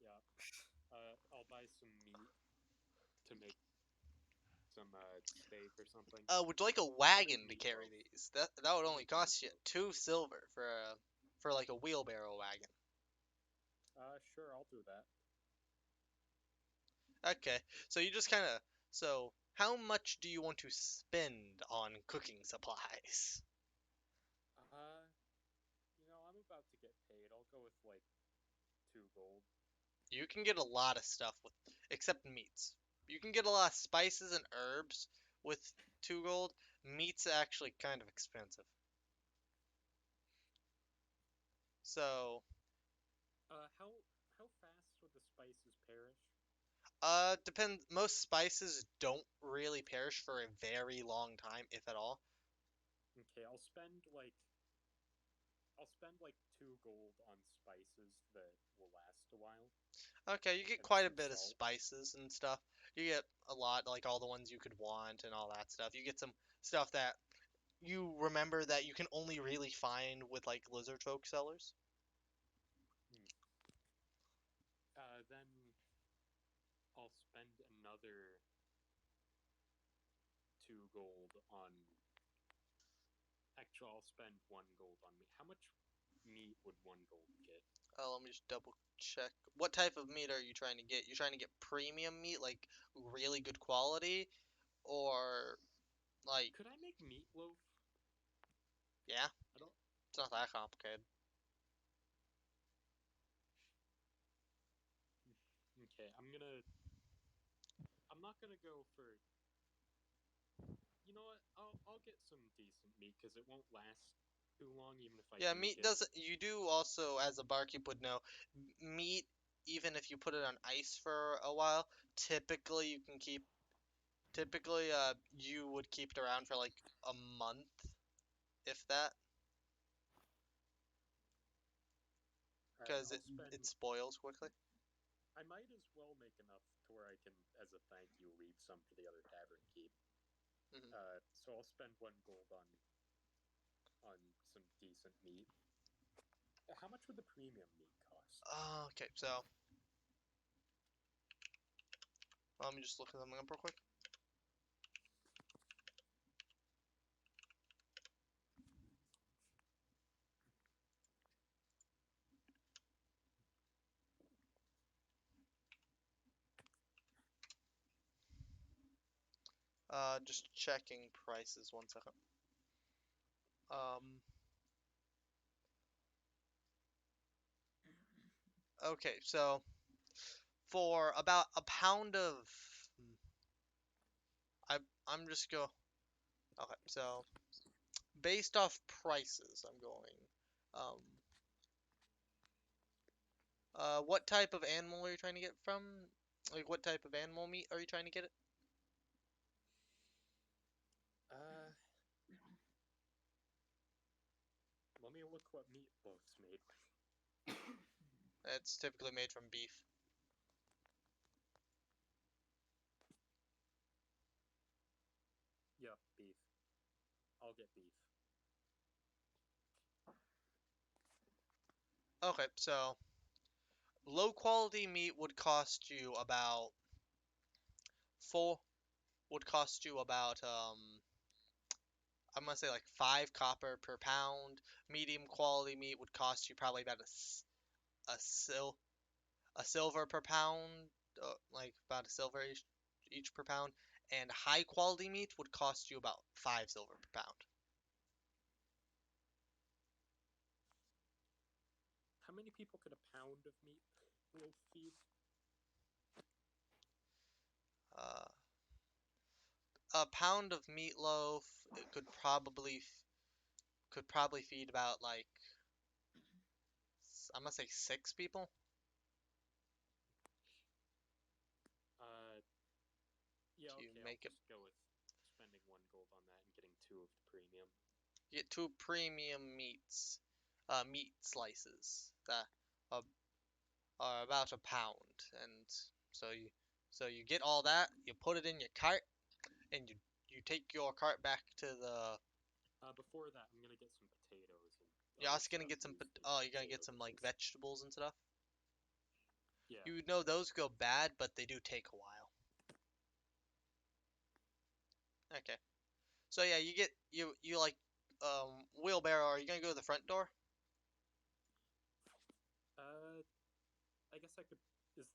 Yeah. I'll buy some meat to make some steak or something.
Would you like a wagon to carry these? That would only cost you 2 silver for like a wheelbarrow wagon.
Sure, I'll do that.
Okay, so you just kind of how much do you want to spend on cooking supplies?
I'm about to get paid. I'll go with like 2 gold.
You can get a lot of stuff except meats. You can get a lot of spices and herbs with 2 gold. Meat's actually kind of expensive. So,
how fast would the spices perish?
depends. Most spices don't really perish for a very long time, if at all.
Okay, I'll spend like 2 gold on spices that will last a while.
Okay, you get quite a bit of spices and stuff. You get a lot, like all the ones you could want and all that stuff. You get some stuff that you remember that you can only really find with like lizard folk sellers.
Then I'll spend another 2 gold on. Actually, I'll spend 1 gold on meat. How much meat would 1 gold get?
Let me just double check. What type of meat are you trying to get? You trying to get premium meat, like really good quality, or like
Could I make meatloaf?
yeah?
I don't.
It's not that complicated.
Okay, I'm not gonna go for. You know what? I'll get some decent meat because it won't last too long, even if I
Yeah,
do
meat
get.
doesn't. You do also, as a barkeep would know, meat. Even if you put it on ice for a while, typically you can keep. Typically, you would keep it around for like a month, if that,
All right,
because
I'll spend.
it spoils quickly.
I might as well make enough to where I can, as a thank you, leave some for the other tavern keep.
Mhm.
So I'll spend 1 gold on some decent meat. How much would the premium meat cost?
Okay, so let me just look something up real quick. Just checking prices. 1 second. Um. Okay, so for about a pound of, I I'm just go. Okay, so based off prices, I'm going. Um. What type of animal are you trying to get from? Like, what type of animal meat are you trying to get it?
Uh, Let me look what meatloaf's made with.
It's typically made from beef.
Yep, beef. I'll get beef.
Okay, so low quality meat would cost you about four. Would cost you about I'm gonna say like 5 copper per pound. Medium quality meat would cost you probably about a sil a silver per pound, like about a silver each per pound. And high quality meat would cost you about 5 silver per pound.
How many people could a pound of meatloaf feed?
Uh, a pound of meatloaf it could probably feed about like I'm gonna say 6 people.
Uh, yeah,
If you
okay, I'll
make it,
just go with spending 1 gold on that and getting 2 of the premium.
you get 2 premium meat slices that are, are about a pound, and so you get all that. You put it in your cart, and you take your cart back to the.
Before that, I'm gonna get some potatoes and
You're
other
also gonna
stuff
get some.
used in
Oh, you're gonna
potato
get some like
dishes.
vegetables and stuff.
Yeah.
You know those go bad, but they do take a while. Okay. So yeah, you get you like wheelbarrow. Are you gonna go to the front door?
Uh, I guess I could.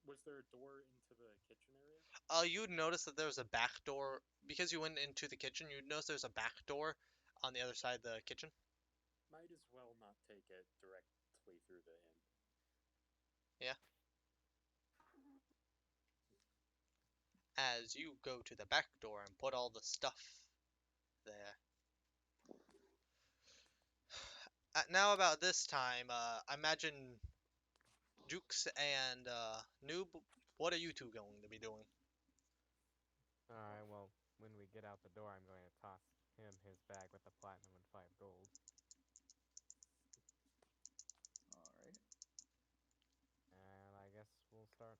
Was there a door into the kitchen area?
You would notice that there's a back door because you went into the kitchen. You'd notice there's a back door on the other side of the kitchen.
Might as well not take it directly through the inn.
Yeah. As you go to the back door and put all the stuff there. Now about this time, I imagine Jukes and Noob. What are you two going to be doing?
Alright, well, when we get out the door, I'm going to toss him his bag with the platinum and 5 gold.
Alright.
And I guess we'll start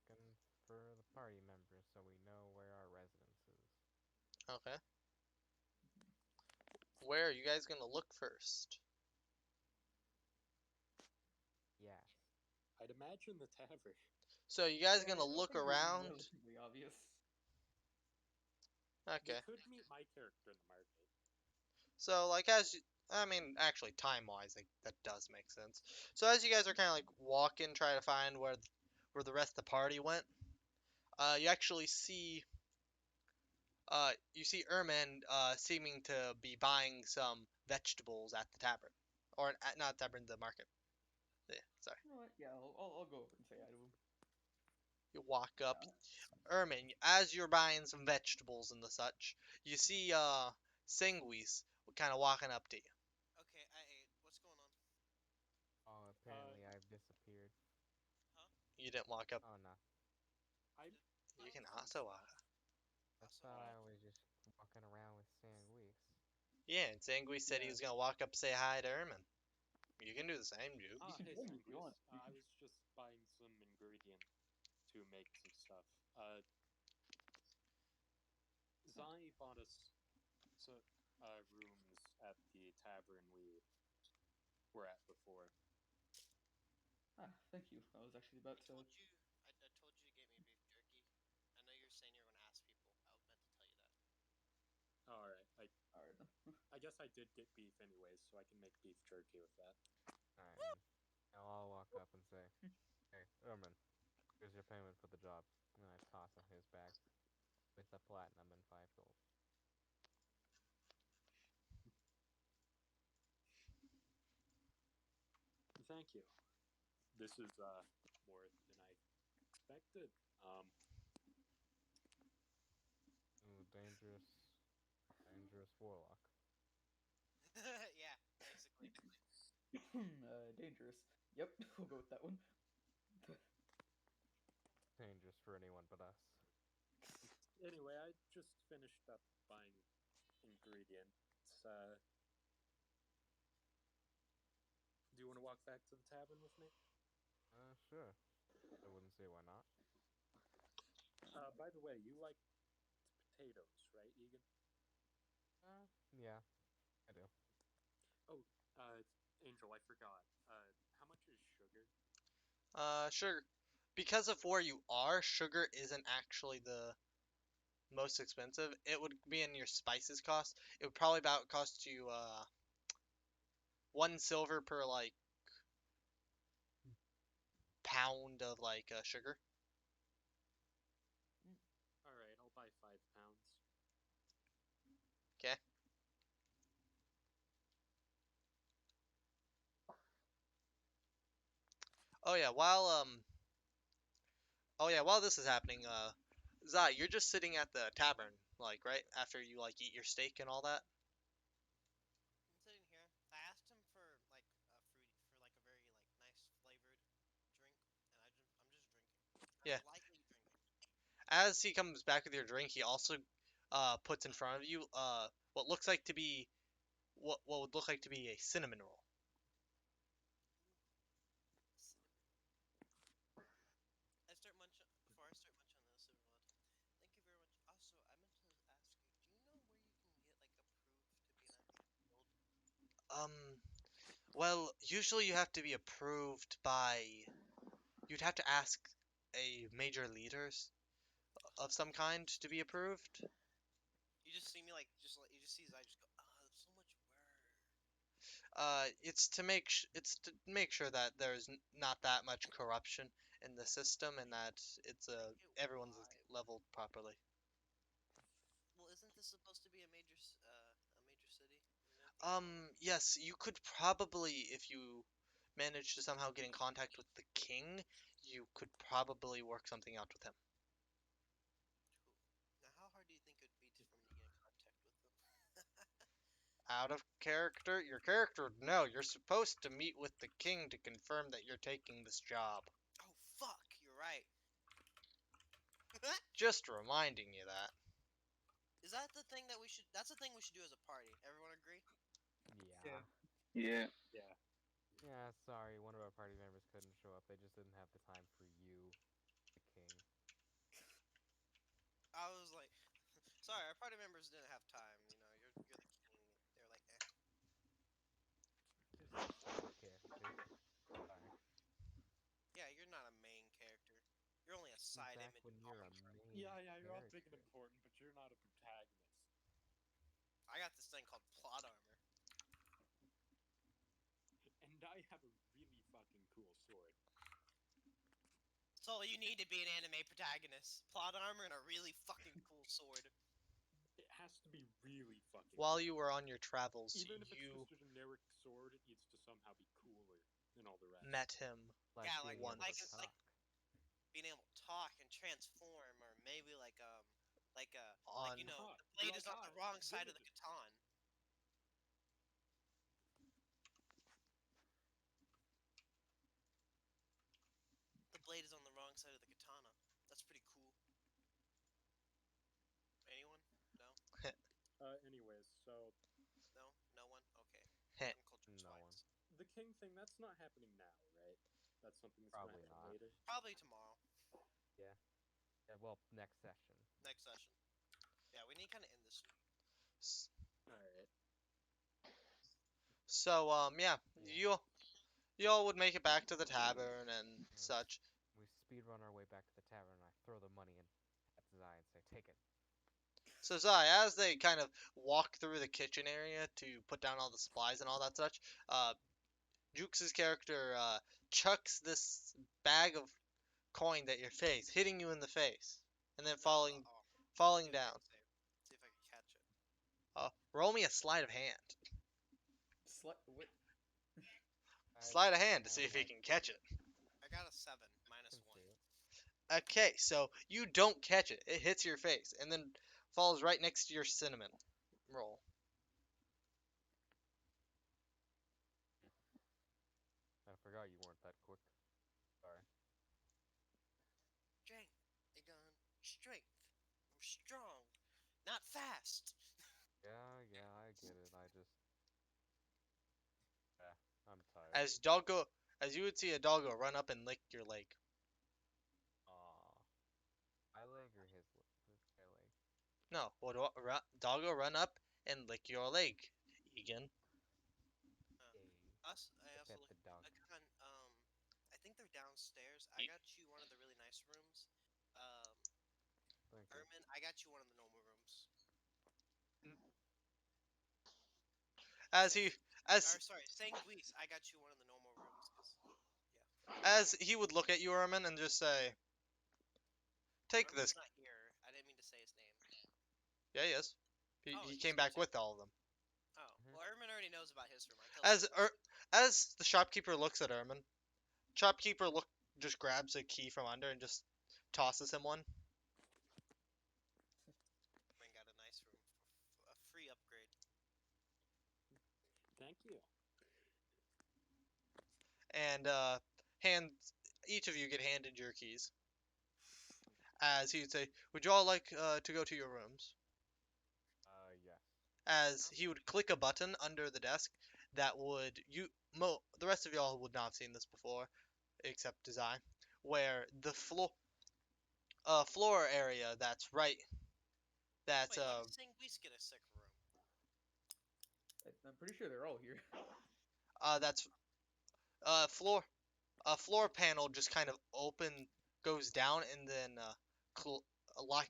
looking for the party members. so we know where our residence is.
Okay. Where are you guys gonna look first?
Yes.
I'd imagine the tavern.
So you guys
Yeah,
gonna
I
look
think it would be
around?
relatively obvious.
We
Okay.
could meet my character in the market.
So like as you, I mean, actually time wise, like, that does make sense. So as you guys are kind of like walking, trying to find where the rest of the party went, you actually see you see Ermin seeming to be buying some vegetables at the tavern, or not tavern, the market. Yeah, sorry.
You know what? Yeah, I'll go over and say hi to him.
You walk up,
Yeah.
Ermin. As you're buying some vegetables and the such, you see Sanguis kind of walking up to you.
Okay, I ate. What's going on?
Oh, apparently I've disappeared.
Huh?
You didn't walk up.
Oh no.
I
You
bought
can
some
also
stuff.
I
Also,
thought I was just walking around with Sam Weeks.
Yeah, and Sanguis said he
Yeah.
was gonna walk up and say hi to Ermin. You can do the same, dude.
Ah,
can
hey,
join me if you want.
Sanguis. I was just buying some ingredient to make some stuff. Zai bought us some rooms at the tavern we were at before.
Ah, thank you. I was actually about
I
to.
told you. I told you to get me beef jerky. I know you're saying you're gonna ask people. I was meant to tell you that.
All right,
All right then.
I guess I did get beef anyways, so I can make beef jerky with that.
Alright, and I'll walk up and say, "Hey, Ermin, here's your payment for the job." And I toss him his bag with the platinum and 5 gold.
Thank you. This is more than I expected.
Ooh, dangerous warlock.
Yeah, basically.
Dangerous. Yep, we'll go with that one.
Dangerous for anyone but us.
Anyway, I just finished up buying ingredients. Do you want to walk back to the tavern with me?
Sure. I wouldn't say why not.
By the way, you like potatoes, right, Egan?
Yeah, I do.
Oh, Angel, I forgot. How much is sugar?
Sugar. Because of where you are, sugar isn't actually the most expensive. It would be in your spices cost. It would probably about cost you 1 silver per like pound of like sugar.
All right, I'll buy 5 pounds.
Okay. Oh yeah. While this is happening, Zai, you're just sitting at the tavern, like right after you like eat your steak and all that.
I'm sitting here. I asked him for like a fruity, for like a very like nice flavored drink, and I'm just drinking.
Yeah.
I'm lightly drinking.
As he comes back with your drink, he also puts in front of you what looks like to be what would look like to be a cinnamon roll.
Cinnamon. I start munch before I start munching on the cinnamon roll. Thank you very much. Also, I meant to ask you, do you know where you can get like approved to be an actual guild?
Um, well, usually you have to be approved by. You'd have to ask a major leaders of some kind to be approved.
You just see me like you just see I just go, there's so much word.
It's to make sure that there's not that much corruption in the system and that it's
Okay,
everyone's
why?
leveled properly.
Well, isn't this supposed to be a major city? Isn't everything going on?
Yes, you could probably, if you manage to somehow get in contact with the king, you could probably work something out with him.
Cool. Now, how hard do you think it would be for me to get in contact with them?
Out of character, your character, no, you're supposed to meet with the king to confirm that you're taking this job.
Oh fuck, you're right.
Just reminding you that.
Is that the thing that we should? That's the thing we should do as a party. Everyone agree?
Yeah.
Yeah.
Yeah.
Yeah.
Yeah, sorry, one of our party members couldn't show up. They just didn't have the time for you, the king.
I was like, sorry, our party members didn't have time. You know, you're the king. They're like, eh.
Just a side character. Sorry.
Yeah, you're not a main character. You're only a side
Back
image
when
of
you're a
Oliver.
main
Yeah, yeah, you're all big and
character.
important, but you're not a protagonist.
I got this thing called plot armor.
And I have a really fucking cool sword.
That's all you need to be an anime protagonist. Plot armor and a really fucking cool sword.
It has to be really fucking
While
cool.
you were on your travels,
Even if it's
you
just a generic sword, it needs to somehow be cooler than all the rest.
met him.
Like
Yeah,
being
One.
able to
like
talk.
being able to talk and transform, or maybe like
On
you know,
Ah,
the blade
like,
is on the wrong side of the
villages.
katana. The blade is on the wrong side of the katana. That's pretty cool. Anyone? No?
Anyways, so
No? No one? Okay.
Heh.
Uncultured
No one.
swines.
the king thing, that's not happening now, right? That's something that's
Probably
gonna happen
not.
later.
Probably tomorrow.
Yeah. Yeah. Well, next session.
Next session. Yeah, we need to kind of end this soon.
Alright.
So yeah, you all would make it back to the tavern and such.
We speed run our way back to the tavern. And I throw the money in at Zai and say, "Take it."
So Zai, as they kind of walk through the kitchen area to put down all the supplies and all that such, Jukes' character chucks this bag of coin at your face, hitting you in the face, and then
No,
falling
do a
down.
dex save. See if I can catch it.
Roll me a sleight of hand.
What?
Sleight of hand to see
have
if you
like
can catch it.
I got a 7 minus
can
1.
see it.
Okay, so you don't catch it. It hits your face and then falls right next to your cinnamon roll.
I forgot you weren't that quick. Sorry.
Strength. They done. Strength. I'm strong. Not fast.
Yeah, I get it. I just. Yeah, I'm tired.
As you would see a doggo run up and lick your leg.
Aw. My leg or his my leg?
No, would doggo run up and lick your leg, Egan?
I also
Pet
look.
the dog.
I think they're downstairs. I
Ye-
got you one of the really nice rooms.
Thank you.
Ermin, I got you one of the normal rooms.
As he
Or
as
sorry, Sanguise, I got you one of the normal rooms.
as he would look at you, Ermin, and just say, "Take this."
Ermin's not here. I didn't mean to say his name.
Yeah, he is. He,
Oh,
he
he's
came
here
back
too.
with all of them.
Oh,
Mhm.
well, Ermin already knows about his room. I killed
As
him.
as the shopkeeper looks at Ermin, shopkeeper just grabs a key from under and just tosses him one.
Ermin got a nice room for a free upgrade.
Thank you.
And each of you get handed your keys. As he'd say, "Would you all like to go to your rooms?"
Yes.
As he would click a button under the desk that would the rest of y'all would not have seen this before, except Design, where the floor area that's right that's
Wait, when did Sanguise get a sick room?
I'm pretty sure they're all here.
that's floor a floor panel just kind of goes down and then lock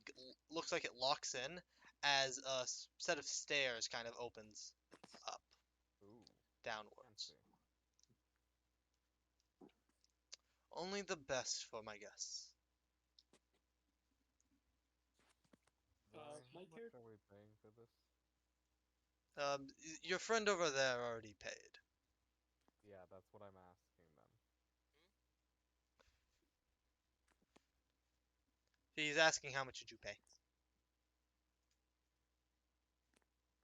looks like it locks in as a set of stairs kind of opens up
Ooh.
downwards.
Fancy.
Only the best for my guests.
Zai,
my
how much are we paying for this?
Your friend over there already paid.
Yeah, that's what I'm asking them.
He's asking how much did you pay?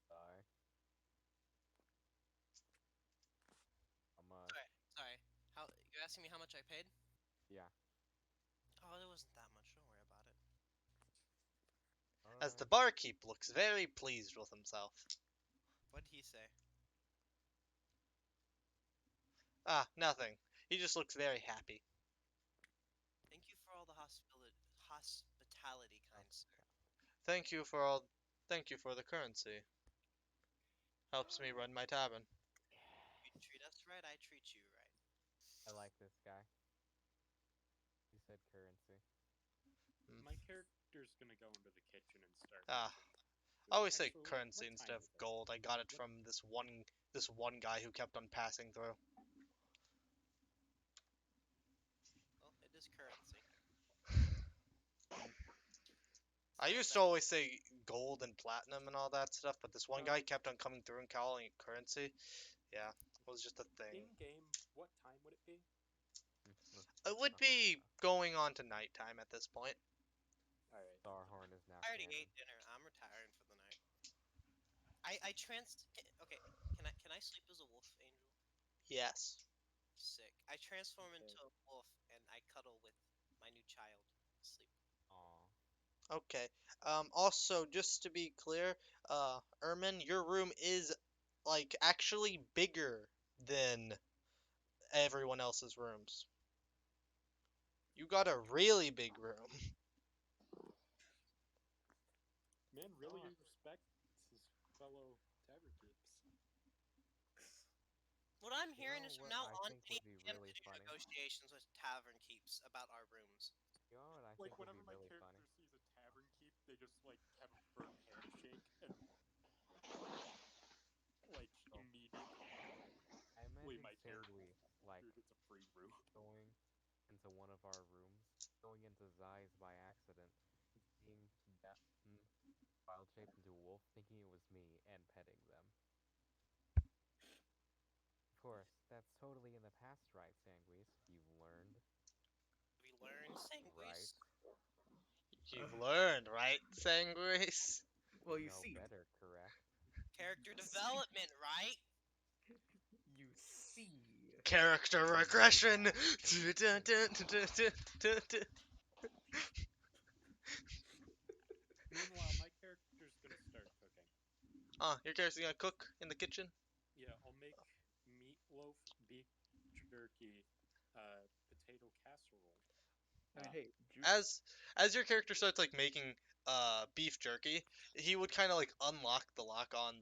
Zai. How much?
Sorry. How you're asking me how much I paid?
Yeah.
Oh, it wasn't that much. Don't worry about it.
As the
Alright.
barkeep looks very pleased with himself.
What did he say?
Ah, nothing. He just looks very happy.
Thank you for all the hospitality, kind sir.
Thank you for all. Thank you for the currency. Helps me run my tavern.
You treat us right, I treat you right.
I like this guy. He said currency.
My character's gonna go into the kitchen and start
Ah,
making.
I always say
Actually,
currency
what
instead
time
of
is it?
gold. I got it from this one guy who kept on passing through.
Well, it is currency.
I
Sounds
used to
better.
always say gold and platinum and all that stuff, but this one guy
Um,
kept on coming through and calling it currency. Yeah, it was just a thing.
In game, what time would it be?
It would be going on to nighttime at this point.
All right.
Starhorn is now
I already
canon.
ate dinner. I'm retiring for the night. Okay. Can I sleep as a wolf angel?
Yes.
Sick. I transform
Okay.
into a wolf and I cuddle with my new child. Sleep.
Aw.
Okay. Also, just to be clear, Ermin, your room is like actually bigger than everyone else's rooms. You got a really big room.
Man really respects his fellow tavern keeps.
What I'm
You
hearing
know
is from
what
now
I
on,
think
any
would be really
attempted
funny?
negotiations with tavern keeps about our rooms.
You know what I
Like
think would
whenever
be
my
really
character
funny?
sees a tavern keep, they just like have a firm handshake and like
So I
immediately
imagine
my character,
Sangui like
dude, it's a free room.
going into one of our rooms, going into Zai's by accident, seeing Deathn wild shaped into a wolf, thinking it was me, and petting them. Of course, that's totally in the past, right, Sanguis? You've learned,
We learn
right?
sanguis.
You've learned, right, Sanguis?
Well,
You
you
know
see,
better, correct?
Character development, right?
you see.
Character regression.
Meanwhile, my character's gonna start cooking.
Your character's gonna cook in the kitchen.
Yeah, I'll make meatloaf, beef jerky, potato casserole.
I mean, hey,
As your character starts like making beef jerky, he would kind of like unlock the lock on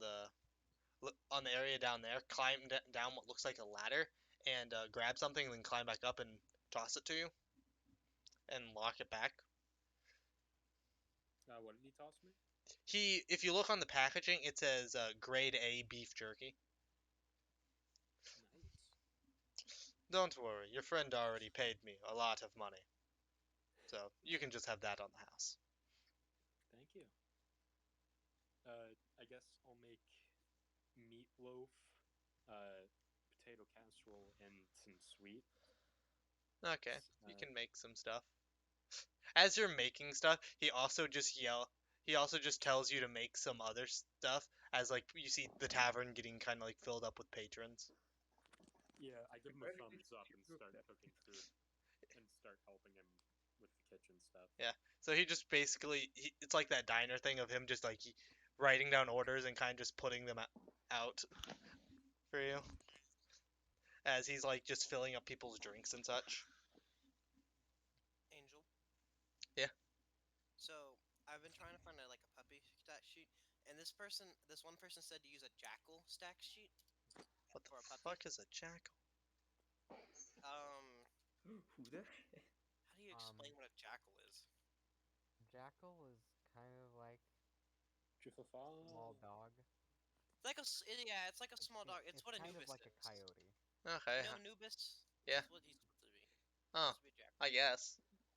the area down there, climb down what looks like a ladder, and grab something, and then climb back up and toss it to you, and lock it back.
What did he toss me?
If you look on the packaging, it says grade A beef jerky.
Nice.
Don't worry, your friend already paid me a lot of money, so you can just have that on the house.
Thank you. I guess I'll make meatloaf, potato casserole, and some sweet.
Okay, you can make some stuff. As you're making stuff, he also just tells you to make some other stuff as like you see the tavern getting kind of like filled up with patrons.
Yeah, I give him a thumbs up and start cooking food and start helping him with the kitchen stuff.
Yeah. So he just basically it's like that diner thing of him just like writing down orders and kind of just putting them out for you as he's like just filling up people's drinks and such.
Angel.
Yeah.
So I've been trying to find a puppy stat sheet, and this one person said to use a jackal stack sheet
What the
for a puppy.
fuck is a jackal?
Um,
Who the?
how do you explain what a jackal is?
Jackal is kind of like
Juffafa.
small dog.
It's like a small dog. It's what
kind of
Anubis
like a
is.
coyote.
Okay.
You know Anubis?
Yeah.
That's what he's supposed to be.
Oh,
Supposed to be a jackal.
I guess.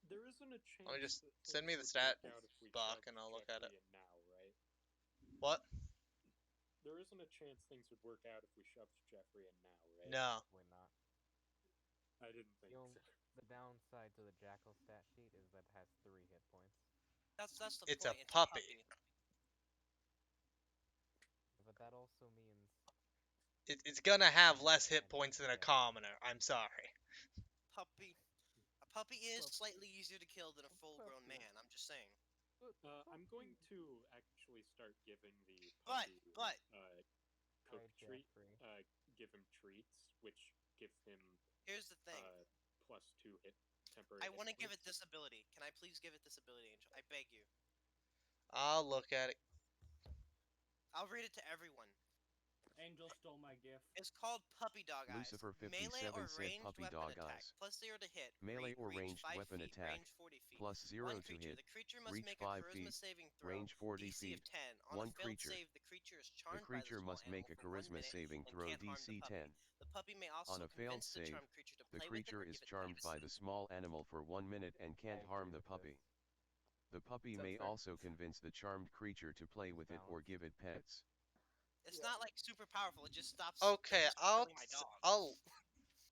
There isn't a chance
Let me just
that
send
things
me the
would
stat
work out if we
block
shoved
and I'll look at it.
Jeffrey in now, right?
What?
There isn't a chance things would work out if we shoved Jeffrey in now, right?
No.
Probably not.
I didn't think so.
The downside to the jackal stat sheet is that it has 3 hit points.
That's the
It's
point.
a
It's
puppy.
a puppy.
But that also means
It's gonna have less hit points than a commoner. I'm sorry.
Puppy. A puppy is slightly easier to kill than a full-grown
puppy.
man. I'm just saying.
I'm going to actually start giving the
But
puppy cook
Alright,
treat.
Jeffrey.
Give him treats, which give him
here's the thing.
+2 hit temporary.
I
hit
want to give it
points.
this ability. Can I please give it this ability, Angel? I beg you.
I'll look at it.
I'll read it to everyone.
Angel stole my gift.
It's called Puppy Dog Eyes.
Lucifer
Melee
57
or
said
ranged
puppy
weapon
dog
attack.
eyes.
Plus 0 to hit.
Melee or
Reach
ranged
5
weapon
feet.
attack.
Range 40 feet.
Plus 0
One
to
creature.
hit.
The creature must
Reach
make a
5
charisma
feet.
saving throw.
Range 40
DC
feet.
of 10. On
One
a failed
creature.
save, the creature is
The
charmed by the
creature
small
must
animal
make a
for 1
charisma
minute
saving
and
throw
can't harm the
DC
puppy.
10.
The puppy may
On
also
a failed
convince the
save,
charmed creature to
the
play with it
creature
or
is
give it
charmed
pets.
by the small animal for 1 minute and can't harm the puppy. The puppy
Sounds
may
fair.
also convince the charmed creature to play with it or give it pets.
It's not like super powerful. It just stops
Okay,
things from killing my dog.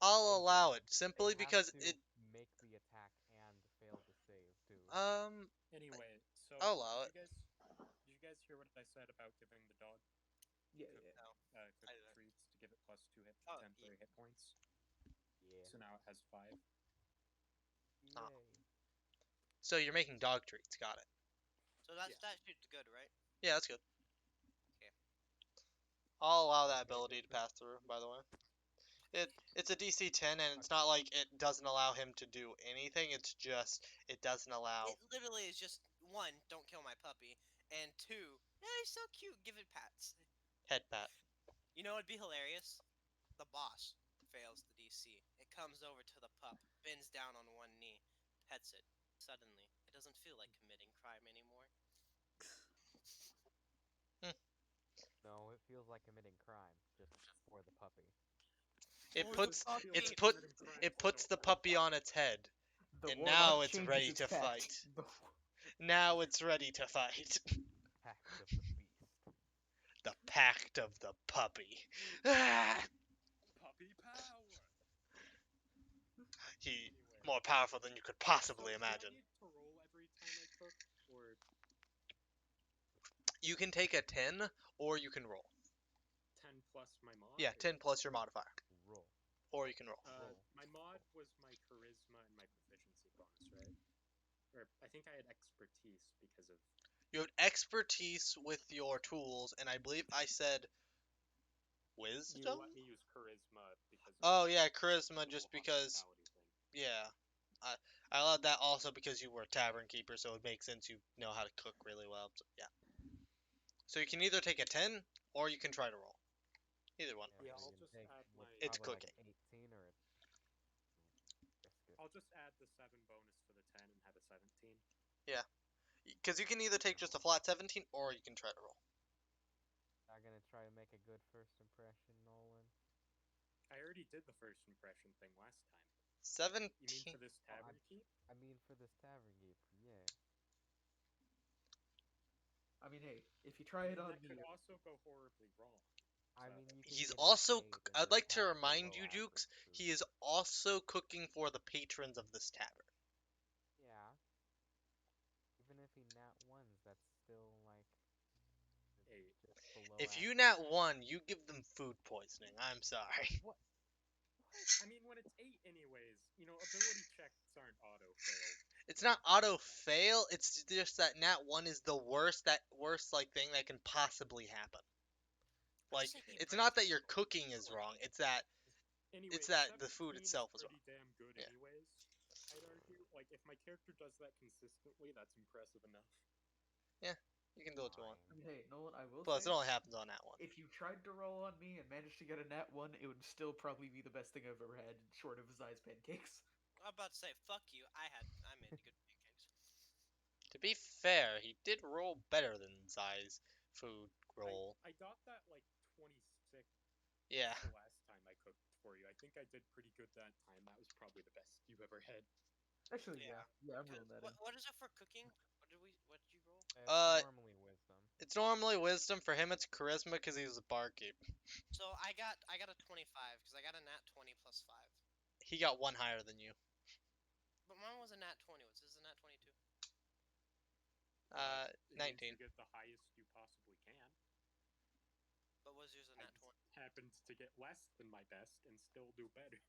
I'll allow it simply
They have
because
to
it.
make the attack and fail to save too.
Anyway, so
I'll allow it.
did you guys hear what I said about giving the dog
Yeah,
cooked,
yeah.
No.
cooked
I didn't.
treats to give it plus 2
Oh,
temporary hit points?
Yeah.
So now it has 5.
Oh.
Yay.
So you're making dog treats. Got it.
So that shit's good, right?
Yeah, that's good.
Okay.
I'll allow that ability to pass through. By the way, it's a DC 10, and it's not like it doesn't allow him to do anything. It's just it doesn't allow
It literally is just 1, don't kill my puppy, and 2, yeah, he's so cute, give it pats.
head pat.
You know what'd be hilarious? The boss fails the DC. It comes over to the pup, bends down on one knee, pets it. Suddenly, it doesn't feel like committing crime anymore.
No, it feels like committing crime just for the puppy.
It
For the
puts
puppy.
it puts the puppy on its head,
The
and
warlock
now it's
changes
ready
its
to
pact.
fight.
The-
Now it's ready to fight.
Pact of the beast.
The pact of the puppy. Ah!
Puppy power.
He
Anyway,
more powerful than you could
so
possibly
do
imagine.
I need to roll every time I cook, or
You can take a 10 or you can roll.
10 plus my mod?
Yeah,
or-
10 plus your modifier.
Roll.
Or you can roll.
Roll.
My mod was my charisma and my proficiency bonus, right? Or I think I had expertise because of.
You have expertise with your tools, and I believe I said
You
wisdom?
let me use charisma because of
Oh yeah, charisma
the
just
whole
because
hospitality thing.
yeah. I allowed that also because you were a tavern keeper, so it makes sense you know how to cook really well. So, yeah. So you can either take a 10 or you can try to roll. Either one.
Yeah,
so
I'll
you can
just
take
add
what's
my-
It's
probably
cooking.
like an 18 or risk it.
I'll just add the 7 bonus to the 10 and have a 17.
Because you can either take just a flat 17 or you can try to roll.
I'm gonna try to make a good first impression, Nolan.
I already did the first impression thing last time.
17.
You mean for this tavern keep?
I mean, for this tavern keeper, yeah.
I mean, hey, if you try it on
That
me,
could also go horribly wrong.
I mean, you can
He's
get
also.
it paid and
I'd
just
like to
have
remind
below
you, Jukes,
average food.
he is also cooking for the patrons of this tavern.
Yeah. Even if he nat ones, that's still like
8.
just below
If you
average.
nat 1, you give them food poisoning. I'm sorry.
What?
I mean, when it's 8 anyways, ability checks aren't auto-failed.
It's not auto fail. It's just that nat 1 is the worst like thing that can possibly happen. Like, it's not that your cooking is wrong. It's that
Anyway,
it's that the
17
food itself is
pretty
wrong.
damn good
Yeah.
anyways, I'd argue. Like, if my character does that consistently, that's impressive enough.
You can do what you want.
I mean, hey, Nolan, I will
Plus,
say,
it only happens on that one.
if you tried to roll on me and managed to get a nat 1, it would still probably be the best thing I've ever had, short of Zai's pancakes.
I'm about to say, fuck you. I made good pancakes.
To be fair, he did roll better than Zai's food roll.
I got that, like, 26
Yeah.
the last time I cooked for you. I think I did pretty good that time. That was probably the best you've ever had.
Actually,
Yeah.
yeah, I'm rolling that in.
What is it for cooking? What did you roll?
It's normally wisdom.
It's normally wisdom. For him, it's charisma because he was a barkeep.
So I got a 25 because I got a nat 20 plus 5.
He got one higher than you.
But mine was a nat 20. Was this a nat 22?
It means
19.
You get the highest you possibly can.
But was yours a
I
nat 20?
happened to get less than my best and still do better.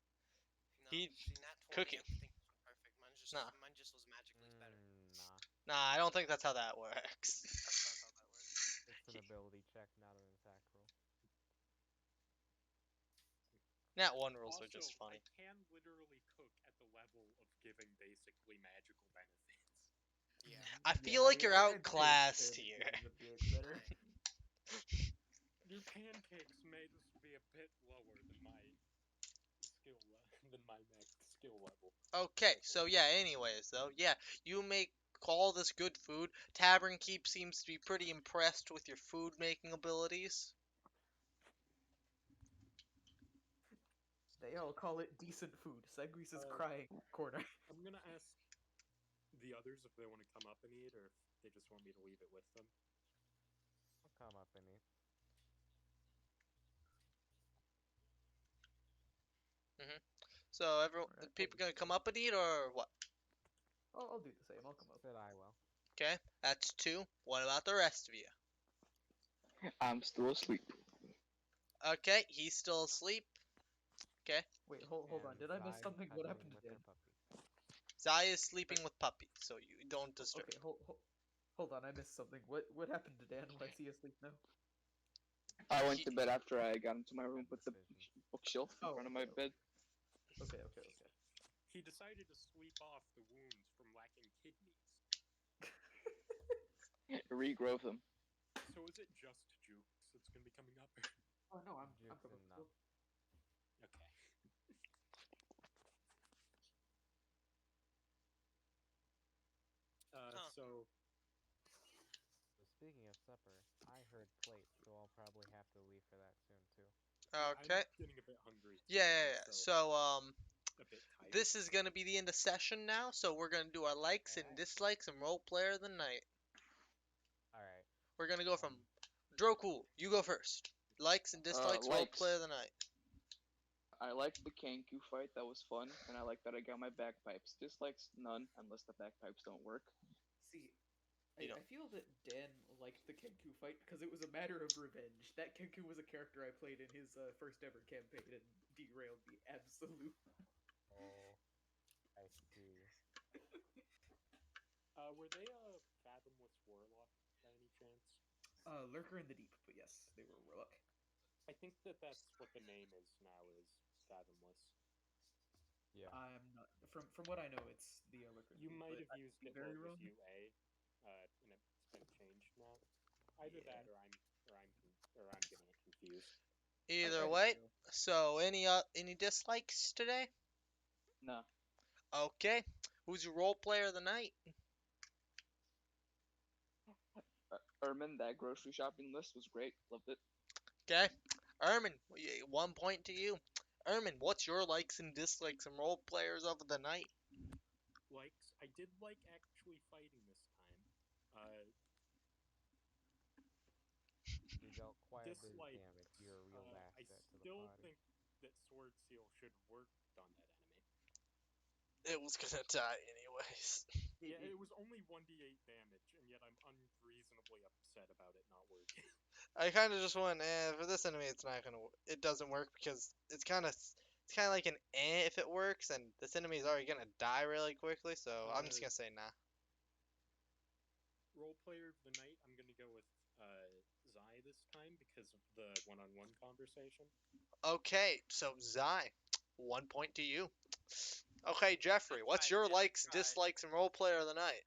No,
He-
see, nat 20,
cooking.
I think was perfect.
Nah.
Mine just was magically better.
Nah.
Nah, I don't think that's how that works.
That's not how that works.
It's an ability check, not an attack roll.
Nat 1 rules
Also,
are just funny.
I can literally cook at the level of giving basically magical benefits.
Yeah.
I
Yeah,
feel like you're
I'd say
outclassed
the
here.
Dan's a bit better.
Your pancakes made us be a bit lower than my than my max skill level.
Okay, so yeah, anyways, though, yeah, you make all this good food. Tavern Keep seems to be pretty impressed with your food making abilities.
They all call it decent food. Segris is
Uh,
crying corner.
I'm gonna ask the others if they want to come up and eat, or if they just want me to leave it with them.
I'll come up and eat.
So, everyone,
Alright,
people gonna come up and eat, or what?
I'll do the same. I'll come up.
Said I will.
Okay, that's two. What about the rest of you?
I'm still asleep.
Okay, he's still asleep. Okay,
Wait, hold on.
And
Did I miss
Zai
something? What
cuddling
happened
with
to
her
Dan?
puppy.
Zai is sleeping with puppy, so you don't disturb.
Okay, hold on. I missed something. What happened to Dan? Why is he asleep now?
I went
He-
to bed after I got into my room,
Got
put the
decisions.
bookshelf in
Oh,
front of my bed.
okay.
He decided to sweep off the wounds from lacking kidneys.
Regrow them.
So is it just Jukes that's gonna be coming up?
Oh no, I'm
Jukes
coming.
and none.
Okay.
Huh.
So
So speaking of supper, I heard plates, so I'll probably have to leave for that soon too.
Okay.
I'm getting a bit hungry too.
Yeah. So,
a bit tired.
this is gonna be the end of session now, so we're gonna do our likes and
Alright.
dislikes and role player of the night.
Alright.
We're gonna go from Droku. You go first. Likes and dislikes, role
Likes.
player of the night.
I liked the Kanku fight. That was fun, and I like that I got my bagpipes. Dislikes none, unless the bagpipes don't work.
See,
You
I feel that Dan liked the Kenku fight because it was a matter of revenge. That Kenku was a character I played in his first ever campaign and derailed the absolute.
Oh, I see.
Were they a fathomless warlock by any chance?
Lurker in the Deep, but yes, they were Warlock.
I think that's what the name is now. Is fathomless.
Yeah.
I'm not from what I know, it's the Lurker.
You might have
I
used
could be
it while
very
it was
wrong.
UA, and it's been changed now. Either
Yeah.
that, or I'm getting it confused.
Either
I
way.
don't know.
So, any dislikes today?
No.
Okay. Who's your role player of the night?
Ermin, that grocery shopping list was great. Loved it.
Okay. Ermin, 1 point to you. Ermin, what's your likes and dislikes and role players of the night?
Likes. I did like actually fighting this time.
You dealt quite a bit of
Dislike.
damage. You're a real
I
asset to the
still
party.
think that Sword Seal should have worked on that enemy.
It was gonna die anyways.
Yeah, it was only 1d8 damage, and yet I'm unreasonably upset about it not working.
I kind of just went, for this enemy, it's not gonna. It doesn't work because it's kind of like an if it works, and this enemy is already gonna die really quickly. So I'm just gonna say nah.
Role player of the night, I'm gonna go with Zai this time because of the one-on-one conversation.
Okay, so Zai, 1 point to you. Okay, Jeffrey, what's
tried,
your
yeah, I
likes,
tried.
dislikes, and role player of the night?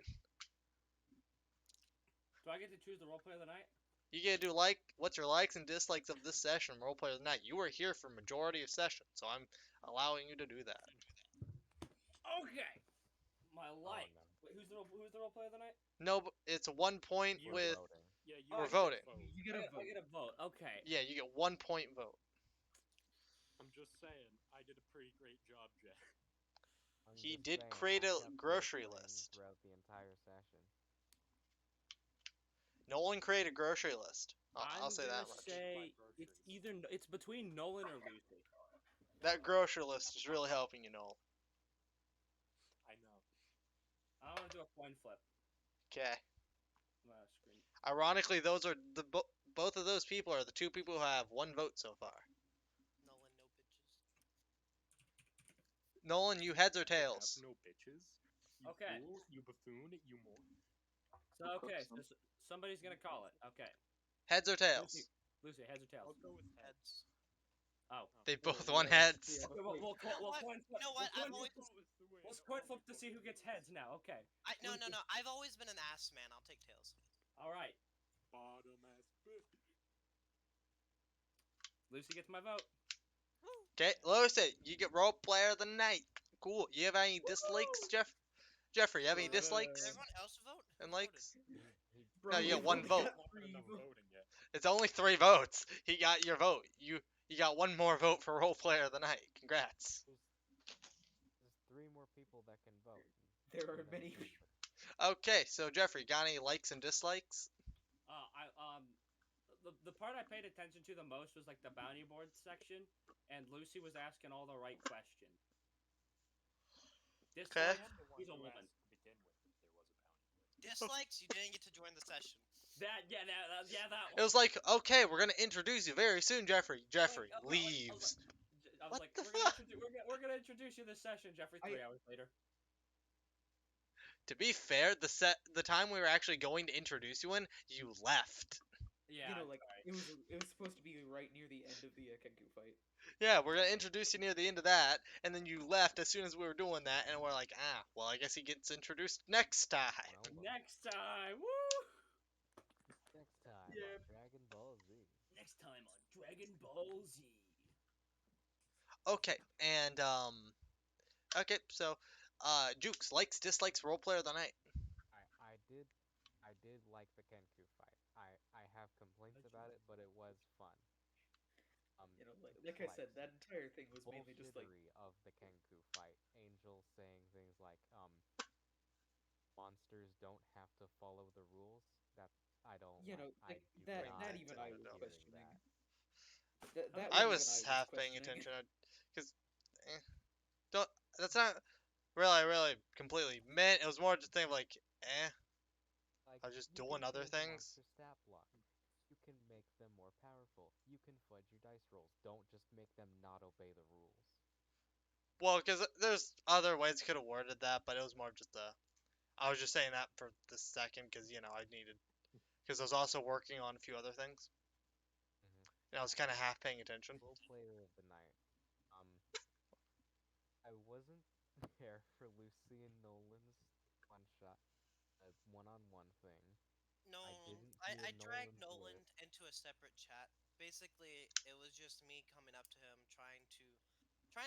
Do I get to choose the role player of the night?
You get to do what's your likes and dislikes of this session, role player of the night. You were here for majority of session, so I'm allowing you to do that.
Okay. My like.
no.
Wait, who's the role player of the night?
No, it's 1 point
You
with.
Voting.
Yeah, you
We're
get a
voting.
vote.
You get a vote.
I get a vote. Okay.
Yeah, you get 1 point vote.
I'm just saying, I did a pretty great job, Jeff.
I'm
He
just
did
saying,
create
I
a
kept
grocery
whistling
list.
throughout the entire session.
Nolan created a grocery list. I'll
I'm
say
gonna
that much.
say it's between Nolan or Lucy.
That grocery list is really helping you, Nolan.
I know.
I want to do a coin flip.
Okay.
Screen.
Ironically, those are both of those people are the two people who have 1 vote so far.
Nolan, no bitches.
Nolan, you heads or
Have
tails?
no bitches. You
Okay.
fool, you buffoon, you more.
So okay, so somebody's gonna call it. Okay.
Heads or tails?
Lucy, heads or tails?
I'll go with heads.
Heads.
Oh.
They both
Ooh,
won
yeah.
heads.
Okay, we'll coin flip.
You know what? I've always
Let's coin flip to see who gets heads now. Okay.
no. I've always been an ass man. I'll take tails.
All right.
Bottom ass bitch.
Lucy gets my vote.
Okay, Lucy, you get role player of the night. Cool. You have any dislikes, Jeffrey, you have any
Did
dislikes
everyone else vote?
and
Who voted?
likes?
Bro,
No, you
we've
get one
only
vote.
got
Not
3
enough
votes.
voting yet.
It's only 3 votes. He got your vote. You got one more vote for role player of the night. Congrats.
There's 3 more people that can vote.
There are
and then
many
it's over.
people.
Okay, so Jeffrey, got any likes and dislikes?
The part I paid attention to the most was like the bounty board section, and Lucy was asking all the right questions.
Okay.
Dislikes, he's a woman.
To begin with, if there was a bounty board.
Dislikes, you didn't get to join the session.
That
It
one.
was like, okay, we're gonna introduce you very soon, Jeffrey. Jeffrey leaves.
I was
What
like,
the
we're gonna introduce you this session, Jeffrey. 3 hours later.
To be fair, the time we were actually going to introduce you in, you left.
Yeah.
You know, like it was supposed to be right near the end of the Kenku fight.
Yeah, we're gonna introduce you near the end of that, and then you left as soon as we were doing that, and we're like, well, I guess he gets introduced next time.
Next time, woo!
Next time
Yeah.
on Dragon Ball Z.
Next time on Dragon Ball Z.
Okay, and okay, so Jukes, likes, dislikes, role player of the night.
I did like the Kenku fight. I have complaints about it, but it was fun.
You know, like I said, that entire thing was mainly just like
bullshittery of the Kenku fight. Angel saying things like, monsters don't have to follow the rules. That I don't.
you know,
I
like
do
that.
not
That even I
like
was
hearing
questioning.
that.
That
I
one even
was
I was
half paying
questioning.
attention because don't. That's not really completely meant. It was more just a thing of like,
Like,
I was just
you
doing
can
other
change
things.
monster stat block. You can make them more powerful. You can fudge your dice rolls. Don't just make them not obey the rules.
Well, because there's other ways you could have worded that, but it was more just a. I was just saying that for the second because I needed because I was also working on a few other things. And I was kind of half paying attention.
Role player of the night. I wasn't there for Lucy and Nolan's one shot, one-on-one thing.
No,
I
I dragged
Nolan's
Nolan
list.
into a separate chat. Basically, it was just me coming up to him, trying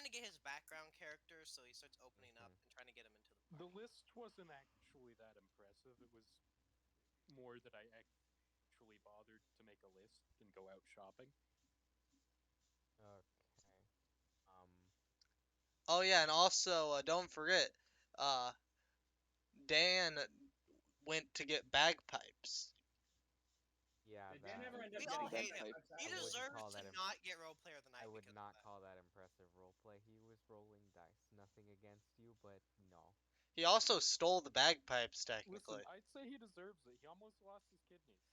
to get his background character, so he starts opening up and trying to get him into the party.
The list wasn't actually that impressive. It was more that I actually bothered to make a list and go out shopping.
Okay.
Oh yeah, and also don't forget, Dan went to get bagpipes.
Yeah,
Did Dan ever end up
We
getting
all hate him.
bagpipes
He
afterwards?
deserves to not get role player of the night.
I would
because
not
of that.
call that impressive roleplay. He was rolling dice. Nothing against you, but no.
He also stole the bagpipes technically.
Listen, I'd say he deserves it. He almost lost his kidneys.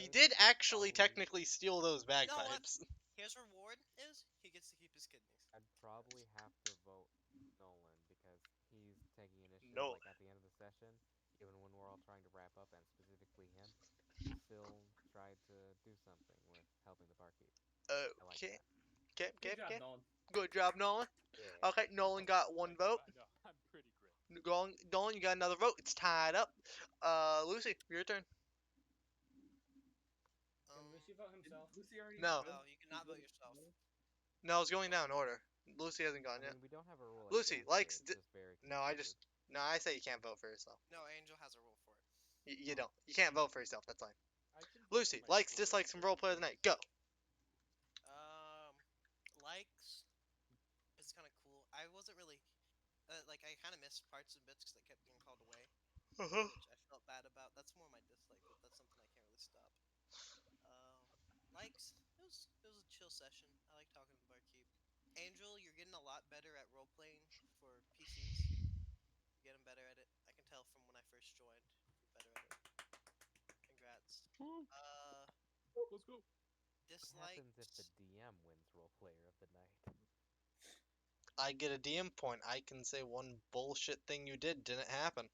He did actually technically steal those bagpipes.
His reward is he gets to keep his kidneys.
I'd probably have to vote Nolan because he's taking initiative.
No.
Like at the end of the session, even when we're all trying to wrap up, and specifically him, he still tried to do something with helping the barkeep.
Okay.
Good job, Nolan.
Good job, Nolan.
Yeah.
Okay, Nolan got one vote.
I know, I'm pretty great.
Nolan, you got another vote. It's tied up. Lucy, your turn.
Can Lucy vote himself?
Lucy already
No.
No, you cannot vote yourself.
No, it's going down in order. Lucy hasn't gone
I
yet.
mean, we don't have a rule.
Lucy
against
likes.
it, it's just very
No, I say you can't vote for yourself.
No, Angel has a rule for it.
You don't. You can't vote for yourself. That's fine.
I can vote
Lucy,
for my
likes,
story.
dislikes, from role player of the night. Go.
Likes. It's kind of cool. I wasn't really like I kind of missed parts and bits because I kept getting called away, which I felt bad about. That's more my dislike, but that's something I can't really stop. Likes. It was a chill session. I like talking to the barkeep. Angel, you're getting a lot better at role playing for PCs. You're getting better at it. I can tell from when I first joined. You're better at it. Congrats.
Let's go.
What happens if the
Dislikes.
DM wins role player of the night?
I get a DM point. I can say one bullshit thing you didn't happen.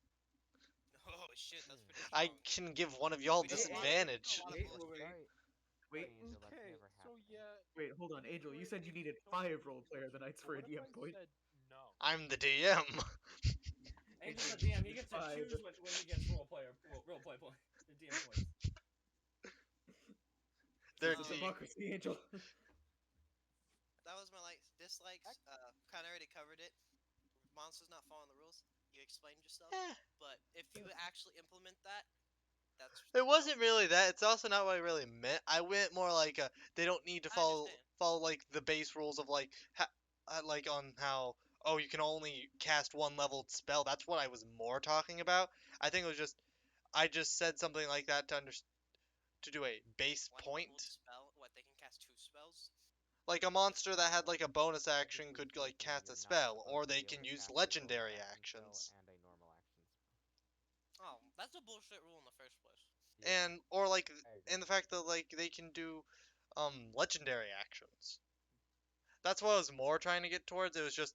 Oh shit, that's pretty strong.
I can give one of y'all
We did a lot of-
disadvantage.
a lot of bullshit.
Sorry,
Wait.
Angel, that's
Okay,
never
so
happened.
yeah,
Wait, hold on, Angel. You said you needed 5 role player the nights for a
What if
DM
I
point.
said no?
I'm the DM.
Angel's
Angel,
the DM. He
you
gets to
5.
choose when he gets role play points, or DM points.
They're
It's a
D.
democracy, Angel.
That was my likes, dislikes. Kind of already covered it. Monsters not following the rules. You explained yourself,
Eh.
but if you actually implement that, that's
It wasn't really that. It's also not what I really meant. I went more like they don't need to
I understand.
follow like the base rules of like like on how you can only cast one leveled spell. That's what I was more talking about. I think it was just I just said something like that to do a base
One
point.
leveled spell. What, they can cast 2 spells?
Like a monster that had like a bonus action could like cast a spell, or they can use legendary actions.
And a normal action spell.
Oh, that's a bullshit rule in the first place.
And or like
I agree.
and the fact that like they can do legendary actions. That's what I was more trying to get towards. It was just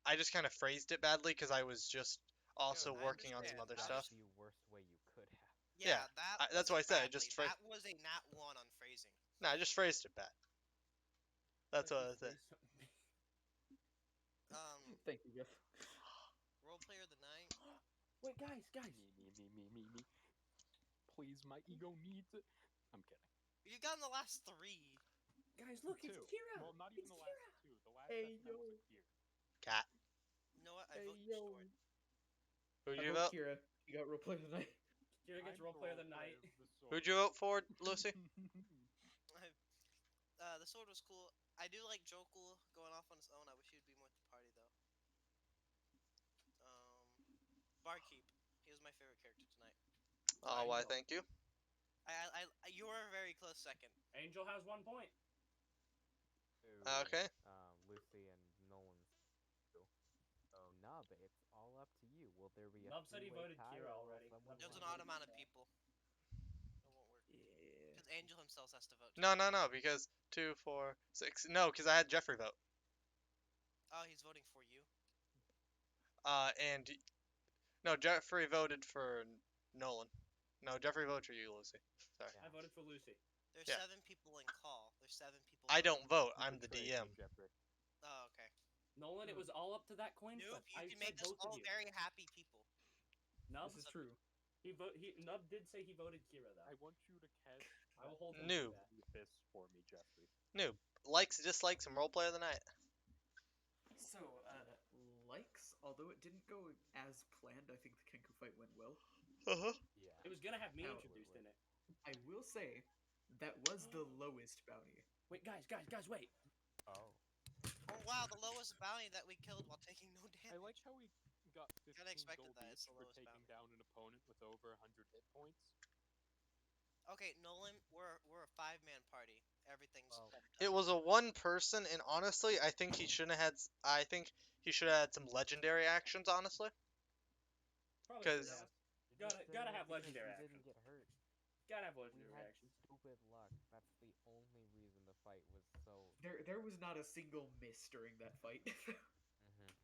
I just kind of phrased it badly because I was just also
I
working on some
understand.
other
I
stuff.
just
The worst way you could have.
Yeah, that
that's why I
wasn't
said I
badly.
just
That was a nat 1 on phrasing.
no, I just phrased it bad. That's what I said.
Thank you, Jeff.
Role player of the night.
Wait, guys.
Me. Please, my ego needs it. I'm kidding.
You got in the last 3.
Guys, look, it's
2.
Kira.
Well, not even
It's
the
Kira.
last 2. The last
Hey,
session I
yo.
wasn't here.
Cat.
You know what? I
Hey,
vote you
yo.
short.
Who'd
I
you
vote
vote?
Kira. You got role player tonight.
Kira gets
I'm
role player of the night.
of the sword.
Who'd you vote for, Lucy?
The sword was cool. I do like Jokul going off on his own. I wish he would be more at the party though. Barkeep. He was my favorite character tonight.
Oh, why? Thank you.
You were a very close second.
Angel has 1 point.
Okay.
Lucy and Nolan's. So Nub, it's all up to you. Will there be a
Nub said he
three-way
voted
tie,
Kira
or will
already.
someone
There's an
vote
odd amount of people. It won't work.
Yeah.
Because Angel himself has to vote.
No, because 2, 4, 6. No, because I had Jeffrey vote.
Oh, he's voting for you.
And no, Jeffrey voted for Nolan. No, Jeffrey voted for you, Lucy. Sorry.
I voted for Lucy.
There's
Yeah.
7 people in call. There's 7 people.
I don't vote.
You
I'm the
betrayed
DM.
me, Jeffrey.
Oh, okay.
Nolan, it was all up to that coin
Nope,
flip.
you
I
can
said
make us
both
all
of you.
very happy people.
Nub,
This is true.
Nub did say he voted Kira though.
I want you to catch
I will hold him
Noob.
to that.
this for me, Jeffrey.
Noob. Likes, dislikes, and roleplay of the night.
So, likes, although it didn't go as planned, I think the Kenku fight went well.
Uh-huh.
Yeah.
It was gonna have me
Now-
introduced in it.
I will say, that was the lowest bounty.
Wait, guys, wait.
Oh.
Oh wow, the lowest bounty that we killed while taking no damage.
I like how we got 15
expected
gold
that,
each
it's the
for
lowest
taking
bounty.
down an opponent with over 100 hit points.
Okay, Nolan, we're a 5-man party. Everything's
Well,
It was a one person, and honestly, I think he shouldn't have had. I think he should have had some legendary actions, honestly.
Probably should
'Cause-
have.
It
Gotta
just
have
because
legendary
he
actions.
didn't get hurt.
Gotta have
We
legendary
had
actions.
stupid luck. That's the only reason the fight was so.
There was not a single miss during that fight.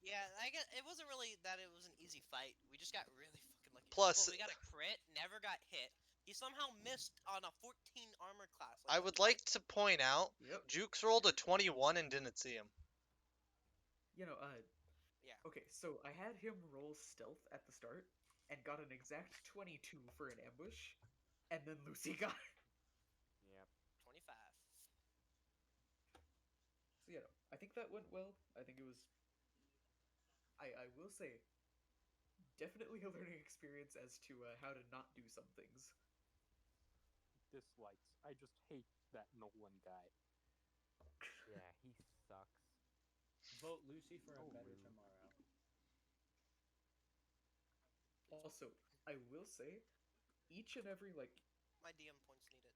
Yeah, I guess it wasn't really that it was an easy fight. We just got really fucking lucky.
Plus-
Well, we got a crit, never got hit. He somehow missed on a 14 armor class.
I would like to point out,
Yep.
Jukes rolled a 21 and didn't see him.
You know,
Yeah.
Okay, so I had him roll stealth at the start, and got an exact 22 for an ambush, and then Lucy got it.
Yep.
25.
So, I think that went well. I think it was... I will say, definitely a learning experience as to how to not do some things.
Dislikes. I just hate that Nolan guy.
Yeah, he sucks.
Vote Lucy for a
Oh,
better
really?
tomorrow.
Also, I will say, each and every,
My DM points needed.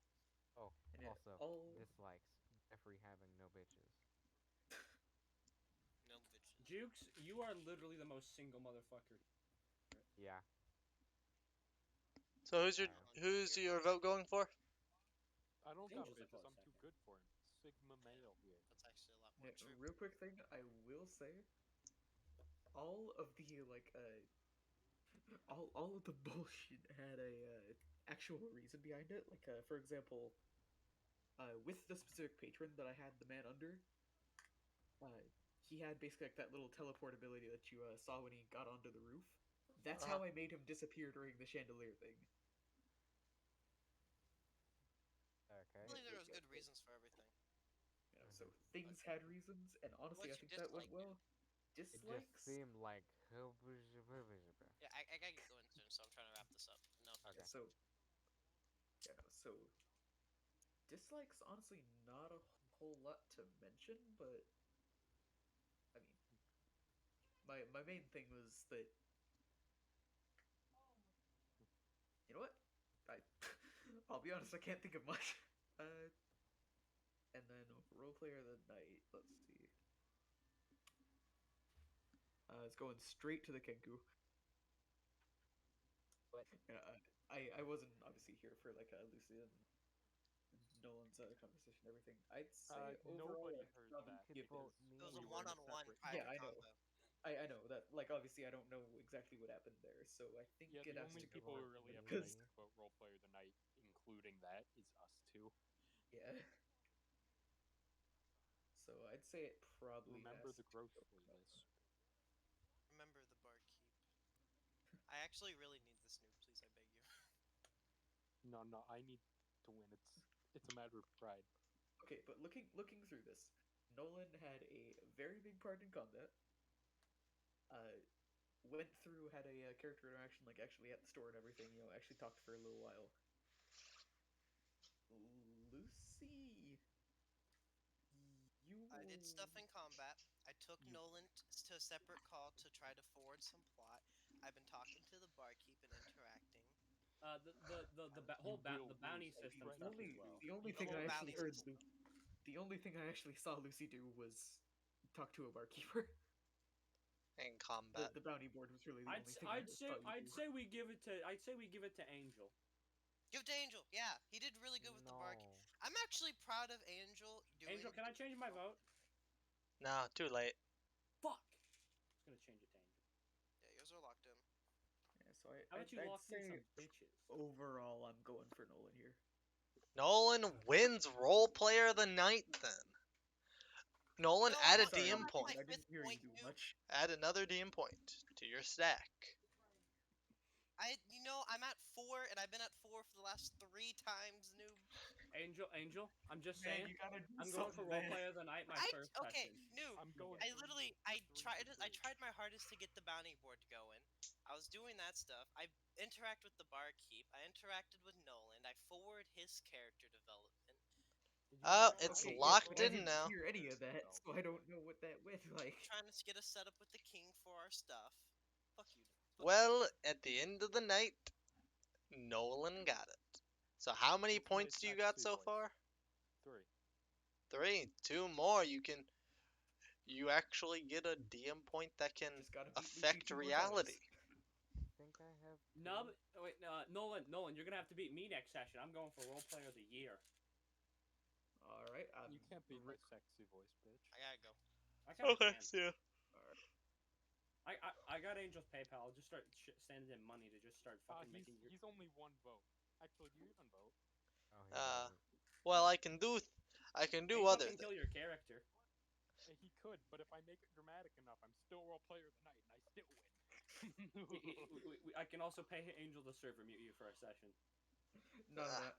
Oh,
And yeah,
also,
all-
dislikes. Jeffrey having no bitches.
No bitches.
Jukes, you are literally the most single motherfucker.
Yeah.
So who's your vote going for?
I don't got
Angel's a
bitches.
close
I'm too
second.
good for him. Sigma male here.
That's actually a lot
Yeah,
more true.
real quick thing, I will say, all of the all of the bullshit had a actual reason behind it. Like, for example, with the specific patron that I had the man under, he had basically like that little teleport ability that you saw when he got onto the roof. That's how I made him disappear during the chandelier thing.
I
Okay.
believe there was good reasons for everything.
Yeah, so things had reasons, and honestly, I
What you
think that went
disliked?
well.
It just
Dislikes?
seemed like.
Yeah, I gotta get going soon, so I'm trying to wrap this up. No.
Yeah,
Okay.
so dislikes, honestly, not a whole lot to mention, but I mean, my main thing was that, you know what? I I'll be honest, I can't think of much. And then role player of the night. Let's see. It's going straight to the Kenku.
What?
Yeah, I wasn't obviously here for like Lucy and Nolan's conversation and everything. I'd say overall,
Nobody
I'd
heard
probably
that
give
because
It was a
we were in a
one-on-one
separate
Yeah,
private
I know.
combo.
I know that, like, obviously I don't know exactly what happened there, so I think
Yeah,
it
the
has
only
to go
people
on.
who really have
Because,
anything about role player of the night, including that, is us two.
yeah. So I'd say it probably
Remember
has
the
to
grocery
go on.
list.
Remember the barkeep. I actually really need this noob, please, I beg you.
No, I need to win. It's a matter of pride.
Okay, but looking through this, Nolan had a very big part in combat. Went through, had a character interaction, like actually at the store and everything. You know, actually talked for a little while. Lucy, you.
I did stuff in combat. I took Nolan to a separate call to try to forward some plot. I've been talking to the barkeep and interacting.
The bounty system
The
stuff as
only
well.
the only
The
thing
whole
I actually
bounty
heard
system.
the only thing I actually saw Lucy do was talk to a barkeeper.
In combat.
The bounty board was really the only thing I saw you
I'd
do.
say we give it to Angel.
Give it to Angel. Yeah, he did really good with the barkeep.
No.
I'm actually proud of Angel doing.
Angel, can I change my vote?
No, too late.
Fuck. I'm gonna change it to Angel.
Yeah, yours are locked in.
Yeah, so
How about you
I'd
lock in
say
some bitches?
overall I'm going for Nolan here.
Nolan wins role player of the night then. Nolan,
No,
add a
Sorry,
DM
that's
point.
my
I didn't
fifth
hear you
point,
do
noob.
much.
Add another DM point to your stack.
I'm at 4, and I've been at 4 for the last 3 times, noob.
Angel, I'm just
Man,
saying.
you gotta do
I'm going for
something,
role
man.
player of the night. My first
Okay,
session.
noob.
I'm going.
I tried my hardest to get the bounty board going. I was doing that stuff. I interact with the barkeep. I interacted with Nolan. I forward his character development.
Oh, it's
Okay, yeah,
locked
but I
in
didn't
now.
hear any of that, so I don't know what that went like.
Trying to get us set up with the king for our stuff. Fuck you.
Well, at the end of the night, Nolan got it. So how many
It's my
points do you got
sexy
so
voice.
far?
3.
3. 2 more. You actually get a DM point that can
Just gotta beat Lucy
affect
2 more
reality.
I think I have.
No, wait, Nolan, you're gonna have to beat me next session. I'm going for role player of the year.
Alright,
You can't beat my sexy voice, bitch.
I gotta go.
I kinda
Okay,
can.
see ya.
I got Angel's PayPal. I'll just start sending him money to just start fucking making your.
He's only 1 vote. Actually, do you even vote?
Oh, he doesn't.
Well, I can do
Angel
other
can kill
things.
your character.
He could, but if I make it dramatic enough, I'm still role player of the night, and I still win.
I can also pay Angel to server mute you for a session.
None of that.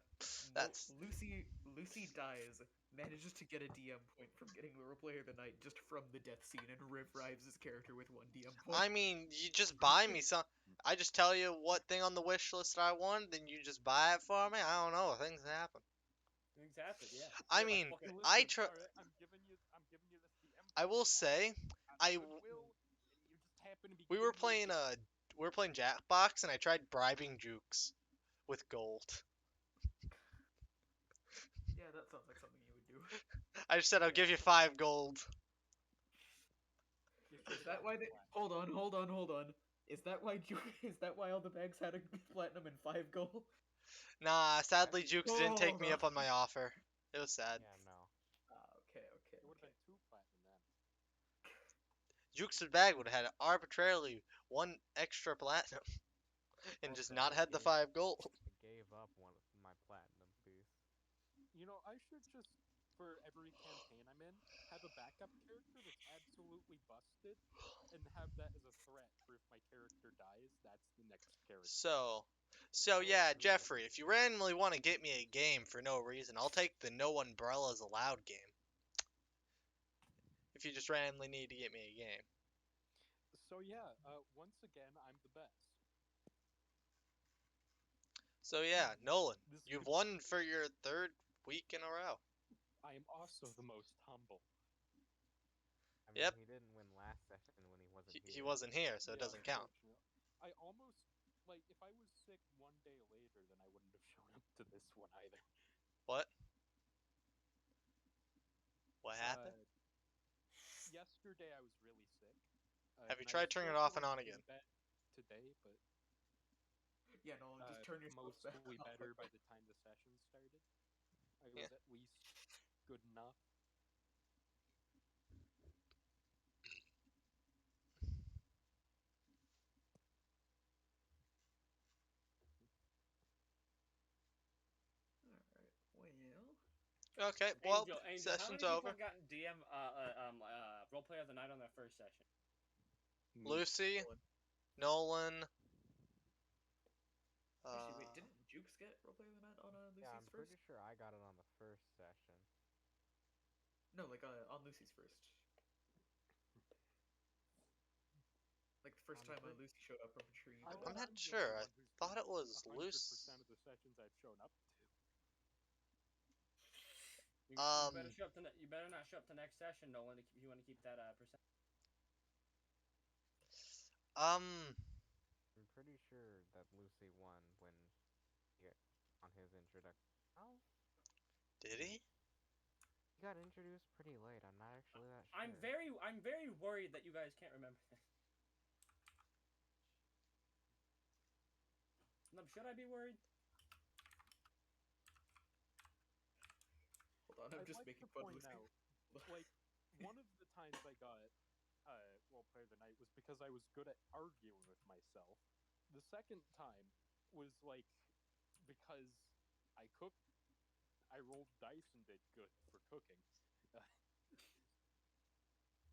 That's
Lucy dies, manages to get a DM point from getting the role player of the night just from the death scene, and revives his character with 1 DM point.
I mean, you just buy me some. I just tell you what thing on the wish list I want, then you just buy it for me. I don't know. Things happen.
Things happen, yeah.
I
Yeah,
mean,
fucking-
Alright, I'm giving you this DM.
I will say,
goodwill, and you just happen to be.
we were playing Jackbox, and I tried bribing Jukes with gold.
Yeah, that sounds like something you would do.
I just said I'll give you 5 gold.
Is that why they? Hold on. Is that why all the bags had a platinum and 5 gold?
Nah, sadly Jukes didn't take me
Oh.
up on my offer. It was sad.
Yeah, no.
Okay.
It would have been 2 platinum then.
Jukes' bag would have had arbitrarily 1 extra platinum, and just
Also,
not
I
had the
gave-
5 gold.
I gave up one of my platinum piece.
You know, No, I should just, for every campaign I'm in, have a backup character that's absolutely busted, and have that as a threat for if my character dies, that's the next character.
So yeah, Jeffrey, if you randomly want to get me a game for no reason, I'll take the No Umbrellas Allowed game. If you just randomly need to get me a game.
So yeah, once again, I'm the best.
So yeah, Nolan,
This
you've
could,
won for your third week in a row.
I am also the most humble.
I mean,
Yep.
he didn't win last session when he wasn't
He
here.
wasn't here, so it
Yeah,
doesn't count.
unfortunately. I almost, like, if I was sick one day later, then I wouldn't have shown up to this one either.
What? What happened?
Yesterday I was really sick.
Have you
and I was
tried turning
still
it off and
feeling
on
pretty
again?
bad today, but
Yeah, no, just turn yourself back
mostly
off.
better by the time the session started. I was
Yeah.
at least good enough.
Alright, well.
Okay, well,
Angel, how
session's
many people
over.
have gotten DM role player of the night on their first session?
Lucy, Nolan.
Actually, wait, didn't Jukes get roleplay of the night on Lucy's
Yeah, I'm
first?
pretty sure I got it on the first session.
No, like on Lucy's first. Like the first time Lucy showed up from Tree.
I'm not sure. I thought it was
100%
Lucy.
of the sessions I've shown up to.
You better show up to. You better not show up to next session, Nolan. If you want to keep that percent.
I'm pretty sure that Lucy won when he on his introduction. Oh,
Did he?
he got introduced pretty late. I'm not actually that sure.
I'm very worried that you guys can't remember this. Should I be worried?
Hold on, I'm
I'd
just
like
making
to
fun of
point
Lucy.
out, like, one of the times I got roleplay of the night was because I was good at arguing with myself. The second time was like because I cooked. I rolled dice and did good for cooking.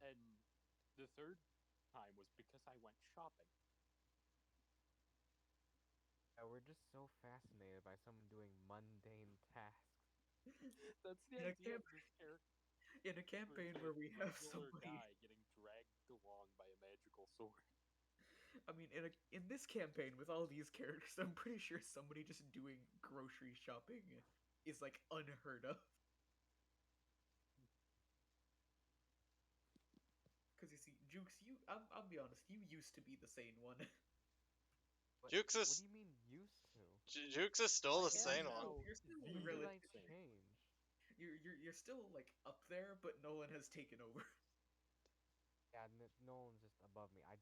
And the third time was because I went shopping.
Yeah, we're just so fascinated by someone doing mundane tasks.
That's the idea of this character.
In a campaign where we have
Regular
somebody,
guy getting dragged along by a magical sword.
I mean, in this campaign with all these characters, I'm pretty sure somebody just doing grocery shopping is like unheard of. Because you see, Jukes, I'll be honest, you used to be the sane one.
Jukes is.
What do you mean used to?
Jukes is still the same one.
You're still
When did I
relatively.
change?
You're still like up there, but Nolan has taken over.
Yeah, Nolan's just above me. I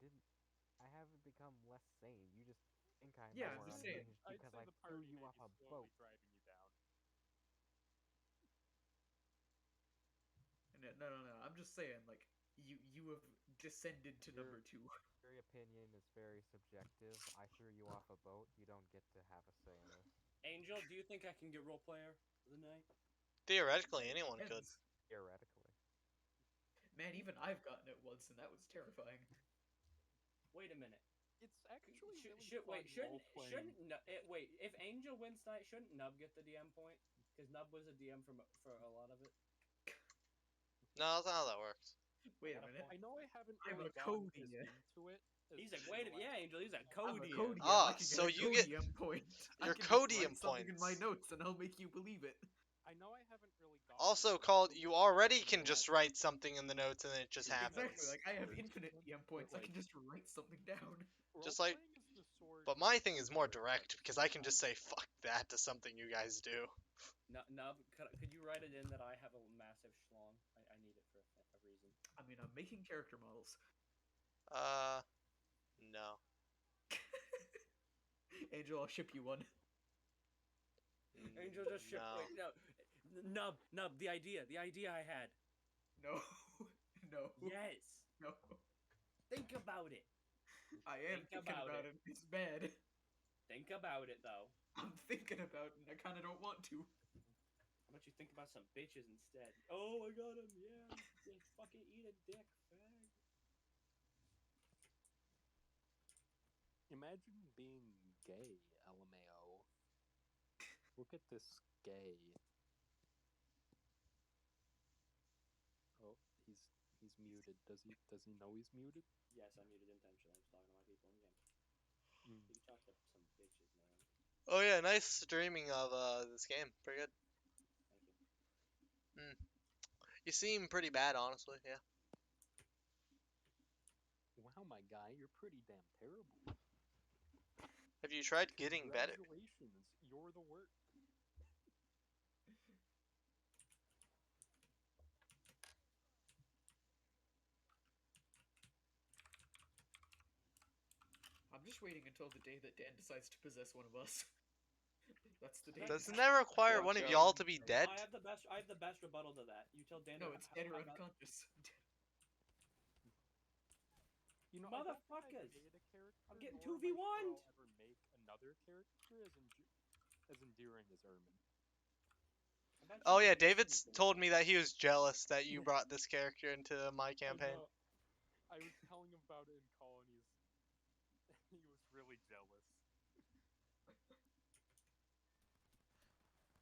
haven't become less sane. You just think I'm
Yeah,
more
I'm just saying.
unhinged
I'd
because
say
I
the
threw
party
you
may
off
be
a
slowly
boat.
driving you down.
No. I'm just saying, like you have descended to number 2.
Your opinion is very subjective. I threw you off a boat. You don't get to have a say in this.
Angel, do you think I can get role player of the night?
Theoretically, anyone could.
Theoretically.
Man, even I've gotten it once, and that was terrifying.
Wait a minute.
It's actually really
wait,
fun
wait, if Angel wins tonight, shouldn't Nub get the DM point? Because Nub was a DM for a lot of it.
No, that's not how that works.
Wait a minute.
I know I haven't
I'm
really
a
gotten
Cody.
this into it.
He's like, wait a minute, yeah, Angel, he's a
I'm
Cody.
a Cody.
Ah,
I can
so
get a
you get
Codium point.
your
I can
Codium
just write something in my
points.
notes, and I'll make you believe it.
I know I haven't really gotten
Also called, you already can just write something in the notes and it just happens.
Exactly, like I have infinite DM points. I can just write something down.
Just like, but my thing is more direct because I can just say fuck that to something you guys do.
Nub, could you write it in that I have a massive schlong? I need it for a reason.
I mean, I'm making character models.
No.
Angel, I'll ship you one.
Angel, just ship.
No.
Wait, no. Nub, the idea I had.
No. No.
Yes.
No.
Think about it.
I am thinking about it. It's bad.
Think about it, though.
I'm thinking about it, and I kind of don't want to.
How about you think about some bitches instead. Oh, I got him. Yeah, just fucking eat a dick, fag.
Imagine being gay, LMAO. Look at this gay. Oh, he's muted. Does he know he's muted?
Yes, I muted intentionally. I'm just talking to my people in game. You talk to some bitches, man.
Oh yeah, nice streaming of this game. Pretty good.
Thank you.
You seem pretty bad, honestly. Yeah.
Wow, my guy, you're pretty damn terrible.
Have you tried getting better?
Congratulations, you're the worst.
I'm just waiting until the day that Dan decides to possess one of us. That's the day.
Doesn't that require one of y'all to be dead?
I have the best. I have the best rebuttal to that. You tell Dan.
No, it's dead or unconscious.
You know,
motherfuckers!
I'm
getting 2v1'd.
I'll ever make another character as endearing as Ermin.
Oh yeah, David's told me that he was jealous that you brought this character into my campaign.
I was telling him about it in colonies. He was really jealous.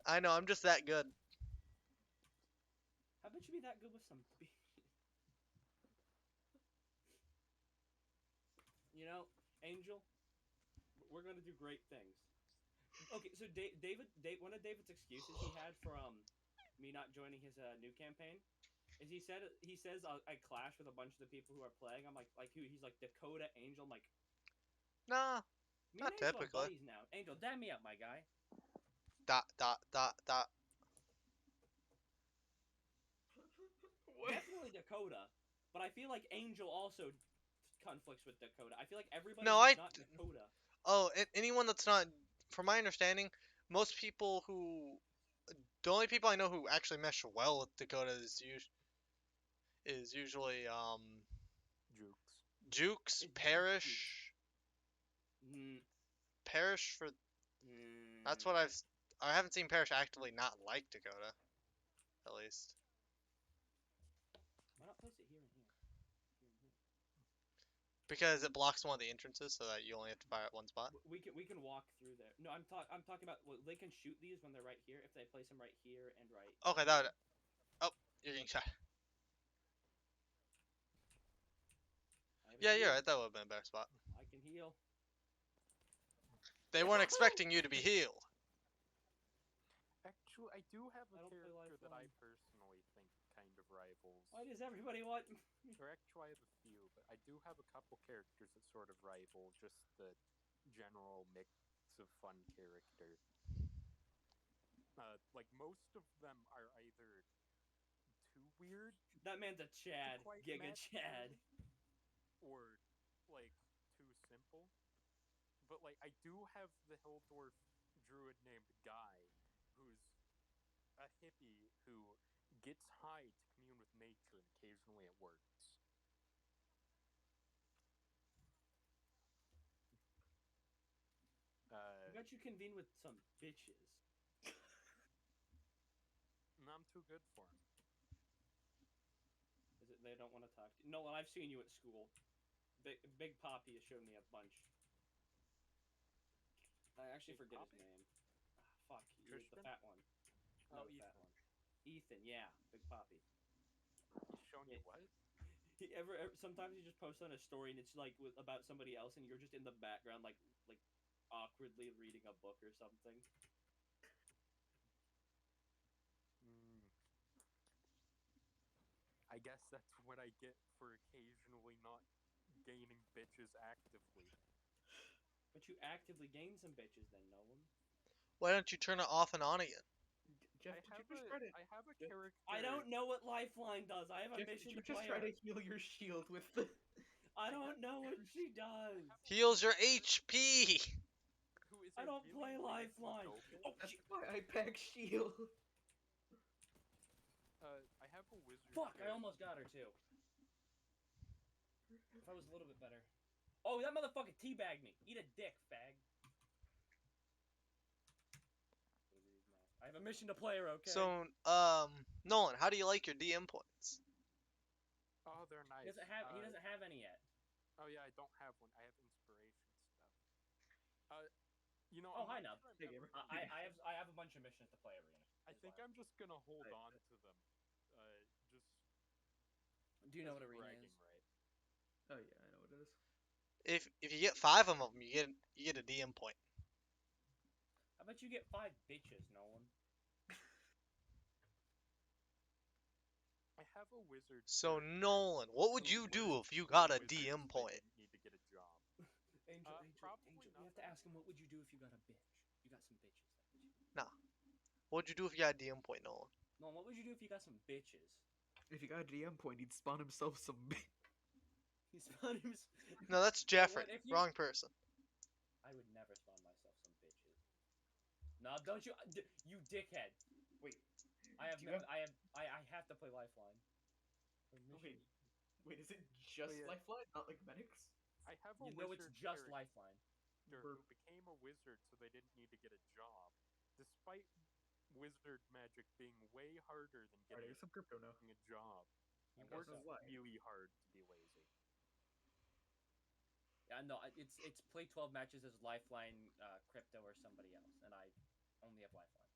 I know, I'm just that good.
How about you be that good with some? You know, Angel, we're gonna do great things. Okay, so one of David's excuses he had for me not joining his new campaign is he says I clash with a bunch of the people who are playing. I'm like who? He's like Dakota, Angel. I'm like,
nah,
me
not
and Angel are
typically.
buddies now. Angel, dab me up, my guy.
Dot dot dot dot.
Definitely Dakota, but I feel like Angel also conflicts with Dakota. I feel like everybody who's not Dakota.
Oh, anyone that's not, from my understanding, most people who, the only people I know who actually mesh well with Dakota is usually Jukes, Parrish. Parrish for. That's what I haven't seen Parrish actively not like Dakota, at least.
Why not place it here and here?
Because it blocks one of the entrances, so that you only have to fire at one spot.
We can walk through there. No, I'm talking about. Well, they can shoot these when they're right here. If they place them right here and right.
Okay, that. Oh, you're getting shot. Yeah, you're right. That would have been a better spot.
I can heal.
They weren't expecting you to be healed.
Actually, I do have a character that I personally think kind of rivals.
Why does everybody want?
Or actually, I have a few, but I do have a couple characters that sort of rival just the general mix of fun character. Like most of them are either too weird.
That man's a Chad, Giga Chad.
Or like too simple. But like I do have the hill dwarf druid named Guy, who's a hippie who gets high to commune with nature, and occasionally it works.
I bet you convene with some bitches.
No, I'm too good for him.
Is it they don't want to talk to you? Nolan, I've seen you at school. Big Poppy has shown me a bunch. I actually forget his name. Fuck, he was the fat one. No, the fat one. Ethan, yeah, Big Poppy.
He's shown you what?
Sometimes he just posts on a story and it's like about somebody else and you're just in the background like awkwardly reading a book or something.
I guess that's what I get for occasionally not gaining bitches actively.
But you actively gain some bitches then, Nolan.
Why don't you turn it off and on again?
Jeff,
I have a character.
I don't know what Lifeline does. I have a mission to play.
Did you just try to heal your shield with the...
I don't know what she does.
Heals your HP!
I don't play Lifeline.
Oh, that's why I pack shield.
I have a wizard.
Fuck, I almost got her too. If I was a little bit better. Oh, that motherfucker teabagged me. Eat a dick, fag. I have a mission to player, okay?
So, Nolan, how do you like your DM points?
Oh, they're nice.
He doesn't have any yet.
Oh yeah, I don't have one. I have inspiration stuff.
Oh, hi, Nub.
Hey, gamer.
I have a bunch of missions to play arena.
I think I'm just gonna hold on to them. Just.
Do you know what arena
bragging
is?
right.
Oh yeah, I know what it is.
If you get 5 of them, you get a DM point.
How about you get 5 bitches, Nolan?
I have a wizard.
So
character
Nolan, what would
who
you do
learns
if you
to
got a
wizards
DM
they
point?
didn't need to get a job.
Angel,
Probably
we have
nothing.
to ask him what would you do if you got a bitch? You got some bitches.
Nah. What would you do if you got a DM point, Nolan?
Nolan, what would you do if you got some bitches?
If he got a DM point, he'd spawn himself some.
He's spawned himself.
No, that's Jeffrey.
What if you-
Wrong person.
I would never spawn myself some bitches. No, don't you, you dickhead.
Wait,
I have
do
no,
you have-
I have to play Lifeline.
Wait, is it just
yeah.
Lifeline, not like medics?
I have a
You know it's
wizard
just
character
Lifeline.
who became a wizard so they didn't need to get a job, despite wizard magic being way harder than
Alright, I
getting
got some crypto now.
a job. He
Okay,
works
so
what?
really hard to be lazy.
Yeah, no, it's play 12 matches as Lifeline, Crypto, or somebody else, and I only have Lifeline.